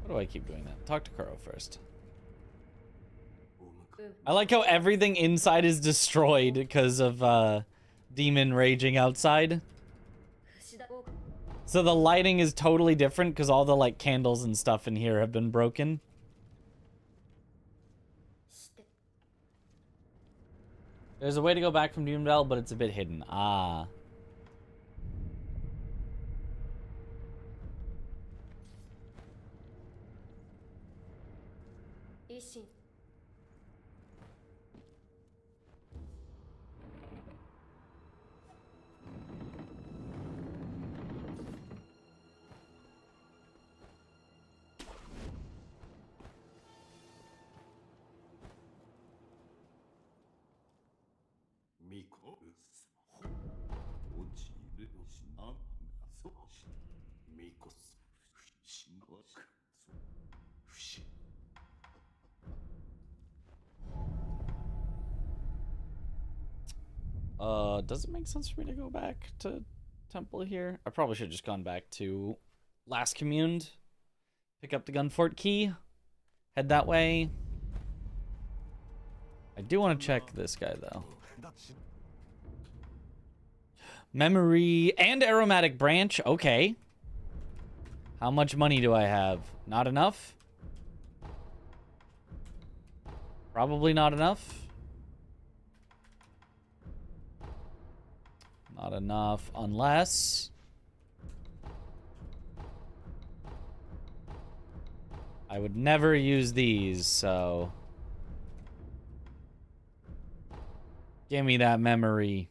Why do I keep doing that? Talk to Kuro first. I like how everything inside is destroyed because of demon raging outside. So the lighting is totally different because all the like candles and stuff in here have been broken. There's a way to go back from Demon Bell, but it's a bit hidden. Ah. Does it make sense for me to go back to Temple here? I probably should have just gone back to Last Communed. Pick up the Gunfort key. Head that way. I do want to check this guy, though. Memory and Aromatic Branch. Okay. How much money do I have? Not enough? Probably not enough. Not enough, unless... I would never use these, so... Give me that memory.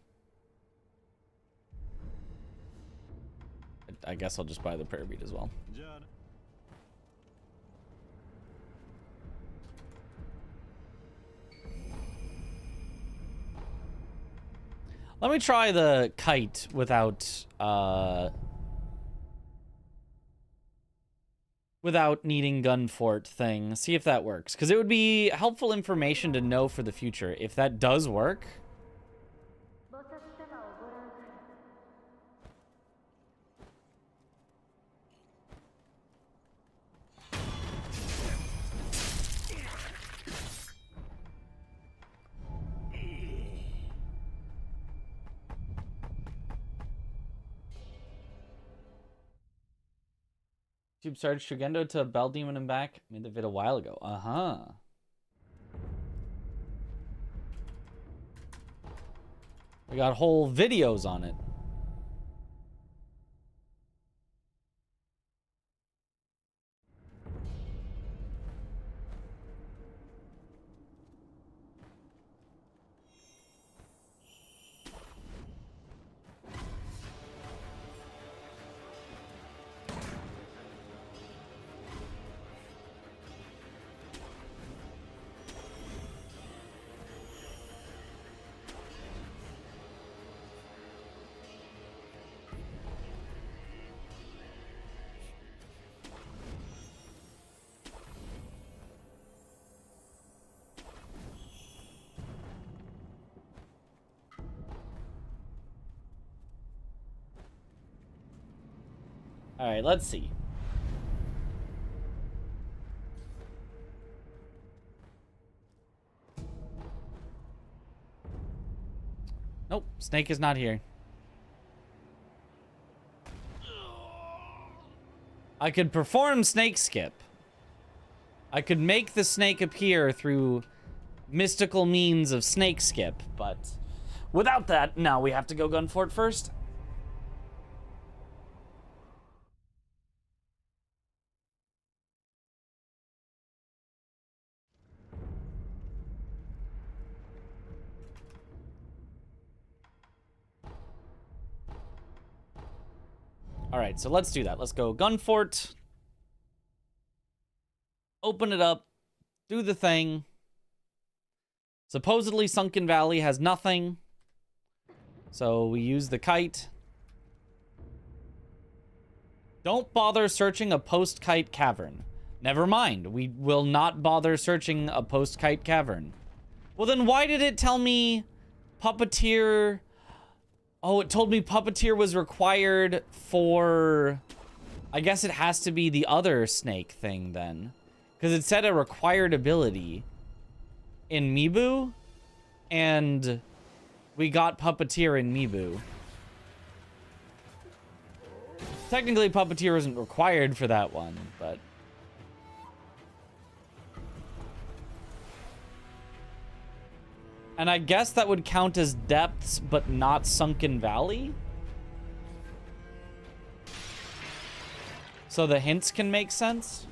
I guess I'll just buy the prayer bead as well. Let me try the kite without, without needing gun fort thing. See if that works. Because it would be helpful information to know for the future. If that does work. YouTube started Shugendo to Bell Demon and back. Made the vid a while ago. Uh-huh. We got whole videos on it. All right, let's see. Nope, Snake is not here. I could perform Snake Skip. I could make the snake appear through mystical means of Snake Skip, but without that, no, we have to go gun fort first. All right, so let's do that. Let's go gun fort. Open it up. Do the thing. Supposedly Sunken Valley has nothing. So we use the kite. Don't bother searching a post-kite cavern. Never mind. We will not bother searching a post-kite cavern. Well, then why did it tell me Puppeteer... Oh, it told me Puppeteer was required for... I guess it has to be the other snake thing then. Because it said a required ability in Mibu. And we got Puppeteer in Mibu. Technically, Puppeteer isn't required for that one, but... And I guess that would count as depths, but not Sunken Valley? So the hints can make sense?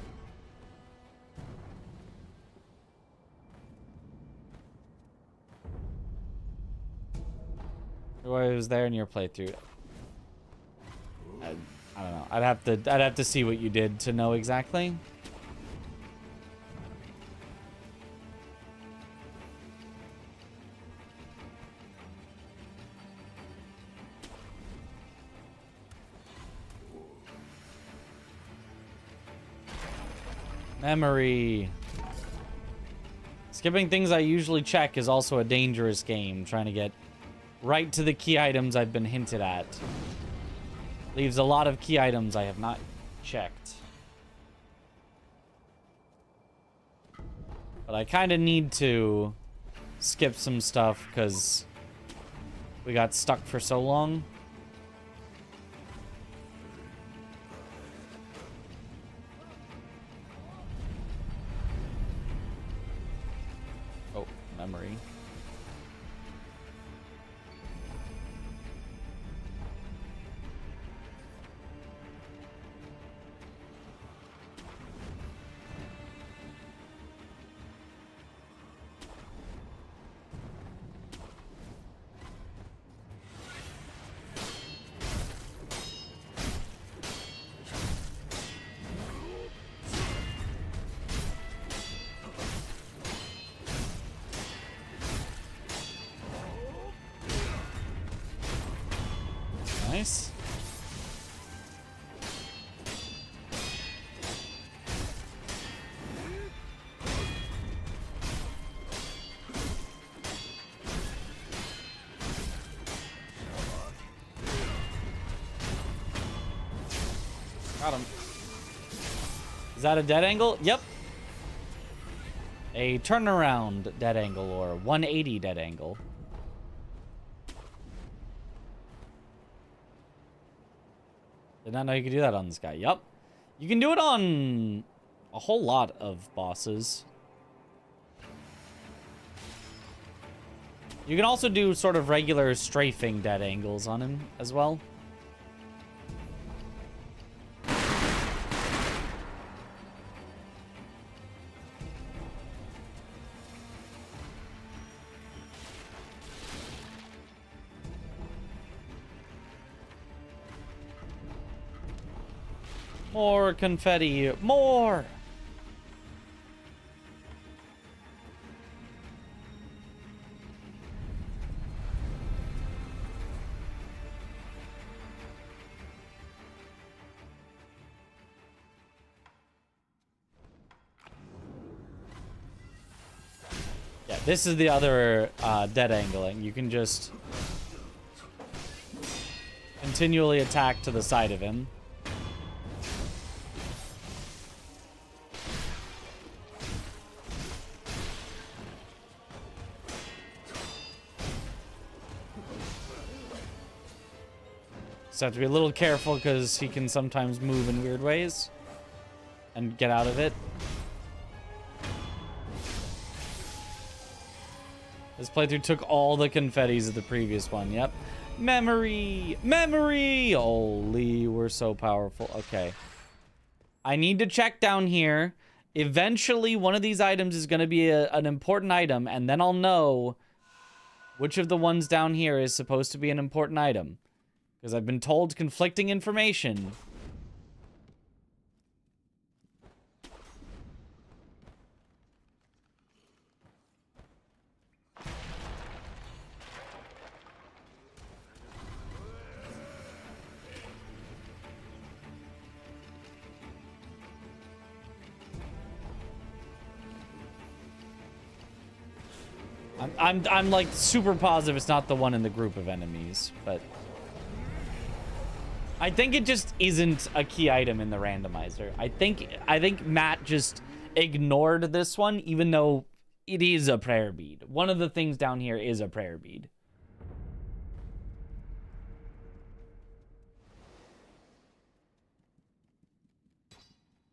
Or it was there in your playthrough? I don't know. I'd have to see what you did to know exactly. Memory. Skipping things I usually check is also a dangerous game. Trying to get right to the key items I've been hinted at. Leaves a lot of key items I have not checked. But I kind of need to skip some stuff because we got stuck for so long. Memory. Nice. Got him. Is that a dead angle? Yep. A turnaround dead angle or 180 dead angle. Did not know you could do that on this guy. Yep. You can do it on a whole lot of bosses. You can also do sort of regular strafing dead angles on him as well. More confetti. More! Yeah, this is the other dead angling. You can just continually attack to the side of him. Just have to be a little careful because he can sometimes move in weird ways and get out of it. This playthrough took all the confettis of the previous one. Yep. Memory! Memory! Holy, we're so powerful. Okay. I need to check down here. Eventually, one of these items is going to be an important item, and then I'll know which of the ones down here is supposed to be an important item. Because I've been told conflicting information. I'm like super positive it's not the one in the group of enemies, but I think it just isn't a key item in the randomizer. I think Matt just ignored this one, even though it is a prayer bead. One of the things down here is a prayer bead.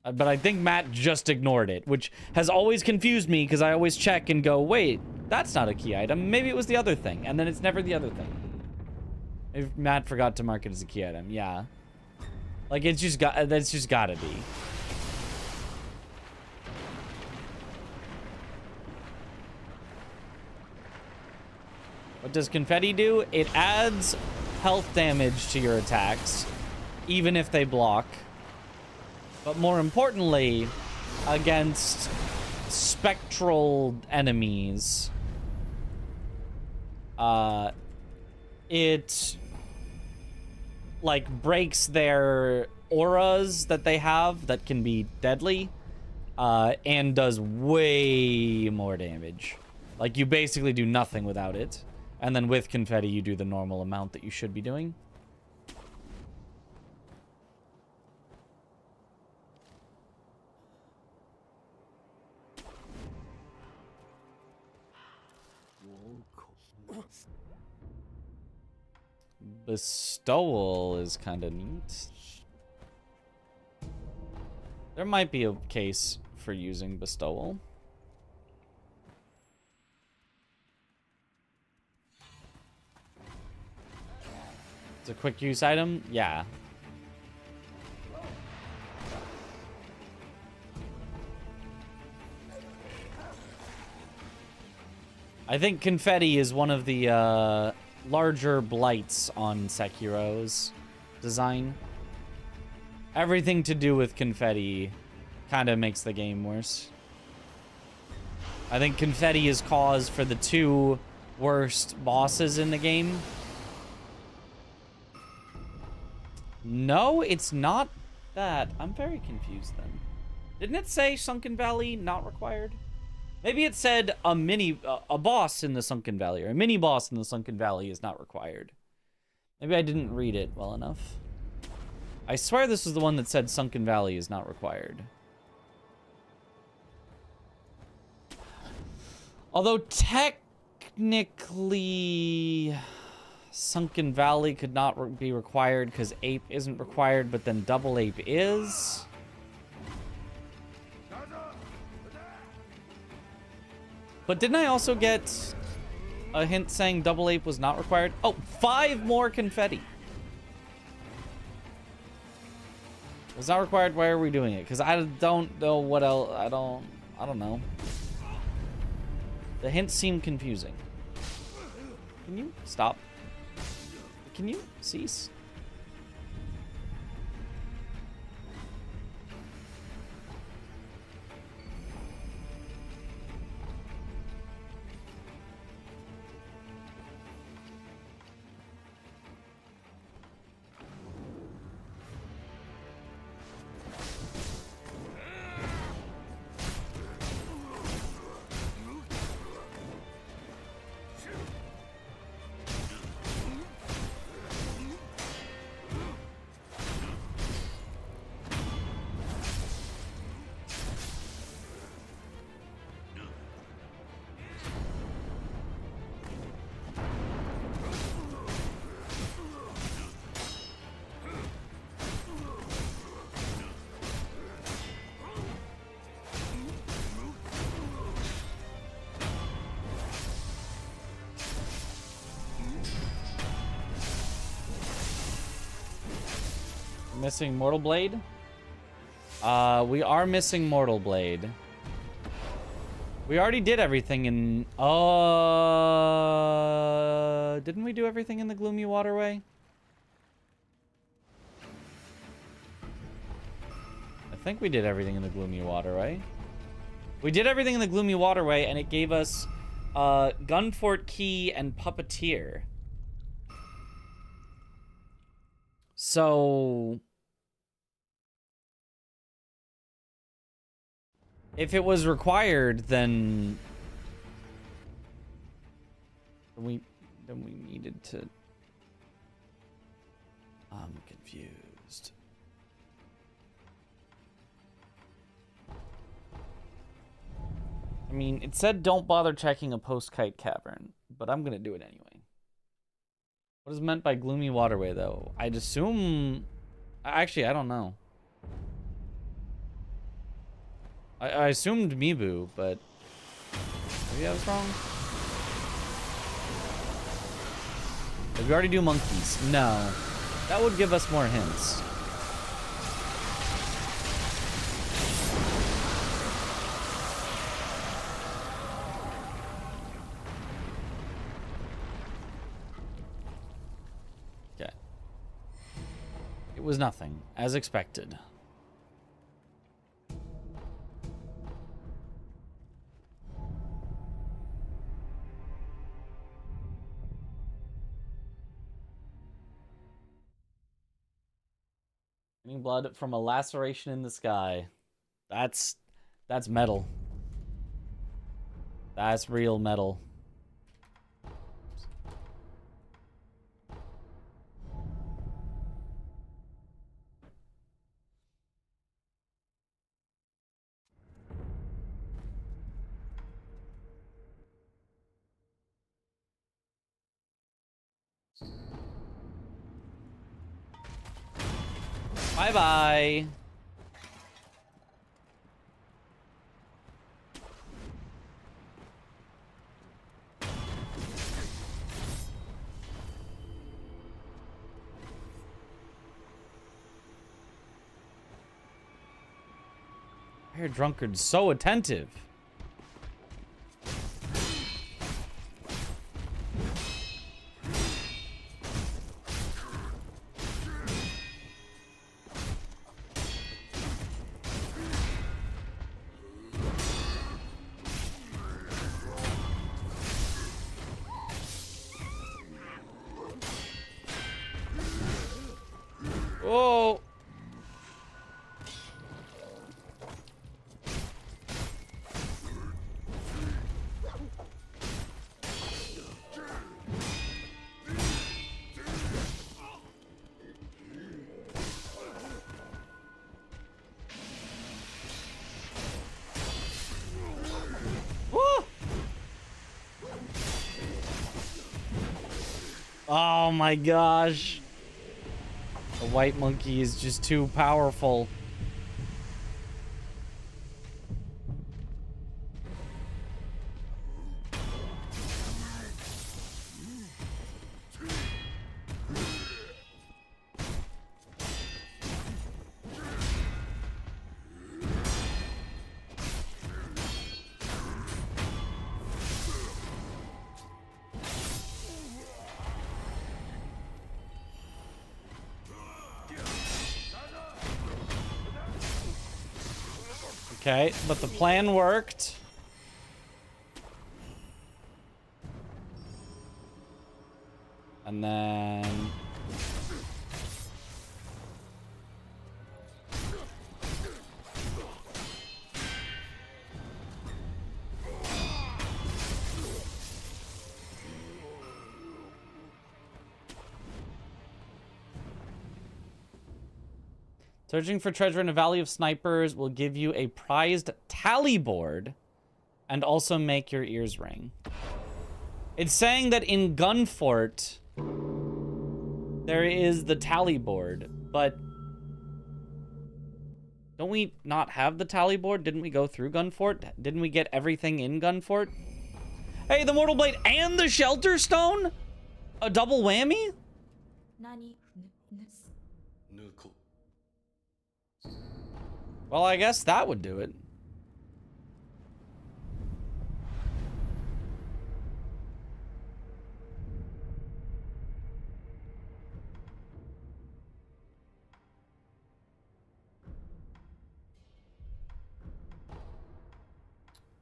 But I think Matt just ignored it, which has always confused me because I always check and go, wait, that's not a key item. Maybe it was the other thing. And then it's never the other thing. If Matt forgot to mark it as a key item, yeah. Like, that's just gotta be. What does confetti do? It adds health damage to your attacks, even if they block. But more importantly, against spectral enemies, it like breaks their auras that they have that can be deadly, and does way more damage. Like, you basically do nothing without it, and then with confetti you do the normal amount that you should be doing. Bestowal is kind of neat. There might be a case for using bestowal. It's a quick use item? Yeah. I think confetti is one of the larger blights on Sekiro's design. Everything to do with confetti kind of makes the game worse. I think confetti is cause for the 2 worst bosses in the game. No, it's not that. I'm very confused then. Didn't it say Sunken Valley not required? Maybe it said a boss in the Sunken Valley, or a mini boss in the Sunken Valley is not required. Maybe I didn't read it well enough. I swear this was the one that said Sunken Valley is not required. Although technically Sunken Valley could not be required because Ape isn't required, but then Double Ape is. But didn't I also get a hint saying Double Ape was not required? Oh, 5 more confetti. Was not required. Why are we doing it? Because I don't know what else. I don't know. The hints seem confusing. Can you stop? Can you cease? Missing Mortal Blade? We are missing Mortal Blade. We already did everything in... didn't we do everything in the Gloomy Waterway? I think we did everything in the Gloomy Waterway. We did everything in the Gloomy Waterway, and it gave us Gunfort Key and Puppeteer. So... if it was required, then we needed to... I'm confused. I mean, it said don't bother checking a post-kite cavern, but I'm gonna do it anyway. What is meant by Gloomy Waterway, though? I'd assume... actually, I don't know. I assumed Mibu, but maybe I was wrong. Did we already do monkeys? No. That would give us more hints. Okay. It was nothing, as expected. Blood from a laceration in the sky. That's metal. That's real metal. Bye-bye. Hair drunkard, so attentive. Oh. Oh my gosh. The white monkey is just too powerful. Okay, but the plan worked. And then... Searching for treasure in a valley of snipers will give you a prized tally board and also make your ears ring. It's saying that in Gunfort there is the tally board, but don't we not have the tally board? Didn't we go through Gunfort? Didn't we get everything in Gunfort? Hey, the Mortal Blade and the Shelter Stone? A double whammy? Well, I guess that would do it.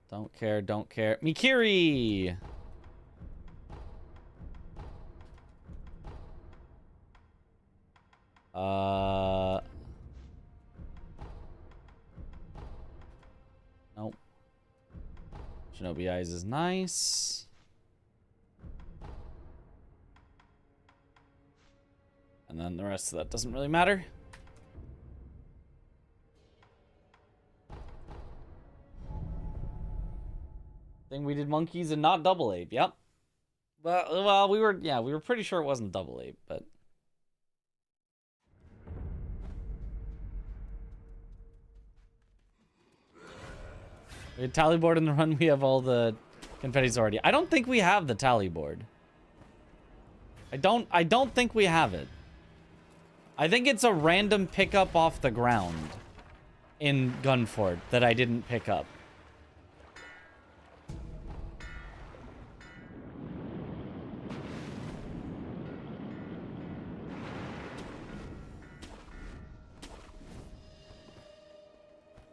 Don't care, don't care. Mikiri! Nope. Shinobi Eyes is nice. And then the rest of that doesn't really matter. Think we did monkeys and not double ape. Yep. Well, we were pretty sure it wasn't double ape, but we had tally board in the run. We have all the confettis already. I don't think we have the tally board. I don't think we have it. I think it's a random pickup off the ground in Gunfort that I didn't pick up.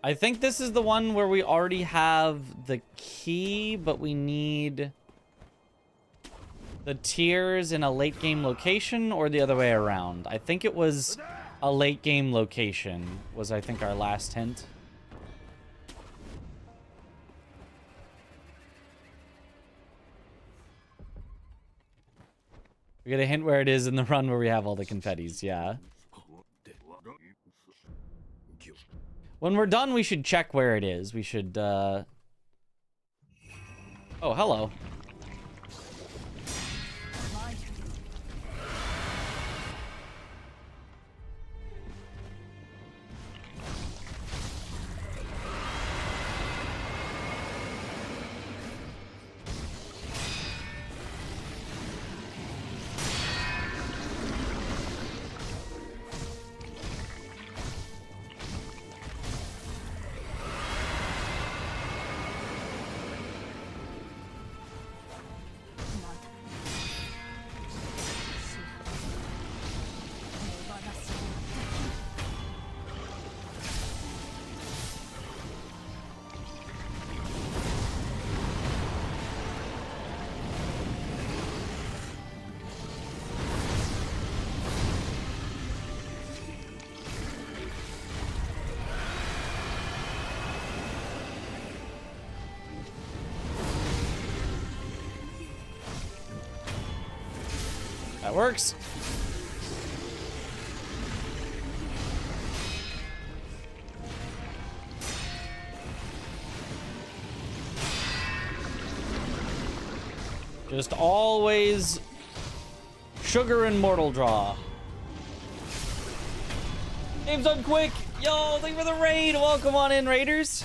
I think this is the one where we already have the key, but we need the tiers in a late game location, or the other way around. I think it was a late game location was, I think, our last hint. We get a hint where it is in the run where we have all the confettis, yeah. When we're done, we should check where it is. We should, Oh, hello. That works. Just always Sugar and Mortal Draw. Game's done quick. Yo, thank you for the raid. Welcome on in, Raiders.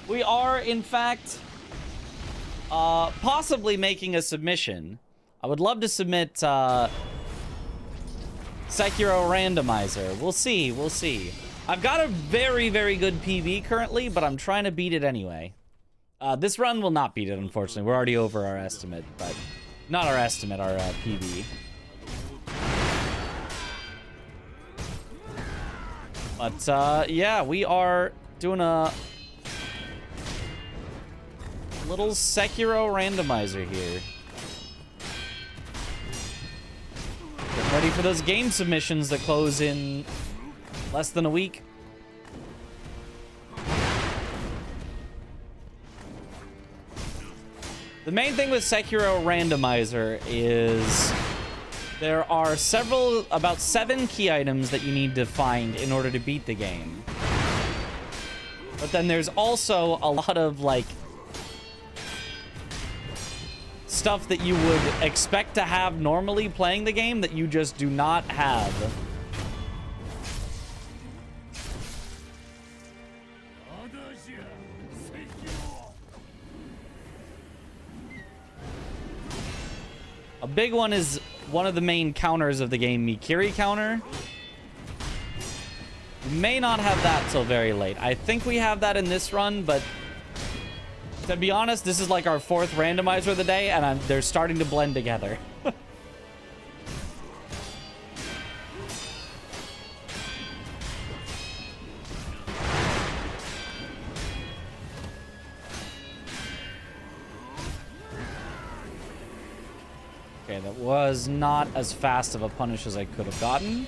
We are, in fact, possibly making a submission. I would love to submit Sekiro Randomizer. We'll see. We'll see. I've got a very, very good PB currently, but I'm trying to beat it anyway. This run will not beat it, unfortunately. We're already over our estimate, but not our estimate, our PB. But yeah, we are doing a little Sekiro Randomizer here. Get ready for those game submissions that close in less than a week. The main thing with Sekiro Randomizer is there are about 7 key items that you need to find in order to beat the game. But then there's also a lot of, like, stuff that you would expect to have normally playing the game that you just do not have. A big one is one of the main counters of the game, Mikiri counter. We may not have that till very late. I think we have that in this run, but to be honest, this is like our 4th randomizer of the day, and they're starting to blend together. Okay, that was not as fast of a punish as I could have gotten.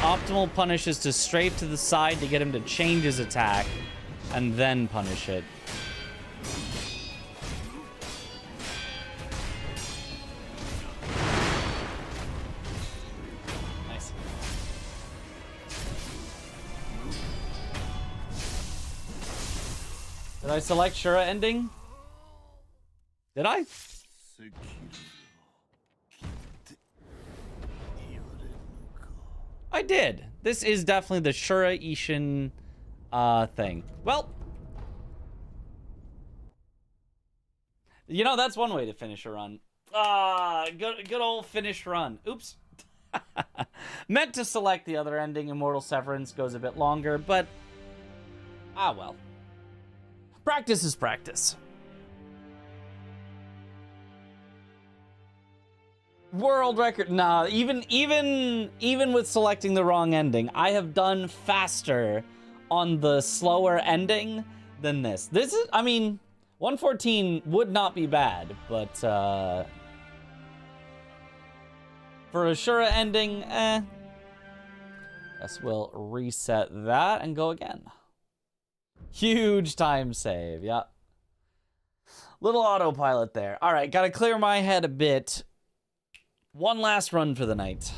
Optimal punish is to strafe to the side to get him to change his attack and then punish it. Nice. Did I select Shura ending? Did I? I did. This is definitely the Shura Ishin thing. Well, you know, that's one way to finish a run. Good old finish run. Oops. Meant to select the other ending. Immortal Severance goes a bit longer, but well. Practice is practice. World record. Nah, even with selecting the wrong ending, I have done faster on the slower ending than this. This is, I mean, 114 would not be bad, but for a Shura ending, guess we'll reset that and go again. Huge time save, yeah. Little autopilot there. All right, gotta clear my head a bit. One last run for the night.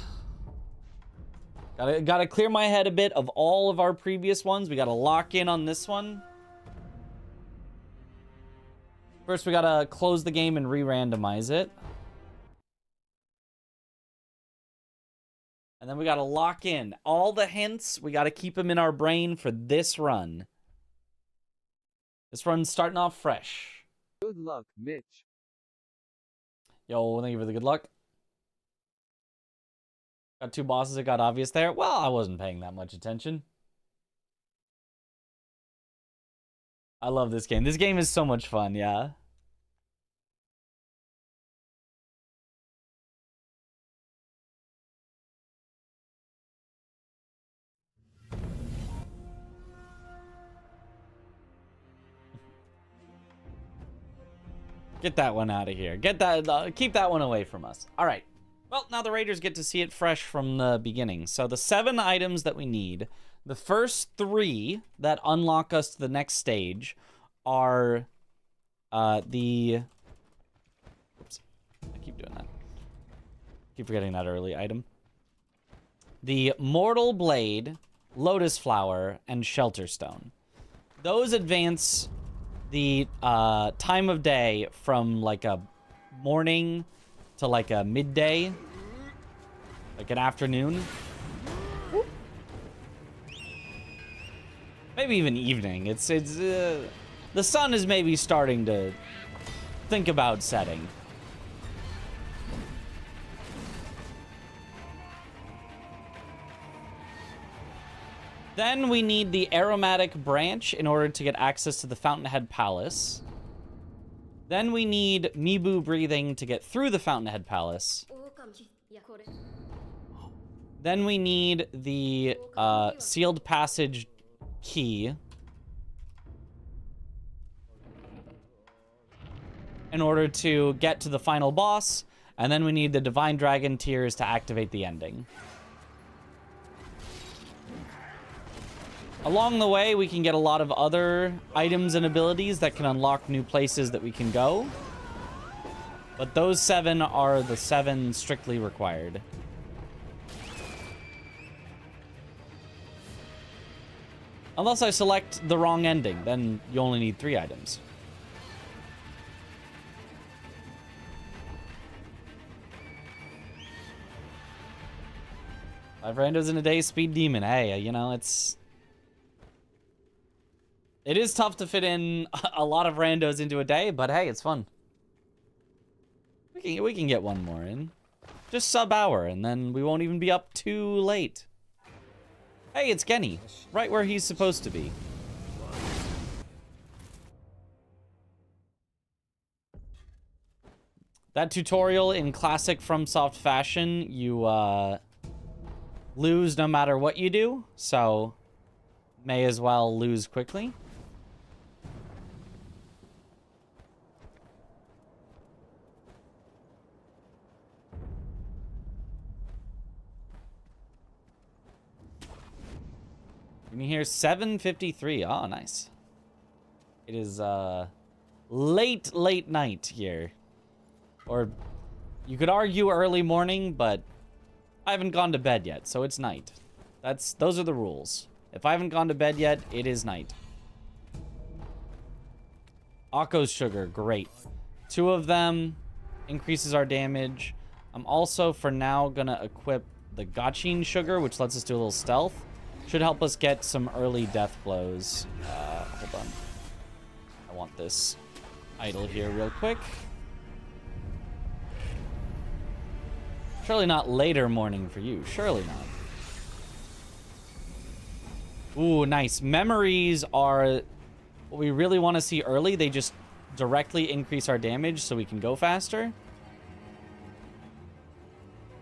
Gotta clear my head a bit of all of our previous ones. We gotta lock in on this one. First, we gotta close the game and re-randomize it. And then we gotta lock in. All the hints, we gotta keep them in our brain for this run. This run's starting off fresh. Good luck, Mitch. Yo, thank you for the good luck. Got 2 bosses that got obvious there. Well, I wasn't paying that much attention. I love this game. This game is so much fun, yeah. Get that one out of here. Get that. Keep that one away from us. All right. Well, now the Raiders get to see it fresh from the beginning. So the 7 items that we need, the first 3 that unlock us to the next stage are the... Oops. I keep doing that. Keep forgetting that early item. The Mortal Blade, Lotus Flower, and Shelter Stone. Those advance the time of day from like a morning to like a midday, like an afternoon. Maybe even evening. It's the sun is maybe starting to think about setting. Then we need the aromatic branch in order to get access to the Fountainhead Palace. Then we need Mibu breathing to get through the Fountainhead Palace. Then we need the sealed passage key in order to get to the final boss. And then we need the Divine Dragon Tears to activate the ending. Along the way, we can get a lot of other items and abilities that can unlock new places that we can go. But those 7 are the 7 strictly required. Unless I select the wrong ending, then you only need 3 items. Five randos in a day, speed demon. Hey, you know, it is tough to fit in a lot of randos into a day, but hey, it's fun. We can get one more in. Just sub-hour, and then we won't even be up too late. Hey, it's Genny. Right where he's supposed to be. That tutorial in classic FromSoft fashion, you lose no matter what you do, so may as well lose quickly. You can hear 7:53. Oh, nice. It is late night here. Or you could argue early morning, but I haven't gone to bed yet, so it's night. Those are the rules. If I haven't gone to bed yet, it is night. Akko's sugar, great. 2 of them increases our damage. I'm also, for now, gonna equip the Gachin sugar, which lets us do a little stealth. Should help us get some early death blows. Hold on. I want this idle here real quick. Surely not later morning for you. Surely not. Ooh, nice. Memories are what we really want to see early. They just directly increase our damage so we can go faster.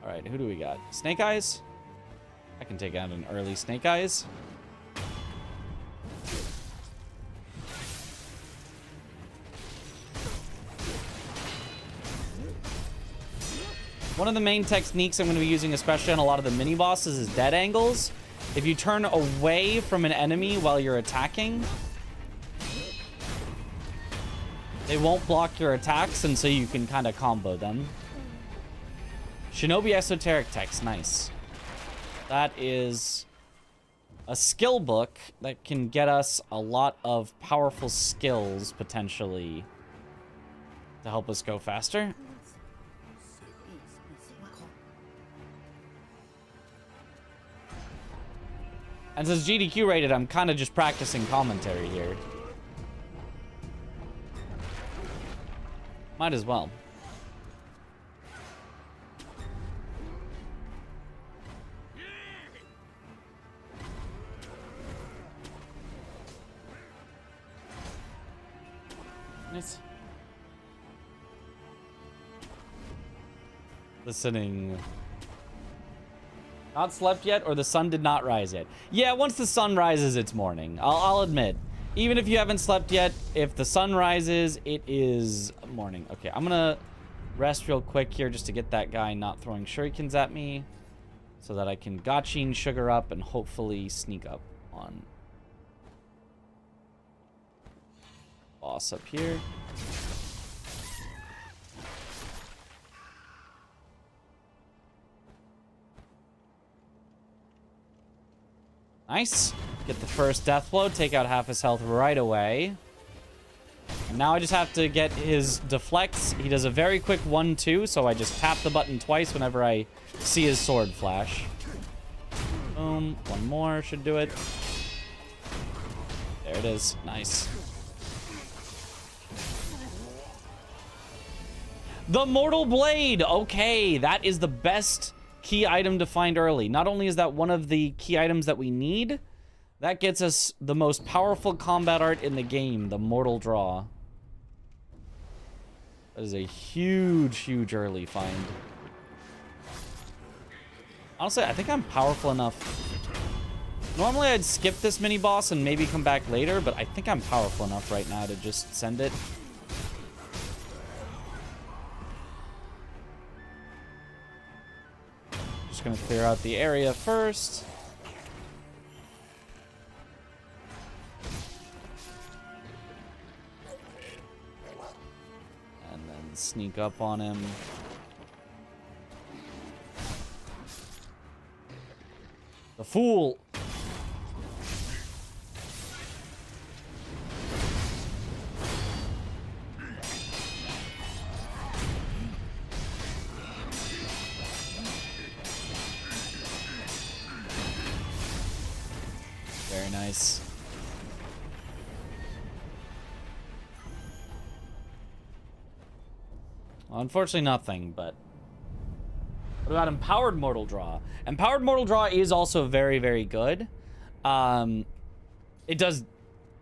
All right, who do we got? Snake Eyes? I can take out an early Snake Eyes. One of the main techniques I'm going to be using, especially on a lot of the mini bosses, is dead angles. If you turn away from an enemy while you're attacking, they won't block your attacks, and so you can kind of combo them. Shinobi Esoteric Text, nice. That is a skill book that can get us a lot of powerful skills, potentially, to help us go faster. And since GDQ rated, I'm kind of just practicing commentary here. Might as well. Nice. Listening. Not slept yet, or the sun did not rise yet? Yeah, once the sun rises, it's morning. I'll admit. Even if you haven't slept yet, if the sun rises, it is morning. Okay, I'm gonna rest real quick here just to get that guy not throwing shurikens at me, so that I can Gachin sugar up and hopefully sneak up on boss up here. Nice. Get the first death blow, take out half his health right away. And now I just have to get his deflects. He does a very quick 1-2, so I just tap the button twice whenever I see his sword flash. Boom. One more should do it. There it is. Nice. The Mortal Blade. Okay, that is the best key item to find early. Not only is that one of the key items that we need, that gets us the most powerful combat art in the game, the Mortal Draw. That is a huge, huge early find. Honestly, I think I'm powerful enough. Normally, I'd skip this mini-boss and maybe come back later, but I think I'm powerful enough right now to just send it. Just gonna clear out the area first. And then sneak up on him. The fool! Very nice. Well, unfortunately nothing, but... What about Empowered Mortal Draw? Empowered Mortal Draw is also very, very good. It does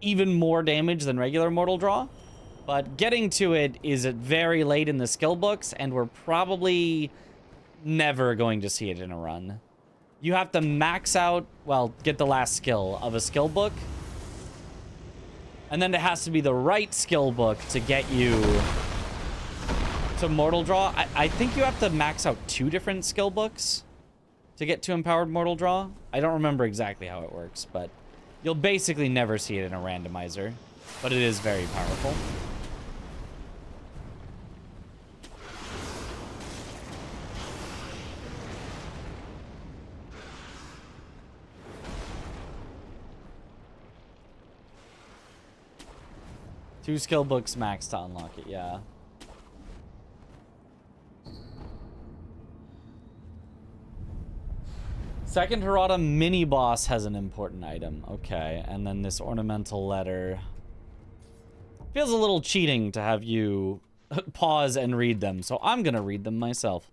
even more damage than regular Mortal Draw, but getting to it is very late in the skill books, and we're probably never going to see it in a run. You have to max out, well, get the last skill of a skill book, and then it has to be the right skill book to get you to Mortal Draw. I think you have to max out 2 different skill books to get to Empowered Mortal Draw. I don't remember exactly how it works, but you'll basically never see it in a randomizer, but it is very powerful. Two skill books max to unlock it, yeah. Second Harada mini boss has an important item. Okay, and then this ornamental letter. Feels a little cheating to have you pause and read them, so I'm gonna read them myself.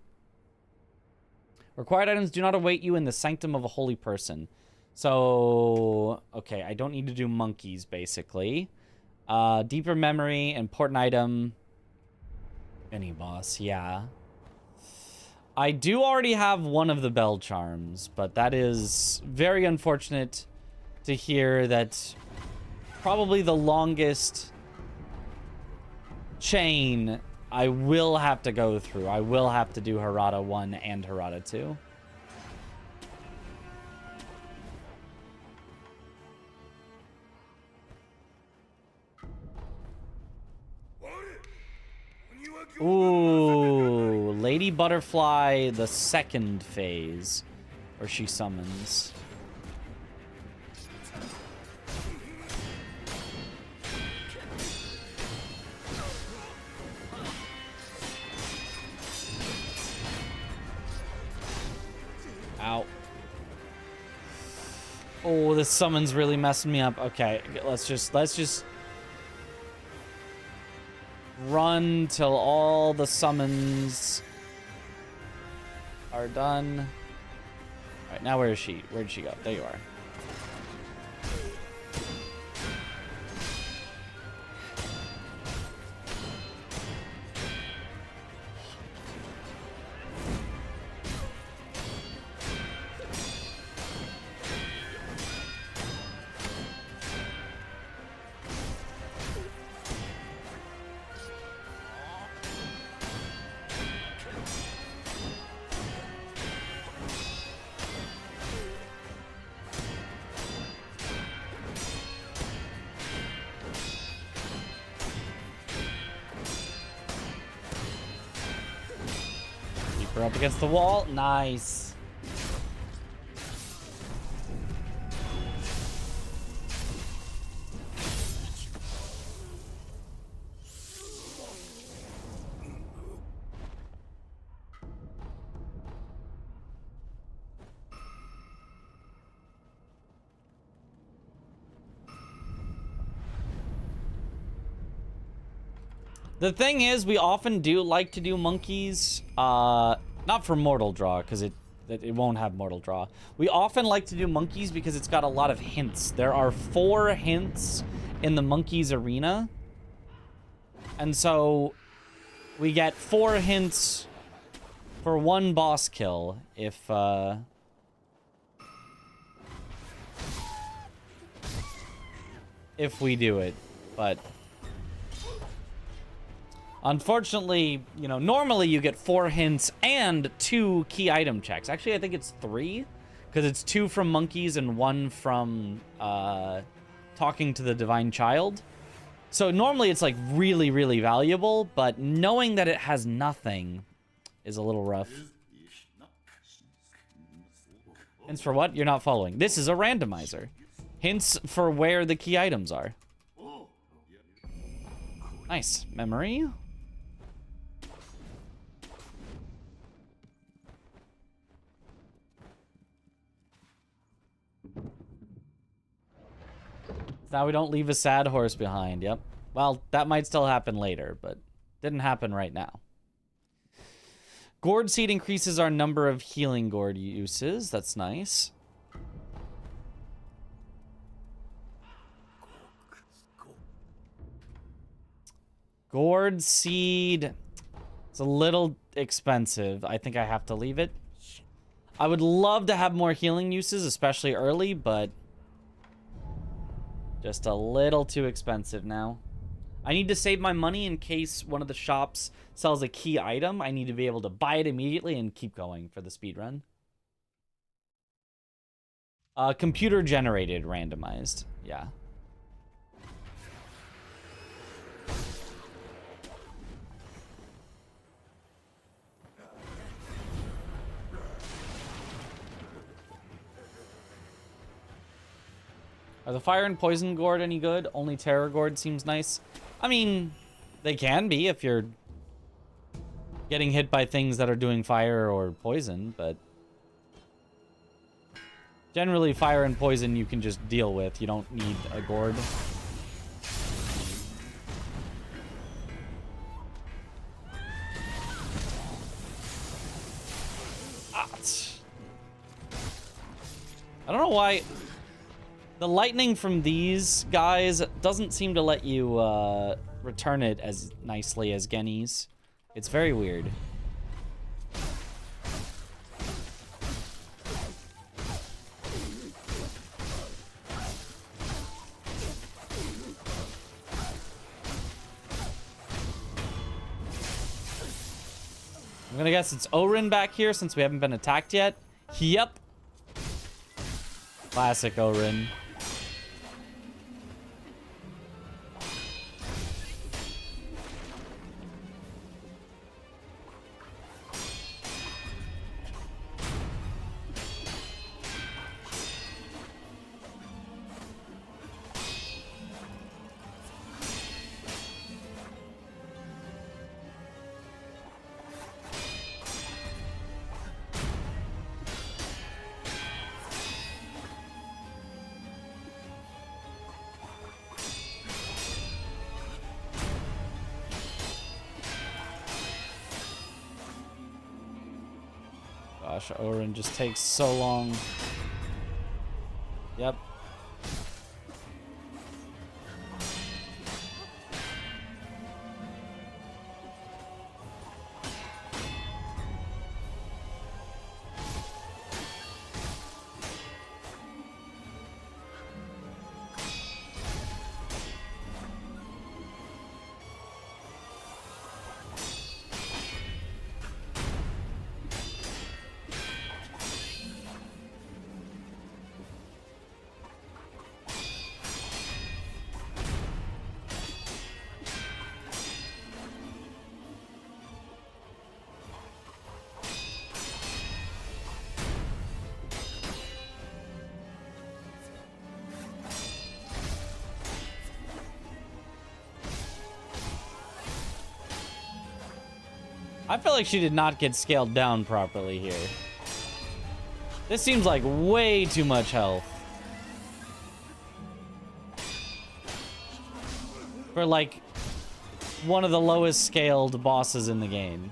Required items do not await you in the sanctum of a holy person. So, okay, I don't need to do monkeys, basically. Deeper memory, important item. Mini boss, yeah. I do already have one of the bell charms, but that is very unfortunate to hear that probably the longest chain I will have to go through. I will have to do Harada 1 and Harada 2. Ooh, Lady Butterfly, the second phase, where she summons. Ow. Oh, this summon's really messing me up. Okay, let's just run till all the summons are done. All right, now where is she? Where did she go? There you are. We're up against the wall. Nice. The thing is, we often do like to do monkeys, not for Mortal Draw, because it won't have Mortal Draw. We often like to do monkeys because it's got a lot of hints. There are 4 hints in the monkeys arena. And so we get 4 hints for 1 boss kill if we do it. But unfortunately, you know, normally you get 4 hints and 2 key item checks. Actually, I think it's 3, because it's 2 from monkeys and 1 from talking to the divine child. So normally it's like really, really valuable, but knowing that it has nothing is a little rough. Hints for what? You're not following. This is a randomizer. Hints for where the key items are. Nice. Memory. Now we don't leave a sad horse behind. Yep. Well, that might still happen later, but didn't happen right now. Gourd Seed increases our number of healing gourd uses. That's nice. Gourd Seed. It's a little expensive. I think I have to leave it. I would love to have more healing uses, especially early, but just a little too expensive now. I need to save my money in case one of the shops sells a key item. I need to be able to buy it immediately and keep going for the speedrun. Computer generated randomized. Yeah. Are the fire and poison gourd any good? Only terror gourd seems nice. I mean, they can be if you're getting hit by things that are doing fire or poison, but generally fire and poison you can just deal with. You don't need a gourd. I don't know why the lightning from these guys doesn't seem to let you return it as nicely as Genny's. It's very weird. I'm gonna guess it's Orin back here since we haven't been attacked yet. Yep. Classic Orin. Gosh, Orin just takes so long. Yep. I feel like she did not get scaled down properly here. This seems like way too much health. For like one of the lowest scaled bosses in the game.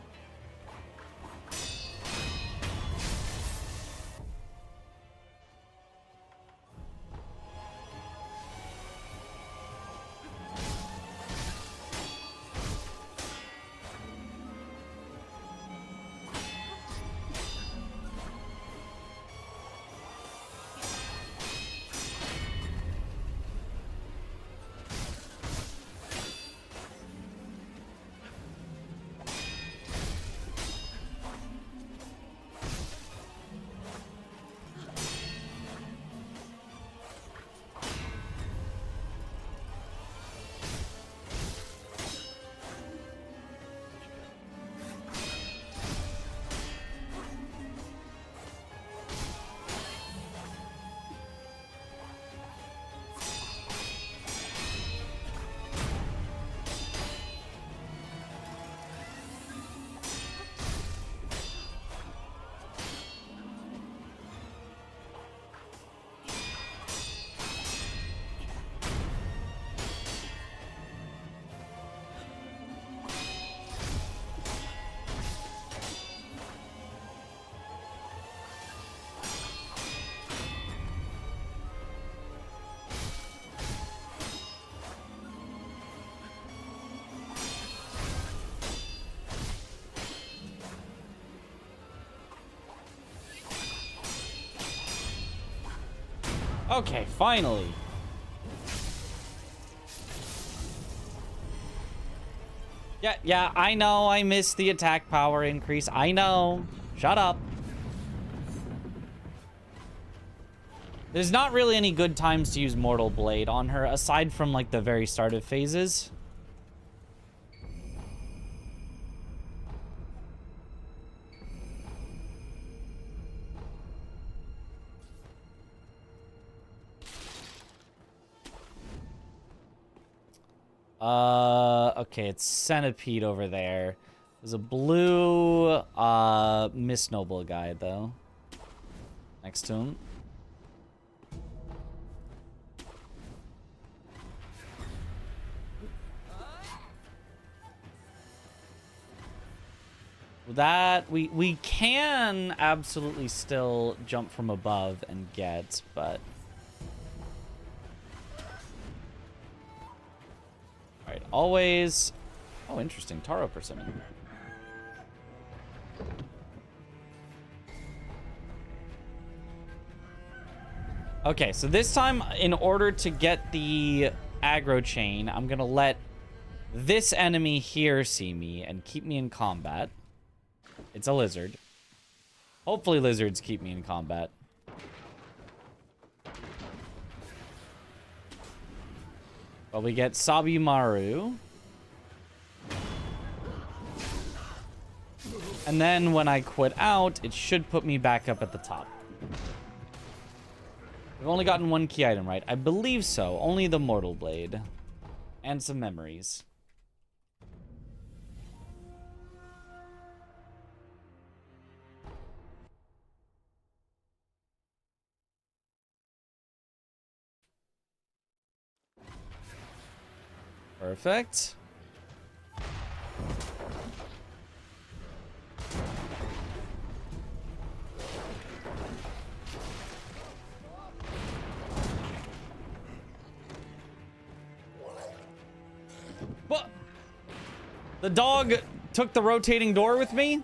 Okay, finally. Yeah, I know I missed the attack power increase. I know. Shut up. There's not really any good times to use Mortal Blade on her, aside from, like, the very start of phases. Okay, it's Centipede over there. There's a blue, Miss Noble guy, though. Next to him. That, we can absolutely still jump from above and get, but... Alright, always... Oh, interesting. Taro persimmon. Okay, so this time, in order to get the aggro chain, I'm gonna let this enemy here see me and keep me in combat. It's a lizard. Hopefully lizards keep me in combat. But we get Sabimaru. And then when I quit out, it should put me back up at the top. We've only gotten one key item, right? I believe so. Only the Mortal Blade. And some memories. Perfect. What? The dog took the rotating door with me?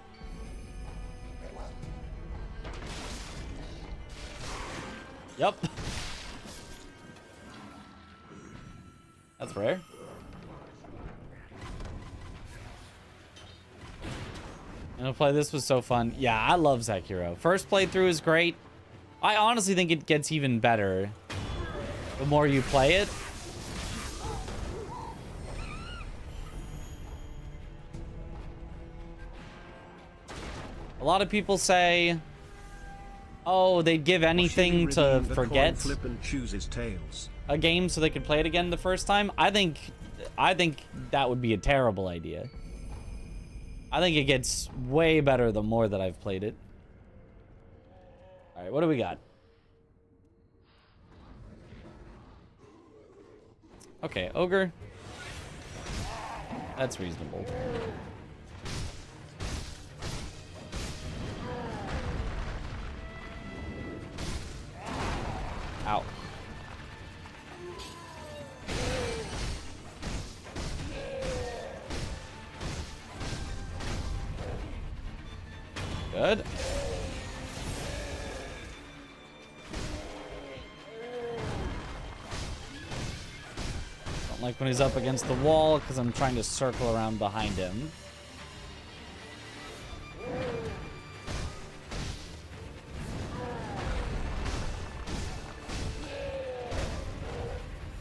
Yep. That's rare. I'm gonna play. This was so fun. Yeah, I love Sekiro. First playthrough is great. I honestly think it gets even better the more you play it. A lot of people say, oh, they'd give anything to forget a game so they could play it again the first time. I think that would be a terrible idea. I think it gets way better the more that I've played it. All right, what do we got? Okay, Ogre. That's reasonable. Ow. Good. Don't like when he's up against the wall because I'm trying to circle around behind him.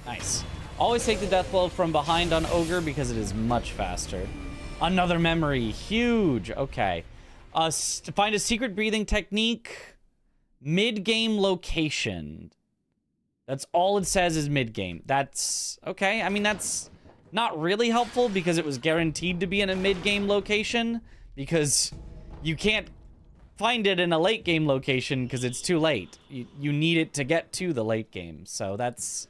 Nice. Always take the death blow from behind on Ogre because it is much faster. Another memory. Huge. Okay. Find a secret breathing technique. Mid-game location. That's all it says is mid-game. That's okay. I mean, that's not really helpful because it was guaranteed to be in a mid-game location because you can't find it in a late-game location because it's too late. You need it to get to the late game. So that's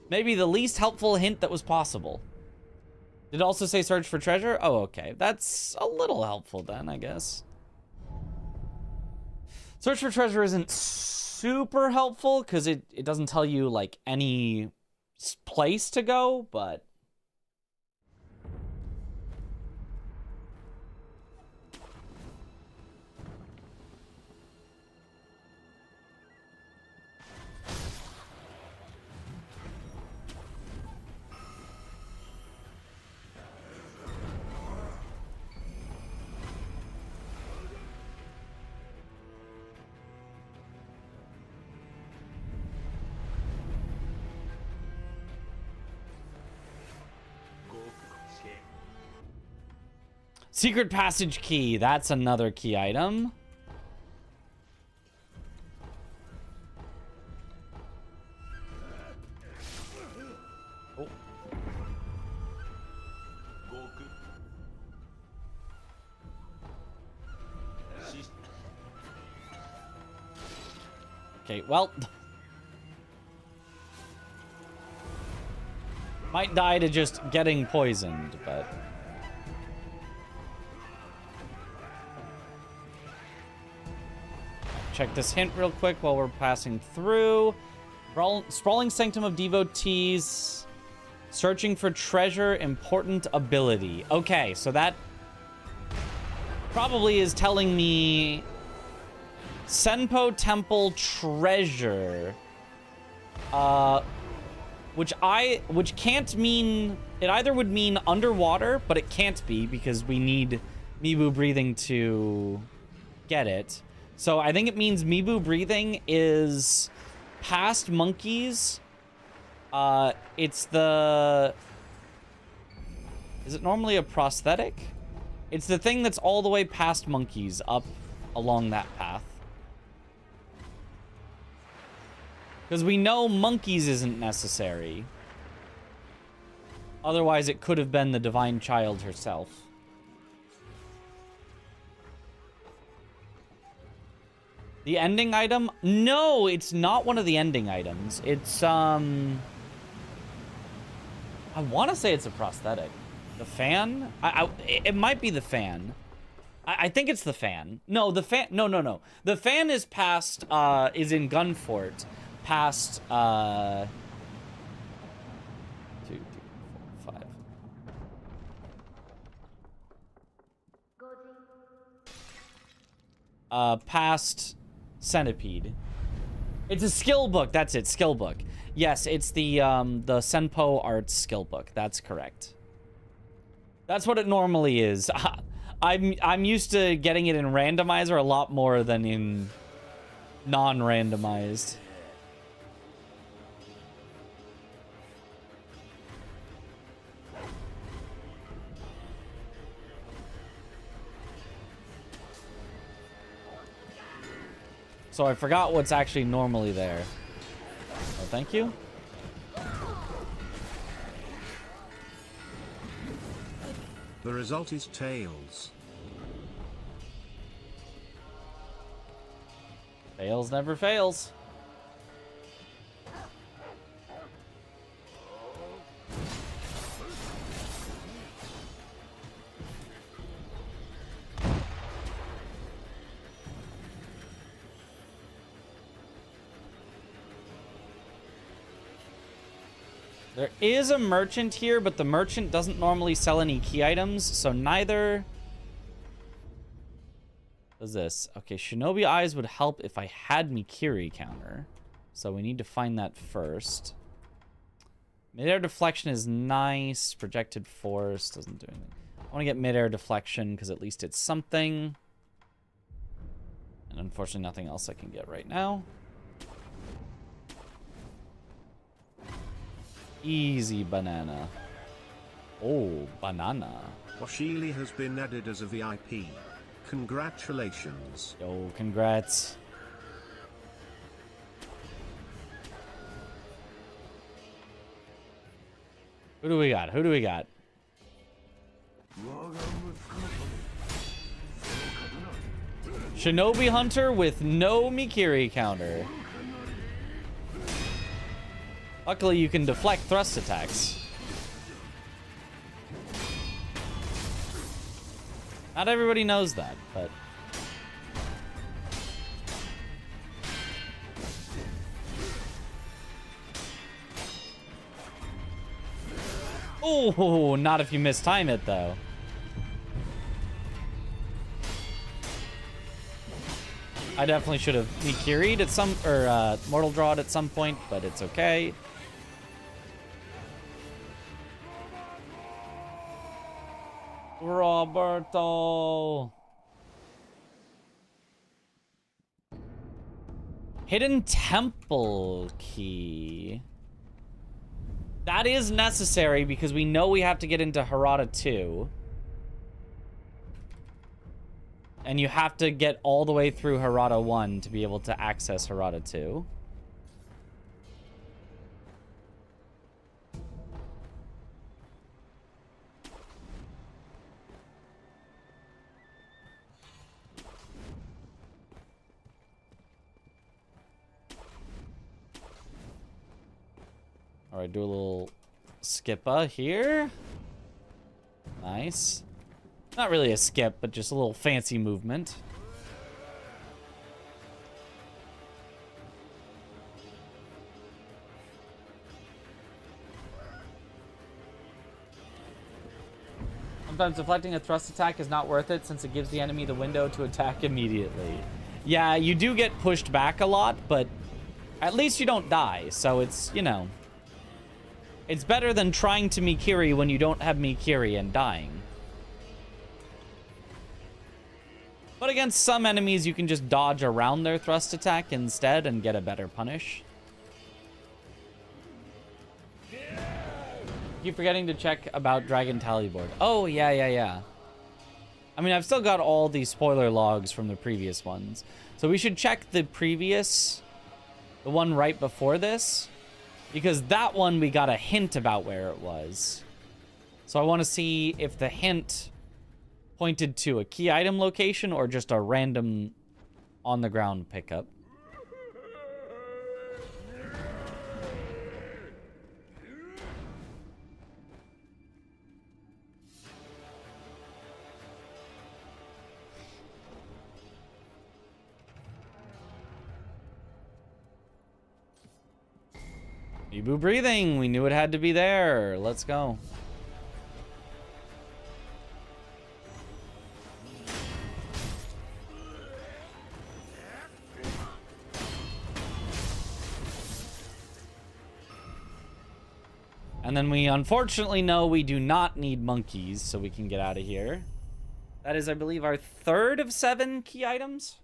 maybe the least helpful hint that was possible. Did it also say search for treasure? Oh, okay. That's a little helpful then, I guess. Search for treasure isn't super helpful because it doesn't tell you, like, any place to go, but... Secret passage key. That's another key item. Oh. Okay, well. Might die to just getting poisoned, but... Check this hint real quick while we're passing through. Sprawling Sanctum of Devotees. Searching for treasure, important ability. Okay, so that probably is telling me Senpo Temple treasure. Which can't mean, it either would mean underwater, but it can't be because we need Mibu breathing to get it. So I think it means Mibu breathing is past monkeys. It's the... Is it normally a prosthetic? It's the thing that's all the way past monkeys up along that path. Because we know monkeys isn't necessary. Otherwise, it could have been the Divine Child herself. The ending item? No, it's not one of the ending items. It's, I want to say it's a prosthetic. The fan? It might be the fan. I think it's the fan. No, the fan... No. The fan is past, is in Gunfort. Past, 2, 3, 4, 5. Past Centipede. It's a skill book. That's it. Skill book. Yes, it's the Senpo Arts skill book. That's correct. That's what it normally is. I'm used to getting it in randomizer a lot more than in non-randomized. So I forgot what's actually normally there. Oh, thank you. The result is tails. Tails never fails. There is a merchant here, but the merchant doesn't normally sell any key items, so neither does this. Okay, Shinobi Eyes would help if I had Mikiri counter. So we need to find that first. Mid-air deflection is nice. Projected force doesn't do anything. I want to get mid-air deflection because at least it's something. And unfortunately nothing else I can get right now. Easy banana. Oh, banana. Oshili has been added as a VIP. Congratulations. Yo, congrats. Who do we got? Who do we got? Shinobi Hunter with no Mikiri counter. Luckily, you can deflect thrust attacks. Not everybody knows that, but... Oh, not if you mistime it, though. I definitely should have Mikiri'd at some, or Mortal Drawed at some point, but it's okay. Roberto. Hidden Temple Key. That is necessary because we know we have to get into Harada 2. And you have to get all the way through Harada 1 to be able to access Harada 2. All right, do a little skippa here. Nice. Not really a skip, but just a little fancy movement. Sometimes deflecting a thrust attack is not worth it since it gives the enemy the window to attack immediately. Yeah, you do get pushed back a lot, but at least you don't die, so it's, you know... It's better than trying to Mikiri when you don't have Mikiri and dying. But against some enemies, you can just dodge around their thrust attack instead and get a better punish. Keep forgetting to check about Dragon Tallyboard. Oh, yeah. I mean, I've still got all the spoiler logs from the previous ones. So we should check the previous... The one right before this. Because that one, we got a hint about where it was. So I want to see if the hint pointed to a key item location or just a random on-the-ground pickup. Ibu breathing. We knew it had to be there. Let's go. And then we unfortunately know we do not need monkeys, so we can get out of here. That is, I believe, our third of 7 key items.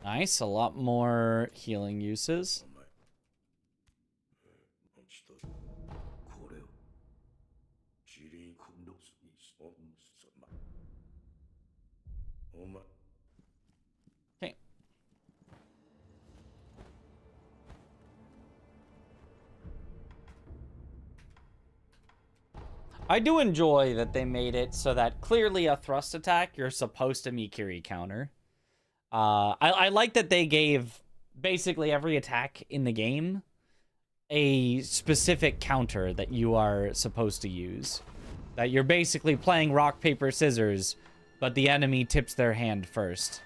Nice, a lot more healing uses. Okay. I do enjoy that they made it so that clearly a thrust attack, you're supposed to Mikiri counter. I like that they gave basically every attack in the game a specific counter that you are supposed to use. That you're basically playing rock, paper, scissors, but the enemy tips their hand first.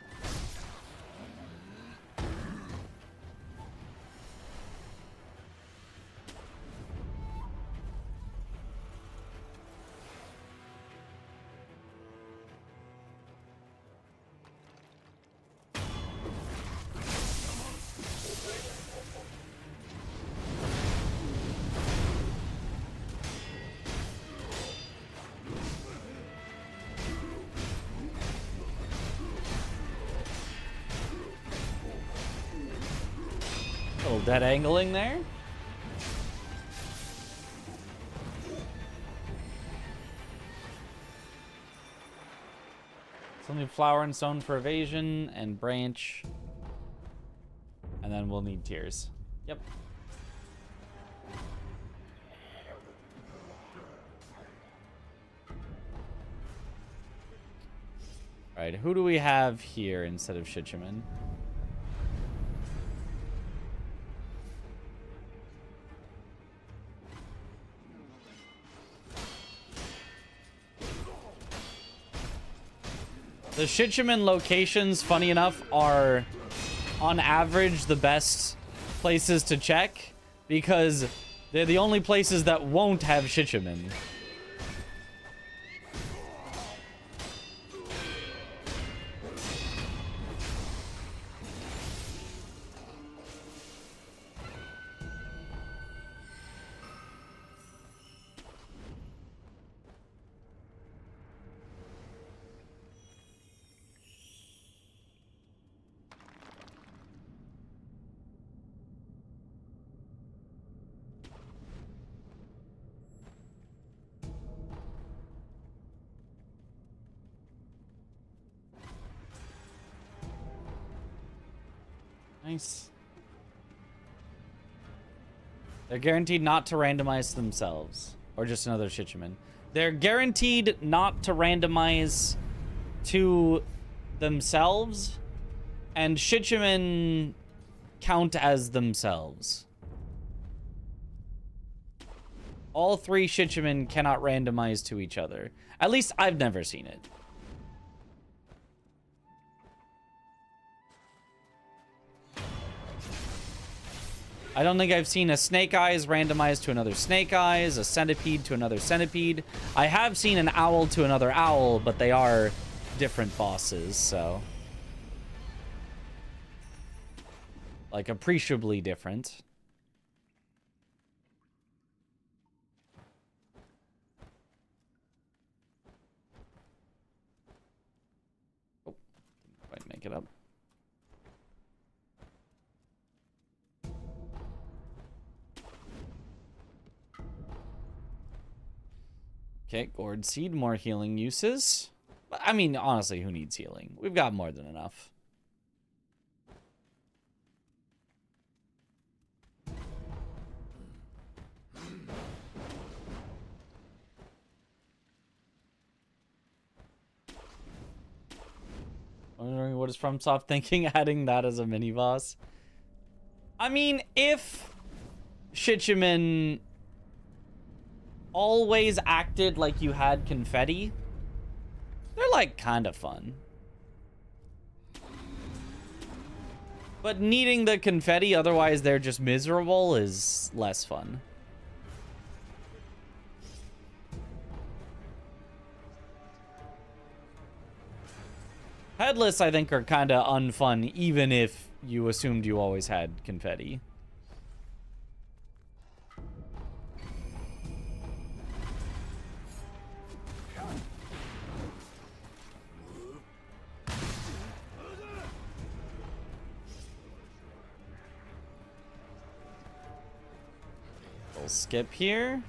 Little dead angling there. Still need flower and stone for evasion and branch. And then we'll need tears. Yep. Alright, who do we have here instead of Shichiman? The Shichiman locations, funny enough, are on average the best places to check because they're the only places that won't have Shichiman. Nice. They're guaranteed not to randomize themselves. Or just another Shichiman. They're guaranteed not to randomize to themselves. And Shichiman count as themselves. All three Shichiman cannot randomize to each other. At least I've never seen it. I don't think I've seen a Snake Eyes randomized to another Snake Eyes, a Centipede to another Centipede. I have seen an Owl to another Owl, but they are different bosses, so... like, appreciably different. Oh, didn't quite make it up. Okay, Gourd Seed, more healing uses. I mean, honestly, who needs healing? We've got more than enough. Wondering what is FromSoft thinking, adding that as a mini-boss? I mean, if Shichiman always acted like you had confetti, they're like kind of fun. But needing the confetti, otherwise they're just miserable, is less fun. Headless, I think, are kind of unfun, even if you assumed you always had confetti. We'll skip here.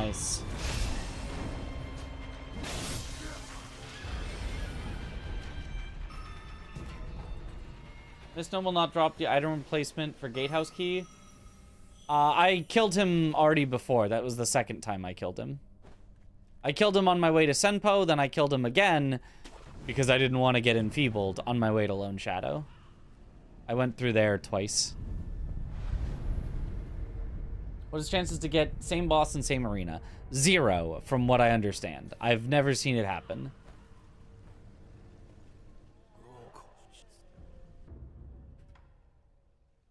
Nice. This gnome will not drop the item replacement for Gatehouse Key. I killed him already before. That was the second time I killed him. I killed him on my way to Senpo, then I killed him again because I didn't want to get enfeebled on my way to Lone Shadow. I went through there twice. What is the chances to get same boss and same arena? 0, from what I understand. I've never seen it happen.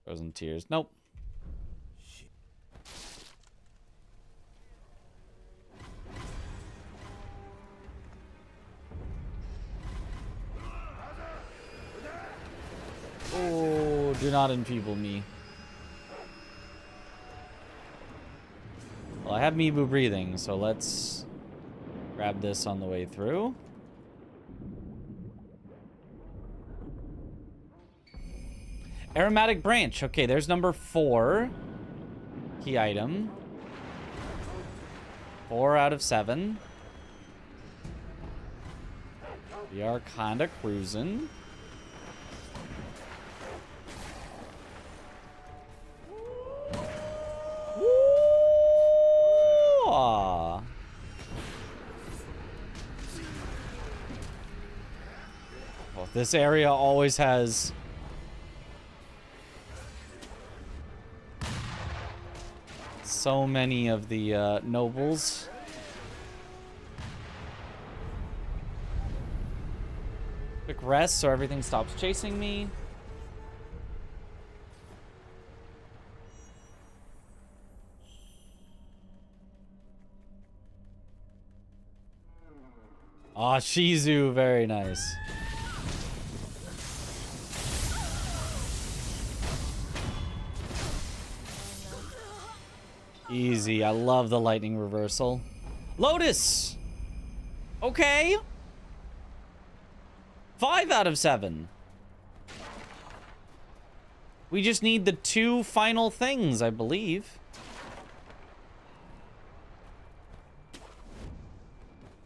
Frozen Tears. Nope. Oh, do not enfeeble me. Well, I have Mibu breathing, so let's grab this on the way through. Aromatic branch. Okay, there's number 4. Key item. 4 out of 7. We are kind of cruising. Aw. Well, this area always has so many of the nobles. Quick rest so everything stops chasing me. Ah, Shizu, very nice. Easy, I love the lightning reversal. Lotus! Okay. 5 out of 7. We just need the 2 final things, I believe.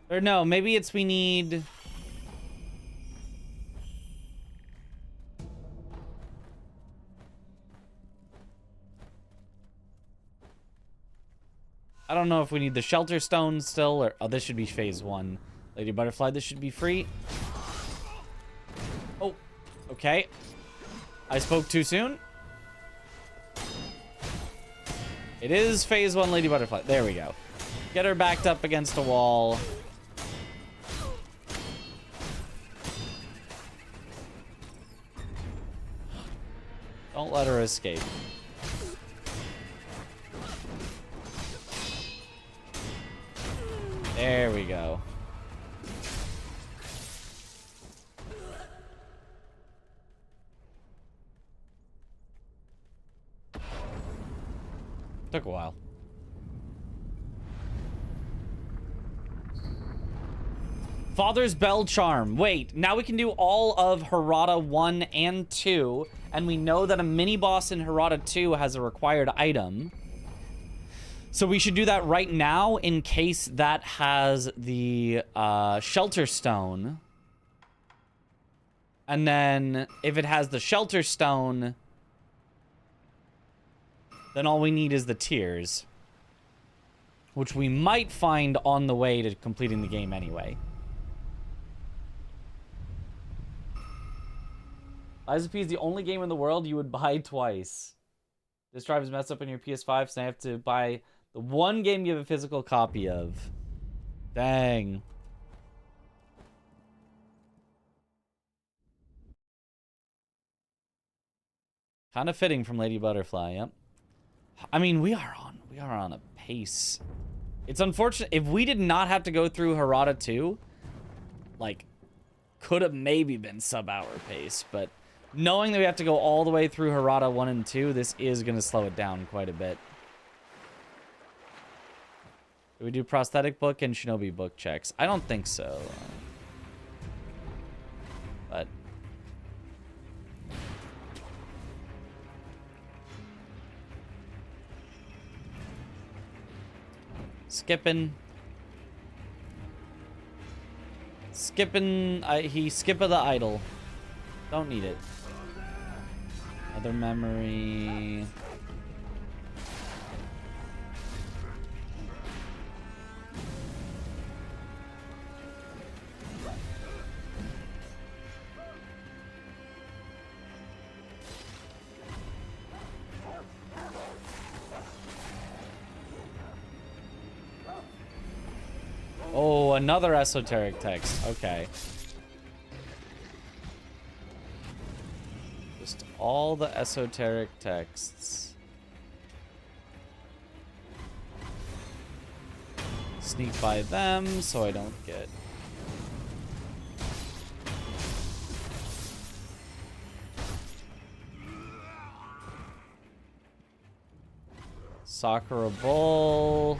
Or no, maybe it's we need... I don't know if we need the shelter stone still, or... Oh, this should be phase 1. Lady Butterfly, this should be free. Oh, okay. I spoke too soon. It is phase 1 Lady Butterfly. There we go. Get her backed up against a wall. Don't let her escape. There we go. Took a while. Father's Bell Charm. Wait, now we can do all of Harada 1 and 2, and we know that a mini-boss in Harada 2 has a required item. So we should do that right now in case that has the Shelter Stone. And then if it has the Shelter Stone, then all we need is the Tears, which we might find on the way to completing the game anyway. Lies of P is the only game in the world you would buy twice. This drive is messed up on your PS5, so I have to buy the one game you have a physical copy of. Dang. Kind of fitting from Lady Butterfly, yep. I mean, we are on a pace. It's unfortunate. If we did not have to go through Harada 2, like, could have maybe been sub-hour pace, but knowing that we have to go all the way through Harada 1 and 2, this is going to slow it down quite a bit. Do we do prosthetic book and shinobi book checks? I don't think so. But Skipping. He skippa the idol. Don't need it. Other memory. Oh, another esoteric text. Okay. Just all the esoteric texts. Sneak by them so I don't get... Sakura Bowl.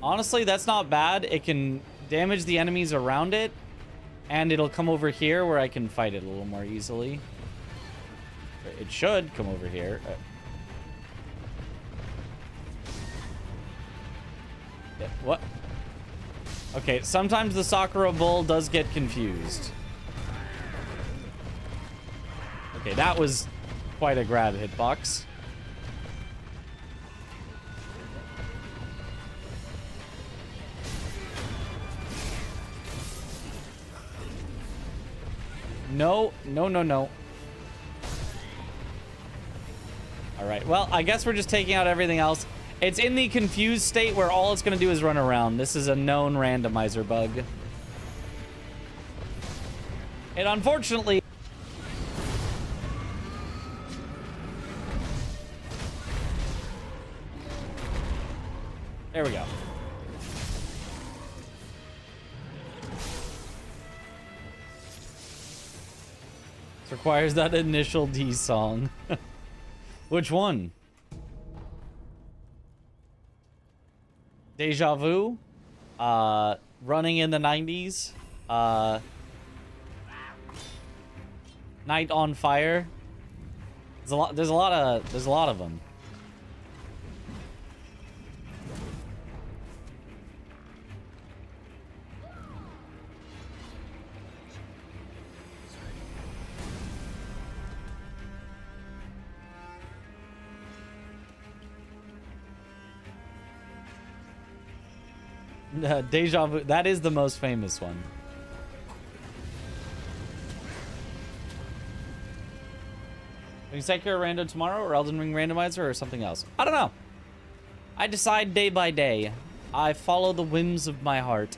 Honestly, that's not bad. It can damage the enemies around it, and it'll come over here where I can fight it a little more easily. It should come over here. Yeah, what? Okay, sometimes the Sakura Bull does get confused. Okay, that was quite a grab hitbox. No, no, no, no. All right, well, I guess we're just taking out everything else. It's in the confused state where all it's going to do is run around. This is a known randomizer bug. And unfortunately... There we go. Requires that initial D song. Which one? Deja Vu? Running in the 90s? Night on Fire? There's a lot of them. Deja Vu, that is the most famous one. We can Sekiro rando tomorrow, or Elden Ring randomizer, or something else. I don't know. I decide day by day. I follow the whims of my heart.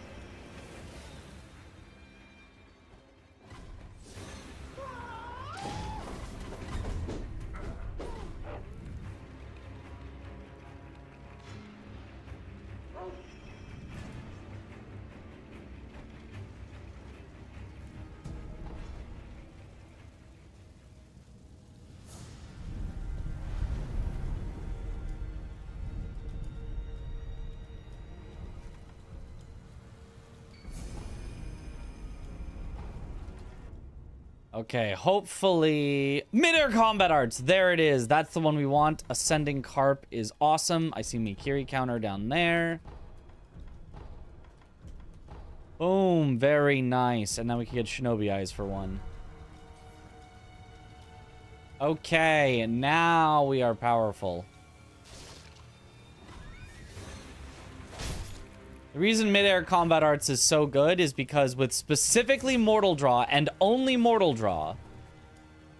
Okay, hopefully... Mid-air combat arts! There it is. That's the one we want. Ascending Carp is awesome. I see Mikiri counter down there. Boom. Very nice. And now we can get Shinobi Eyes for one. Okay, now we are powerful. The reason mid-air combat arts is so good is because with specifically Mortal Draw and only Mortal Draw,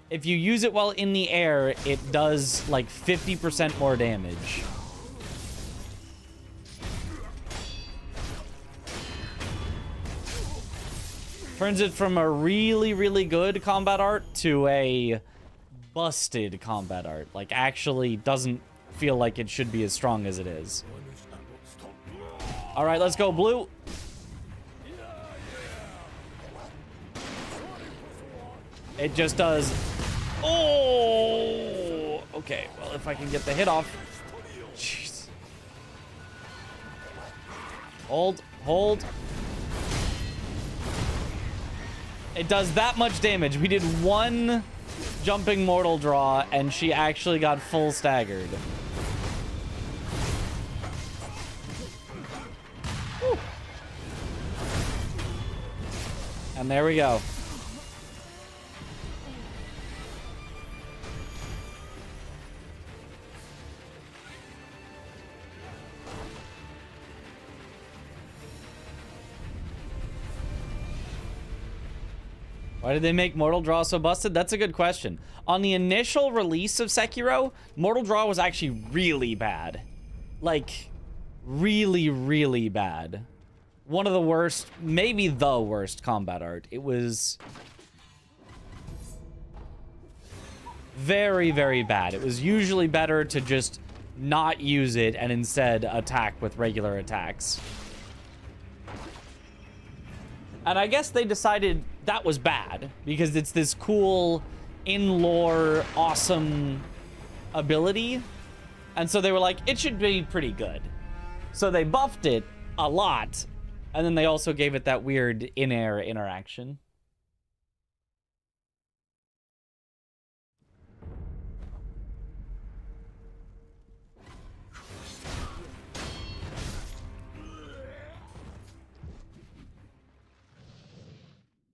if you use it while in the air, it does like 50% more damage. Turns it from a really, really good combat art to a busted combat art. Like, actually doesn't feel like it should be as strong as it is. All right, let's go, blue. It just does. Oh, okay. Well, if I can get the hit off. Jeez. Hold, hold. It does that much damage. We did one jumping mortal draw, and she actually got full staggered. And there we go. Why did they make Mortal Draw so busted? That's a good question. On the initial release of Sekiro, Mortal Draw was actually really bad. Like, really, really bad. One of the worst, maybe the worst combat art. It was very, very bad. It was usually better to just not use it and instead attack with regular attacks. And I guess they decided that was bad because it's this cool, in-lore, awesome ability. And so they were like, it should be pretty good. So they buffed it a lot. And then they also gave it that weird in-air interaction.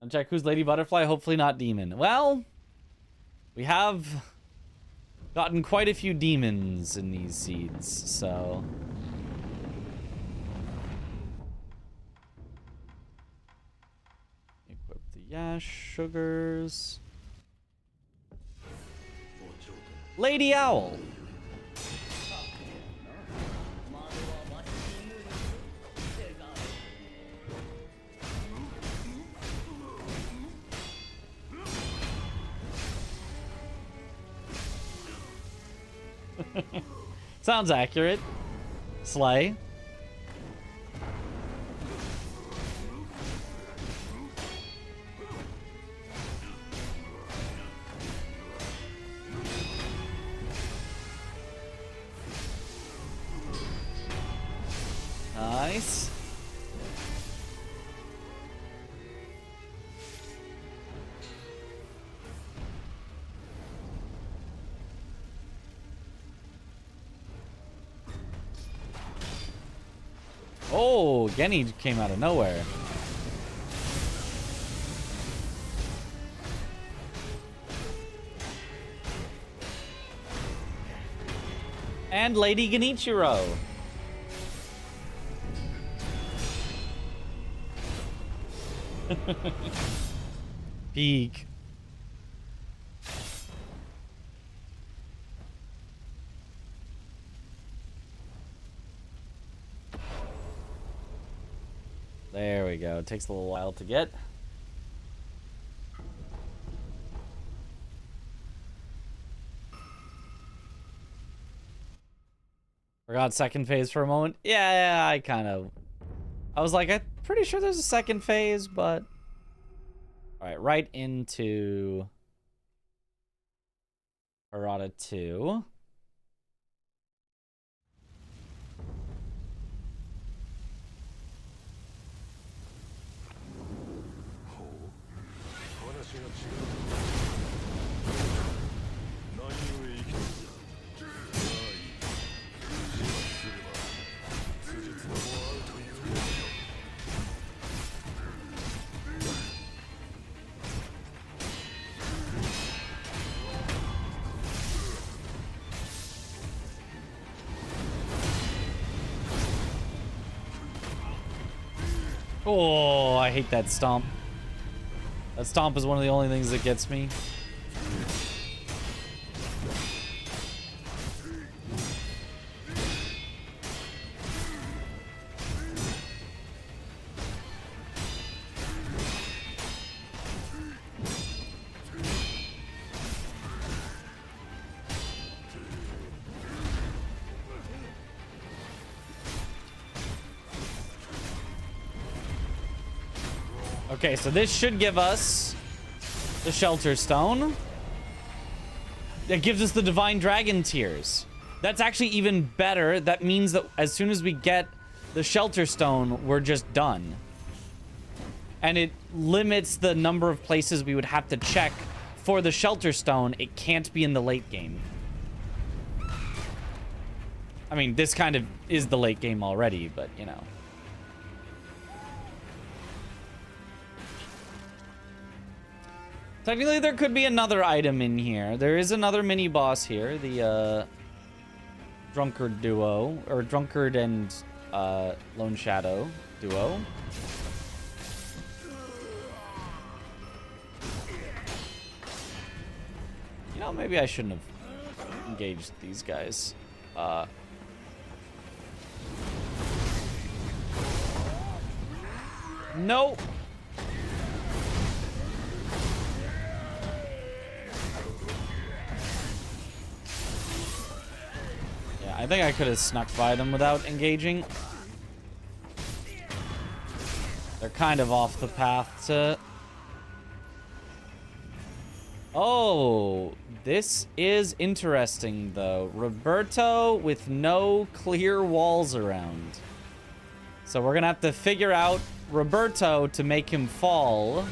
And check who's Lady Butterfly, hopefully not demon. Well, we have gotten quite a few demons in these seeds, so... Equip the Yash sugars. Lady Owl. Sounds accurate. Slay. Nice. Oh, Genny came out of nowhere. And Lady Genichiro. Peak. There we go. It takes a little while to get. Forgot second phase for a moment. Yeah, I was like, I'm pretty sure there's a second phase, but... Alright, right into... Parada 2. Oh, I hate that stomp. That stomp is one of the only things that gets me. Okay, so this should give us the Shelter Stone. That gives us the Divine Dragon Tears. That's actually even better. That means that as soon as we get the Shelter Stone, we're just done. And it limits the number of places we would have to check for the Shelter Stone. It can't be in the late game. I mean, this kind of is the late game already, but, you know. Technically, there could be another item in here. There is another mini boss here, the Drunkard duo, or Drunkard and Lone Shadow duo. You know, maybe I shouldn't have engaged these guys. Nope. Yeah, I think I could have snuck by them without engaging. They're kind of off the path to... Oh, this is interesting, though. Roberto with no clear walls around. So we're gonna have to figure out Roberto to make him fall.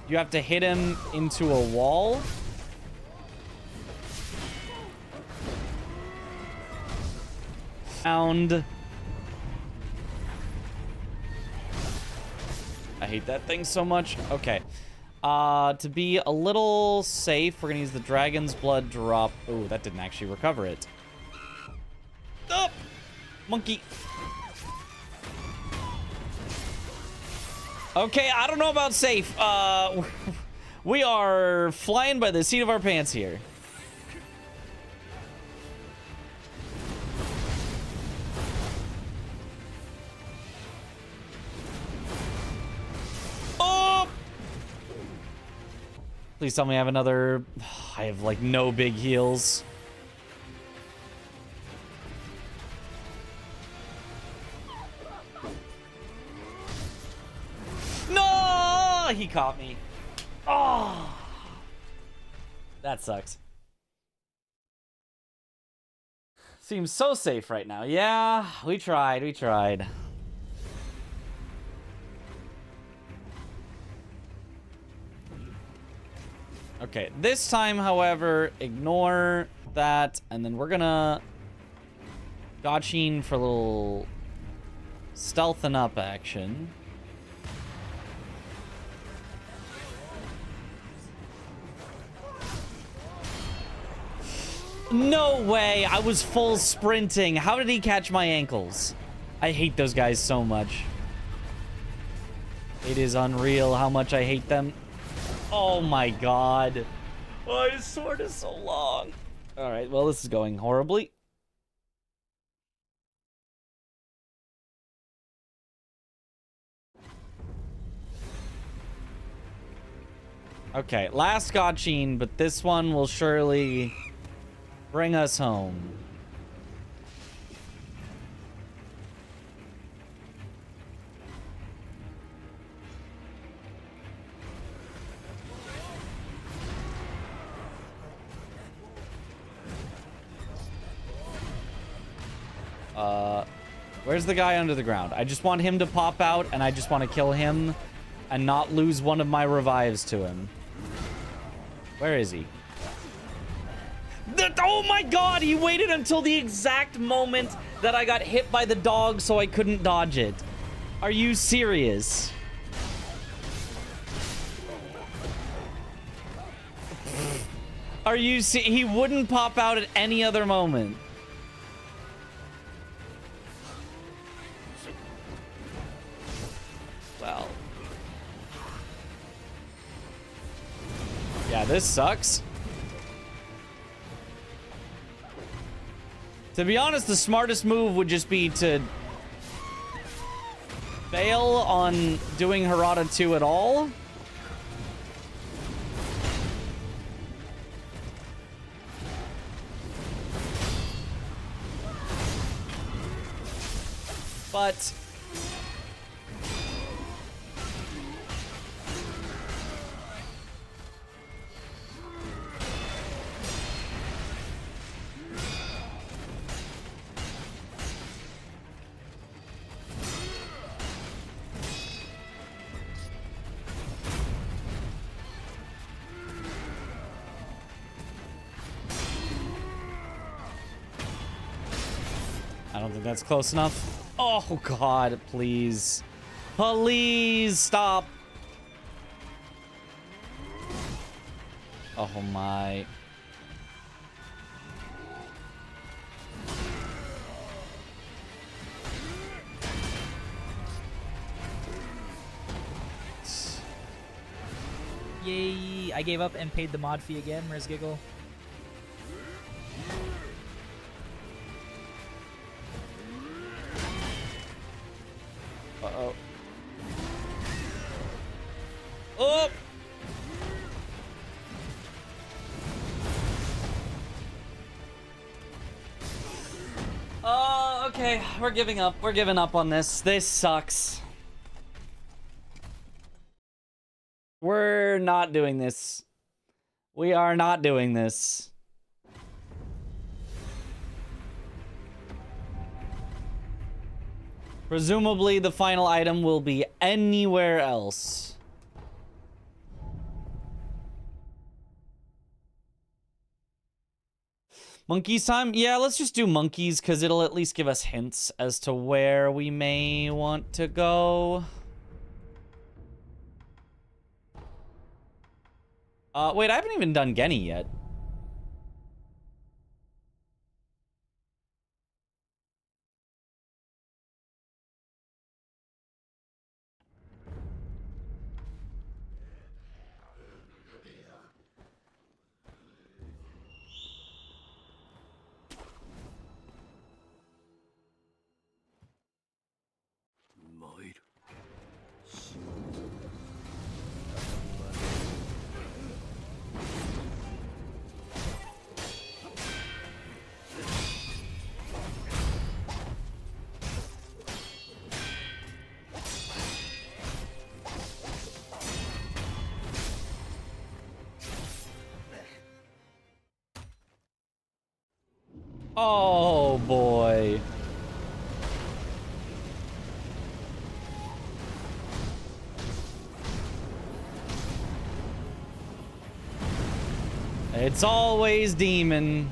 You have to hit him into a wall. Found. I hate that thing so much. Okay. To be a little safe, we're gonna use the Dragon's Blood drop. Oh, that didn't actually recover it. Oh! Monkey. Okay, I don't know about safe. We are flying by the seat of our pants here. Oh! Please tell me I have another... I have, like, no big heals. No! He caught me. Oh! That sucks. Seems so safe right now. Yeah, we tried. Okay, this time, however, ignore that, and then we're gonna Gachin for a little stealthing up action. No way! I was full sprinting. How did he catch my ankles? I hate those guys so much. It is unreal how much I hate them. Oh my god. Oh, his sword is so long. Alright, well, this is going horribly. Okay, last Gachin, but this one will surely bring us home. Where's the guy under the ground? I just want him to pop out, and I just want to kill him and not lose one of my revives to him. Where is he? Oh my god, he waited until the exact moment that I got hit by the dog so I couldn't dodge it. Are you serious? Are you he wouldn't pop out at any other moment. Well. Yeah, this sucks. To be honest, the smartest move would just be to bail on doing Harada 2 at all. But I don't think that's close enough. Oh god, please. Please stop. Oh my. Yay! I gave up and paid the mod fee again, Riz Giggle. Uh-oh. Oh! Oh, okay. We're giving up. We're giving up on this. This sucks. We're not doing this. We are not doing this. Presumably, the final item will be anywhere else. Monkeys time? Yeah, let's just do monkeys, because it'll at least give us hints as to where we may want to go. Wait, I haven't even done Genny yet. Oh boy. It's always demon.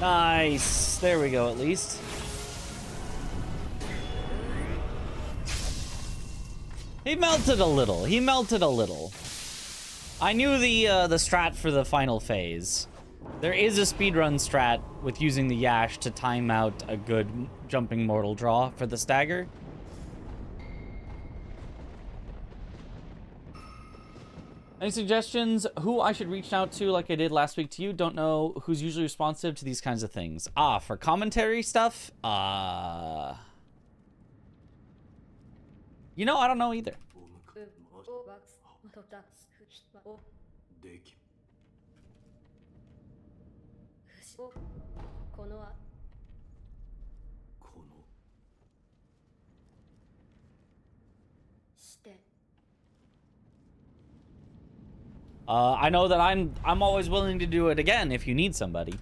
Nice. There we go, at least. He melted a little. He melted a little. I knew the strat for the final phase. There is a speedrun strat with using the Yash to time out a good jumping mortal draw for the stagger. Any suggestions who I should reach out to like I did last week to you? Don't know who's usually responsive to these kinds of things. Ah, for commentary stuff? You know, I don't know either. I know that I'm always willing to do it again if you need somebody.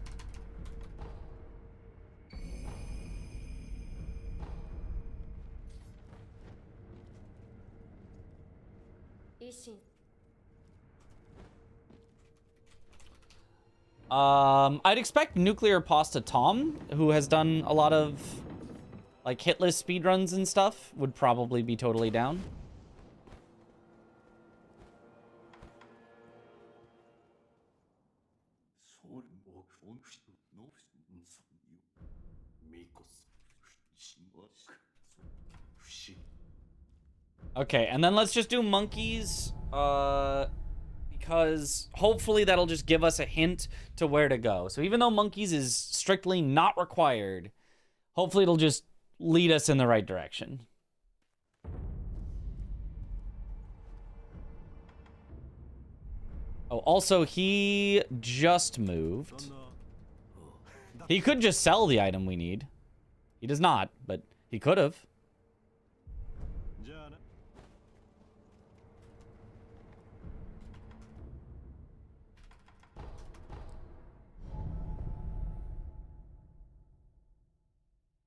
I'd expect Nuclear Pasta Tom, who has done a lot of, like, hitless speedruns and stuff, would probably be totally down. Okay, and then let's just do monkeys, because hopefully that'll just give us a hint to where to go. So even though monkeys is strictly not required, hopefully it'll just lead us in the right direction. Oh, also, he just moved. He could just sell the item we need. He does not, but he could have.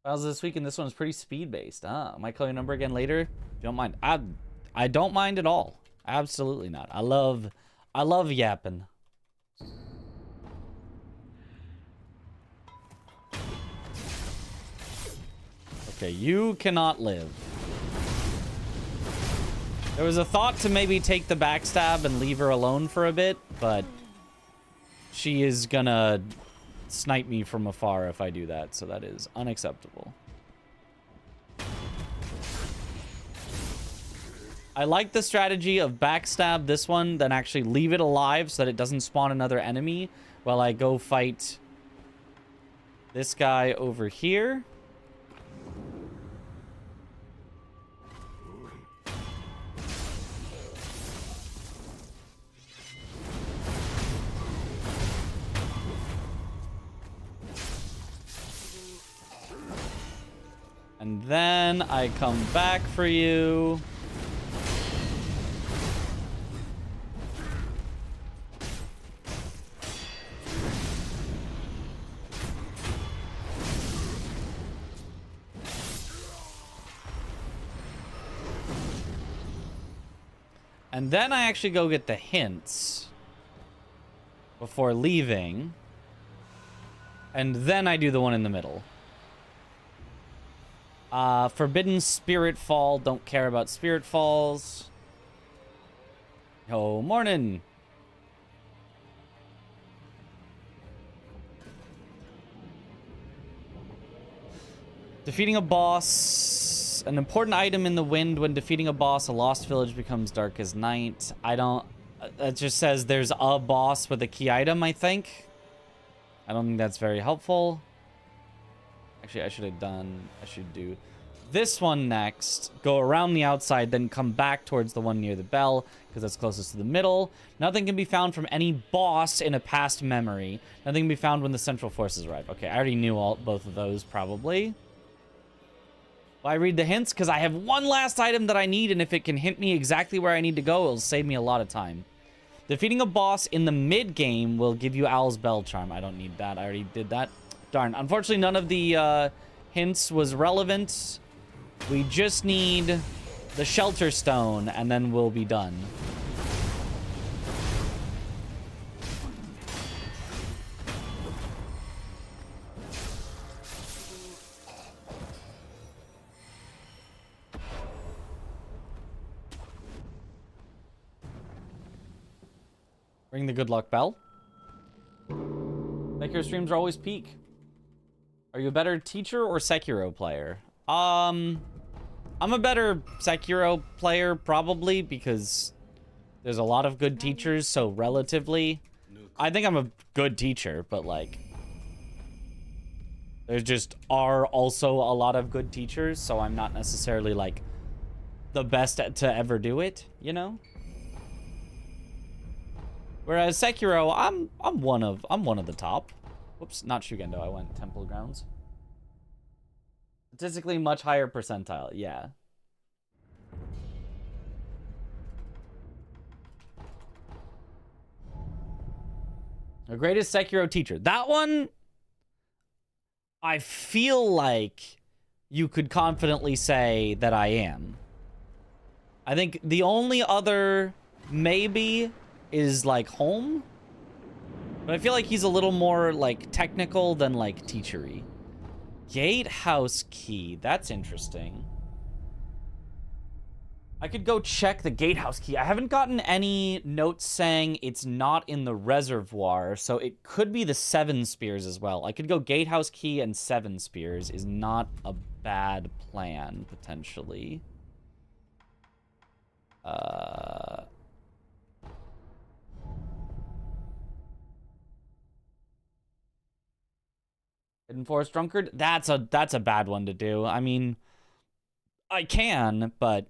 Files this week, and this one's pretty speed-based. Might call your number again later. If you don't mind. I don't mind at all. Absolutely not. I love yapping. Okay, you cannot live. There was a thought to maybe take the backstab and leave her alone for a bit, but she is gonna snipe me from afar if I do that, so that is unacceptable. I like the strategy of backstab this one, then actually leave it alive so that it doesn't spawn another enemy while I go fight this guy over here. And then I come back for you. And then I actually go get the hints before leaving. And then I do the one in the middle. Forbidden Spirit Fall. Don't care about Spirit Falls. Oh, morning. Defeating a boss. An important item in the wind. When defeating a boss, a lost village becomes dark as night. I don't... It just says there's a boss with a key item, I think. I don't think that's very helpful. Actually, I should do this one next. Go around the outside, then come back towards the one near the bell, because that's closest to the middle. Nothing can be found from any boss in a past memory. Nothing can be found when the central forces arrive. Okay, I already knew both of those, probably. Why read the hints? Because I have one last item that I need, and if it can hint me exactly where I need to go, it'll save me a lot of time. Defeating a boss in the mid-game will give you Owl's Bell Charm. I don't need that. I already did that. Darn. Unfortunately, none of the hints was relevant. We just need the Shelter Stone, and then we'll be done. Ring the good luck bell. Sekiro streams are always peak. Are you a better teacher or Sekiro player? I'm a better Sekiro player, probably, because there's a lot of good teachers, so relatively. I think I'm a good teacher, but, like, there just are also a lot of good teachers, so I'm not necessarily, like, the best to ever do it, you know? Whereas Sekiro, I'm one of the top. Whoops, not Shugendo. I went Temple Grounds. Statistically, much higher percentile. Yeah. The greatest Sekiro teacher. That one, I feel like you could confidently say that I am. I think the only other maybe is like home. But I feel like he's a little more, like, technical than, like, teachery. Gatehouse key. That's interesting. I could go check the gatehouse key. I haven't gotten any notes saying it's not in the reservoir, so it could be the 7 spears as well. I could go gatehouse key and 7 spears is not a bad plan, potentially. Hidden Forest Drunkard? That's a bad one to do. I mean, I can, but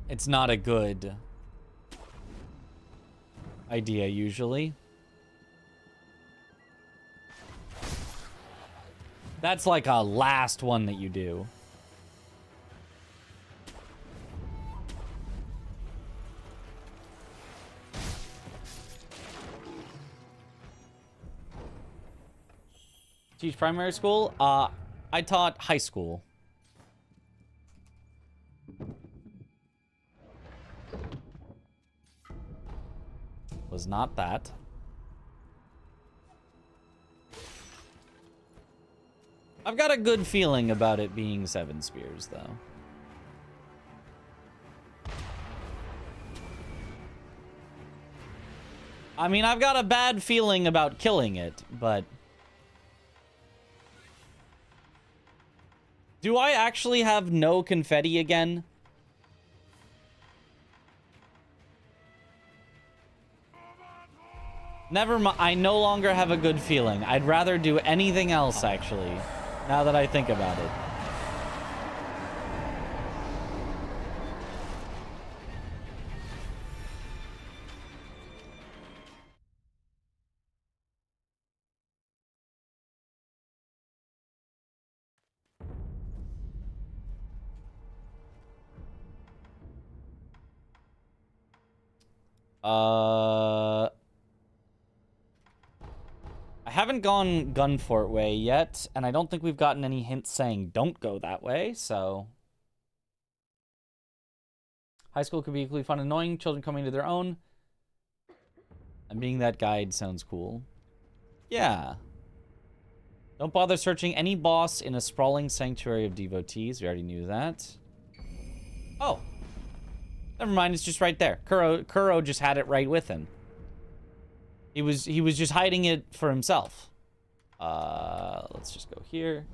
it's not a good idea usually. That's like a last one that you do. Teach primary school? I taught high school. Was not that. I've got a good feeling about it being 7 spears, though. I mean, I've got a bad feeling about killing it, but... Do I actually have no confetti again? Never mind. I no longer have a good feeling. I'd rather do anything else, actually, now that I think about it. I haven't gone Gunfort way yet, and I don't think we've gotten any hints saying don't go that way, so... High school could be equally fun and annoying, children coming to their own. And being that guide sounds cool. Yeah. Don't bother searching any boss in a sprawling sanctuary of devotees. We already knew that. Oh. Never mind, it's just right there. Kuro just had it right with him. He was just hiding it for himself. Let's just go here.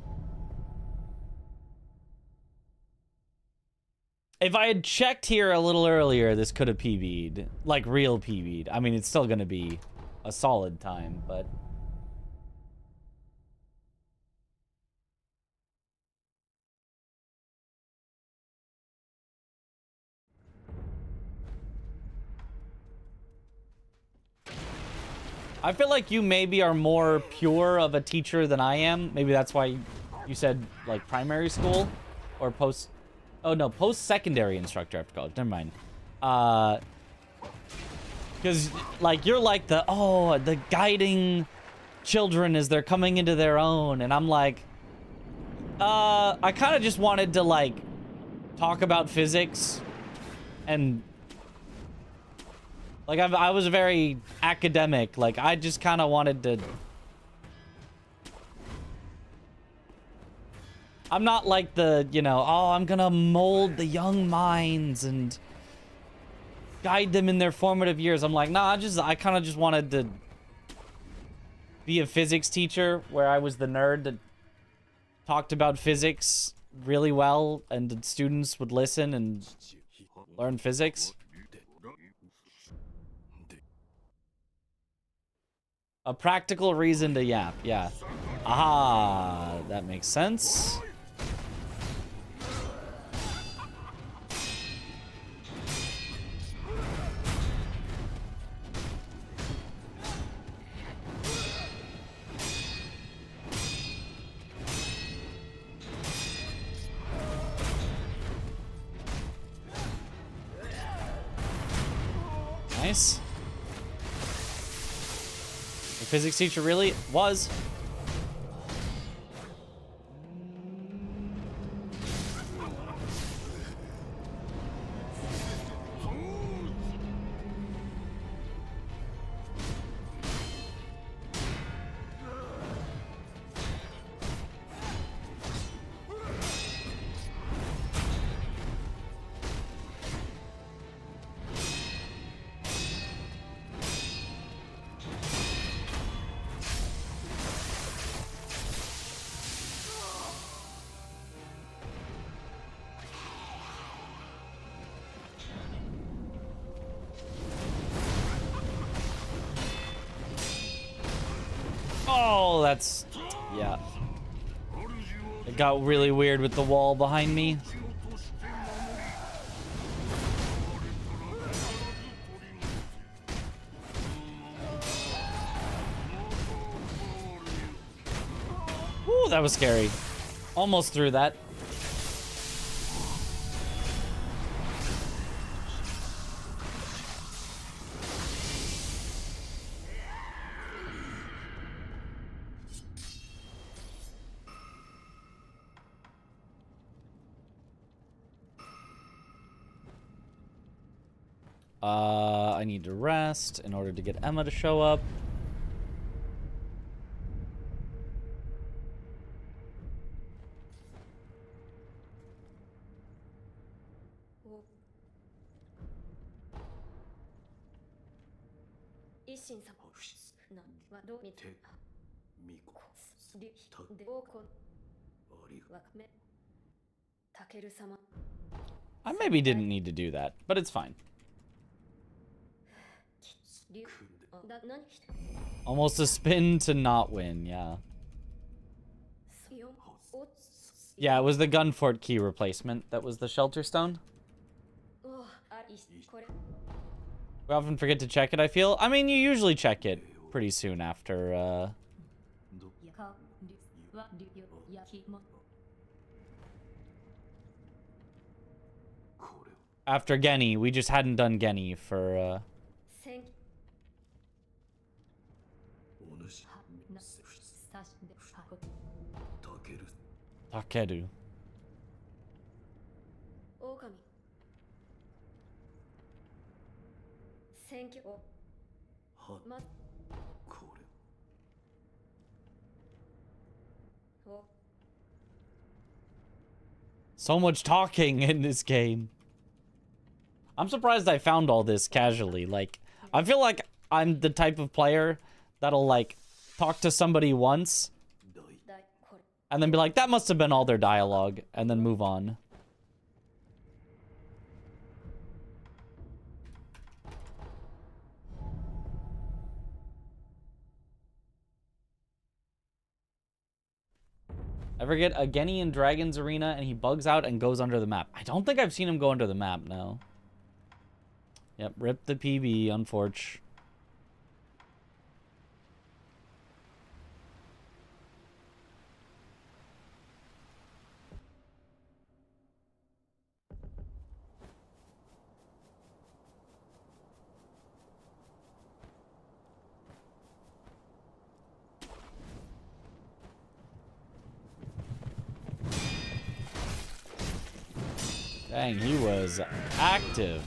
If I had checked here a little earlier, this could have PB'd. Like, real PB'd. I mean, it's still gonna be a solid time, but... I feel like you maybe are more pure of a teacher than I am. Maybe that's why you said, like, primary school? Or post... Oh, no, post-secondary instructor after college. Never mind. Because, like, you're like the guiding children as they're coming into their own. And I'm like... I kind of just wanted to, like, talk about physics. And... Like, I was very academic. Like, I just kind of wanted to... I'm not like the, you know, oh, I'm gonna mold the young minds and guide them in their formative years. I'm like, nah, I kind of just wanted to be a physics teacher where I was the nerd that talked about physics really well and the students would listen and learn physics. A practical reason to yap, yeah. Aha, that makes sense. Nice. The physics teacher really was. Oh, that's... yeah. It got really weird with the wall behind me. Ooh, that was scary. Almost through that. I need to rest in order to get Emma to show up. I maybe didn't need to do that, but it's fine. Almost a spin to not win, yeah. Yeah, it was the Gunfort key replacement that was the Shelter Stone. We often forget to check it, I feel. I mean, you usually check it pretty soon after, after Genny. We just hadn't done Genny for, Takeru. So much talking in this game. I'm surprised I found all this casually. Like, I feel like I'm the type of player that'll, like, talk to somebody once and then be like, that must have been all their dialogue, and then move on. Ever get a Genny in Dragon's Arena and he bugs out and goes under the map? I don't think I've seen him go under the map, no. Yep, rip the PB, unfortunately. Dang, he was active.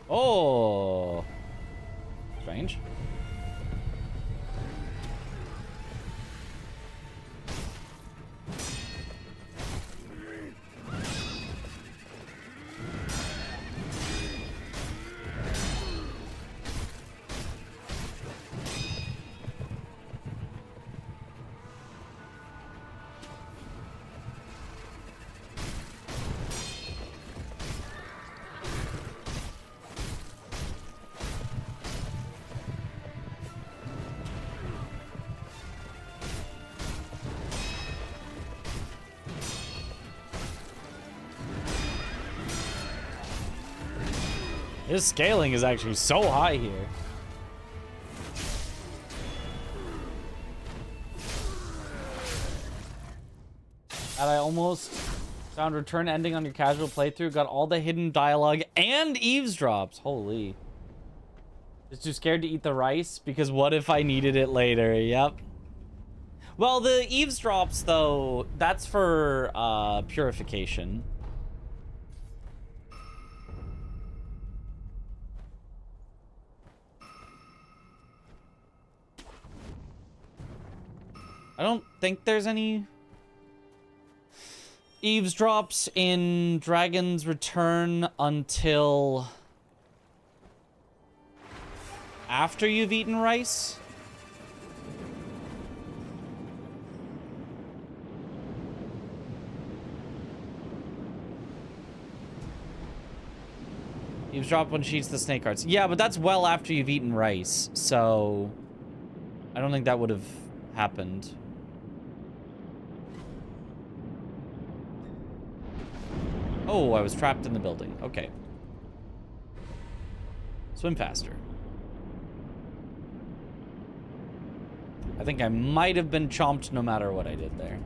Oh, strange. His scaling is actually so high here. And I almost found return ending on your casual playthrough. Got all the hidden dialogue and eavesdrops. Holy. Just too scared to eat the rice? Because what if I needed it later? Yep. Well, the eavesdrops, though, that's for purification. I don't think there's any eavesdrops in Dragon's Return until after you've eaten rice. Eavesdrop when she eats the snake hearts. Yeah, but that's well after you've eaten rice, so I don't think that would have happened. Oh, I was trapped in the building. Okay. Swim faster. I think I might have been chomped no matter what I did there.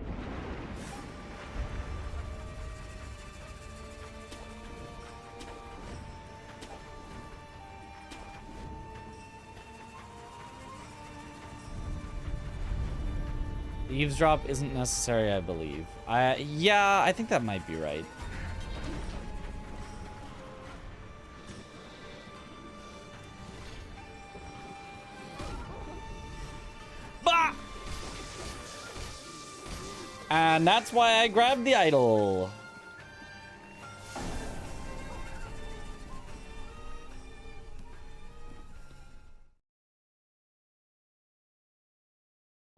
The eavesdrop isn't necessary, I believe. Yeah, I think that might be right. Bah! And that's why I grabbed the idol.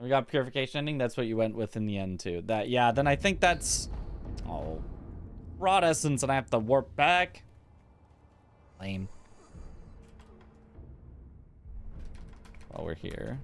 We got purification ending. That's what you went with in the end too. That, yeah, then I think that's, oh, rot essence, and I have to warp back. Lame. While we're here.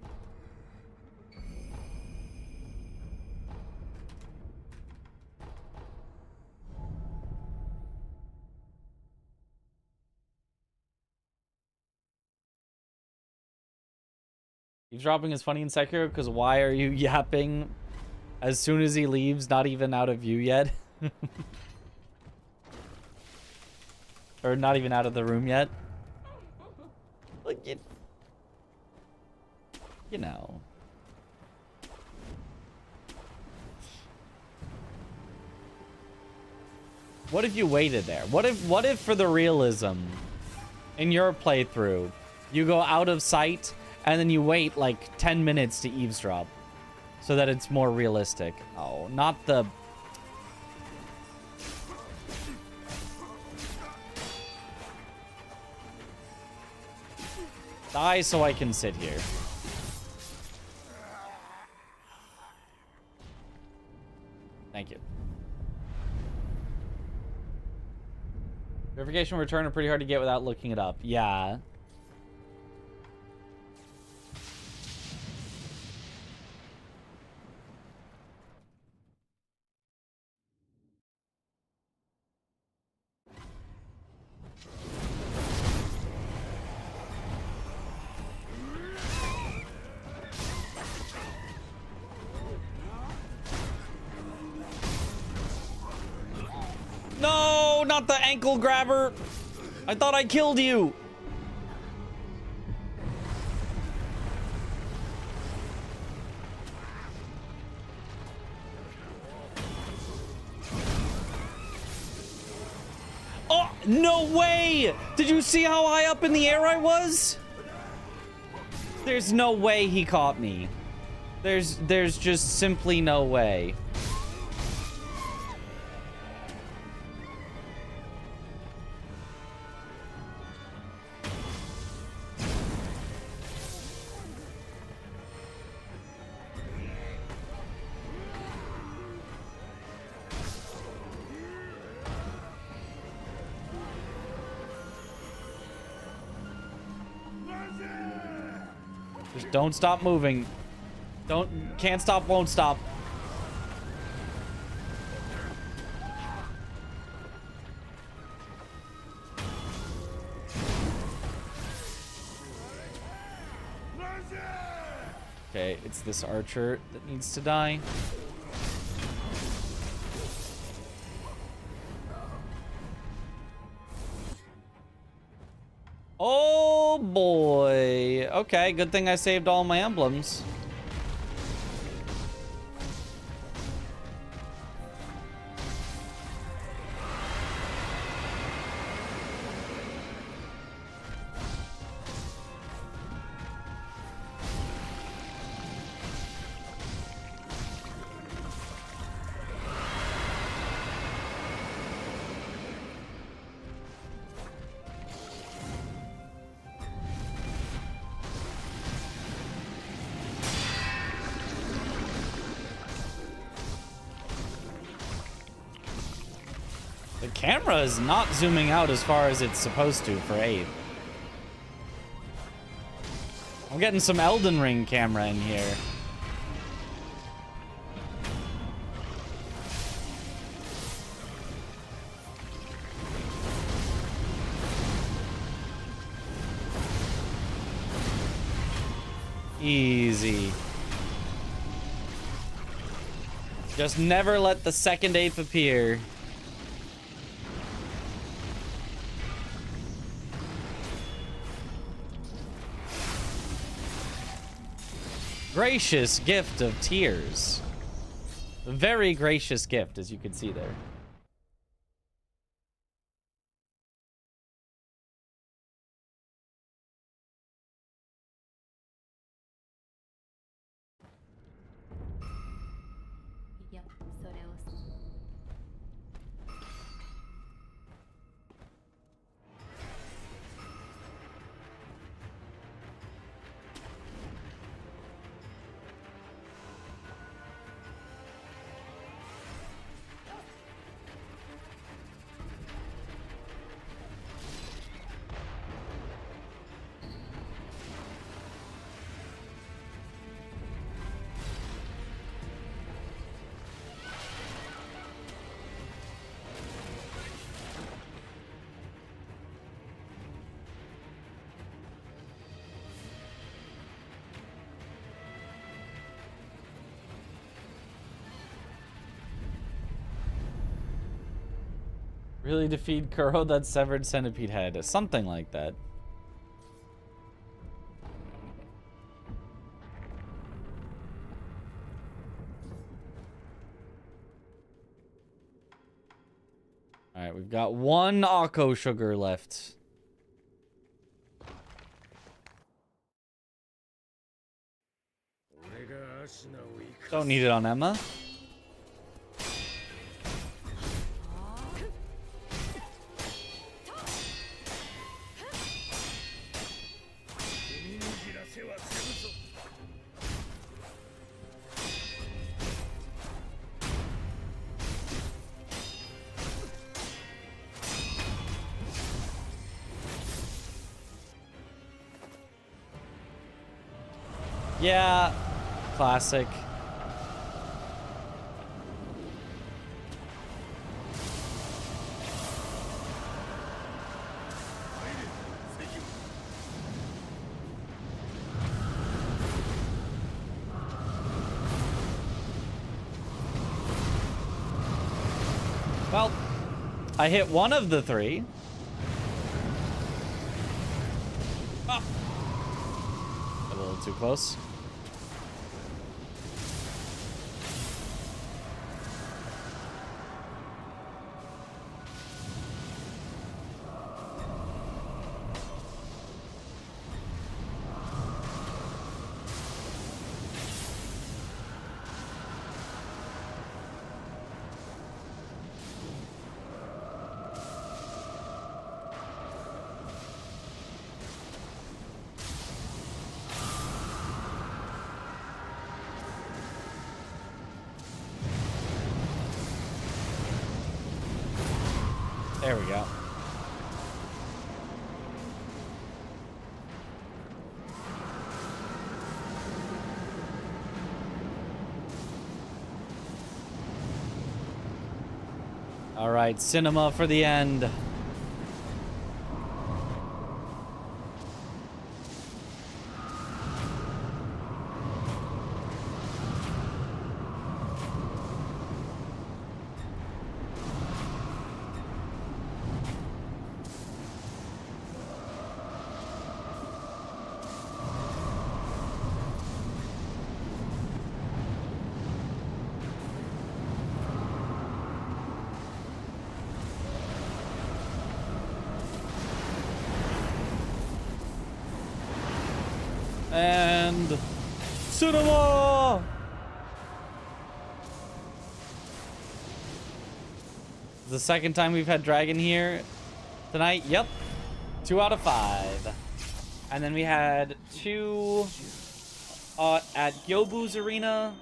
Eavesdropping is funny in Sekiro because why are you yapping as soon as he leaves, not even out of view yet? Or not even out of the room yet? Like, you know. What if you waited there? What if for the realism in your playthrough, you go out of sight and then you wait like 10 minutes to eavesdrop so that it's more realistic? Oh, not the... Die so I can sit here. Thank you. Verification return are pretty hard to get without looking it up. Yeah. No, not the ankle grabber. I thought I killed you. Oh, no way. Did you see how high up in the air I was? There's no way he caught me. There's just simply no way. Just don't stop moving. Can't stop, won't stop. Okay, it's this archer that needs to die. Oh Oh boy. Okay, good thing I saved all my emblems. The camera is not zooming out as far as it's supposed to for 8. I'm getting some Elden Ring camera in here. Easy. Just never let the second ape appear. Gracious gift of tears. A very gracious gift, as you can see there. Really defeat Kuro that severed centipede head. Something like that. Alright, we've got one Akko sugar left. Don't need it on Emma. Yeah, classic. Well, I hit one of the 3. Ah. A little too close. There we go. All right, cinema for the end. and cinema. The second time we've had dragon here tonight. Yep. 2 out of 5. And then we had 2 at Gyobu's arena.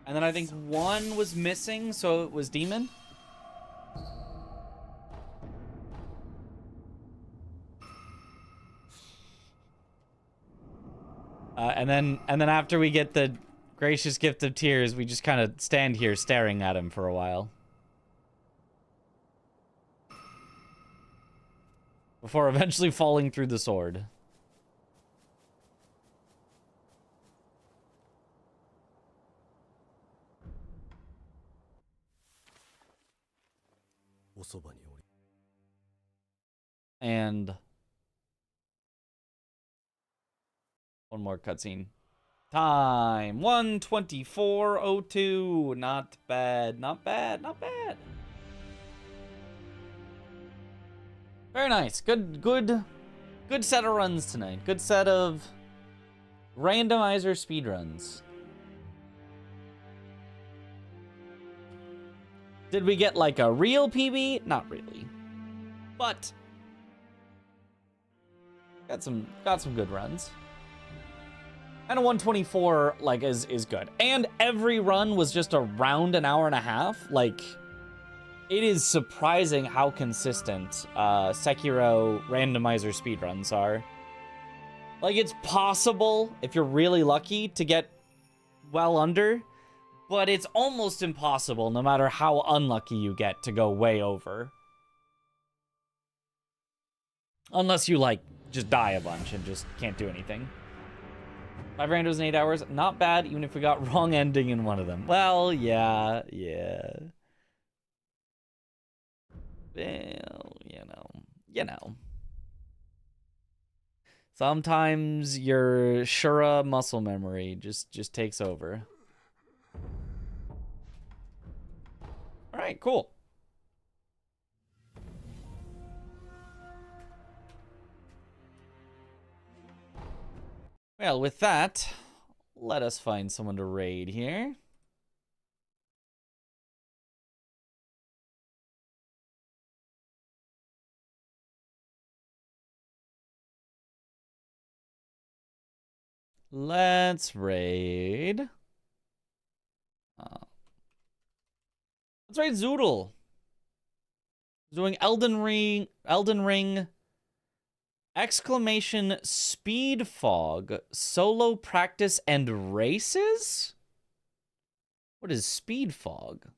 And then I think 1 was missing, so it was demon. And then after we get the gracious gift of tears, we just kind of stand here staring at him for a while. Before eventually falling through the sword. And one more cutscene. Time 1:24:02. Not bad, not bad, not bad. Very nice. Good set of runs tonight. Good set of randomizer speedruns. Did we get like a real PB? Not really. But got some good runs. And a 124 like is good. And every run was just around an hour and a half. Like, it is surprising how consistent Sekiro randomizer speedruns are. Like, it's possible, if you're really lucky, to get well under, but it's almost impossible, no matter how unlucky you get, to go way over. Unless you, like, just die a bunch and just can't do anything. 5 randos in 8 hours, not bad, even if we got wrong ending in one of them. Well, yeah. Well, you know. Sometimes your Shura muscle memory just takes over. All right, cool. Well, with that, let us find someone to raid here. Let's raid. Let's raid Zoodle. Doing Elden Ring exclamation speed fog solo practice and races? What is speed fog? I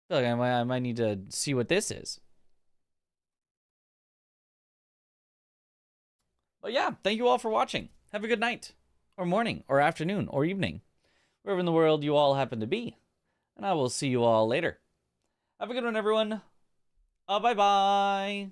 feel like I might need to see what this is. But yeah, thank you all for watching. Have a good night, or morning, or afternoon, or evening, wherever in the world you all happen to be. And I will see you all later. Have a good one, everyone. Bye-bye.